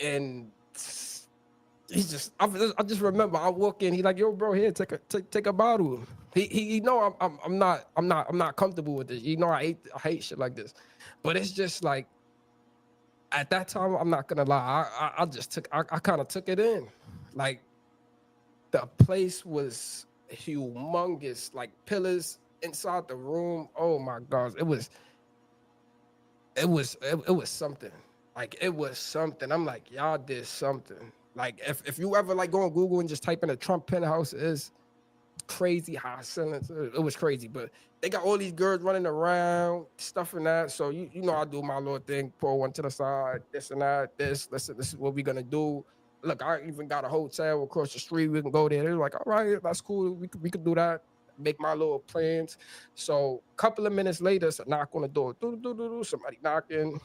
and I just remember I walk in, he like, yo, bro, here, take a bottle. He know I'm not comfortable with this. I hate shit like this, but it's just like at that time, I'm not gonna lie, I kind of took it in, like. The place was humongous, like pillars inside the room. Oh my gosh, it was something. Like it was something. I'm like, y'all did something. Like if you ever like go on Google and just type in a Trump penthouse, is crazy high ceilings. It was crazy, but they got all these girls running around, stuff and that. So you know I do my little thing, pull one to the side, this and that, listen, this is what we're gonna do. Look, I even got a hotel across the street. We can go there. They're like, all right, that's cool. We could do that. Make my little plans. So a couple of minutes later, it's a knock on the door. Somebody knocking.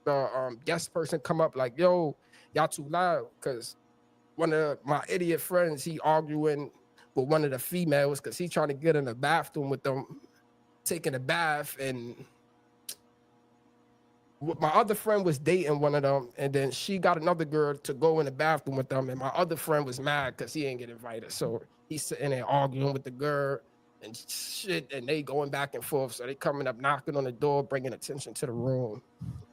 The guest person come up like, yo, y'all too loud. Because one of my idiot friends, he arguing with one of the females because he trying to get in the bathroom with them, taking a bath, and my other friend was dating one of them, and then she got another girl to go in the bathroom with them, and my other friend was mad because he didn't get invited. So he's sitting there arguing with the girl and shit, and they going back and forth. So they coming up, knocking on the door, bringing attention to the room,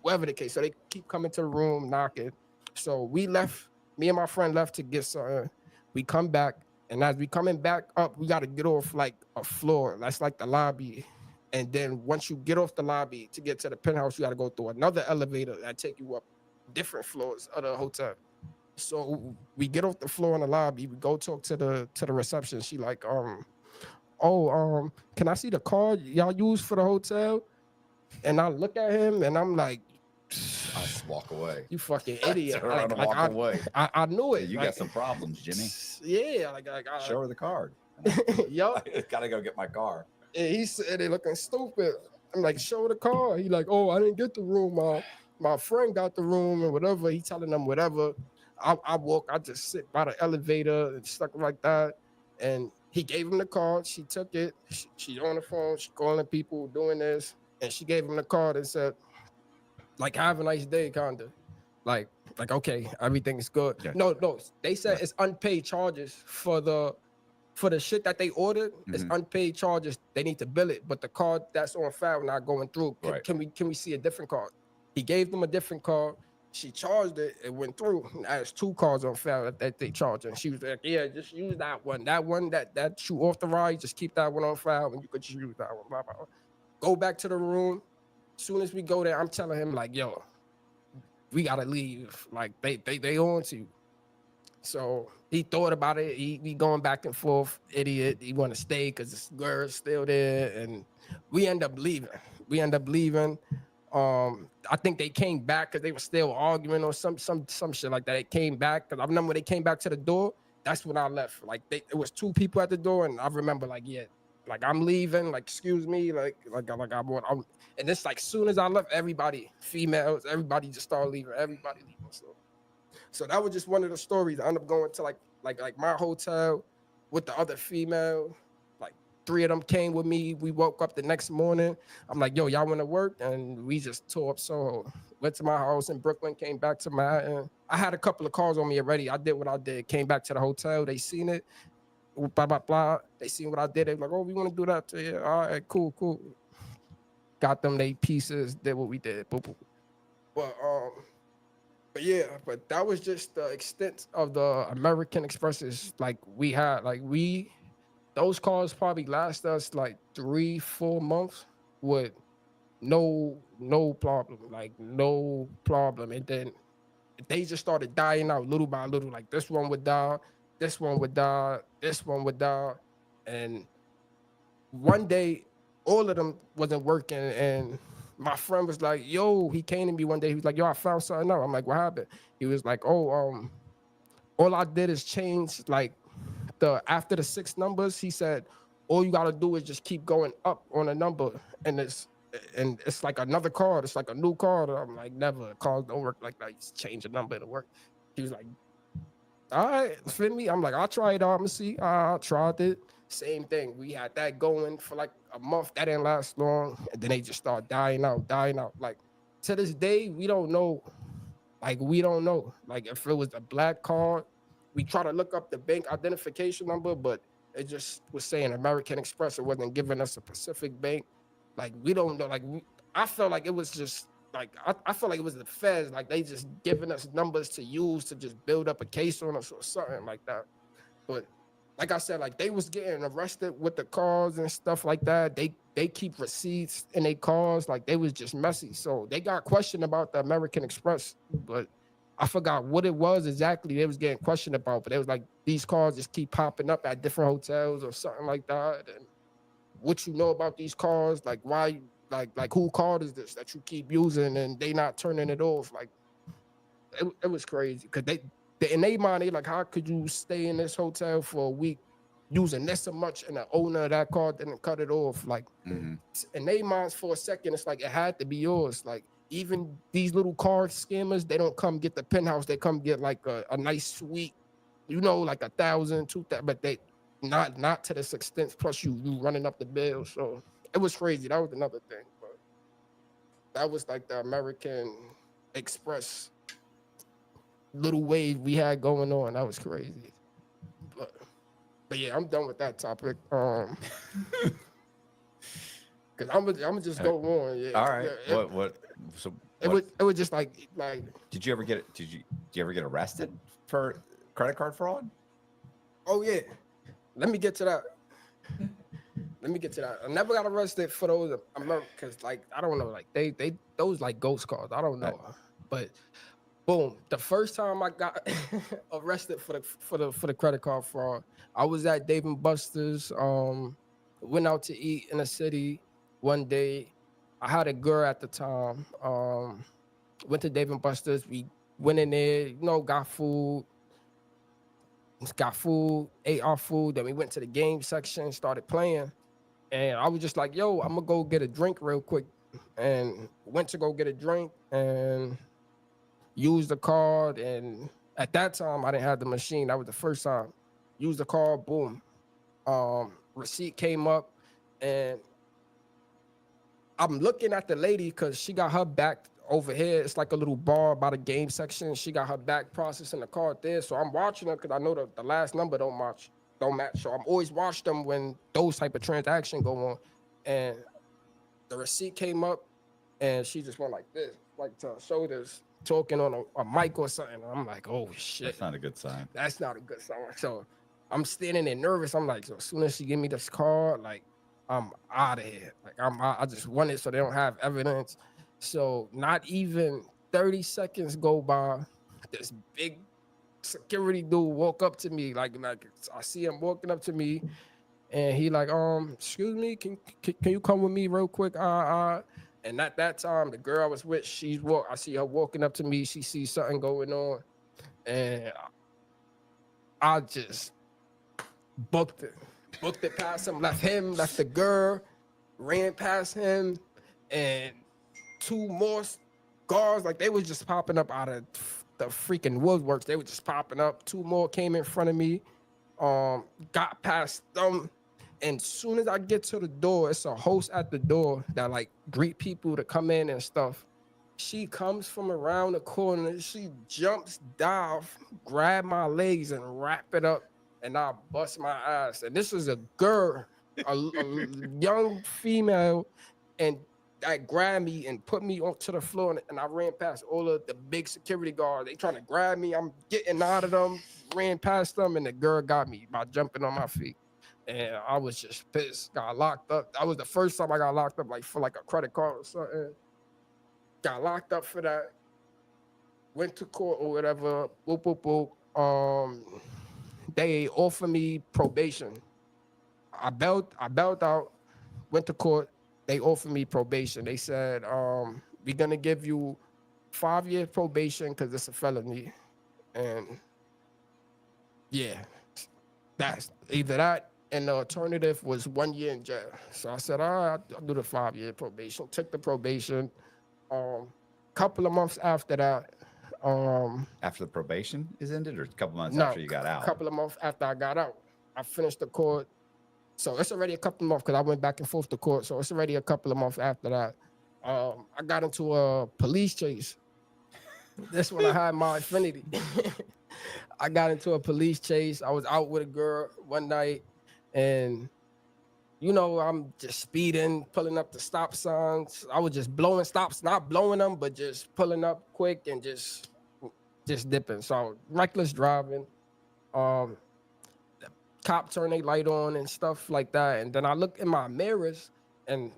whatever the case. So they keep coming to the room, knocking. So we left, me and my friend left to get something. We come back, and as we coming back up, we got to get off like a floor. That's like the lobby. And then once you get off the lobby to get to the penthouse, you got to go through another elevator that take you up different floors of the hotel. So we get off the floor in the lobby. We go talk to the reception. She like, can I see the card y'all use for the hotel? And I look at him and I'm like, I just walk away. You fucking idiot. Walk away. I knew it. You got some problems, Jimmy. Yeah. Show her the card. Yo, I just gotta go get my car. and he said they looking stupid. I'm like, show the car. He like, oh, I didn't get the room. My friend got the room and whatever. He telling them whatever. I just sit by the elevator and stuff like that. And he gave him the card. She took it. She's on the phone. She calling people doing this. And she gave him the card and said, like, have a nice day, kinda. Like, okay, everything's good. Yeah. No, they said it's unpaid charges for the shit that they ordered. It's unpaid charges. They need to bill it, but the card that's on file not going through. Can we see a different card? He gave them a different card. She charged it. It went through. Now there's 2 cards on file that they charge. And she was like, yeah, just use that one. That one that you authorized, just keep that one on file, and you could just use that one. Blah, blah, blah. Go back to the room. As soon as we go there, I'm telling him like, yo, we gotta leave. Like they on to you. So he thought about it. He going back and forth, idiot. He want to stay because this girl's still there, and we end up leaving. I think they came back because they were still arguing or some shit like that. They came back because I remember when they came back to the door. That's when I left. Like it was 2 people at the door, and I remember like, yeah, like I'm leaving. Like excuse me, like and it's like soon as I left, everybody, females, everybody just started leaving. Everybody leaving. So that was just one of the stories. I ended up going to like my hotel with the other female. Like 3 of them came with me. We woke up the next morning. I'm like, yo, y'all want to work? And we just tore up Soho. Went to my house in Brooklyn, came back to Manhattan. I had a couple of calls on me already. I did what I did. Came back to the hotel. They seen it. Blah, blah, blah. They seen what I did. They were like, oh, we want to do that to you. All right, cool. Got them they pieces, did what we did. Boop, boop. But yeah, but that was just the extent of the American Expresses. Like we had, those cars probably last us like 3-4 months with no problem, like no problem. And then they just started dying out little by little. Like this one would die, this one would die, this one would die. And one day, all of them wasn't working, and my friend was like, yo, he came to me one day. He was like, yo, I found something out. I'm like, what happened? He was like, oh, all I did is change like after the 6 numbers. He said, all you got to do is just keep going up on a number. And it's like another card. It's like a new card. I'm like, never. Cards don't work like that. You just change a number to work. He was like, all right, fit me. I'm like, I'll try it out. I'm gonna see. I tried it. Same thing. We had that going for like a month. That didn't last long. And then they just start dying out. Like to this day, we don't know. Like if it was a black card. We try to look up the bank identification number, but it just was saying American Express. It wasn't giving us a specific bank. Like we don't know. Like I felt like it was just like I felt like it was the feds. Like they just giving us numbers to use to just build up a case on us or something like that. But like I said, like they was getting arrested with the cars and stuff like that. They keep receipts in their cars. Like they was just messy. So they got questioned about the American Express, but I forgot what it was exactly they was getting questioned about. But it was like these cars just keep popping up at different hotels or something like that. And what you know about these cars? Like why? Like who card is this that you keep using and they not turning it off? Like it was crazy because they in their mind, they like, how could you stay in this hotel for a week using this so much and the owner of that car didn't cut it off? Like in their minds for a second, it's like it had to be yours. Like even these little car scammers, they don't come get the penthouse. They come get like a nice suite, like 1,000, 2,000, but they not to this extent. Plus you running up the bill. So it was crazy. That was another thing. But that was like the American Express little wave we had going on. That was crazy. But yeah, I'm done with that topic. Cause I'm gonna just go on. Yeah. All right. Yeah, it was just like. Did you ever get arrested for credit card fraud? Oh yeah. Let me get to that. I never got arrested for those because like I don't know, like they those like ghost cards. I don't know, but. Boom! The first time I got arrested for the credit card fraud, I was at Dave & Buster's. Went out to eat in the city one day. I had a girl at the time. Went to Dave & Buster's. We went in there, got food. got food, ate our food. Then we went to the game section, started playing. And I was just like, yo, I'm gonna go get a drink real quick. And went to go get a drink and used the card. And at that time, I didn't have the machine. That was the first time. Used the card, boom. Receipt came up, and I'm looking at the lady because she got her back over here. It's like a little bar by the game section. She got her back processing the card there. So I'm watching her because I know the last number don't match. So I'm always watching them when those type of transactions go on. And the receipt came up, and she just went like this, like to her shoulders, talking on a mic or something. I'm like, oh shit. That's not a good sign. That's not a good sign. So I'm standing there nervous. I'm like, so as soon as she give me this card, like I'm out of here. Like I just want it so they don't have evidence. So not even 30 seconds go by, this big security dude walk up to me. Like I see him walking up to me, and he like, excuse me, can you come with me real quick? And at that time, the girl I was with, I see her walking up to me. She sees something going on, and I just booked it past him, left the girl, ran past him, and two more guards, like they was just popping up out of the freaking woodworks. They were just popping up. Two more came in front of me, got past them. And soon as I get to the door, it's a host at the door that like greet people to come in and stuff. She comes from around the corner. She jumps down, grab my legs and wrap it up, and I bust my ass. And this is a girl, a young female, and that grabbed me and put me onto the floor. And I ran past all of the big security guards. They trying to grab me. I'm getting out of them, ran past them, and the girl got me by jumping on my feet. And I was just pissed. Got locked up. That was the first time I got locked up, like for like a credit card or something. Got locked up for that. Went to court or whatever. Boop, boop, boop. They offered me probation. I bailed out. Went to court. They offered me probation. They said, we're gonna give you 5 years probation because it's a felony. And yeah, that's either that. And the alternative was 1 year in jail. So I said, all right, I'll do the 5 year probation. Took the probation. Couple of months after that. After the probation is ended, or a couple months No, after you got out? a couple of months after I got out. I finished the court. So it's already a couple of months because I went back and forth to court. So it's already a couple of months after that. I got into a police chase. This when I had my affinity. I got into a police chase. I was out with a girl one night. And, you know, I'm just speeding, pulling up the stop signs. I was just blowing stops, not blowing them, but just pulling up quick and just dipping. So reckless driving. The cop turned their light on and stuff like that. And then I look in my mirrors, and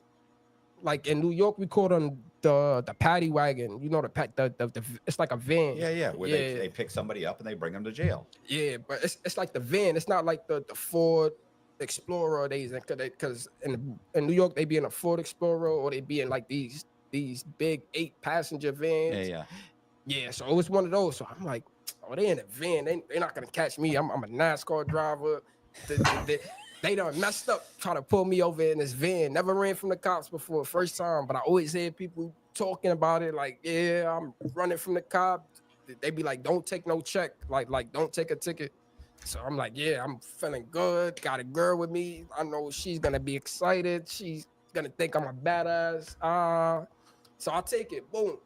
like in New York, we call them the paddy wagon. You know, the it's like a van. Yeah. Where they pick somebody up and they bring them to jail. Yeah, but it's like the van. It's not like the Ford Explorer days, because in New York they be in a Ford Explorer, or they be in like these big 8-passenger vans. Yeah. So it was one of those. So I'm like, oh, they in a van. They're not gonna catch me. I'm a NASCAR driver. They done messed up trying to pull me over in this van. Never ran from the cops before, first time. But I always hear people talking about it. Like, yeah, I'm running from the cop. They be like, don't take no check. Like don't take a ticket. So I'm like, yeah, I'm feeling good. Got a girl with me. I know she's gonna be excited. She's gonna think I'm a badass. So I take it. Boom.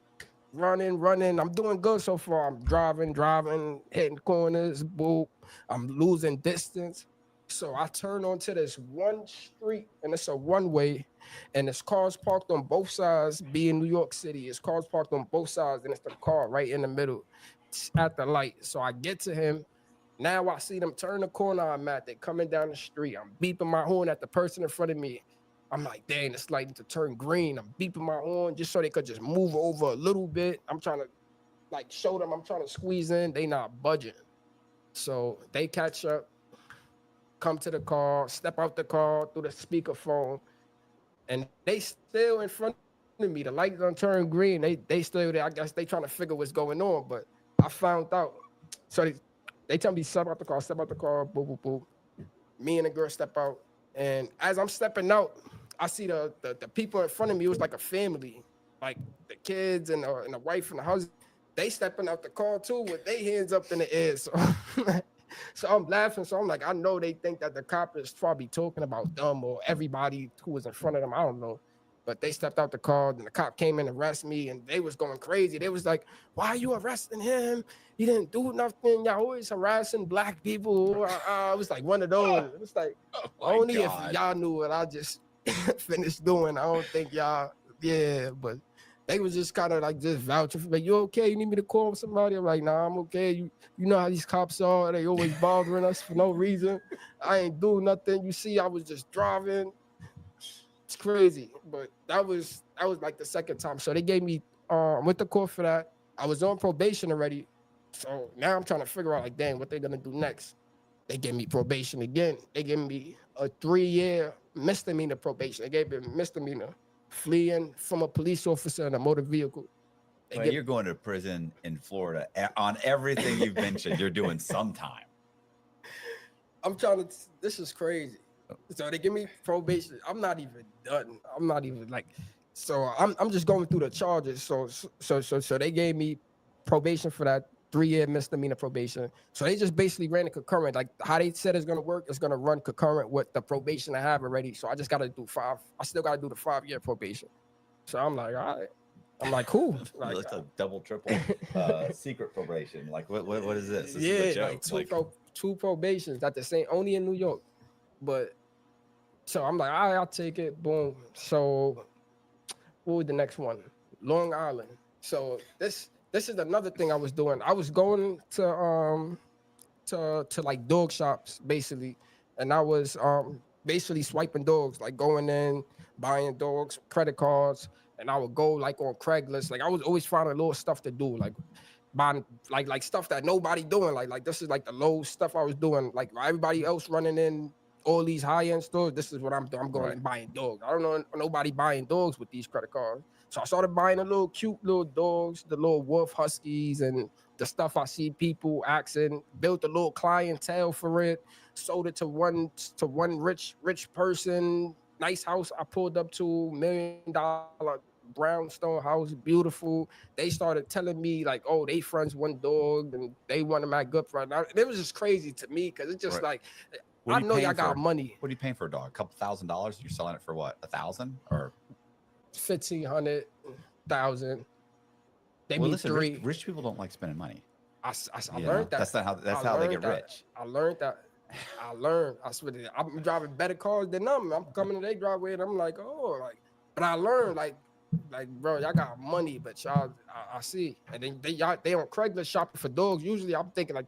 Running. I'm doing good so far. I'm driving, hitting corners. Boom. I'm losing distance. So I turn onto this one street, and it's a one-way, and there's cars parked on both sides. Being New York City, it's cars parked on both sides, and it's the car right in the middle at the light. So I get to him. Now I see them turn the corner I'm at. They're coming down the street. I'm beeping my horn at the person in front of me. I'm like, dang, it's lighting to turn green. I'm beeping my horn just so they could just move over a little bit. I'm trying to like show them I'm trying to squeeze in. They not budging. So they catch up, come to the car, step out the car through the speakerphone, and they still in front of me. The light done turn green. They still there. I guess they trying to figure what's going on, but I found out. So They tell me step out the car, boop, boop, boop. Me and the girl step out. And as I'm stepping out, I see the people in front of me. It was like a family, like the kids and the wife and the husband. They stepping out the car too with their hands up in the air. So, so I'm laughing. So I'm like, I know they think that the cop is probably talking about them or everybody who was in front of them. I don't know. But they stepped out the car, and the cop came in and arrested me, and they was going crazy. They was like, "Why are you arresting him? He didn't do nothing. Y'all always harassing black people." It was like one of those. It was like, only if y'all knew what I just finished doing. I don't think y'all, yeah, but they was just kind of like just vouching for me. You okay? You need me to call somebody? I'm like, nah, I'm okay. You know how these cops are. They always bothering us for no reason. I ain't do nothing. You see, I was just driving. It's crazy, but that was like the second time. So they gave me went to court for that. I was on probation already, so now I'm trying to figure out like, dang, what they're gonna do next. They gave me probation again. They gave me a 3-year misdemeanor probation. They gave me misdemeanor, fleeing from a police officer in a motor vehicle. Well, you're going to prison in Florida on everything you've mentioned. You're doing some time. I'm trying to. This is crazy. So they give me probation. I'm not even done. I'm not even like. So I'm just going through the charges. So they gave me probation for that 3-year misdemeanor probation. So they just basically ran a concurrent. Like how they said it's gonna work, it's gonna run concurrent with the probation I have already. So I just gotta do 5. I still gotta do the 5-year probation. So I'm like, all right. I'm like, cool. Like, It's a double, triple secret probation. Like what is this? This yeah, is a joke. like two probations at the same, only in New York. But so I'm like, all right, I'll take it. Boom. So what was the next one? Long Island. So this is another thing I was doing. I was going to like dog shops basically, and I was basically swiping dogs, like going in, buying dogs, credit cards, and I would go like on Craigslist. Like I was always finding little stuff to do, like buying like stuff that nobody doing. Like this is like the low stuff I was doing. Like everybody else running in all these high-end stores, this is what I'm doing. I'm going and buying dogs. I don't know nobody buying dogs with these credit cards. So I started buying the little cute little dogs, the little wolf huskies, and the stuff I see people asking. Built a little clientele for it. Sold it to one rich person. Nice house I pulled up to, $1 million brownstone house, beautiful. They started telling me like, oh, they friends one dog and they want them at good price. It was just crazy to me because it's just like, I know y'all got money. What are you paying for a dog? A couple $1,000? You're selling it for what? 1,000 or 1,500, 1,000. Well, listen, rich people don't like spending money. I learned that. That's how they get rich. I learned that. I swear to you, I'm driving better cars than them. I'm coming to their driveway and I'm like, oh, like, but I learned like, bro, y'all got money, but y'all, I see. And then they on Craigslist shopping for dogs. Usually I'm thinking like,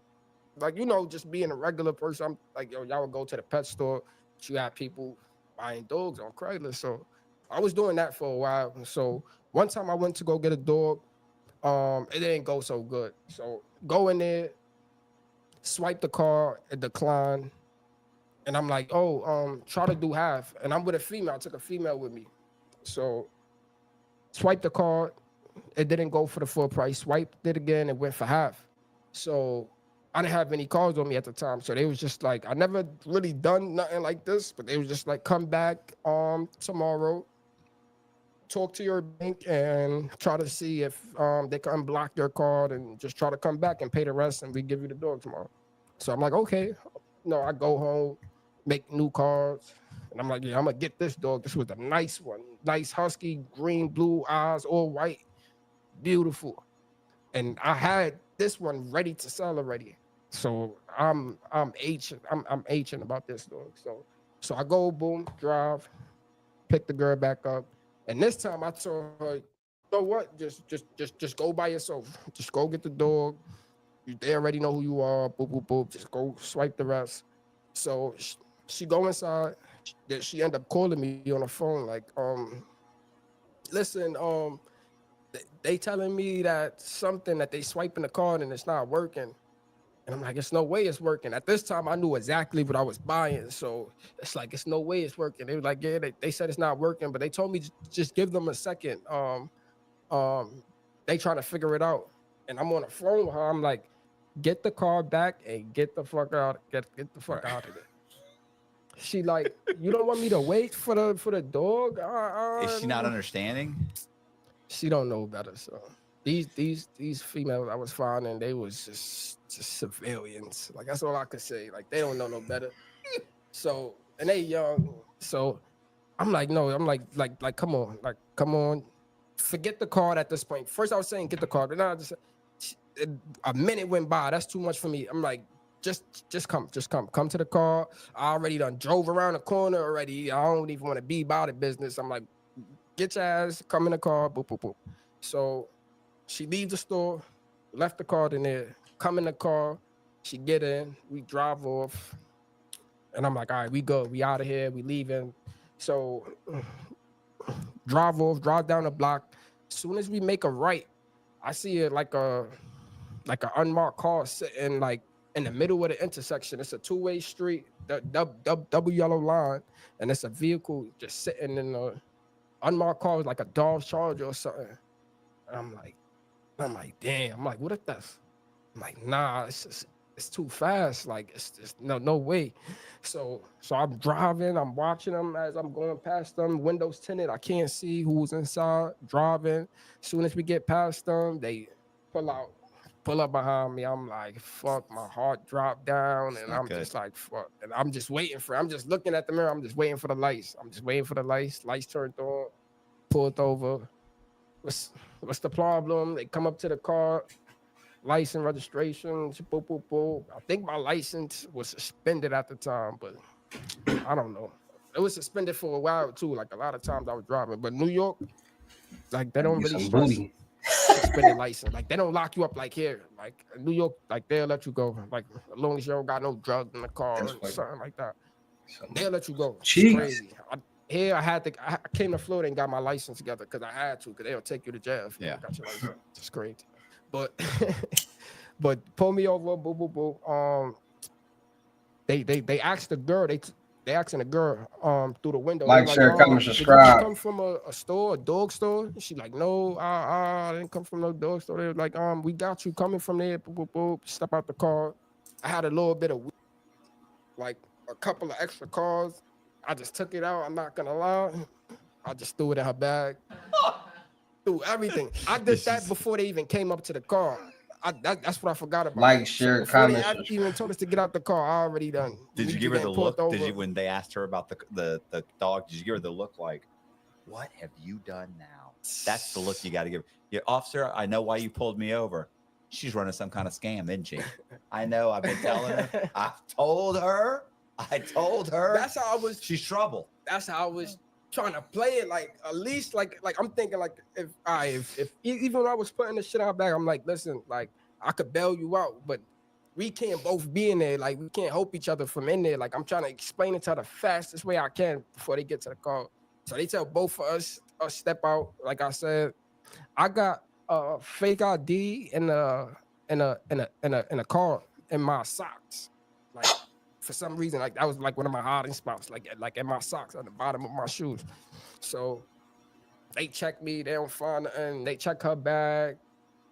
you know, just being a regular person, I'm like, yo, y'all would go to the pet store, but you have people buying dogs on Craigslist. So I was doing that for a while. So one time I went to go get a dog. It didn't go so good. So go in there, swipe the card, it declined. And I'm like, oh, try to do half. And I'm with a female. I took a female with me. So swipe the card, it didn't go for the full price. Swiped it again, it went for half. So I didn't have any cards on me at the time. So they was just like, I never really done nothing like this, but they was just like, come back tomorrow, talk to your bank and try to see if they can unblock your card and just try to come back and pay the rest and we give you the dog tomorrow. So I'm like, okay. No, I go home, make new cards. And I'm like, yeah, I'm gonna get this dog. This was a nice one. Nice husky, green, blue eyes, all white, beautiful. And I had this one ready to sell already. So I'm H'ing about this dog. So I go, boom, drive, pick the girl back up. And this time I told her, you know what? Just go by yourself. Just go get the dog. They already know who you are. Boop, boop, boop. Just go swipe the rest. So she go inside. She ended up calling me on the phone like, listen, they telling me that something that they swiping the card and it's not working. And I'm like, it's no way it's working. At this time, I knew exactly what I was buying. So it's like, it's no way it's working. They were like, yeah, they said it's not working, but they told me just give them a second. They trying to figure it out. And I'm on the phone with her. I'm like, get the car back and get the fuck out. Get the fuck out of there. She like, you don't want me to wait for the dog? Is she not understanding? She don't know better. So these females I was finding, they was just civilians. Like that's all I could say. Like they don't know no better. So and they young. So I'm like, no, I'm like, come on. Forget the card at this point. First I was saying get the card, but now I just a minute went by. That's too much for me. I'm like, just come to the car. I already done drove around the corner already. I don't even want to be about the business. I'm like, get your ass, come in the car, boop, boop, boop. So she leaves the store, left the card in there, come in the car, she get in, we drive off. And I'm like, all right, we go, we out of here, we leaving. So drive down the block. As soon as we make a right, I see it like an unmarked car sitting like in the middle of the intersection. It's a two-way street, double yellow line, and it's a vehicle just sitting in the unmarked car, like a Dodge Charger or something. And I'm like, damn. I'm like, what if that's? I'm like, nah, it's too fast. Like, it's just no way. So I'm driving, I'm watching them as I'm going past them, windows tinted. I can't see who's inside, driving. As soon as we get past them, they pull up behind me. I'm like, fuck, my heart dropped down. And I'm just like, fuck. And I'm just I'm just looking at the mirror. I'm just waiting for the lights. Lights turned on, pulled over. What's the problem? They come up to the car, license, registration, boop, boop, boop. I think my license was suspended at the time, but I don't know. It was suspended for a while too. Like a lot of times I was driving, but New York, like they don't really stress suspended license. Like they don't lock you up like here. Like New York, like they'll let you go. Like as long as you don't got no drugs in the car or something like that, they'll let you go. It's crazy. I came to Florida and got my license together because I had to, because they'll take you to jail if you don't got your license. It's crazy. But pull me over, boo, boo, boo. They asked the girl, they asking the girl through the window. Like, share, comment, subscribe. Did you come from a store, a dog store? And she like, no, I didn't come from no dog store. They were like, we got you coming from there. Boop, boop, boop. Step out the car. I had a little bit of weed, like a couple of extra cars. I just took it out. I'm not gonna lie. I just threw it in her bag. Threw everything. I did that before they even came up to the car. That's what I forgot about. Like, share, comment. Before they even told us to get out the car, I already done. Did you give her the look? Did you, when they asked her about the dog, did you give her the look like, what have you done now? That's the look you got to give. Yeah, officer, I know why you pulled me over. She's running some kind of scam, isn't she? I know. I've been telling her. I told her. That's how I was. She's trouble. That's how I was trying to play it. Like at least like I'm thinking like if even when I was putting the shit out back, I'm like, listen, like I could bail you out, but we can't both be in there. Like we can't help each other from in there. Like I'm trying to explain it to her the fastest way I can before they get to the car. So they tell both of us step out. Like I said, I got a fake ID in a car in my socks. Like for some reason, like that was like one of my hiding spots, like in my socks at the bottom of my shoes. So they check me, they don't find nothing. They check her bag,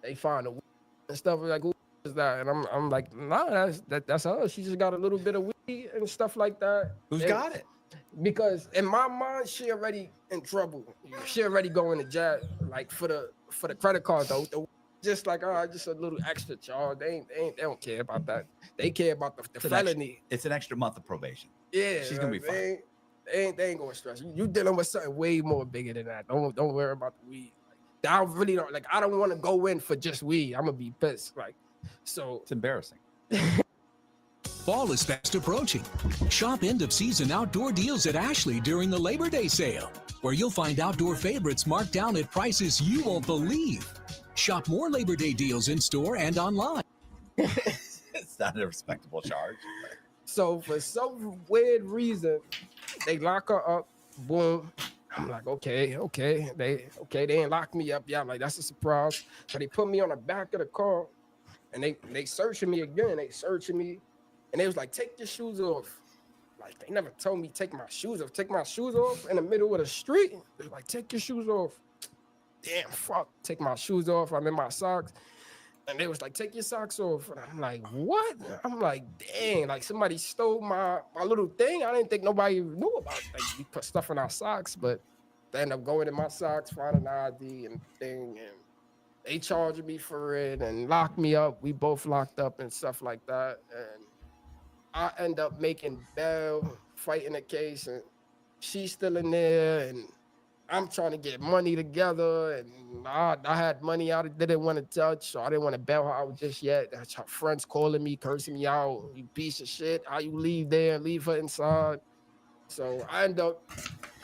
they find the weed and stuff. Like, who is that? And I'm like, nah, that's her. She just got a little bit of weed and stuff like that. Who's got it? Because in my mind, she already in trouble. She already going to jail, like for the credit card though. Just like, just a little extra charge. They don't care about that. They care about the felony. It's an extra month of probation. Yeah, she's gonna be fine. They ain't gonna stress you. You dealing with something way more bigger than that. Don't worry about the weed. Like, I really don't like. I don't want to go in for just weed. I'm gonna be pissed. Like, so it's embarrassing. Fall is fast approaching. Shop end-of-season outdoor deals at Ashley during the Labor Day sale, where you'll find outdoor favorites marked down at prices you won't believe. Shop more Labor Day deals in store and online. It's not a respectable charge. So for some weird reason, they lock her up. Boom. I'm like, okay. They ain't lock me up. Yeah, I'm like, that's a surprise. So they put me on the back of the car, and they searching me again. They searching me, and they was like, take your shoes off. Like they never told me take my shoes off. Take my shoes off in the middle of the street. They was like, take your shoes off. Damn, fuck. Take my shoes off. I'm in my socks. And they was like, take your socks off. And I'm like, what? I'm like, dang, like somebody stole my little thing. I didn't think nobody knew about it. Like we put stuff in our socks, but they end up going in my socks, finding an ID and thing, and they charged me for it and locked me up. We both locked up and stuff like that. And I end up making bail, fighting the case, and she's still in there, and I'm trying to get money together, and I had money I didn't want to touch, so I didn't want to bail her out just yet. That's her friends calling me, cursing me out. You piece of shit! How you leave there and leave her inside? So I end up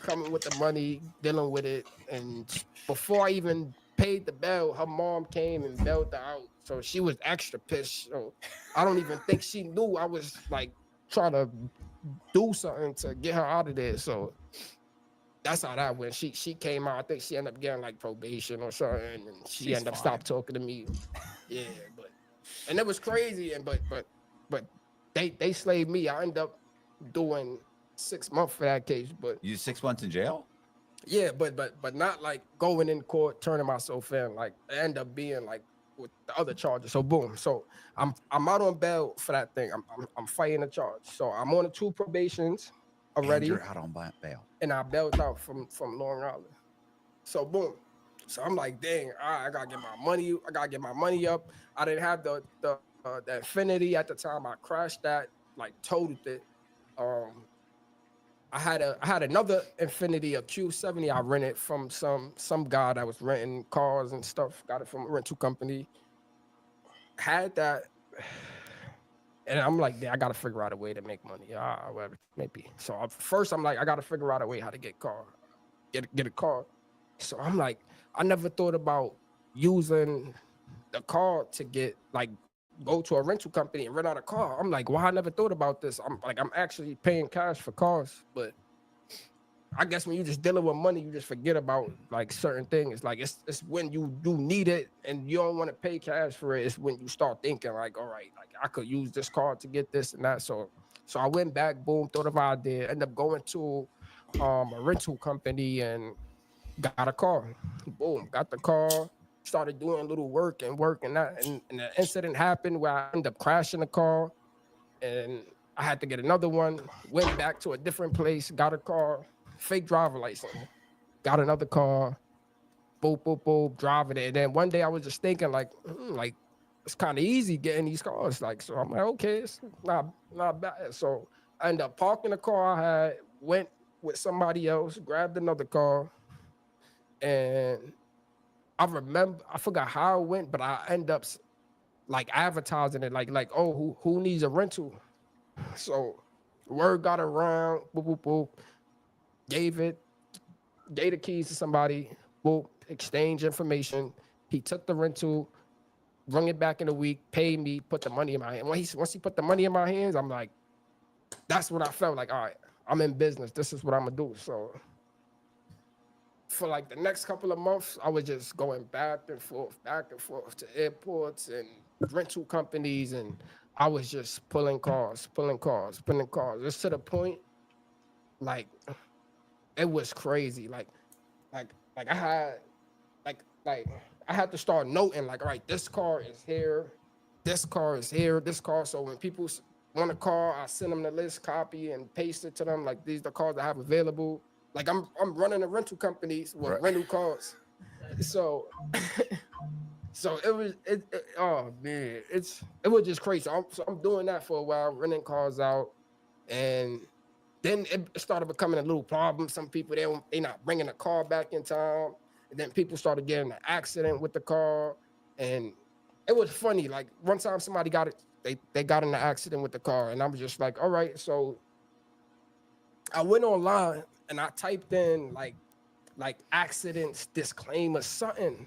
coming with the money, dealing with it, and before I even paid the bail, her mom came and bailed her out. So she was extra pissed. So I don't even think she knew I was like trying to do something to get her out of there. So that's how that went. She came out. I think she ended up getting like probation or something, and she She's ended up fine. stopped talking to me. Yeah, and it was crazy. And but they slaved me. I ended up doing 6 months for that case. But You 6 months in jail? yeah, but not like going in court, turning myself in. Like it ended up being like with the other charges. So boom. So I'm out on bail for that thing. I'm fighting the charge. So I'm on the 2 probations already. And you're out on bail. And I bailed out from Long Island. So boom. So I'm like, dang, all right, I gotta get my money. I gotta get my money up. I didn't have the Infinity at the time. I crashed that, like totaled it. I had another Infinity, a Q70. I rented from some guy that was renting cars and stuff. Got it from a rental company. Had that, and I'm like, I gotta figure out a way to make money. Whatever it may be. So first, I'm like, I gotta figure out a way how to get a car. So I'm like, I never thought about using the car to get like go to a rental company and rent out a car. I'm like, why I never thought about this? I'm actually paying cash for cars, but I guess when you just dealing with money, you just forget about like certain things. Like it's when you do need it and you don't want to pay cash for it. It's when you start thinking like, all right, like I could use this card to get this and that. So I went back, boom, thought of an idea, ended up going to a rental company and got a car. Boom, got the car. Started doing a little work and that, and the incident happened where I ended up crashing the car, and I had to get another one. Went back to a different place, got a car, fake driver license, got another car, boop boop boop, driving it. And then one day I was just thinking like it's kind of easy getting these cars, like so. I'm like, okay, it's not bad. So I ended up parking the car I had, went with somebody else, grabbed another car, and I forgot how it went, but I end up like advertising it like oh, who needs a rental? So word got around, boop, boop, boop, gave the keys to somebody, boop, exchange information. He took the rental, rung it back in a week, paid me, put the money in my hand. Once he put the money in my hands, I'm like, that's what I felt like, all right, I'm in business. This is what I'm gonna do. So for like the next couple of months, I was just going back and forth to airports and rental companies, and I was just pulling cars. It's to the point, like, it was crazy. Like I had to start noting, like, all right, this car is here, this car is here, this car. So when people want a car, I send them the list, copy and paste it to them. Like, these are the cars I have available. Like I'm running a rental company with rental cars. So oh man, it was just crazy. So I'm doing that for a while, renting cars out, and then it started becoming a little problem. Some people they not bringing the car back in time, and then people started getting an accident with the car, and it was funny. Like one time somebody got it, they got in an accident with the car, and I was just like, all right. So I went online and I typed in like accidents disclaimer something,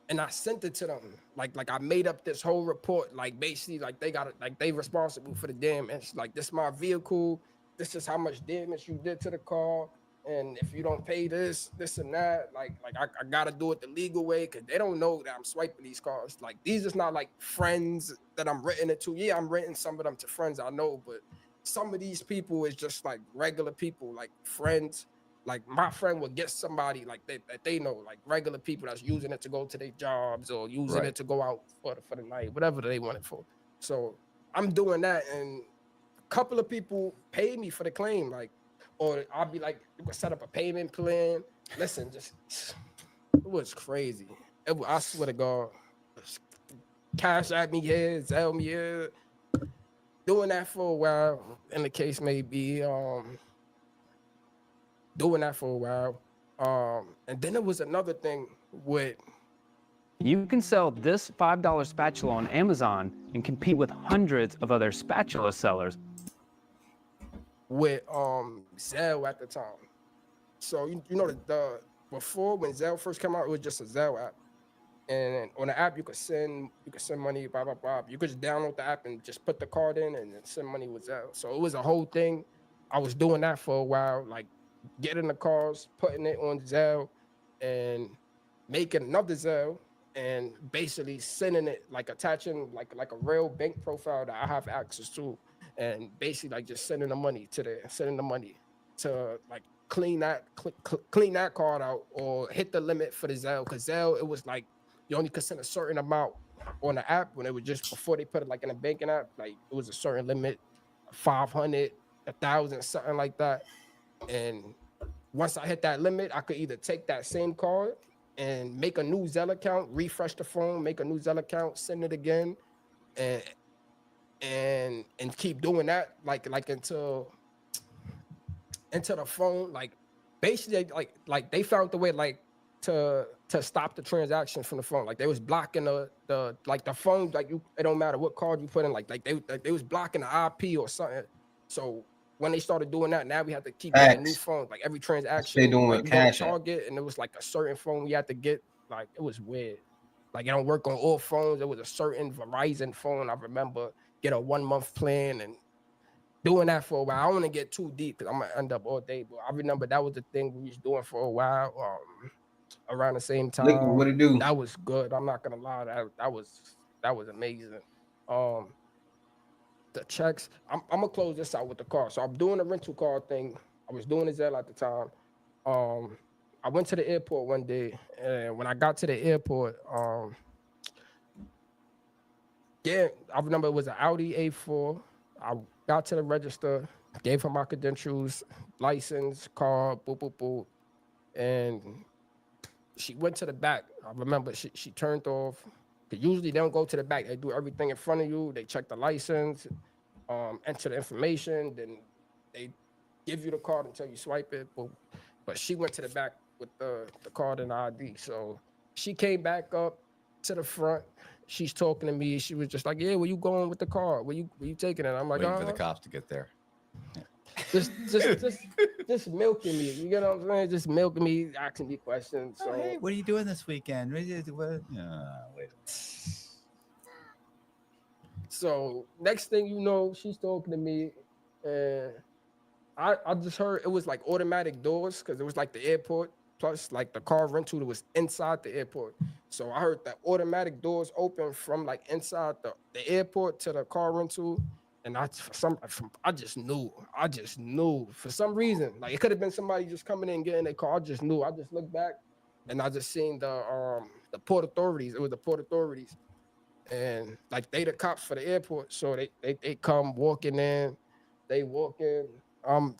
and I sent it to them. Like I made up this whole report, like basically like they got it, like they responsible for the damage. Like this is my vehicle, this is how much damage you did to the car, and if you don't pay this and that, like I gotta do it the legal way, because they don't know that I'm swiping these cars. Like these is not like friends that I'm renting it to. Yeah, I'm renting some of them to friends I know, but some of these people is just like regular people, like friends. like my friend would get somebody like that they know, like regular people that's using it to go to their jobs or using Right. it to go out for the night, whatever they want it for. So I'm doing that, and a couple of people pay me for the claim, like, or I'll be like, you can set up a payment plan. Listen, just it was crazy. I swear to God, cash at me here, sell me here. Doing that for a while, and the case may be, doing that for a while. And then there was another thing with You can sell this $5 spatula on Amazon and compete with hundreds of other spatula sellers. Zelle at the time. So you know the before when Zelle first came out, it was just a Zelle app. And on the app you could send money, blah blah blah. You could just download the app and just put the card in and then send money with Zelle. So it was a whole thing. I was doing that for a while, like getting the cards, putting it on Zelle, and making another Zelle, and basically sending it, like attaching like a real bank profile that I have access to, and basically like just sending the money to like clean that card out or hit the limit for the Zelle, because Zelle, it was like you only could send a certain amount on the app when it was just before they put it like in a banking app, like it was a certain limit, 500, 1,000, something like that. And once I hit that limit, I could either take that same card and make a new Zelle account, refresh the phone, make a new Zelle account, send it again, and keep doing that like until the phone, like basically like they found the way like to stop the transaction from the phone. Like they was blocking the like the phone, like it don't matter what card you put in, like they was blocking the IP or something. So when they started doing that, now we have to keep getting new phones. Like every transaction, They doing like with we go to Cash App. Target, and it was like a certain phone we had to get. Like it was weird. Like it don't work on all phones. It was a certain Verizon phone. I remember get a 1-month plan and doing that for a while. I don't want to get too deep because I'm gonna end up all day. But I remember that was the thing we was doing for a while. Around the same time, Liquid, what it do? that was good. I'm not gonna lie, that was amazing. The checks. I'm gonna close this out with the car. So I'm doing the rental car thing. I was doing the Zelle at the time. I went to the airport one day, and when I got to the airport, yeah, I remember it was an Audi A4. I got to the register, gave her my credentials, license, car, boop, boop, boop. And she went to the back. I remember she turned off. Usually they don't go to the back. They do everything in front of you. They check the license, enter the information, then they give you the card until you swipe it. But she went to the back with the card and the ID. So she came back up to the front. She's talking to me. She was just like, "Yeah, where you going with the car? Where you taking it?" I'm like, waiting for the cops to get there. just milking me. You get what I'm saying? Just milking me, asking me questions. So, Hey, what are you doing this weekend? Wait. So next thing you know, she's talking to me, and I just heard it was like automatic doors because it was like the airport plus like the car rental that was inside the airport. So I heard that automatic doors open from like inside the airport to the car rental. And I just knew for some reason, like it could have been somebody just coming in getting their car. I just knew. I just looked back, and I just seen the port authorities. It was the port authorities, and like they the cops for the airport. So they come walking in. They walk in. I'm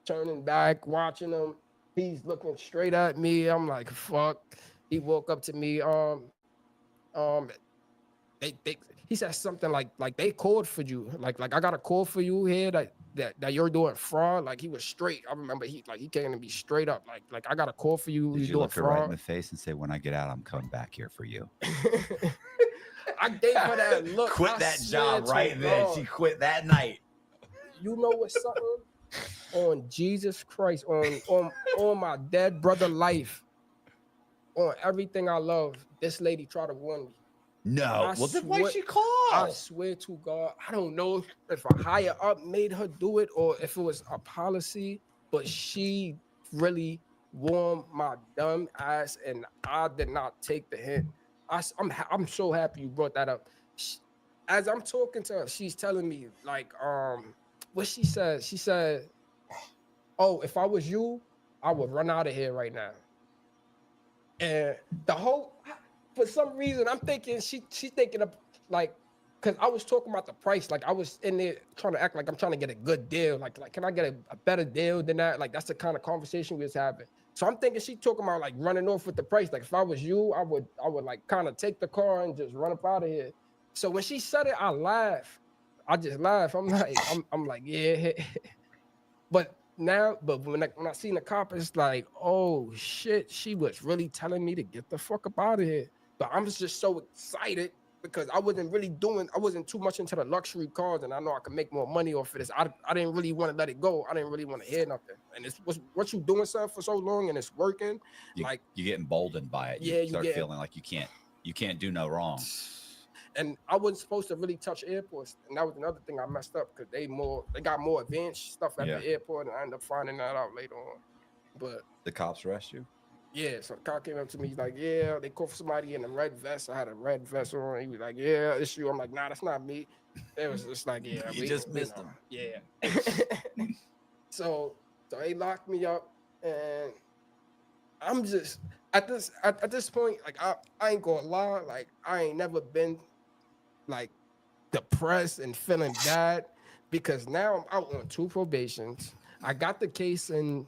turning back, watching them. He's looking straight at me. I'm like, fuck. He walk up to me. He said something like they called for you. Like I got a call for you here that you're doing fraud. Like he was straight. I remember he came to be straight up. Like I got a call for you. Did you doing look her fraud. right in the face and say, "When I get out, I'm coming back here for you"? I gave her that look. Quit that job right then. She quit that night. You know what's something? On Jesus Christ, on my dead brother life, on everything I love, this lady tried to warn me. No. Well, then why'd she call? I swear to God, I don't know if a higher up made her do it or if it was a policy, but she really warned my dumb ass, and I did not take the hint. I'm so happy you brought that up. As I'm talking to her, she's telling me like what she said. She said oh, if I was you, I would run out of here right now. And the whole, for some reason, I'm thinking she's thinking of like, because I was talking about the price. Like I was in there trying to act like I'm trying to get a good deal. Like can I get a better deal than that? Like that's the kind of conversation we was having. So I'm thinking she talking about like running off with the price. Like if I was you, I would like kind of take the car and just run up out of here. So when she said it, I laughed. I just laughed. I'm like, yeah. But when I seen the cop, it's like, oh shit, she was really telling me to get the fuck up out of here. But I'm just so excited because I wasn't too much into the luxury cars, and I know I can make more money off of this. I didn't really want to let it go. I didn't really want to hear nothing. And it's what you doing something for so long and it's working. Like you get emboldened by it. Yeah, you start feeling like you can't do no wrong. And I wasn't supposed to really touch airports, and that was another thing I messed up because they got more advanced stuff at the airport, and I ended up finding that out later on. But the cops arrest you? Yeah, so the cop came up to me. He's like, "Yeah, they caught somebody in a red vest. I had a red vest on." He was like, "Yeah, it's you." I'm like, "Nah, that's not me." It was just like, "Yeah, you just missed them." Yeah. So they locked me up, and I'm just at this point, like I ain't gonna lie, like I ain't never been like depressed and feeling bad because now I'm out on 2 probations. I got the case in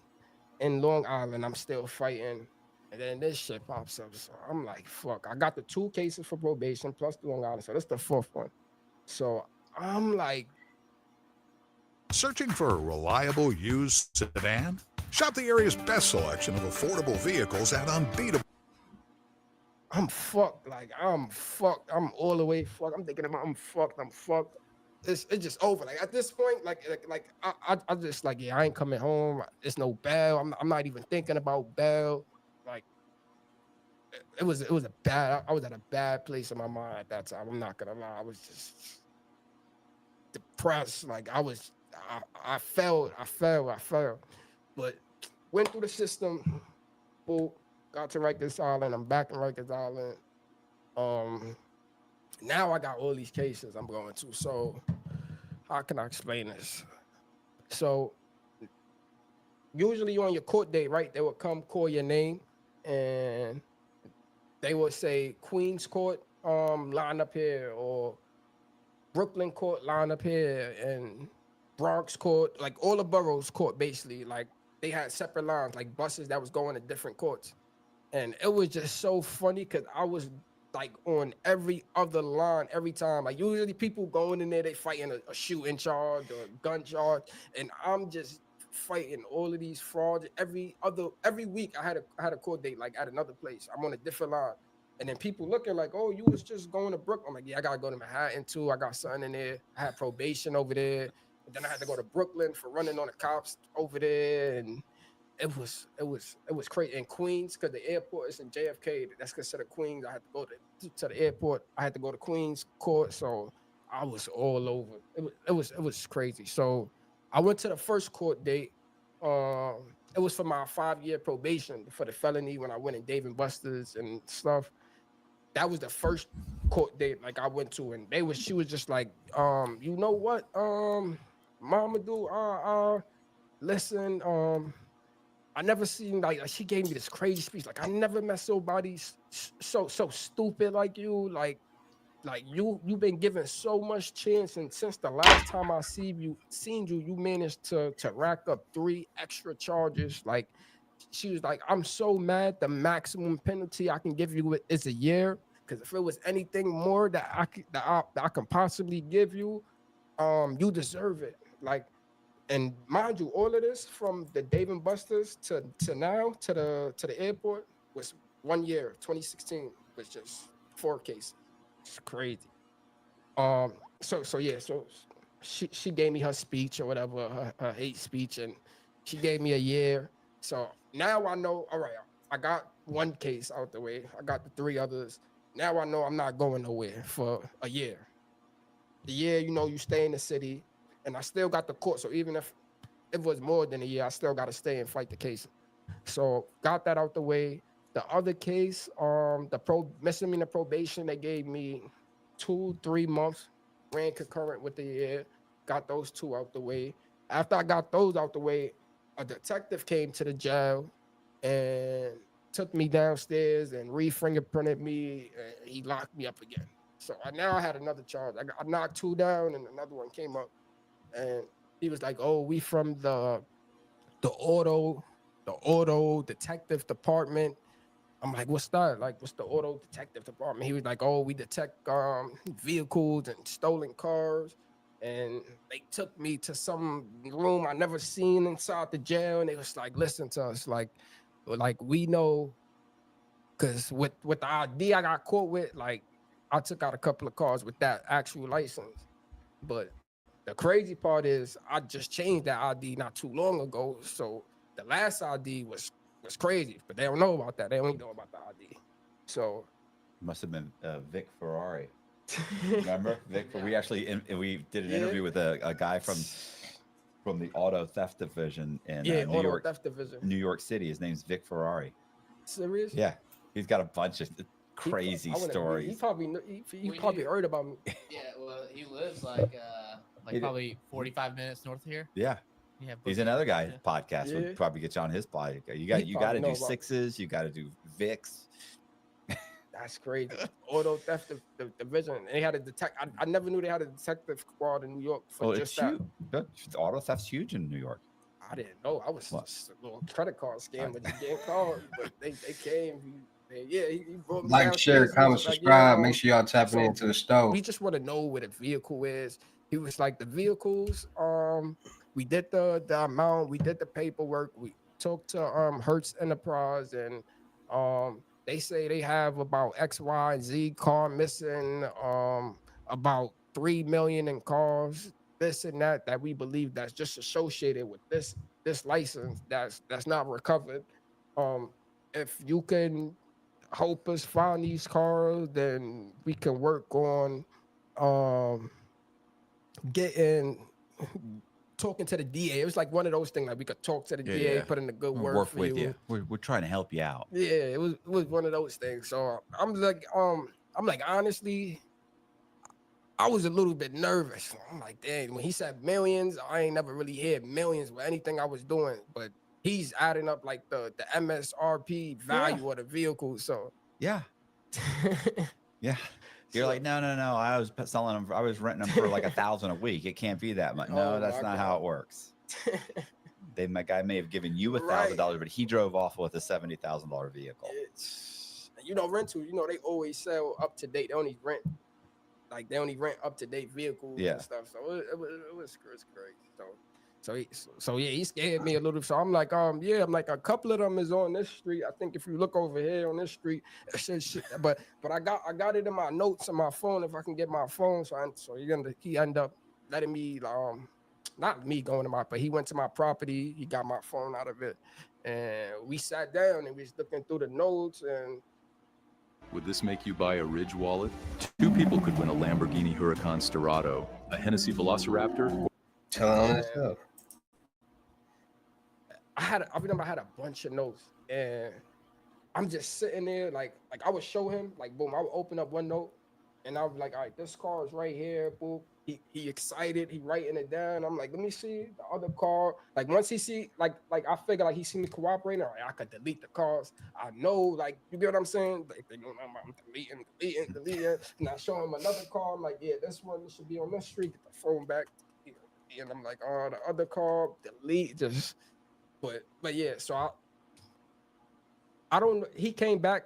Long Island. I'm still fighting. And then this shit pops up. So I'm like, fuck. I got the 2 cases for probation plus the Long Island. So that's the 4th one. So I'm like, searching for a reliable used sedan? Shop the area's best selection of affordable vehicles at unbeatable. I'm fucked. Like, I'm fucked. I'm all the way fucked. I'm thinking about I'm fucked. It's just over. Like at this point, I just like, yeah, I ain't coming home. It's no bail. I'm not even thinking about bail. Like it was a bad. I was at a bad place in my mind at that time. I'm not gonna lie. I was just depressed. Like I failed. But went through the system. Boom. Got to Rikers Island. I'm back in Rikers Island. Now I got all these cases I'm going to. So how can I explain this? So usually on your court date, right, they would come call your name and they would say Queens Court, line up here, or Brooklyn Court, line up here, and Bronx Court, like all the boroughs court, basically. Like they had separate lines, like buses that was going to different courts. And it was just so funny because I was like on every other line every time. Like usually people going in there, they fighting a shooting charge or a gun charge, and I'm just fighting all of these frauds. Every week I had a court date like at another place. I'm on a different line, and then people looking like, "Oh, you was just going to Brooklyn." I'm like, "Yeah, I gotta go to Manhattan too. I got something in there. I had probation over there, and then I had to go to Brooklyn for running on the cops over there." And it was crazy. In Queens, because the airport is in JFK, that's considered Queens. I had to go to the airport. I had to go to Queens Court, so I was all over. It was crazy. So I went to the first court date. It was for my 5-year probation for the felony when I went in Dave & Buster's and stuff. That was the first court date like I went to, and she was just like, you know what, Mamadou, listen, I never seen like she gave me this crazy speech. Like I never met somebody so stupid like you. Like you've been given so much chance, and since the last time I seen you, you managed to rack up 3 extra charges. Like she was like, I'm so mad. The maximum penalty I can give you is a year. Because if it was anything more that I can possibly give you, you deserve it. Like. And mind you, all of this from the Dave & Buster's to now to the airport was 1 year. 2016 was just 4 cases. It's crazy. So she gave me her speech or whatever, her hate speech, and she gave me a year. So now I know. All right, I got 1 case out the way. I got the 3 others. Now I know I'm not going nowhere for a year. The year, you stay in the city. And I still got the court. So even if it was more than a year, I still got to stay and fight the case. So got that out the way. The other case, misdemeanor probation, they gave me 2-3 months, ran concurrent with the year, got those 2 out the way. After I got those out the way, a detective came to the jail and took me downstairs and re-fingerprinted me, and he locked me up again. So now I had another charge. I knocked 2 down, and another one came up, and he was like, "Oh, we from the auto detective department." I'm like, "What's that? Like, what's the auto detective department?" He was like, "Oh, we detect vehicles and stolen cars." And they took me to some room I never seen inside the jail, and they was like, "Listen to us, like we know, because with the ID I got caught with, like I took out a couple of cars with that actual license, but the crazy part is I just changed that ID not too long ago, so the last ID was crazy, but they don't know about that. They only know about the ID. So Must have been Vic Ferrari. Remember Vic? We actually we did an interview with a guy from the auto theft division in New York, theft division, New York City. His name's Vic Ferrari. Serious? Yeah, he's got a bunch of crazy stories. He probably heard about me. Yeah, well, he lives like probably 45 minutes north of here. Yeah. Yeah, He's another guy. Podcast Yeah. would probably get you on his podcast. You got to probably do know about- sixes. You got to do Vicks. That's crazy. Auto theft division. And they had a I never knew they had a detective squad in New York for It's just that. huge. Auto theft's huge in New York. I didn't know. I was just a little credit card scam, but you getting called. But they came. He brought me Like, downstairs. share, He was comment, like, subscribe. Make sure y'all tapping so into the stove. We just want to know what a vehicle is. He was like, the vehicles. We did the amount. We did the paperwork. We talked to Hertz Enterprise, and they say they have about X, Y, and Z car missing. About 3 million in cars. This and that we believe that's just associated with this license that's not recovered. If you can help us find these cars, then we can work on talking to the DA. It was like one of those things, like we could talk to the DA, put in a good word work for with you. We're trying to help you out. Yeah, it was one of those things. So I'm like honestly, I was a little bit nervous. I'm like, dang, when he said millions, I ain't never really heard millions with anything I was doing, but he's adding up like the MSRP value of the vehicle. So yeah. Yeah. You're like, no. I was selling them. I was renting them for like $1,000 a week. It can't be that much. No, that's not how it works. My guy may have given you $1,000, but he drove off with a $70,000 vehicle. Rental. They always sell up to date. They only rent up to date vehicles and stuff. So it was crazy. So he scared me a little. So I'm like, a couple of them is on this street. I think if you look over here on this street, it says shit. But I got it in my notes on my phone if I can get my phone. So he ended up letting me not me going to but he went to my property. He got my phone out of it, and we sat down and we was looking through the notes. And would this make you buy a Ridge wallet? 2 people could win a Lamborghini Huracan Storado, a Hennessy Velociraptor. I remember I had a bunch of notes, and I'm just sitting there like I would show him, like, boom, I would open up one note, and I was like, all right, this car is right here, boom. He excited, he writing it down. I'm like, let me see the other car. Like once he see, like I figure like he see me cooperating, all right, I could delete the cars. I know, like, you get what I'm saying? Like they know I'm deleting. And I show him another car. I'm like, yeah, this one should be on this street. Get the phone back. And I'm like, oh, the other car, delete, just. But yeah, so I don't. He came back.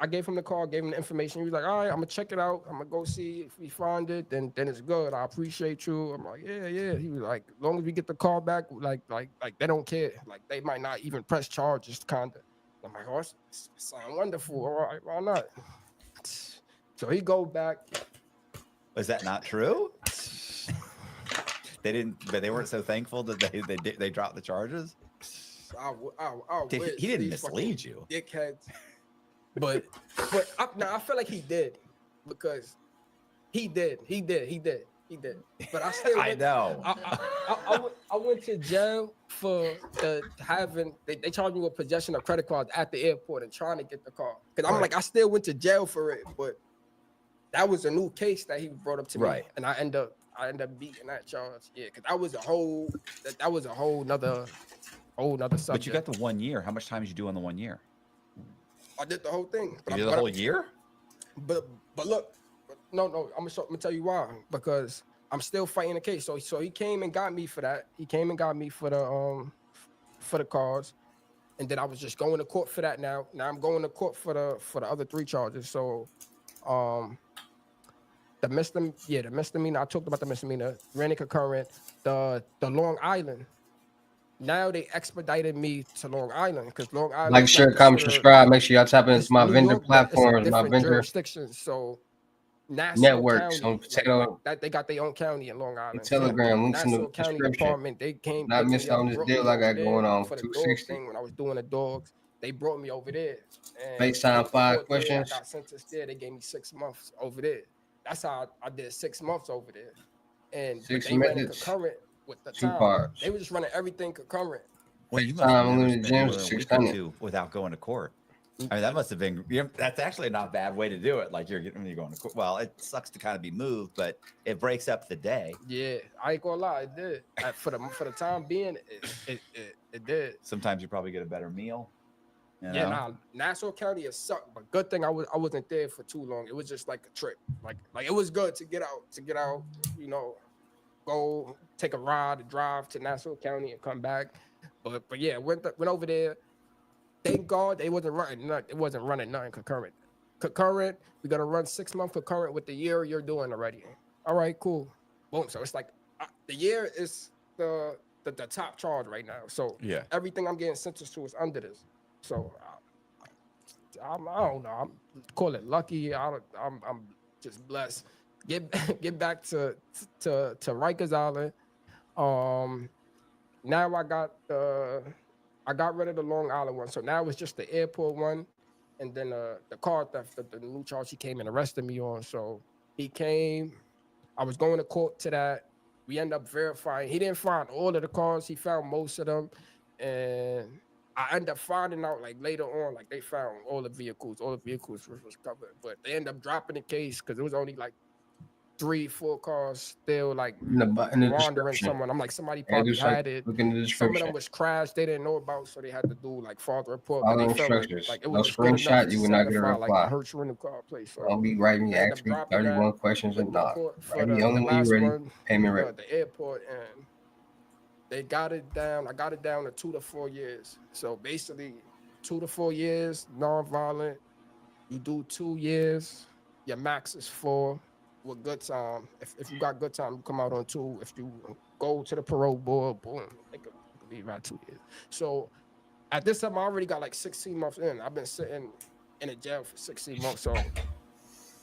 I gave him the call, gave him the information. He was like, all right, I'm gonna check it out. I'm gonna go see if we find it. Then it's good. I appreciate you. I'm like, yeah. He was like, as long as we get the call back, like they don't care. Like they might not even press charges, kinda. I'm like, oh, it sounds wonderful. All right, why not? So he go back. Was that not true? They didn't, but they weren't so thankful that they dropped the charges. He didn't mislead you, dickheads. But I feel like he did, because he did. But I still I know. I went to jail for having they charged me with possession of credit cards at the airport and trying to get the car. Because I'm like, I still went to jail for it, but that was a new case that he brought up to me, and I end up beating that charge. Yeah, because that was a whole nother whole nother subject. But you got the 1 year. How much time did you do on the 1 year? I did the whole thing. You did the whole year? But look, no, I'm gonna tell you why. Because I'm still fighting the case. So he came and got me for that. He came and got me for the cars, and then I was just going to court for that. Now I'm going to court for the other 3 charges. So, the misdemeanor. I talked about the misdemeanor, renting concurrent, the Long Island. Now they expedited me to Long Island because Long Island. Like, share, comment, subscribe. Make sure y'all tap into my New vendor York, but it's a platforms, my different vendor jurisdiction. So Nassau networks County, on Potato that they got their own county in Long Island. Telegram. Links in Nassau the County description. Department, they came Not picked miss me up, on this brought deal me I got over going there on. for the dog 260. thing when I was doing the dogs. They brought me over there. And FaceTime went to 5 court there. questions. I got sentenced there. They gave me 6 months over there. That's how I did 6 months over there. And 6 they ran it minutes, concurrent with the 2 time. parts. They were just running everything concurrent. Well, you must have never unlimited spent more gyms, than a week or 600. 2 without going to court. I mean, that must have been. That's actually not a bad way to do it. Like you're going to court. Well, it sucks to kind of be moved, but it breaks up the day. Yeah, I ain't gonna lie, it did. For the time being, it did. Sometimes you probably get a better meal. You know? Yeah, nah, Nassau County is sucked, but good thing I wasn't there for too long. It was just like a trip. Like it was good to get out, you know, go take a ride, drive to Nassau County and come back. But yeah, went over there. Thank God it wasn't running nothing concurrent. Concurrent, we're gonna run 6 month concurrent with the year you're doing already. All right, cool. Boom. So it's like the year is the top charge right now. So yeah, everything I'm getting sentenced to is under this. So I don't know. I'm call it lucky. I'm just blessed. Get back to Rikers Island. Now I got rid of the Long Island one. So now it's just the airport one, and then the car theft, the new charge he came and arrested me on. So he came. I was going to court to that. We end up verifying. He didn't find all of the cars. He found most of them, and I end up finding out like later on, like they found all the vehicles. All the vehicles was covered, but they end up dropping the case because it was only like 3-4 cars still like in the wandering someone. I'm like, somebody probably had it. Look in the Some of description. them was crashed they didn't know about, so they had to do like father report. All But the they felt instructions. like it No was just good enough screenshot, to you will not get a satisfy, reply. like a Hertz rental car place. So Don't be writing me, I end ask up me dropping 31 that, questions and went to not. court for Write me the only when last you ready. one, Payment ready. the airport, and they got it down. I got it down to 2 to 4 years. So basically 2 to 4 years, non-violent. You do 2 years, your max is 4 with good time. If you got good time, you come out on 2. If you go to the parole board, boom, they could leave out 2 years. So at this time, I already got like 16 months in. I've been sitting in a jail for 16 months. So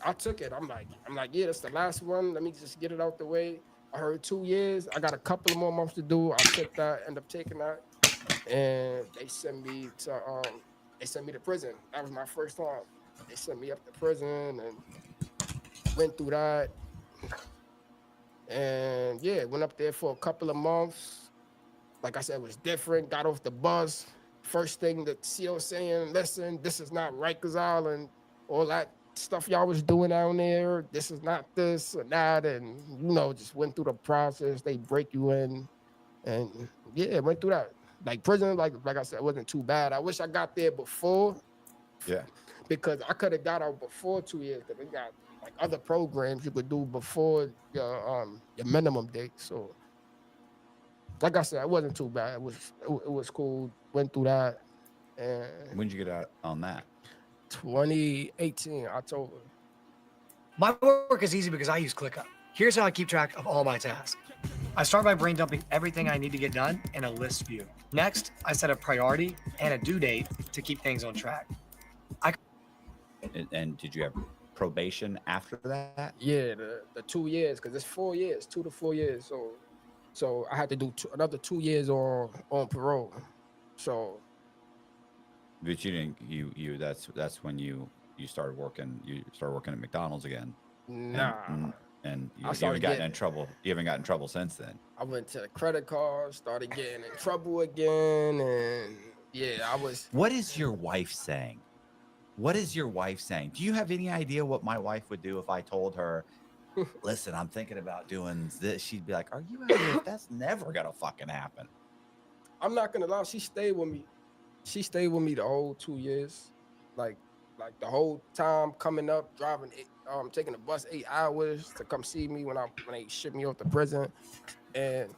I took it. I'm like, yeah, that's the last one. Let me just get it out the way. I heard 2 years. I got a couple of more months to do. I took that, end up taking that, and they sent me to prison. That was my first time. They sent me up to prison and went through that. And yeah, went up there for a couple of months. Like I said, it was different. Got off the bus. First thing the CO saying, listen, this is not Rikers Island. All that stuff y'all was doing down there. This is not this or that. And, you know, just went through the process. They break you in. And yeah, went through that. Like prison, like I said, it wasn't too bad. I wish I got there before. Yeah. Because I could have got out before 2 years. Because they got like other programs you could do before your minimum date. So like I said, it wasn't too bad. It was cool. Went through that. And when did you get out on that? 2018, October. My work is easy because I use ClickUp. Here's how I keep track of all my tasks. I start by brain dumping everything I need to get done in a list view. Next, I set a priority and a due date to keep things on track. And did you have probation after that? Yeah, the 2 years, because it's 4 years, 2 to 4 years. So I had to do another 2 years on parole. So, but you didn't. You that's when you started working. You started working at McDonald's again. Nah. And you haven't gotten in trouble. You haven't gotten in trouble since then. I went to the credit card, started getting in trouble again, and yeah, I was. What is your wife saying? What is your wife saying? Do you have any idea what my wife would do if I told her, listen, I'm thinking about doing this? She'd be like, are you out of here? That's never gonna fucking happen. I'm not gonna lie, she stayed with me. She stayed with me the whole 2 years, like the whole time coming up, driving, taking the bus 8 hours to come see me when they shipped me off to prison, and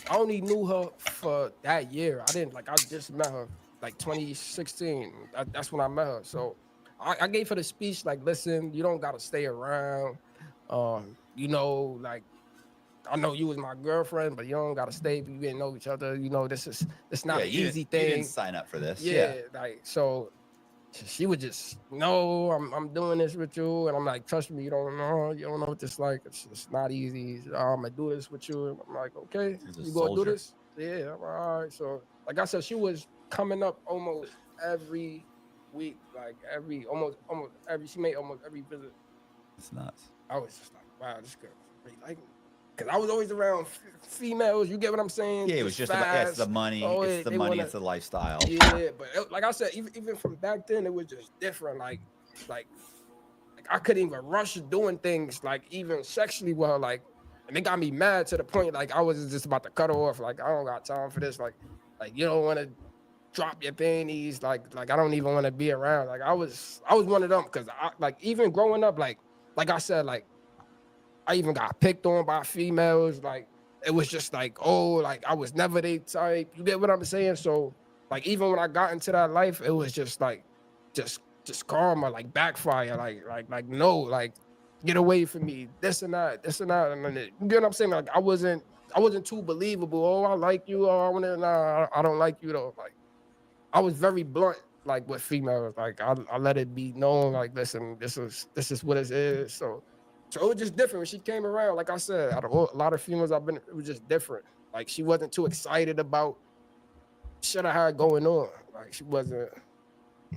I only knew her for that year. I didn't like. I just met her like 2016. That's when I met her. So I gave her the speech like, listen, you don't gotta stay around. Like I know you was my girlfriend, but you don't gotta stay if you didn't know each other. This not an easy thing. You didn't sign up for this. Yeah, like so she would just, no, I'm doing this with you, and I'm like, trust me, you don't know what this like. It's not easy. I'm gonna do this with you. And I'm like, okay, you gonna do this? Yeah, I'm like, all right. So like I said, she was coming up almost every week, like almost every, she made almost every visit. It's nuts. I was just like, wow, this girl really like me. Cause I was always around females. You get what I'm saying? Yeah, it was just about, it's the money. It's the money. It's the lifestyle. Yeah, but like I said, even from back then, it was just different. Like I couldn't even rush doing things like even sexually with her. Like, and it got me mad to the point like I was just about to cut her off. Like I don't got time for this. Like you don't want to drop your panties. Like I don't even want to be around. Like I was one of them because I like even growing up like I said like. I even got picked on by females. Like, it was just like, oh, like I was never they type. You get what I'm saying? So, like, even when I got into that life, it was just like, just karma, like backfire, like no, like get away from me, this and that, and then you get what I'm saying? Like, I wasn't too believable. Oh, I like you. Oh, I don't like you though. Like, I was very blunt, like with females. Like, I let it be known. Like, listen, this is what it is. So it was just different when she came around. Like I said, out of a lot of females I've been, it was just different. Like she wasn't too excited about shit I had going on. Like she wasn't.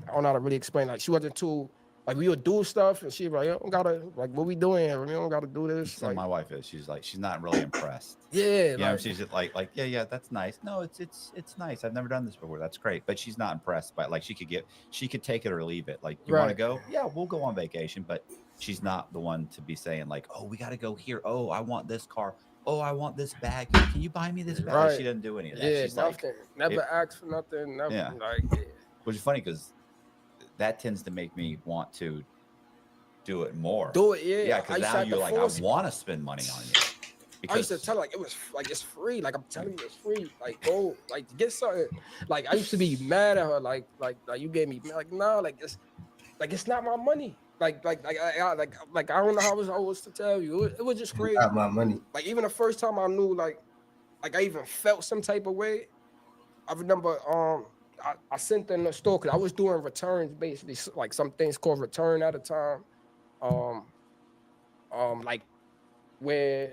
I don't know how to really explain. Like she wasn't too. Like we would do stuff, and she was like, "You don't gotta. Like what we doing here? We don't gotta do this." So like, my wife is. She's like, she's not really impressed. Yeah, you know, she's like, yeah, that's nice. No, it's nice. I've never done this before. That's great. But she's not impressed by it. Like she could take it or leave it. Like you want to go? Yeah, we'll go on vacation, but. She's not the one to be saying like, oh, we got to go here. Oh, I want this car. Oh, I want this bag. Can you buy me this bag? Right. She doesn't do any of that. Yeah, she's nothing. Like, never ask for nothing. Never, yeah. Which is funny because that tends to make me want to do it more. Do it, yeah. Yeah, because now you're like, I want to spend money on you. Because I used to tell her, like, it was like, it's free. Like, I'm telling you, it's free. Like, go, like, get something. Like, I used to be mad at her. Like you gave me, like, nah, it's not my money. I don't know how I was to tell you. It was just crazy. Not my money. Like even the first time I knew, like I even felt some type of way. I remember I sent in the store because I was doing returns basically, like some things called return at a time. Like where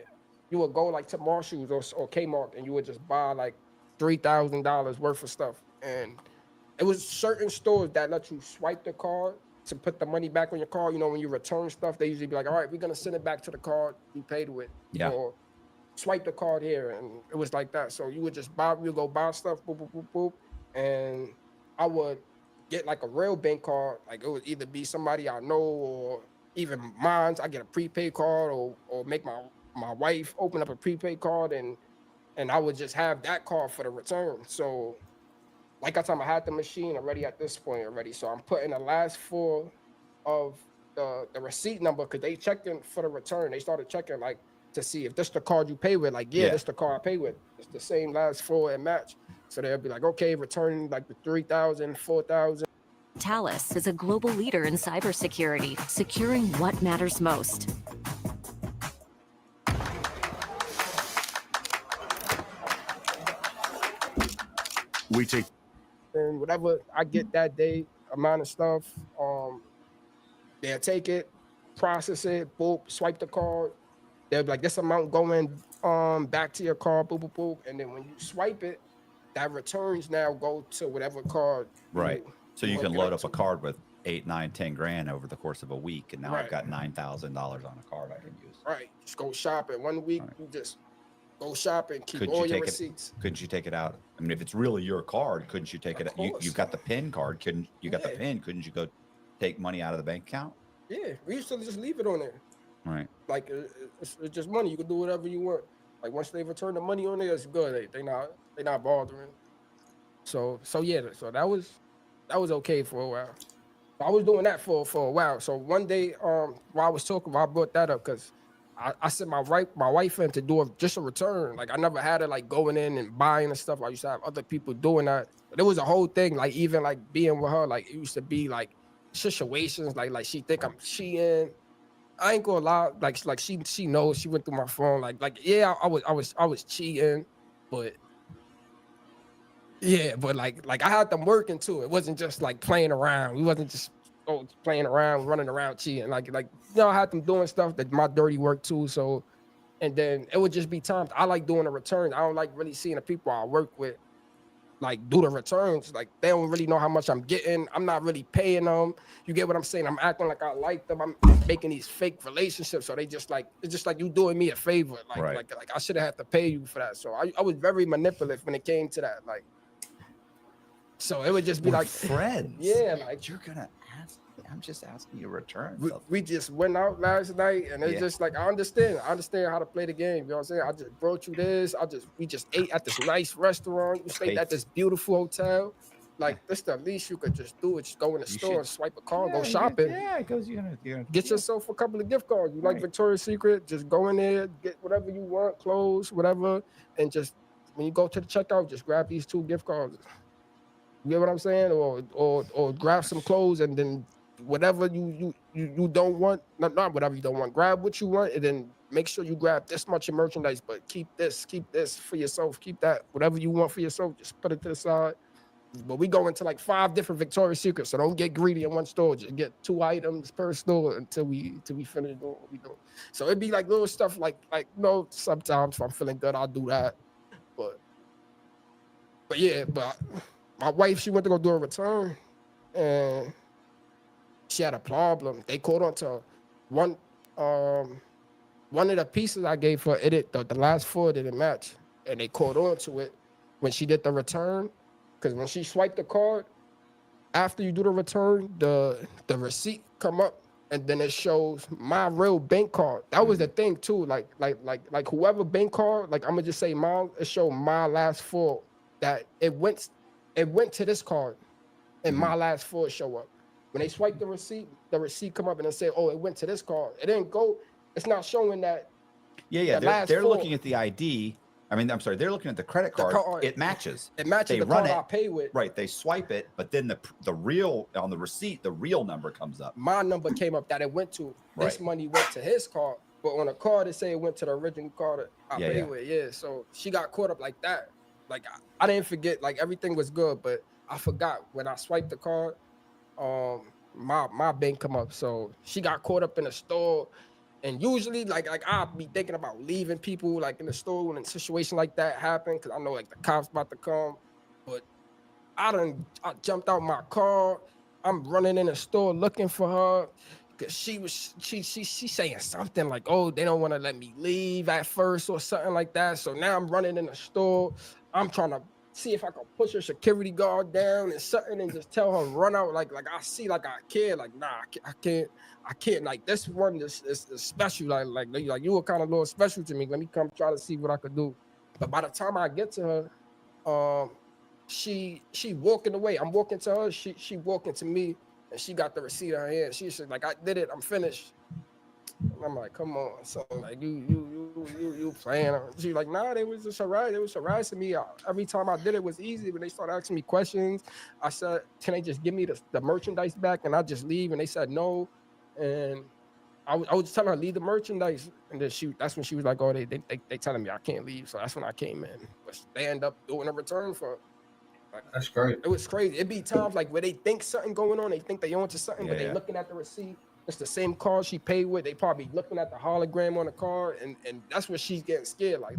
you would go like to Marshalls or Kmart and you would just buy like $3,000 worth of stuff, and it was certain stores that let you swipe the card to put the money back on your card. You know, when you return stuff, they usually be like, all right, we're going to send it back to the card you paid with. Yeah. Or swipe the card here. And it was like that. So you would just go buy stuff, boop, boop, boop, boop. And I would get like a real bank card. Like it would either be somebody I know or even mine. I get a prepaid card or make my wife open up a prepaid card and I would just have that card for the return. So like I told him, I had the machine already at this point already. So I'm putting the last four of the receipt number because they checked in for the return. They started checking like to see if this the card you pay with. Like, yeah, this the card I pay with. It's the same last four and match. So they'll be like, okay, return like the 3,000, 4,000. Thales is a global leader in cybersecurity, securing what matters most. We take and whatever I get that day, amount of stuff, they'll take it, process it, boop, swipe the card. They'll be like, this amount going back to your card, boop, boop, boop. And then when you swipe it, that returns now go to whatever card. Right. So you can load up a card with 8, 9, 10 grand over the course of a week. And now Right. I've got $9,000 on a card I can use. Right. Just go shopping. 1 week, you just go shopping, keep Couldn't all you your take receipts. Couldn't you take it out? I mean, if it's really your card, couldn't you take it? You got the PIN card. Couldn't you got the PIN? Couldn't you go take money out of the bank account? Yeah, we used to just leave it on there. Right. Like it's just money. You can do whatever you want. Like once they return the money on there, it's good. They not bothering. So yeah, so that was okay for a while. I was doing that for a while. So one day, while I was talking, I brought that up because I sent my wife in to do just a return. Like I never had her like going in and buying and stuff. I used to have other people doing that. But it was a whole thing. Like even like being with her, like it used to be like situations like she think I'm cheating. I ain't gonna lie, like she knows. She went through my phone. Like yeah, I was cheating, but yeah, but like I had them working too. It wasn't just like playing around. We wasn't just playing around, running around cheating. Like I had them doing stuff that my dirty work too. So and then it would just be times I like doing the returns. I don't like really seeing the people I work with like do the returns. Like they don't really know how much I'm getting. I'm not really paying them. You get what I'm saying? I'm acting like I like them. I'm making these fake relationships. So they just like it's just like you doing me a favor. Like I should have had to pay you for that. So I was very manipulative when it came to that. Like so it would just be We're like friends. Yeah, like you're gonna ask. I'm just asking you to return. We just went out last night, and it's just like I understand how to play the game. You know what I'm saying? I just brought you this. We just ate at this nice restaurant. You stayed at this beautiful hotel. Like that's the least you could just do. Just go in the store and swipe a card, go shopping. Yeah, it goes. You're gonna Get yourself a couple of gift cards. You like Victoria's Secret? Just go in there, get whatever you want, clothes, whatever, and just when you go to the checkout, just grab these 2 gift cards. You get what I'm saying? Or grab some clothes and then whatever you don't want, not whatever you don't want, grab what you want and then make sure you grab this much of merchandise, but keep this for yourself, keep that, whatever you want for yourself, just put it to the side. But we go into like 5 different Victoria's Secrets, so don't get greedy in one store. Just get 2 items per store until we finish doing what we do. So it'd be like little stuff like sometimes if I'm feeling good, I'll do that. But yeah, but my wife, she went to go do a return and she had a problem. They caught on to one of the pieces I gave her, the last 4 didn't match. And they caught on to it when she did the return. Because when she swiped the card, after you do the return, the receipt come up and then it shows my real bank card. That was the thing too. Like whoever bank card, like I'm gonna just say mine, it showed my last 4 that it went to this card and my last 4 show up. When they swipe the receipt come up and it say, oh, it went to this card. It didn't go, it's not showing that. Yeah. They're looking at the ID. I mean, I'm sorry, they're looking at the credit card. It matches. It matches they the run card it, I pay with. Right. They swipe it, but then the real on the receipt, the real number comes up. My number came up that it went to. This money went to his card, but on the card it say it went to the original card I paid with. Yeah. So she got caught up like that. Like I didn't forget. Like everything was good, but I forgot when I swiped the card. My bank come up, so she got caught up in the store. And usually, like I'll be thinking about leaving people like in the store when a situation like that happen, because I know like the cops about to come. But I jumped out my car. I'm running in the store looking for her because she saying something like, oh, they don't want to let me leave at first or something like that. So now I'm running in the store. I'm trying to see if I can push her security guard down and something and just tell her run out. Like I see like I care. Like nah, I can't. Like this one is special. Like you were kind of a little special to me. Let me come try to see what I could do. But by the time I get to her, she walking away. I'm walking to her. She walking to me, and she got the receipt in her hand. She said like I did it. I'm finished. And I'm like, come on, so like you playing? She's like, nah, they was just alright. It was alright to me. Every time I did it was easy. When they started asking me questions, I said, can they just give me the merchandise back and I just leave? And they said no. And I was just telling her leave the merchandise, and then that's when she was like, oh, they telling me I can't leave. So that's when I came in. But they end up doing a return for it. Like, that's great. It was crazy. It'd be times like where they think something going on, they think they onto something, but they looking at the receipt. It's the same card she paid with. They probably looking at the hologram on the card, and that's when she's getting scared. Like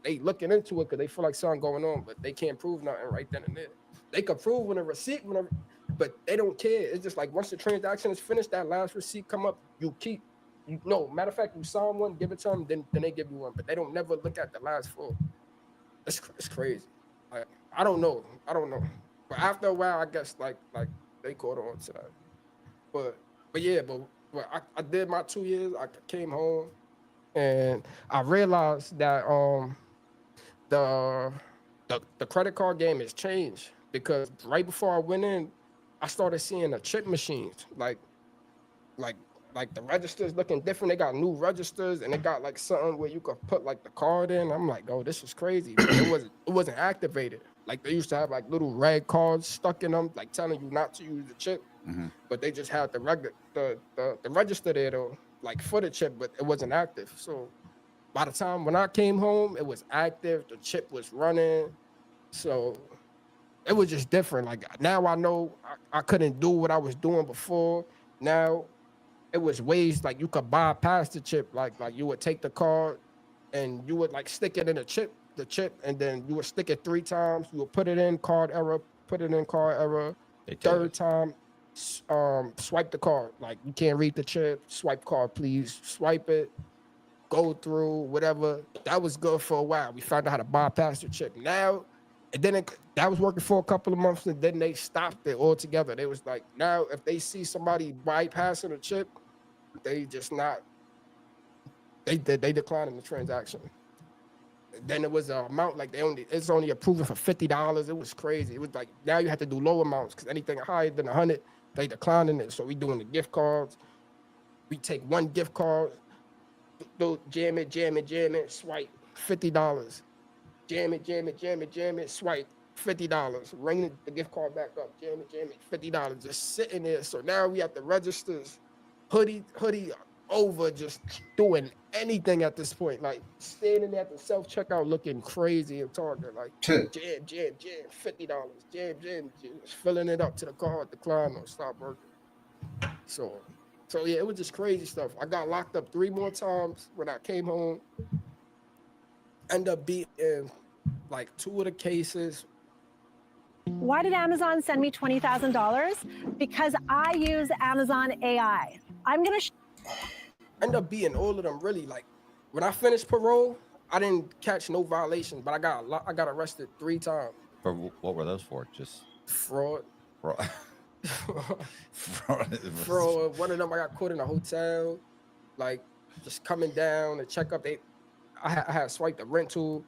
they looking into it because they feel like something going on, but they can't prove nothing right then and there. They could prove when a receipt, but they don't care. It's just like once the transaction is finished, that last receipt come up, matter of fact, you sign one, give it to them, then they give you one, but they don't never look at the last 4. It's crazy. Like, I don't know. But after a while, I guess like they caught on to that. But yeah, I did my 2 years. I came home, and I realized that the credit card game has changed because right before I went in, I started seeing the chip machines, like the registers looking different. They got new registers and they got like something where you could put like the card in. I'm like, oh, this is crazy. But it wasn't activated. Like they used to have like little red cards stuck in them, like telling you not to use the chip. But they just had the register there though, like for the chip, but it wasn't active. So by the time when I came home, it was active. The chip was running. So it was just different. Like now I know I couldn't do what I was doing before. Now it was ways like you could bypass the chip. Like you would take the card and you would like stick it in the chip, and then you would stick it 3 times. You would put it in card error, put it in card error. Third time, swipe the card. Like you can't read the chip, swipe card, please. Swipe it, go through whatever. That was good for a while. We found out how to bypass the chip. Now, and then that was working for a couple of months, and then they stopped it altogether. They was like, now if they see somebody bypassing the chip, they just not. They declining the transaction. Then it was an amount like it's only approving for $50. It was crazy. It was like now you have to do low amounts because anything higher than 100, they declining it. So we doing the gift cards. We take one gift card, jam it, swipe $50. Jam it, swipe $50. Ring the gift card back up, jam it, $50. Just sitting there. So now we at the registers, hoodie over, just doing anything at this point. Like standing at the self checkout looking crazy and talking like jam, $50. Jam, just filling it up to the card, decline or stop working. So yeah, it was just crazy stuff. I got locked up 3 more times when I came home. End up beating like 2 of the cases. Why did Amazon send me $20,000? Because I use Amazon AI. I'm gonna end up beating all of them. Really, like when I finished parole, I didn't catch no violations, but I got arrested 3 times. For what were those for? Just fraud. Fraud. One of them I got caught in a hotel, like just coming down to check up. I had swiped the rental,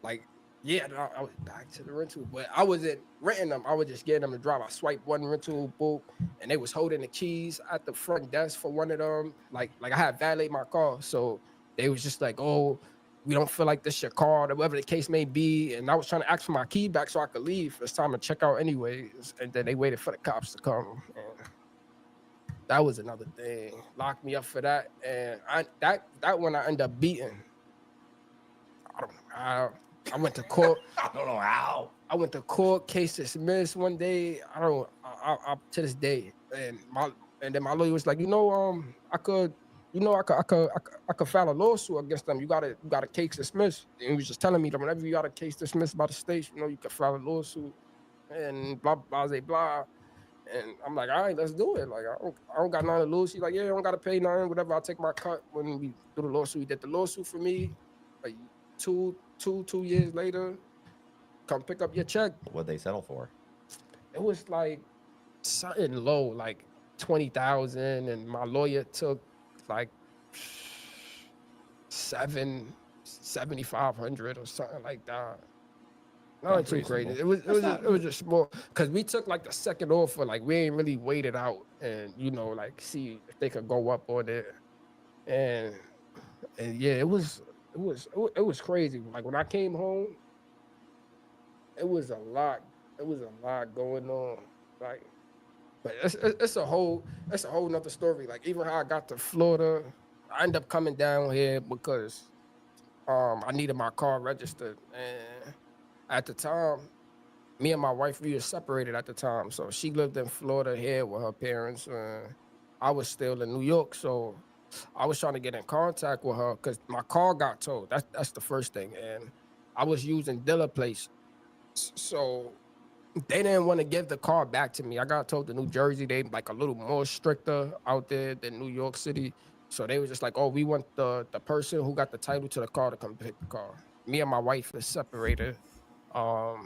like I was back to the rental, but I wasn't renting them. I was just getting them to drive. I swiped one rental book, and they was holding the keys at the front desk for one of them. Like I had valet my car, so they was just like, "Oh, we don't feel like this your car," or whatever the case may be. And I was trying to ask for my key back so I could leave. It's time to check out anyways, and then they waited for the cops to come. And that was another thing. Locked me up for that, and that one I ended up beating. I don't know how. I went to court. I don't know how. I went to court, case dismissed one day. I to this day, and then my lawyer was like, I could file a lawsuit against them. You got a case dismissed. And he was just telling me that whenever you got a case dismissed by the state, you can file a lawsuit, and blah blah blah blah. And I'm like, all right, let's do it. Like I don't got nothing to lose. He's like, yeah, I don't gotta pay nothing, whatever. I'll take my cut when we do the lawsuit. He did the lawsuit for me, like 2 years later. Come pick up your check. What'd they settle for? It was like something low, like 20,000, and my lawyer took like 7,500 or something like that. Not too crazy. It was just small because we took like the second offer, like we ain't really waited out and like see if they could go up on it, and yeah, it was crazy. Like when I came home, it was a lot. It was a lot going on. Like, but it's a whole nother story. Like even how I got to Florida, I ended up coming down here because I needed my car registered, and at the time, me and my wife, we were separated at the time. So she lived in Florida here with her parents. I was still in New York, so I was trying to get in contact with her because my car got towed. That's the first thing, and I was using dealer plates. So they didn't want to give the car back to me. I got told to New Jersey, they like a little more stricter out there than New York City. So they were just like, oh, we want the person who got the title to the car to come pick the car. Me and my wife is separated. So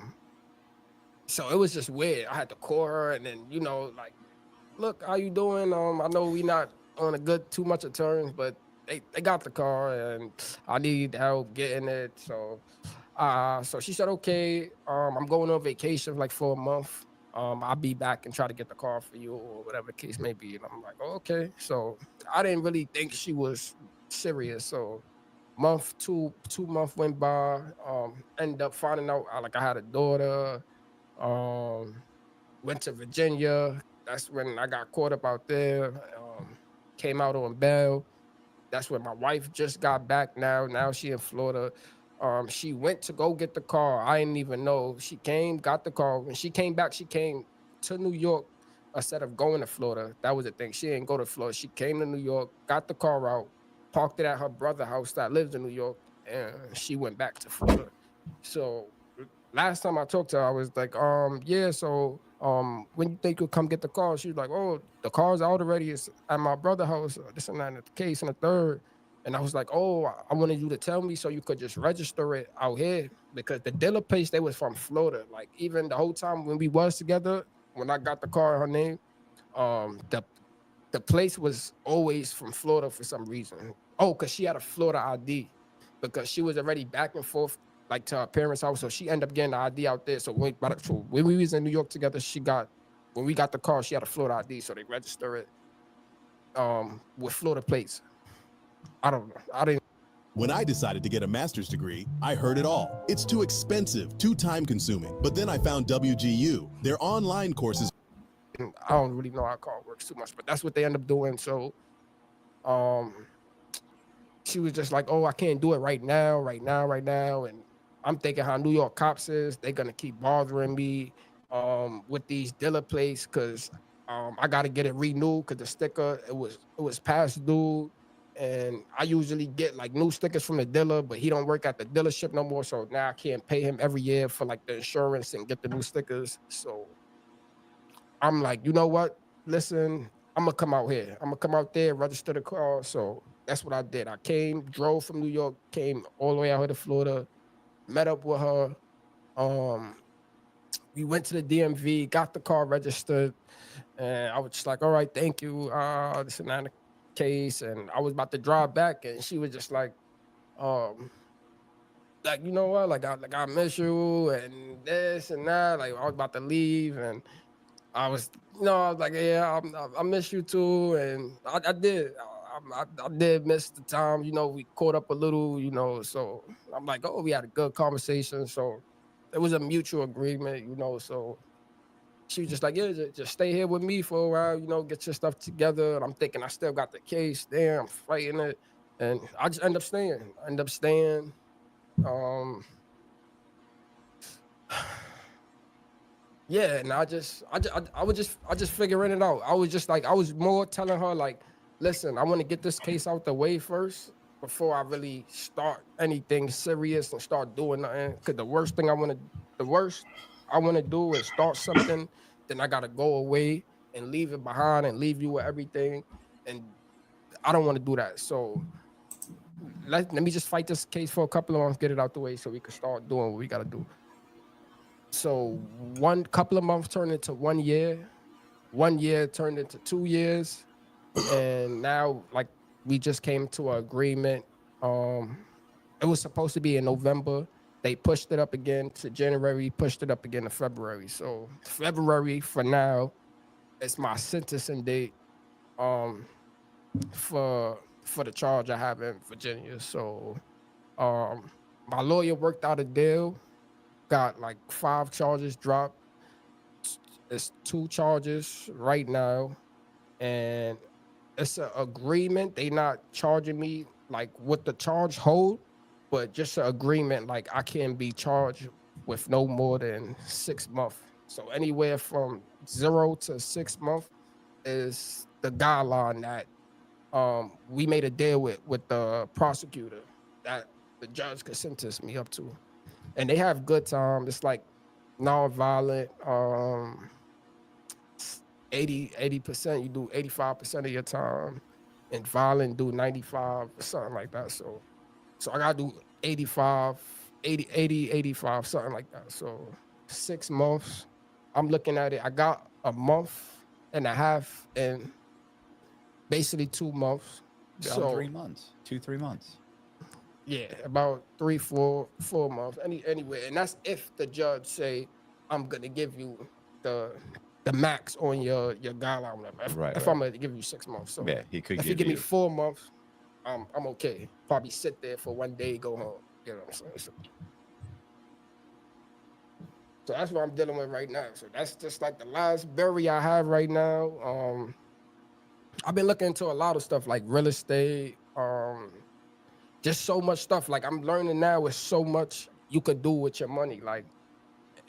it was just weird. I had to call her and then, like, look, how you doing? I know we not on too much of terms, but they got the car and I need help getting it. So she said, okay, I'm going on vacation like for a month. I'll be back and try to get the car for you or whatever the case may be. And I'm like, oh, okay. So I didn't really think she was serious. So month, two month went by. Ended up finding out like I had a daughter. Um, Went to Virginia. That's when I got caught up out there. Came out on bail. That's when my wife just got back now. Now she in Florida. She went to go get the car. I didn't even know. She came, got the car. When she came back, she came to New York instead of going to Florida. That was the thing. She didn't go to Florida. She came to New York, got the car out, parked it at her brother's house that lives in New York, and she went back to Florida. So last time I talked to her, I was like, yeah, so when you think you'll come get the car? She was like, oh, the car's out already. It's at my brother's house, this and that, and the case and the third. And I was like, oh, I wanted you to tell me so you could just register it out here because the dealer place, they was from Florida. Like even the whole time when we was together, when I got the car in her name, the place was always from Florida for some reason. Oh, because she had a Florida ID because she was already back and forth like to her parents' house. So she ended up getting the ID out there. So when we was in New York together, when we got the car, she had a Florida ID. So they register it with Florida plates. I don't know. I didn't. When I decided to get a master's degree, I heard it all. It's too expensive, too time consuming. But then I found WGU. Their online courses. I don't really know how car works too much, but that's what they end up doing. So she was just like, oh, I can't do it right now. And I'm thinking how New York cops is, they're gonna keep bothering me with these dealer plates because I gotta get it renewed because the sticker it was past due. And I usually get like new stickers from the dealer, but he don't work at the dealership no more. So now I can't pay him every year for like the insurance and get the new stickers. So I'm like, you know what? Listen, I'm gonna come out here. I'm gonna come out there, register the car. So that's what I did. I drove from New York, came all the way out here to Florida, met up with her. We went to the DMV, got the car registered, and I was just like, all right, thank you. This and that case. And I was about to drive back, and she was just like, you know what? I miss you and this and that. Like I was about to leave, and I was like, yeah, I miss you too, and I did. I did miss the time. We caught up a little. So I'm like, oh, we had a good conversation. So it was a mutual agreement. So she was just like, yeah, just stay here with me for a while. Get your stuff together. And I'm thinking I still got the case. Damn, I'm fighting it, and I just end up staying. Yeah, and I was just figuring it out. I was more telling her like, listen, I want to get this case out the way first before I really start anything serious and start doing nothing. Because the worst I want to do is start something, then I gotta go away and leave it behind and leave you with everything, and I don't want to do that. So let me just fight this case for a couple of months, get it out the way, so we can start doing what we gotta do. So one couple of months turned into 1 year. 1 year turned into 2 years. And now like we just came to an agreement. It was supposed to be in November. They pushed it up again to January, pushed it up again to February. So February for now is my sentencing date for the charge I have in Virginia. So my lawyer worked out a deal. Got like 5 charges dropped. It's 2 charges right now, and it's an agreement. They not charging me like what the charge hold, but just an agreement like I can be charged with no more than 6 months. So anywhere from 0 to 6 months is the guideline that we made a deal with the prosecutor that the judge could sentence me up to. And they have good time. It's like non-violent. 80%, you do 85% of your time, and violent do 95 or something like that. So I gotta do 85, 85, something like that. So 6 months. I'm looking at it. I got a month and a half and basically 2 months. About 3 months, 2-3 months. Yeah, about 3-4 months. Anyway, and that's if the judge say I'm gonna give you the max on your guideline. If I'm gonna give you 6 months, so Yeah, he could if give you give me you 4 months, I'm okay. Probably sit there for one day, go home. You know what I'm saying? So that's what I'm dealing with right now. So that's just like the last berry I have right now. I've been looking into a lot of stuff like real estate, just so much stuff. Like I'm learning now with so much you could do with your money. Like,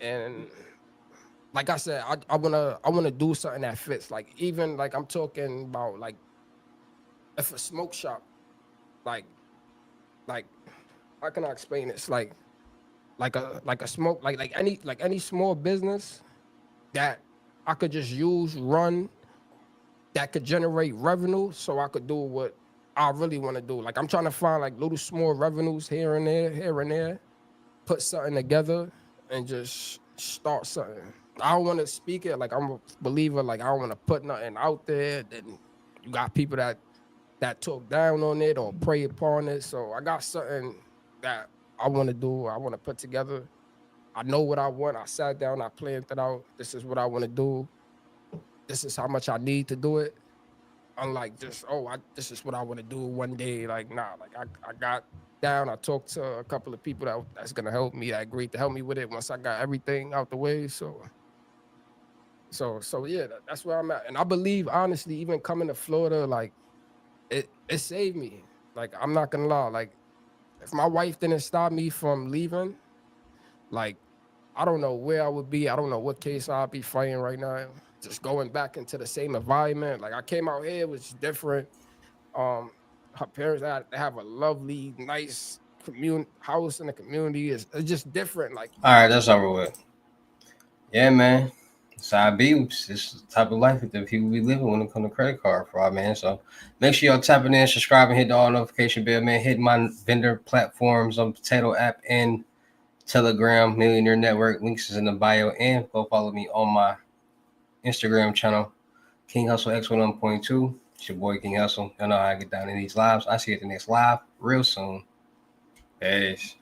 and like I said, I wanna do something that fits. Like even like I'm talking about like if a smoke shop, like how can I explain this? Like a smoke like any small business that I could just run that could generate revenue so I could do what I really want to do. Like I'm trying to find like little small revenues here and there, put something together and just start something. I don't want to speak it like I'm a believer, like I don't want to put nothing out there. Then you got people that talk down on it or prey upon it. So I got something that I want to do, I want to put together. I know what I want. I sat down, I planned it out. This is what I want to do. This is how much I need to do it. Unlike just, this is what I want to do one day. Like, nah, like I got down. I talked to a couple of people that's gonna help me, that agreed to help me with it once I got everything out the way. So yeah, that's where I'm at. And I believe honestly, even coming to Florida, like it saved me. Like, I'm not gonna lie. Like, if my wife didn't stop me from leaving, like I don't know where I would be. I don't know what case I'd be fighting right now. Just going back into the same environment. Like I came out here, it was different. Her parents they have a lovely, nice house in the community. It's just different. Like All right, that's over with. Yeah, man. It's how it be. It's the type of life that the people be living when it comes to credit card fraud, man. So make sure y'all tapping in, subscribing, hit the all notification bell, man. Hit my vendor platforms on Potato app and Telegram, Millionaire Network. Links is in the bio. And go follow me on my Instagram channel, King Hustle X11.2. It's your boy King Hustle. Y'all know how I get down in these lives. I see you at the next live real soon. Peace.